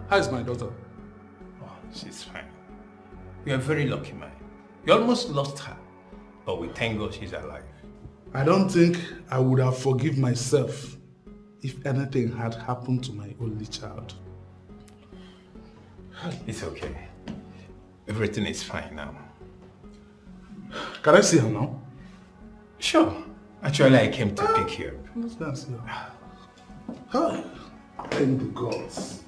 How is my daughter? Oh, she's fine. You are very lucky, man. You almost lost her, but we thank God she's alive. I don't think I would have forgiven myself if anything had happened to my only child. It's okay. Everything is fine now. Can I see her now? Sure. Actually, I came to pick you up. Let's dance here. Hi. Thank the gods.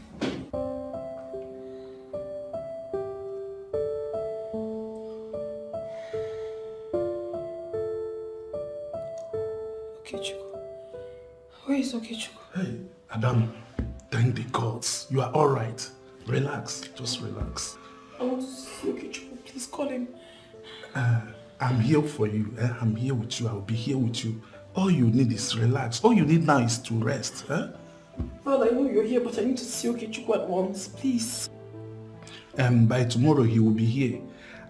Okechukwu. Where is Okechukwu? Hey, Adam, thank the gods. You are all right. Relax. Just relax. I want to see Okechukwu. Please call him. I'm here for you. I'm here with you. I'll be here with you. All you need is relax. All you need now is to rest. Father, I know you're here, but I need to see Okechukwu at once. Please. By tomorrow he will be here.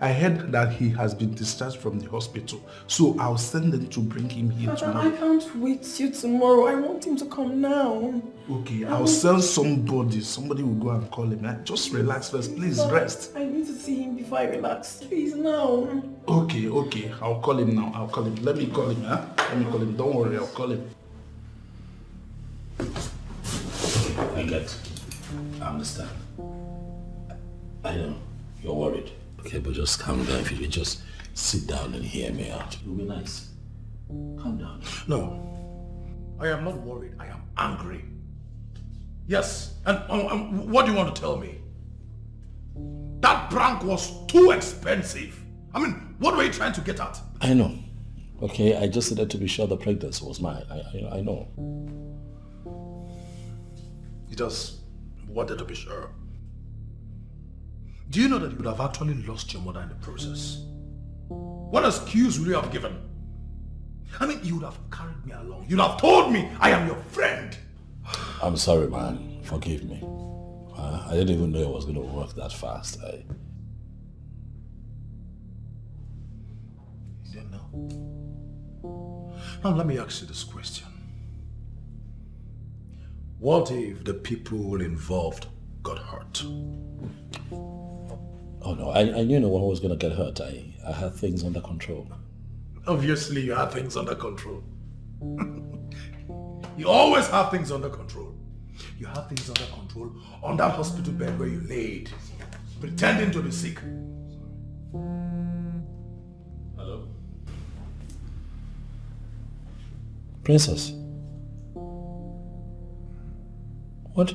I heard that he has been discharged from the hospital, so I'll send them to bring him here Father, tomorrow. I can't wait till tomorrow. I want him to come now. Okay, I'll send somebody. Somebody will go and call him. Just relax first. Please Father, rest. I need to see him before I relax. Please, now. Okay. I'll call him now. I'll call him. Let me call him, Let me call him. Don't worry, I'll call him. I get. I understand. I know. You're worried. Okay, but just calm down. If you just sit down and hear me out, it'll be nice. Calm down. No. I am not worried. I am angry. Yes. And what do you want to tell me? That prank was too expensive. I mean, what were you trying to get at? I know. Okay, I just said to be sure the pregnancy was mine. I know. You just wanted to be sure. Do you know that you would have actually lost your mother in the process? What excuse would you have given? I mean, you would have carried me along. You'd have told me I am your friend. I'm sorry, man. Forgive me. I didn't even know it was going to work that fast. You don't know. Now let me ask you this question. What if the people involved got hurt? Oh no, I knew no one was going to get hurt. I had things under control. Obviously you had things under control. You always have things under control. You have things under control on that hospital bed where you laid, pretending to be sick. Hello? Princess? What?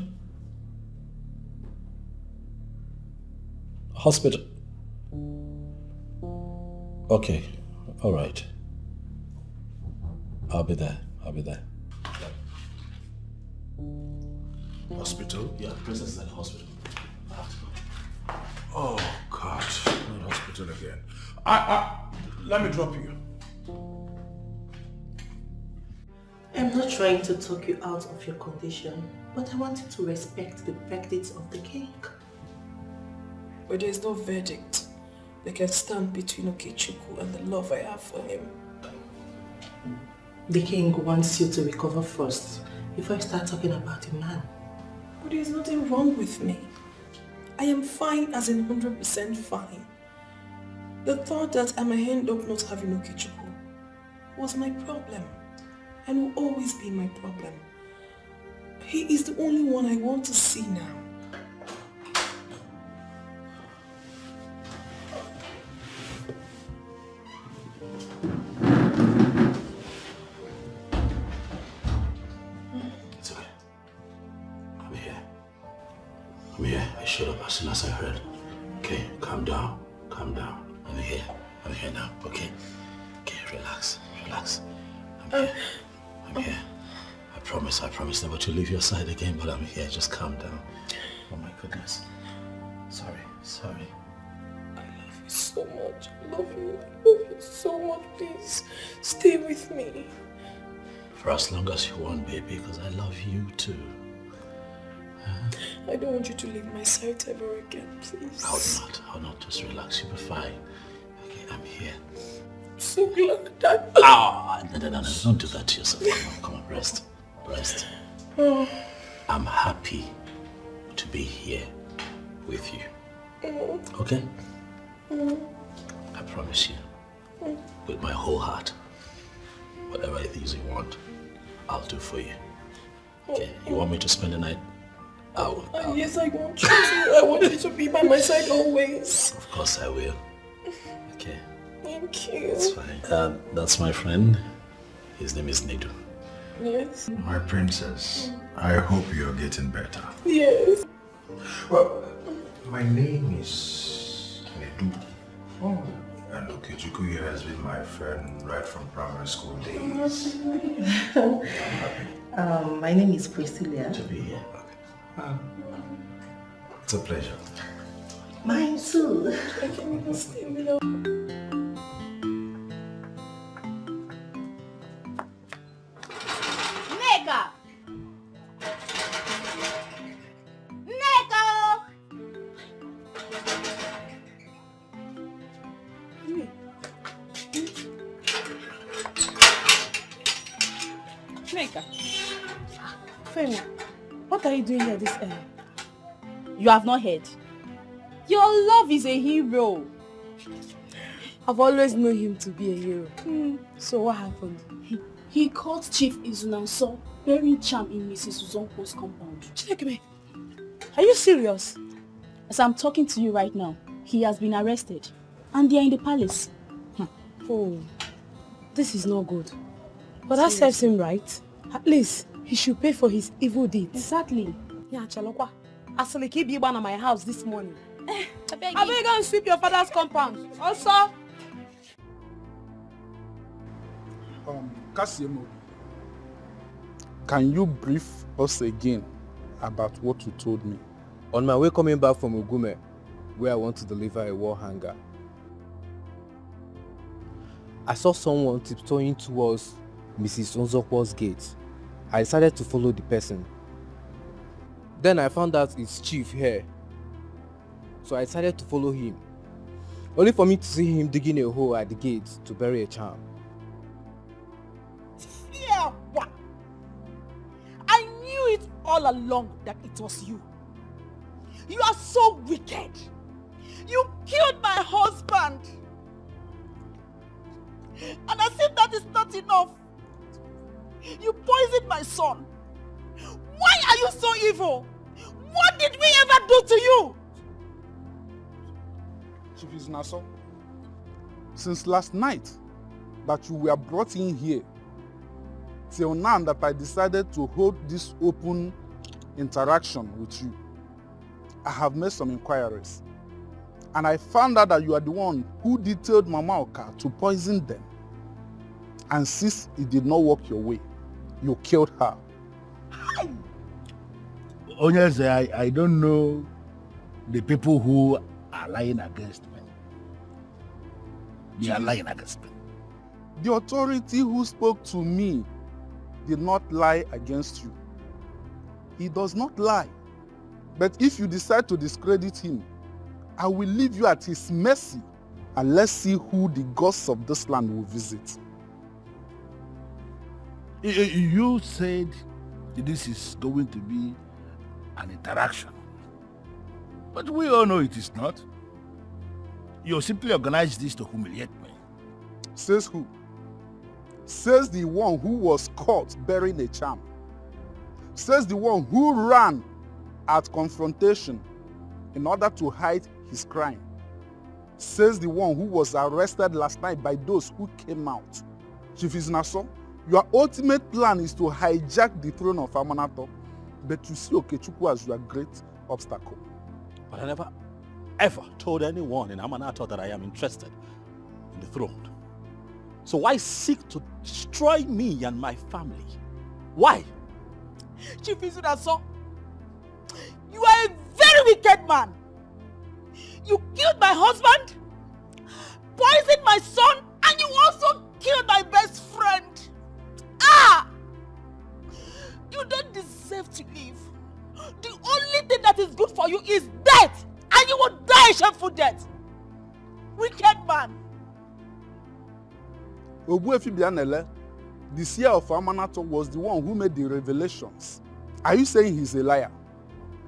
Hospital? Okay, all right. I'll be there. Hospital? Yeah, Princess is at the hospital. Oh God, not hospital again. Let me drop you. I'm not trying to talk you out of your condition, but I want you to respect the verdict of the king. But there is no verdict that can stand between Okechukwu and the love I have for him. The king wants you to recover first before you start talking about the man. But there is nothing wrong with me. I am fine as in 100% fine. The thought that I may end up not having Okechukwu was my problem and will always be my problem. He is the only one I want to see now. It's okay. I'm here. I showed up as soon as I heard. Okay, calm down. I'm here now, okay? Okay, relax. I'm here. I promise never to leave your side again, but I'm here. Just calm down. Oh my goodness. Sorry. I love you so much. I love you so much. Please, stay with me. For as long as you want, baby, because I love you too. I don't want you to leave my side ever again, please. I'll not. Just relax. You'll be fine. Okay, I'm here. I'm so glad that... No. Don't do that to yourself. Come on, rest. I'm happy to be here with you. Okay? I promise you, with my whole heart, whatever it is you want, I'll do for you. Okay? You want me to spend the night? Yes, I want you to. I want you to be by my side always. Of course I will. Okay. Thank you. It's fine. That's my friend. His name is Nedu. Yes. My princess, I hope you're getting better. Yes. Well, my name is Nedu. And Okechukwu here has been my friend right from primary school days. My name is Priscilla. To be here. It's a pleasure. Mine too. I can't even stay without... Femi, what are you doing here this early? You have not heard. Your love is a hero. I've always known him to be a hero. So what happened? He caught Chief Izunanso bearing charm in Mrs. Uzonko's compound. Chinekeme, are you serious? As I'm talking to you right now, he has been arrested and they are in the palace. Oh, this is not good. But that serves him right. At least he should pay for his evil deeds. Exactly. Yeah, Chalokwa. Asali keep you at my house this morning. I beg you go and sweep your father's compound. Also. Kasiemo, can you brief us again about what you told me? On my way coming back from Ugume, where I want to deliver a war hanger, I saw someone tiptoeing towards Mrs. Onzokwo's gate. I decided to follow the person. Then I found out it's Chief here. So I decided to follow him. Only for me to see him digging a hole at the gate to bury a charm. Yeah, what? I knew it all along that it was you. You are so wicked. You killed my husband. And as if that is not enough, you poisoned my son. Why are you so evil? What did we ever do to you? Chief Iznaso, since last night that you were brought in here, till now that I decided to hold this open interaction with you, I have made some inquiries. And I found out that you are the one who detailed Mama Oka to poison them. And since it did not work your way, you killed her. Onyeze, I don't know the people who are lying against me. They are lying against me. The authority who spoke to me did not lie against you. He does not lie. But if you decide to discredit him, I will leave you at his mercy, and let's see who the gods of this land will visit. You said this is going to be an interaction. But we all know it is not. You simply organized this to humiliate me. Says who? Says the one who was caught burying a charm. Says the one who ran at confrontation in order to hide his crime. Says the one who was arrested last night by those who came out. Chief Iznaso, your ultimate plan is to hijack the throne of Amanato, but you see Okechukwu as your great obstacle. But I never ever told anyone in Amanato that I am interested in the throne. So why seek to destroy me and my family? Why? Chief Iznaso, you are a very wicked man. You killed my husband, poisoned my son, and you also killed my best friend. Ah! You don't deserve to live. The only thing that is good for you is death, and you will die a shameful death. Wicked man. Ogbuefi Bianele, the seer of Amanato, was the one who made the revelations. Are you saying he's a liar?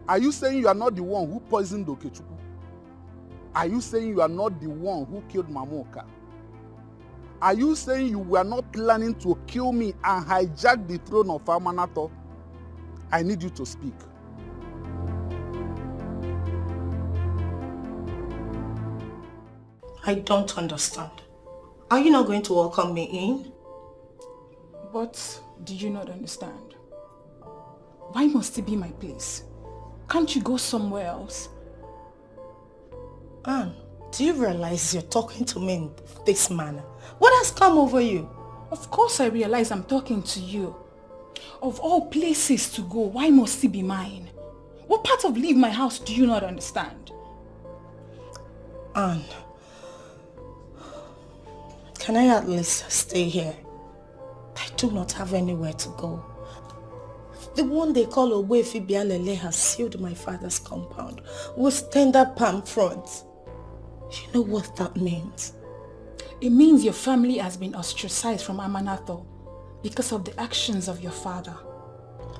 Are you saying you are not the one who poisoned Okechukwu? Are you saying you are not the one who killed Mamoka? Are you saying you were not planning to kill me and hijack the throne of Amanato? I need you to speak. I don't understand. Are you not going to welcome me in? But do you not understand? Why must it be my place? Can't you go somewhere else? Anne, do you realize you're talking to me in this manner? What has come over you? Of course I realize I'm talking to you. Of all places to go, why must it be mine? What part of leave my house do you not understand? Anne, can I at least stay here? I do not have anywhere to go. The one they call Ogbuefi Bialele has sealed my father's compound with tender palm fronds. You know what that means? It means your family has been ostracized from Amanato because of the actions of your father.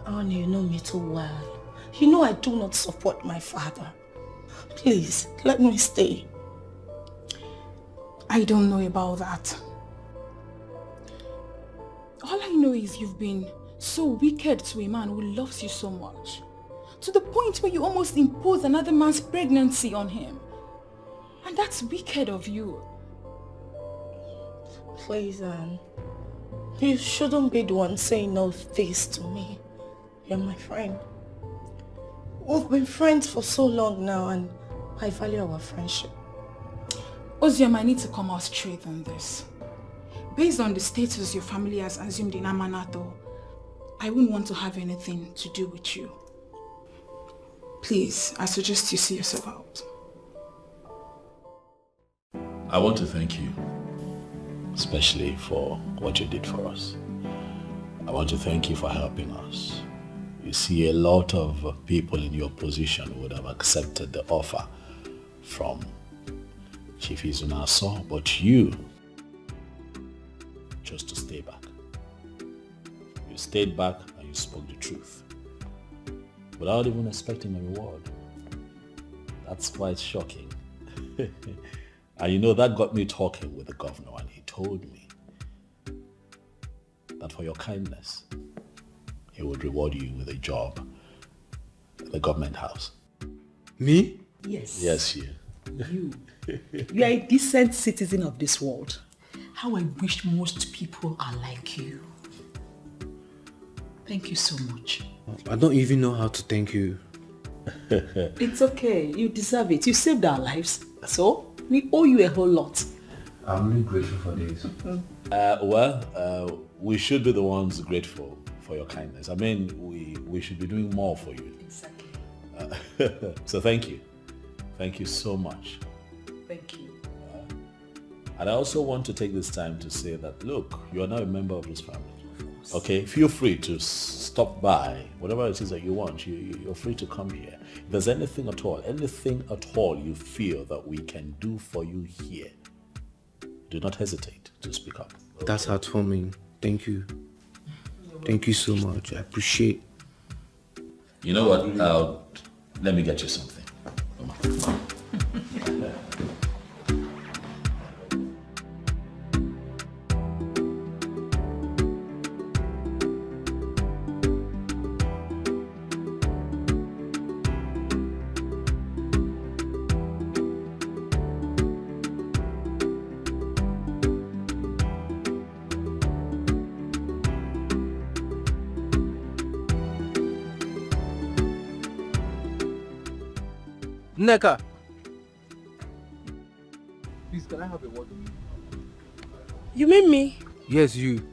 Anne, you know me too well. You know I do not support my father. Please, let me stay. I don't know about that. All I know is you've been so wicked to a man who loves you so much, to the point where you almost impose another man's pregnancy on him. And that's wicked of you. Please, Anne. You shouldn't be the one saying all this to me. You're my friend. We've been friends for so long now, and I value our friendship. Ozium, I need to come out straight on this. Based on the status your family has assumed in Amanato, I wouldn't want to have anything to do with you. Please, I suggest you see yourself out. I want to thank you, especially for what you did for us. I want to thank you for helping us. You see, a lot of people in your position would have accepted the offer from Chief Izunaso, but you chose to stay back. You stayed back and you spoke the truth without even expecting a reward. That's quite shocking. And you know, that got me talking with the governor, and he told me that for your kindness, he would reward you with a job at the government house. Me? Yes. Yes, you. You. You are a decent citizen of this world. How I wish most people are like you. Thank you so much. I don't even know how to thank you. It's okay. You deserve it. You saved our lives. So, we owe you a whole lot. I'm really grateful for this. We should be the ones grateful for your kindness. I mean, we should be doing more for you. Exactly. So thank you. Thank you so much. Thank you. And I also want to take this time to say that, look, you are now a member of this family. Okay, feel free to stop by, whatever it is that you want. You're free to come here. If there's anything at all you feel that we can do for you here, do not hesitate to speak up. That's heartwarming. Thank you. Thank you so much. I appreciate. You know what? Let me get you something. Come on. Nneka! Please, can I have a word with you? You mean me? Yes, you.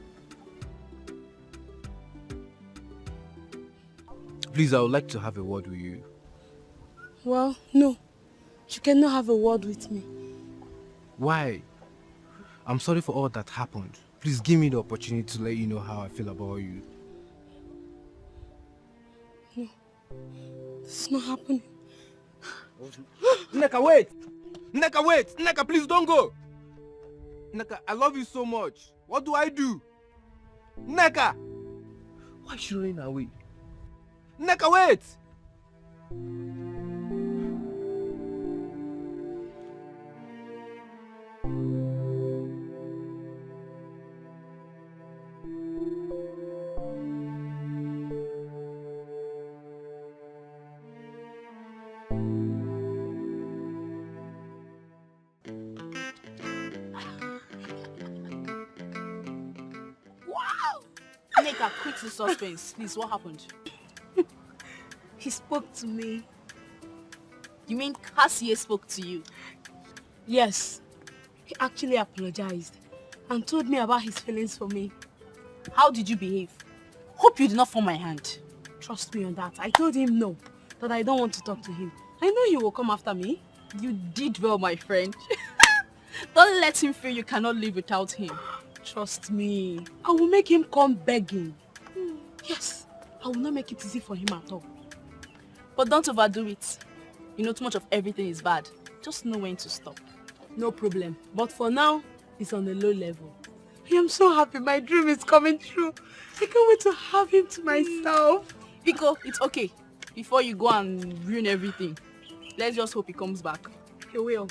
Please, I would like to have a word with you. Well, no. You cannot have a word with me. Why? I'm sorry for all that happened. Please give me the opportunity to let you know how I feel about you. No. It's not happening. Nneka, wait! Nneka, wait! Nneka, please don't go! Nneka, I love you so much. What do I do? Nneka! Why is she running away? Nneka, wait! Quick to suspense. Please, what happened? He spoke to me. You mean Cassie spoke to you? Yes. He actually apologized and told me about his feelings for me. How did you behave? Hope you did not form my hand. Trust me on that. I told him no, that I don't want to talk to him. I know he will come after me. You did well, my friend. Don't let him feel you cannot live without him. Trust me. I will make him come begging. Yes, I will not make it easy for him at all. But don't overdo it. You know, too much of everything is bad. Just know when to stop. No problem. But for now, it's on a low level. I am so happy. My dream is coming true. I can't wait to have him to myself. Biko, it's okay. Before you go and ruin everything, let's just hope he comes back. He will.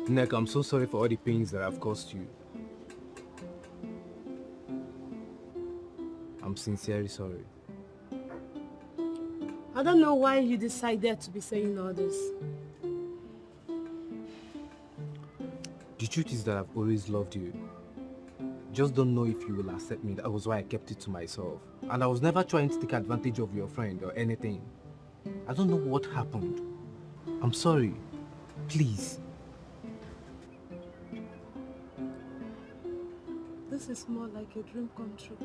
Nneka, I'm so sorry for all the pains that I've caused you. I'm sincerely sorry. I don't know why you decided to be saying all this. The truth is that I've always loved you. Just don't know if you will accept me. That was why I kept it to myself. And I was never trying to take advantage of your friend or anything. I don't know what happened. I'm sorry. Please. This is more like a dream come true.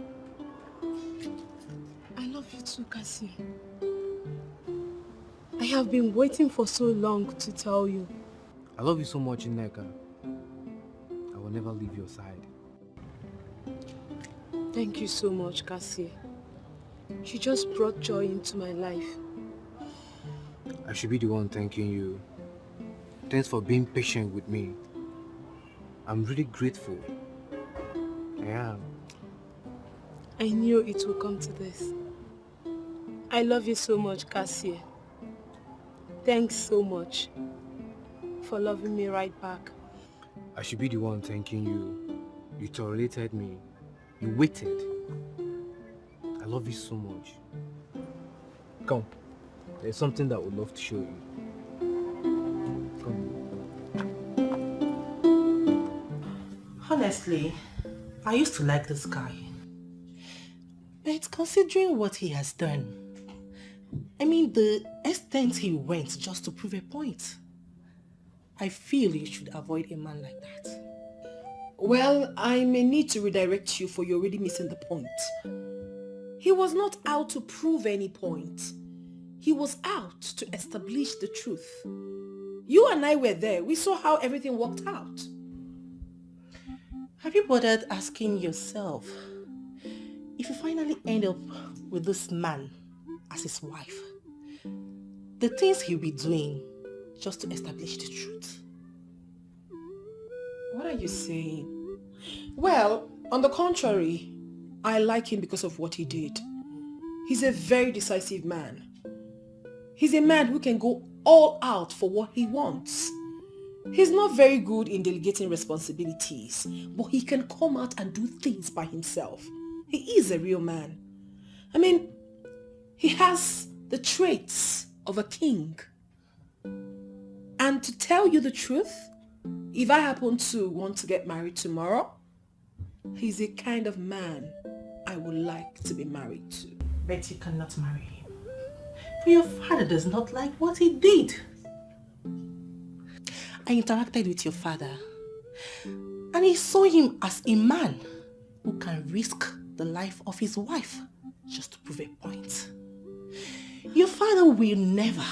I love you too, Cassie. I have been waiting for so long to tell you. I love you so much, Nneka. I will never leave your side. Thank you so much, Cassie. She just brought joy into my life. I should be the one thanking you. Thanks for being patient with me. I'm really grateful. I am. I knew it would come to this. I love you so much, Cassie. Thanks so much for loving me right back. I should be the one thanking you. You tolerated me. You waited. I love you so much. Come. There's something that I would love to show you. Come. Honestly, I used to like this guy. But considering what he has done, I mean the extent he went just to prove a point, I feel you should avoid a man like that. Well, I may need to redirect you for you're already missing the point. He was not out to prove any point. He was out to establish the truth. You and I were there. We saw how everything worked out. Have you bothered asking yourself, if you finally end up with this man as his wife, the things he'll be doing just to establish the truth? What are you saying? Well, on the contrary, I like him because of what he did. He's a very decisive man. He's a man who can go all out for what he wants. He's not very good in delegating responsibilities, but he can come out and do things by himself. He is a real man. I mean, he has the traits of a king. And to tell you the truth, if I happen to want to get married tomorrow, he's a kind of man I would like to be married to. But you cannot marry him. For your father does not like what he did. I interacted with your father, and he saw him as a man who can risk the life of his wife just to prove a point. Your father will never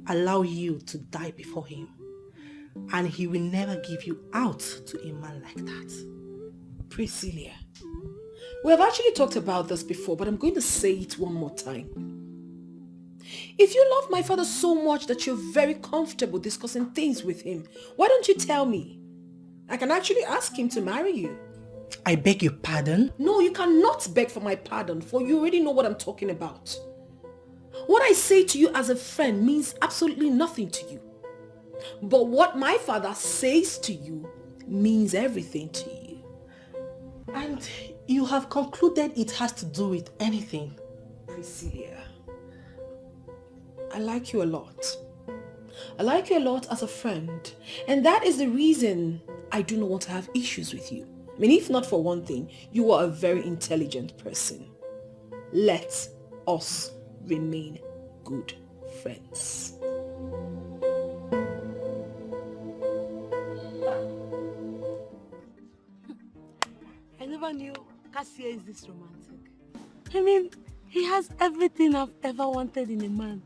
allow you to die before him, and he will never give you out to a man like that. Priscilla, we have actually talked about this before, but I'm going to say it one more time. If you love my father so much that you're very comfortable discussing things with him, why don't you tell me? I can actually ask him to marry you. I beg your pardon? No, you cannot beg for my pardon, for you already know what I'm talking about. What I say to you as a friend means absolutely nothing to you. But what my father says to you means everything to you. And you have concluded it has to do with anything. Priscilla, I like you a lot. I like you a lot as a friend. And that is the reason I do not want to have issues with you. I mean, if not for one thing, you are a very intelligent person. Let us remain good friends. I never knew Cassie is this romantic. I mean, he has everything I've ever wanted in a man.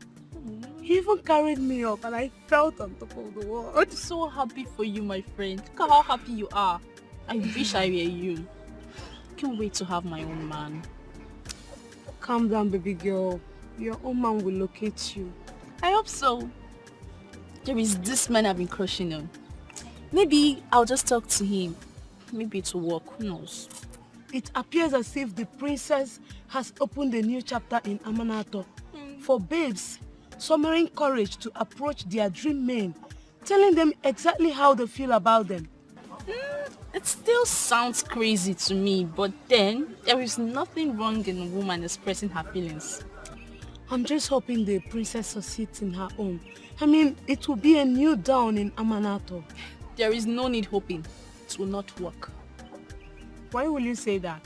He even carried me up and I felt on top of the world. I'm so happy for you, my friend. Look at how happy you are. I wish I were you. I can't wait to have my own man. Calm down, baby girl. Your own man will locate you. I hope so. There is this man I've been crushing on. Maybe I'll just talk to him. Maybe it will work. Who knows? It appears as if the princess has opened a new chapter in Amanato for babes, summoning courage to approach their dream men, telling them exactly how they feel about them. It still sounds crazy to me, but then there is nothing wrong in a woman expressing her feelings. I'm just hoping the princess succeeds in her own. I mean, it will be a new dawn in Amanato. There is no need hoping. It will not work. Why will you say that?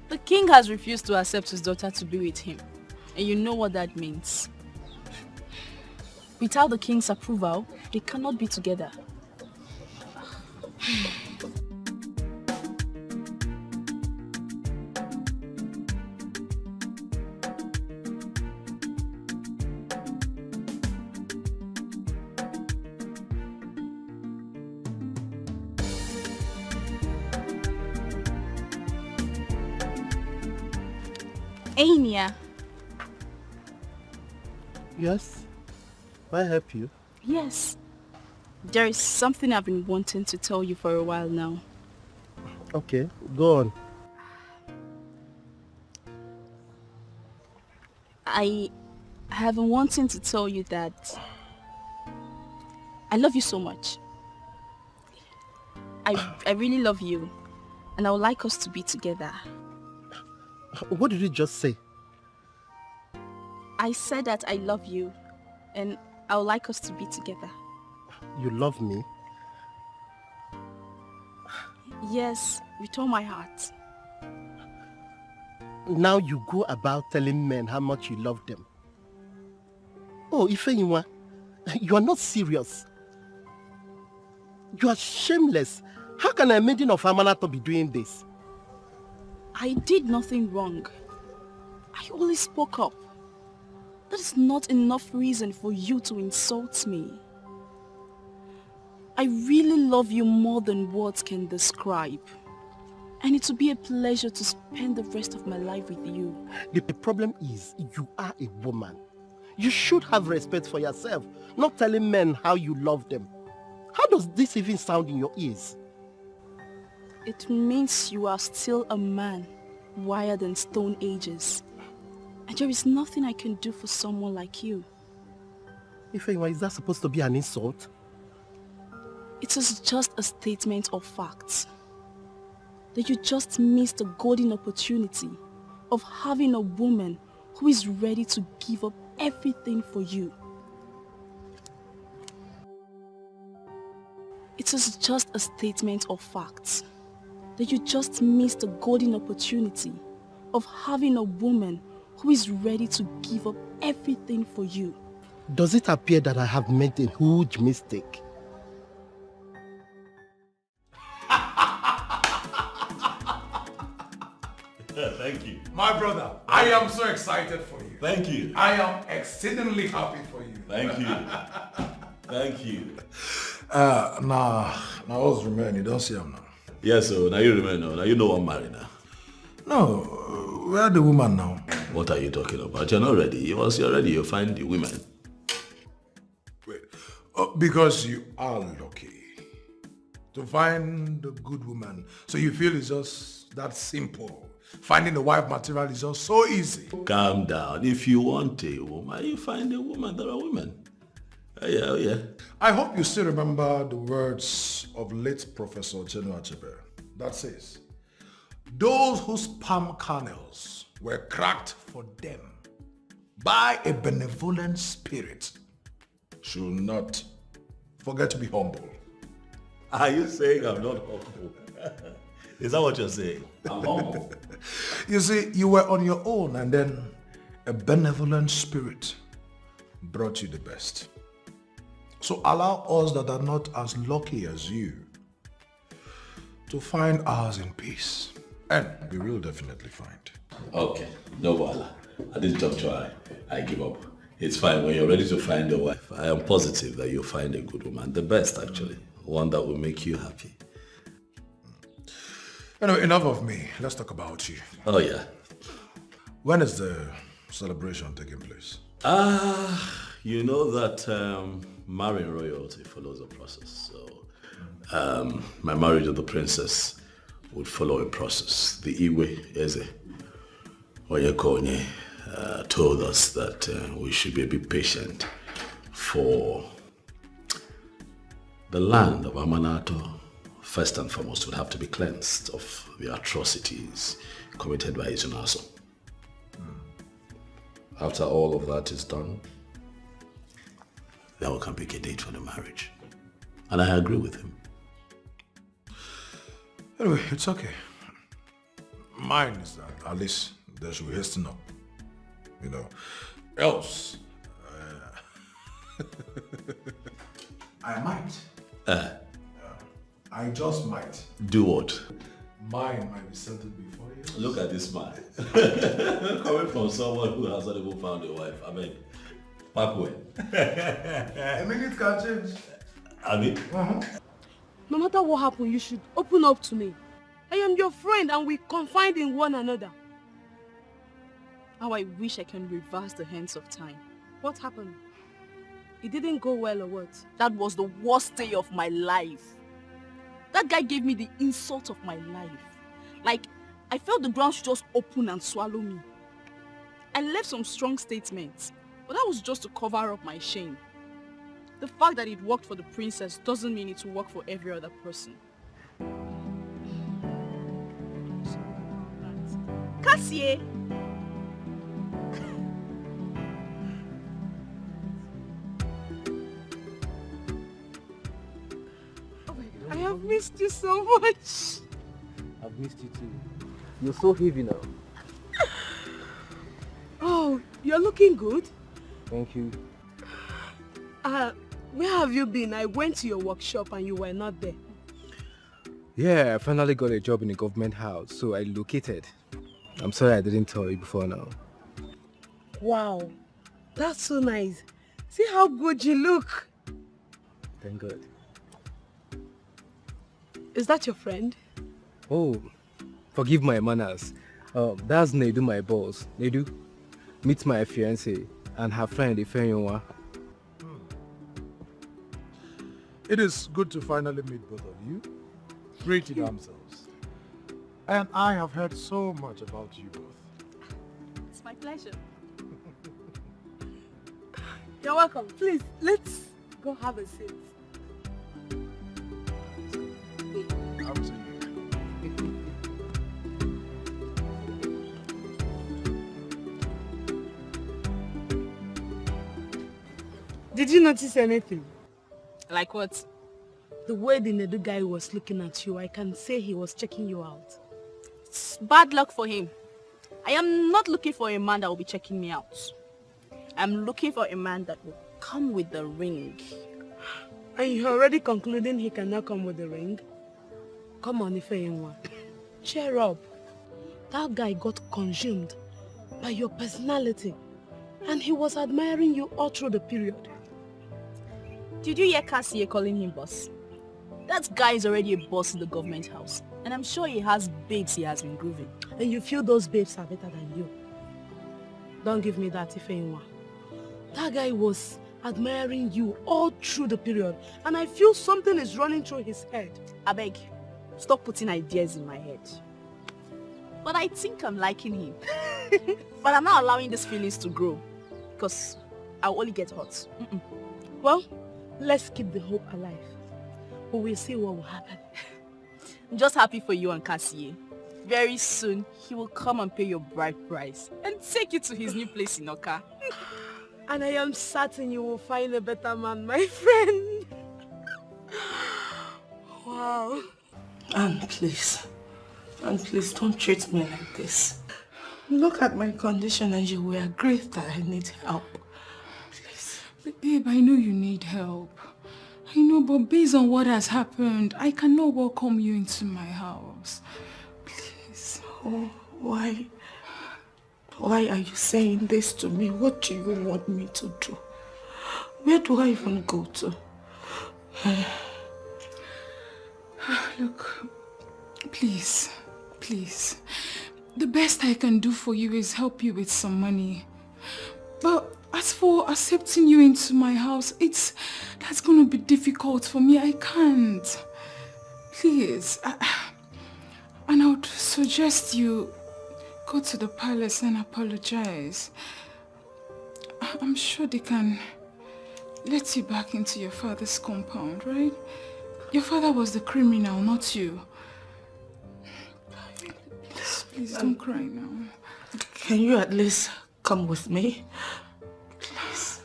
The king has refused to accept his daughter to be with him. And you know what that means. Without the king's approval, they cannot be together. Anya. Yes? May I help you? Yes. There is something I've been wanting to tell you for a while now. Okay, go on. I have been wanting to tell you that I love you so much. I really love you, and I would like us to be together. What did you just say? I said that I love you, and I would like us to be together. You love me? Yes, with all my heart. Now you go about telling men how much you love them. Oh, Ifeyinwa, you are not serious. You are shameless. How can a maiden of Amanato be doing this? I did nothing wrong. I only spoke up. That is not enough reason for you to insult me. I really love you more than words can describe. And it will be a pleasure to spend the rest of my life with you. The problem is, you are a woman. You should have respect for yourself, not telling men how you love them. How does this even sound in your ears? It means you are still a man, wired in stone ages. And there is nothing I can do for someone like you. Ifeyinwa, is that supposed to be an insult? It is just a statement of facts. That you just missed the golden opportunity of having a woman who is ready to give up everything for you. It is just a statement of facts. That you just missed the golden opportunity of having a woman who is ready to give up everything for you. Does it appear that I have made a huge mistake? Thank you. My brother, I am so excited for you. Thank you. I am exceedingly happy for you. Thank you. Thank you. Now what's remain? You don't see him now. Yes, so now you remember now. You know I'm married now. No, where the woman now? What are you talking about? You're not ready. Once you're ready, you'll find the women. Wait. Because you are lucky to find a good woman. So you feel it's just that simple. Finding a wife material is just so easy. Calm down. If you want a woman, you find a woman. There are women. Oh yeah. I hope you still remember the words of late Professor Chinua Achebe. That says, those whose palm kernels were cracked for them by a benevolent spirit should not forget to be humble. Are you saying I'm not humble? Is that what you're saying? I'm humble. You see, you were on your own and then a benevolent spirit brought you the best. So allow us that are not as lucky as you to find ours in peace. And we will definitely find. Okay, no bother. At this juncture, I give up. It's fine. When you're ready to find a wife, I am positive that you'll find a good woman. The best, actually. One that will make you happy. Anyway, enough of me. Let's talk about you. Oh, yeah. When is the celebration taking place? You know that marrying royalty follows a process. So, my marriage of the princess would follow a process. The Iwe Eze Onyekonye told us that we should be a bit patient for the land of Amanato. First and foremost, would have to be cleansed of the atrocities committed by Izunaso. After all of that is done, then we can pick a date for the marriage. And I agree with him. Anyway, it's okay. Mine is that at least they should hasten up. You know, else I might. I just might. Do what? Mine might be settled before you. Look at this man. Coming from someone who has not even found a wife. I mean, back when? A minute can change. I mean? No matter what happened, you should open up to me. I am your friend and we confide in one another. How I wish I can reverse the hands of time. What happened? It didn't go well or what? That was the worst day of my life. That guy gave me the insult of my life. Like, I felt the ground should just open and swallow me. I left some strong statements, but that was just to cover up my shame. The fact that it worked for the princess doesn't mean it will work for every other person. Cassie! I have missed you so much. I've missed you too. You're so heavy now. Oh, you're looking good. Thank you. Where have you been? I went to your workshop and you were not there. Yeah, I finally got a job in a government house, so I relocated. I'm sorry I didn't tell you before now. Wow, that's so nice. See how good you look. Thank God. Is that your friend? Oh, forgive my manners. That's Nedu, my boss. Nedu, meet my fiancée and her friend Ifeanyiwa. It is good to finally meet both of you. Pretty damsels. And I have heard so much about you both. It's my pleasure. You're welcome. Please, let's go have a seat. Did you notice anything? Like what? The way the Nedu guy was looking at you, I can say he was checking you out. It's bad luck for him. I am not looking for a man that will be checking me out. I'm looking for a man that will come with the ring. And you're already concluding he cannot come with the ring? Come on, Ifeanyiwa. Cheer up. That guy got consumed by your personality. And he was admiring you all through the period. Did you hear Cassie calling him boss? That guy is already a boss in the government house. And I'm sure he has babes he has been grooving. And you feel those babes are better than you. Don't give me that, Ifeanyiwa. That guy was admiring you all through the period. And I feel something is running through his head. I beg, stop putting ideas in my head. But I think I'm liking him. But I'm not allowing these feelings to grow. Because I'll only get hurt. Well, let's keep the hope alive. But we'll see what will happen. I'm just happy for you and Cassie. Very soon, he will come and pay your bride price and take you to his new place in Oka. And I am certain you will find a better man, my friend. Wow. And please don't treat me like this. Look at my condition and you will agree that I need help. Please. But babe, I know you need help. I know, but based on what has happened, I cannot welcome you into my house. Please. Oh, why? Why are you saying this to me? What do you want me to do? Where do I even go to? Look, please. The best I can do for you is help you with some money. But as for accepting you into my house, that's going to be difficult for me. I can't. Please. And I would suggest you go to the palace and apologize. I'm sure they can let you back into your father's compound, right? Your father was the criminal, not you. Please don't cry now. Can you at least come with me? Please.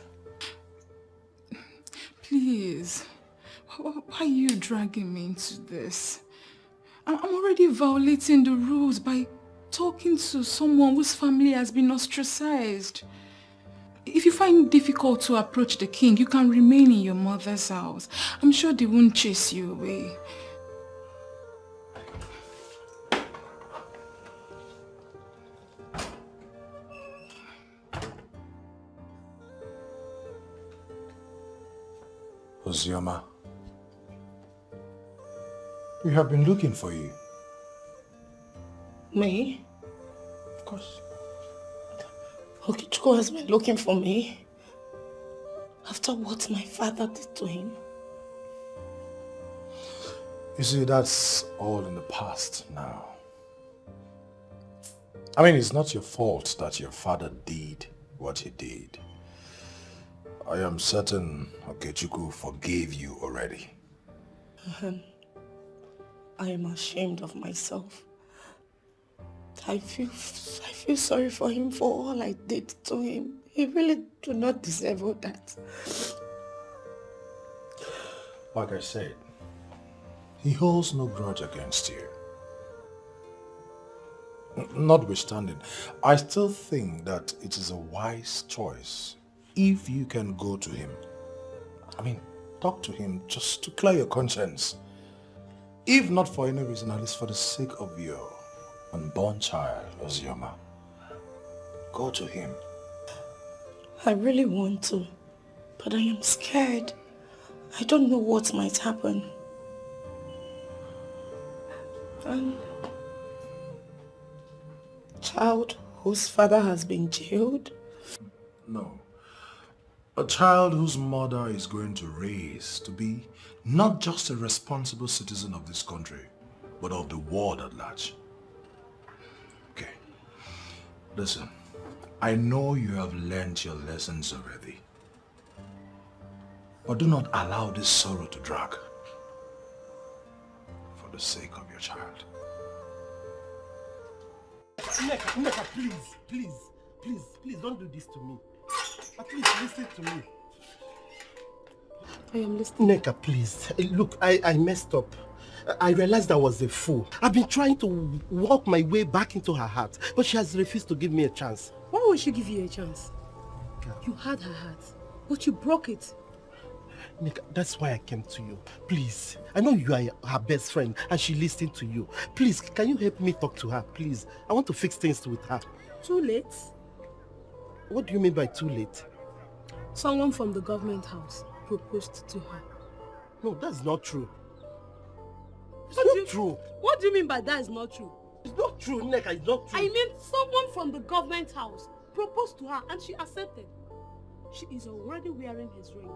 Please. Why are you dragging me into this? I'm already violating the rules by talking to someone whose family has been ostracized. If you find it difficult to approach the king, you can remain in your mother's house. I'm sure they won't chase you away. Ozioma, we have been looking for you. Me? Of course. Okichukwu has been looking for me after what my father did to him. You see, that's all in the past now. I mean, it's not your fault that your father did what he did. I am certain Okechukwu forgave you already. I am ashamed of myself. I feel sorry for him for all I did to him. He really do not deserve all that. Like I said, he holds no grudge against you. Notwithstanding, I still think that it is a wise choice if you can go to him. I mean, talk to him just to clear your conscience. If not for any reason, at least for the sake of your unborn child, Ozioma. Go to him. I really want to, but I am scared. I don't know what might happen. Child whose father has been jailed? No. A child whose mother is going to raise to be not just a responsible citizen of this country, but of the world at large. Okay. Listen, I know you have learned your lessons already. But do not allow this sorrow to drag. For the sake of your child. Nneka, please, don't do this to me. Please, listen to me. I am listening. Nneka, please. Look, I messed up. I realized I was a fool. I've been trying to walk my way back into her heart, but she has refused to give me a chance. Why would she give you a chance? You had her heart, but you broke it. Nneka, that's why I came to you. Please, I know you are her best friend and she listened to you. Please, can you help me talk to her, please? I want to fix things with her. Too late? What do you mean by too late? Someone from the government house proposed to her. No, that's not true. It's not true. What do you mean by that is not true? It's not true, Nneka, it's not true. I mean someone from the government house proposed to her and she accepted. She is already wearing his ring.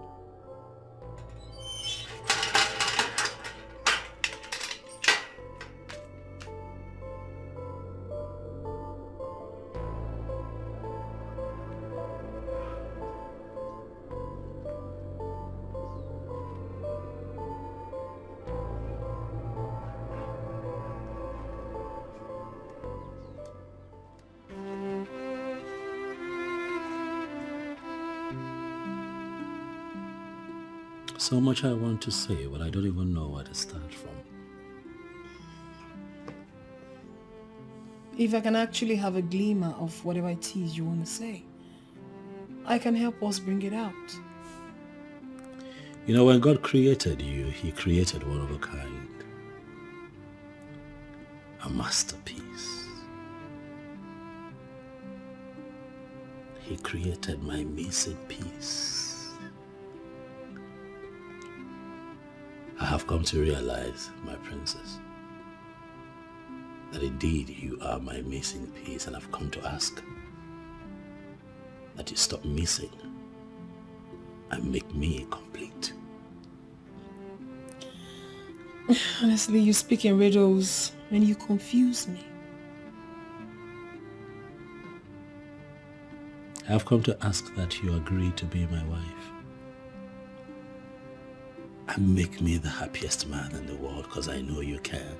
So much I want to say, but I don't even know where to start from. If I can actually have a glimmer of whatever it is you want to say, I can help us bring it out. You know, when God created you, He created one of a kind. A masterpiece. He created my missing piece. I have come to realize, my princess, that indeed you are my missing piece, and I've come to ask that you stop missing and make me complete. Honestly, you speak in riddles and you confuse me. I have come to ask that you agree to be my wife and make me the happiest man in the world, because I know you can.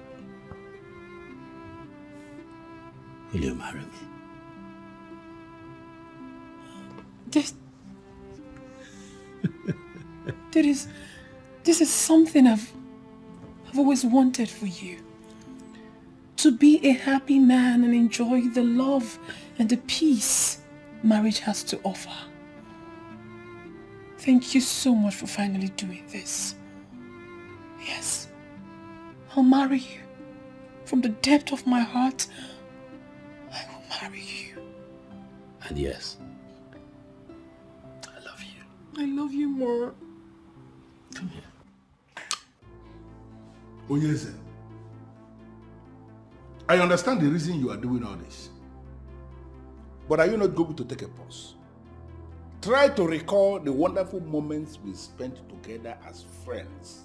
Will you marry me? This is something I've always wanted for you. To be a happy man and enjoy the love and the peace marriage has to offer. Thank you so much for finally doing this. Yes, I'll marry you. From the depth of my heart, I will marry you. And yes, I love you more. Come here. Oyeze, I understand the reason you are doing all this. But are you not going to take a pause? Try to recall the wonderful moments we spent together as friends.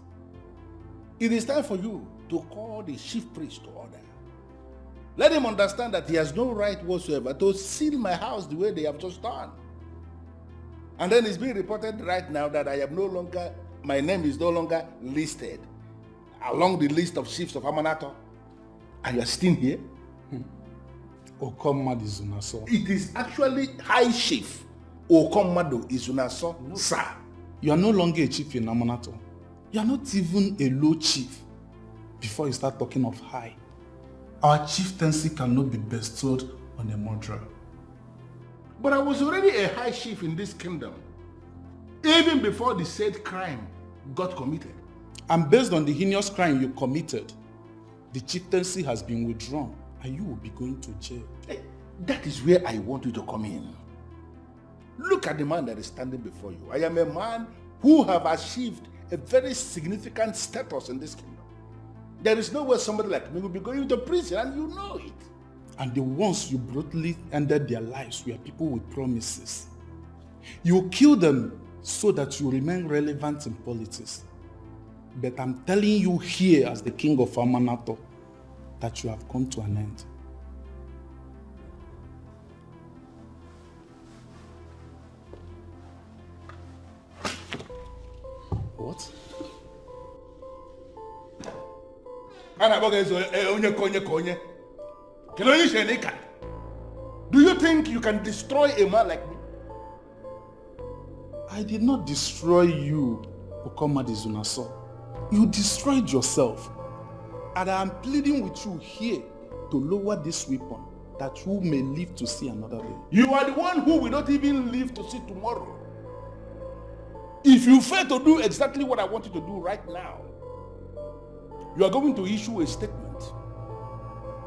It is time for you to call the chief priest to order. Let him understand that he has no right whatsoever to seal my house the way they have just done. And then it's being reported right now that my name is no longer listed along the list of chiefs of Amanato. And you are still here? Okomadu Izunaso. It is actually High Chief Okomadu Izunaso, no, sir. You are no longer a chief in Amanato. You are not even a low chief before you start talking of high. Our chieftaincy cannot be bestowed on a murderer. But I was already a high chief in this kingdom, even before the said crime got committed. And based on the heinous crime you committed, the chieftaincy has been withdrawn and you will be going to jail. That is where I want you to come in. Look at the man that is standing before you. I am a man who have achieved a very significant status in this kingdom. There is no way somebody like me will be going to prison, and you know it. And the ones you brutally ended their lives were people with promises. You kill them so that you remain relevant in politics. But I'm telling you here as the king of Amanato that you have come to an end. What? Do you think you can destroy a man like me? I did not destroy you, Okomadu Izunaso. You destroyed yourself. And I am pleading with you here to lower this weapon that you may live to see another day. You are the one who will not even live to see tomorrow. If you fail to do exactly what I want you to do right now, you are going to issue a statement,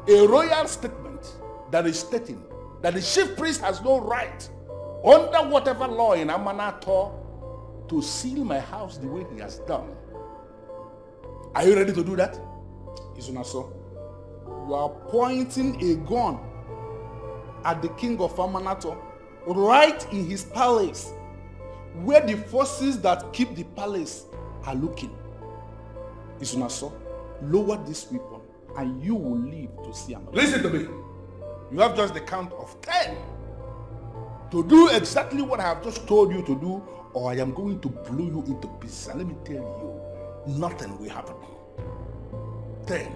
a royal statement that is stating that the chief priest has no right, under whatever law in Amanato, to seal my house the way he has done. Are you ready to do that? Izunaso, you are pointing a gun at the king of Amanato right in his palace, where the forces that keep the palace are looking. Izunaso, lower this weapon and you will live to see another. Listen to me. You have just the count of 10 to do exactly what I have just told you to do, or I am going to blow you into pieces. And let me tell you, nothing will happen. 10,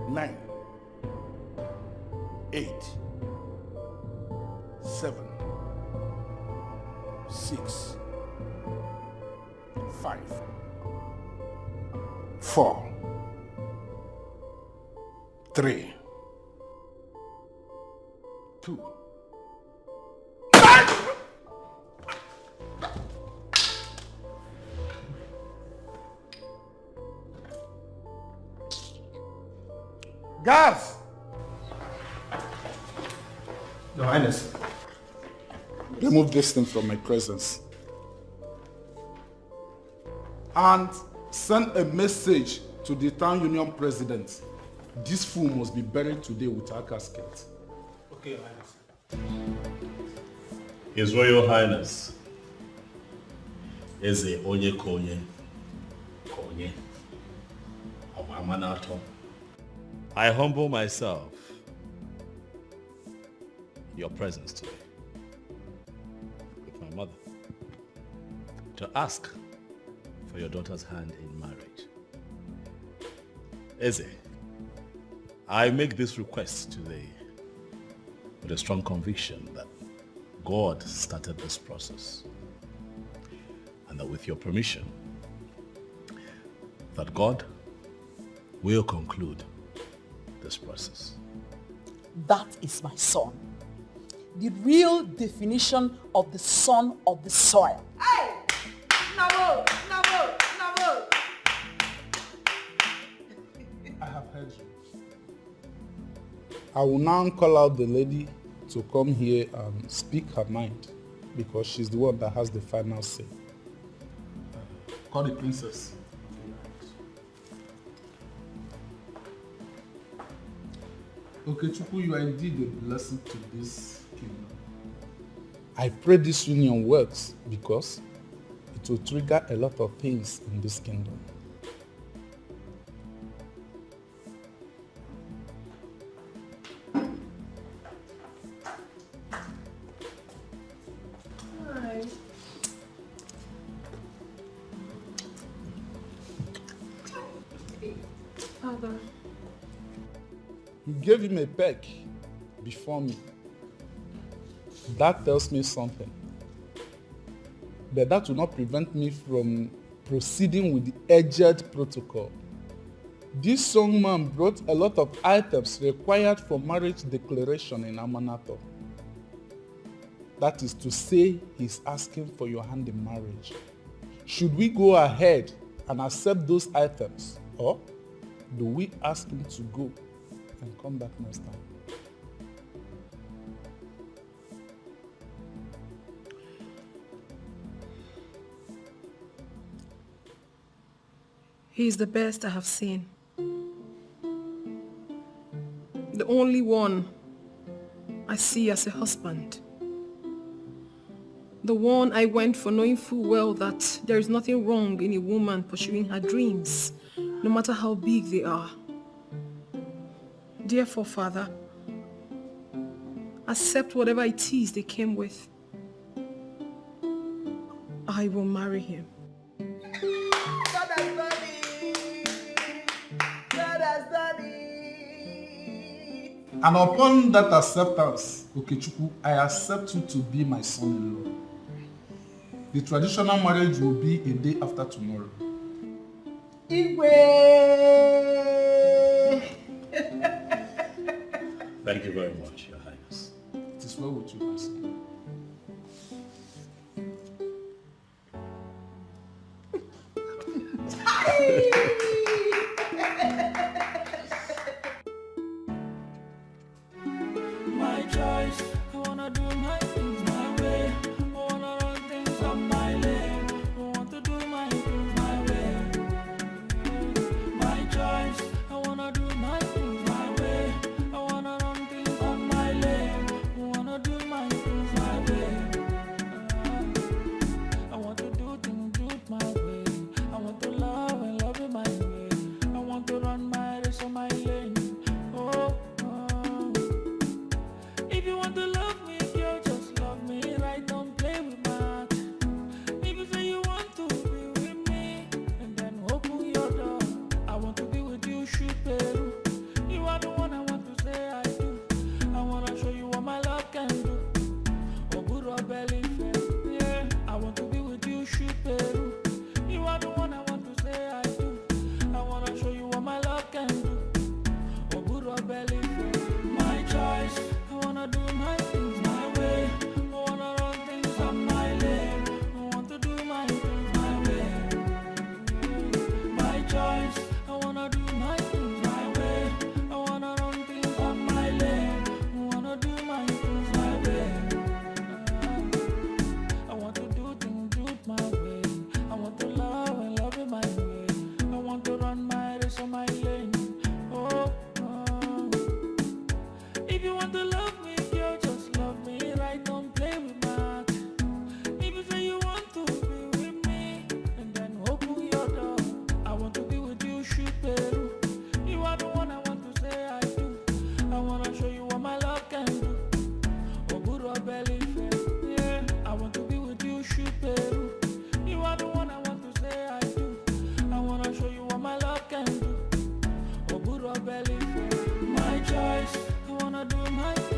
9, 8, 7, 6, 5, 4, 3, 2. Guards! Your Highness. Remove this thing from my presence. And send a message to the town union president. This fool must be buried today with our casket. Okay, Your Highness. His Royal Highness Eze Onye Konye of Amanato. I humble myself in your presence today with my mother to ask for your daughter's hand in marriage. Eze, I make this request today with a strong conviction that God started this process, and that with your permission, that God will conclude this process. That is my son. The real definition of the son of the soil. Hey! Nabo! Nabo! Nabo! I have heard you. I will now call out the lady to come here and speak her mind, because she's the one that has the final say. Call the princess. Okechukwu, you are indeed a blessing to this kingdom. I pray this union works because it will trigger a lot of things in this kingdom. Hi. Father. You gave him a peck before me. That tells me something. But that will not prevent me from proceeding with the aged protocol. This young man brought a lot of items required for marriage declaration in Amanato. That is to say, he's asking for your hand in marriage. Should we go ahead and accept those items, or do we ask him to go and come back next time? He is the best I have seen. The only one I see as a husband. The one I went for, knowing full well that there is nothing wrong in a woman pursuing her dreams, no matter how big they are. Therefore, Father, accept whatever it is they came with. I will marry him. God has done it. God has done it. And upon that acceptance, Okechukwu, I accept you to be my son-in-law. The traditional marriage will be a day after tomorrow. Igwe! Thank you very much, Your Highness. It is well with you, my son. My choice, I wanna do my things my way. I wanna run things on my lane. I want to do my things my way. My choice, I wanna do my things my way. I wanna run things on my lane. I wanna do my things my way. I want to do things my way. I want to love and love it my way. I want to run my race on my lane. Oh. If you want to love me, girl, just love me right, don't play with my heart. If you say you want to be with me, and then open your door. I want to be with you, shoot Peru. You are the one I want to say I do. I want to show you what my love can do. Oh, good or belly fat, yeah. I want to be with you, shoot Peru. You are the one I want to say I do. I want to show you what my love can do. Oh, good or belly fat, my choice. I wanna do my things my way. I wanna run things on my lane. I want to do my things my way. My choice. I wanna do my things my way. I wanna run things on my lane. I wanna do my things my way. I want to do things my way. I want to love and love it my way. I want to run my race on my lane. Oh. If you want to love me, girl, just love me right, don't play with my heart. If you say you want to be with me, and then open your door. I want to be with you, shoot Peru. You are the one I want to say I do. I want to show you what my love can do. Oh, good or belly fat, yeah. I want to be with you, shoot Peru. You are the one I want to say I do. I want to show you what my love can do. Oh, good or belly fat, my choice. I wanna do my thing.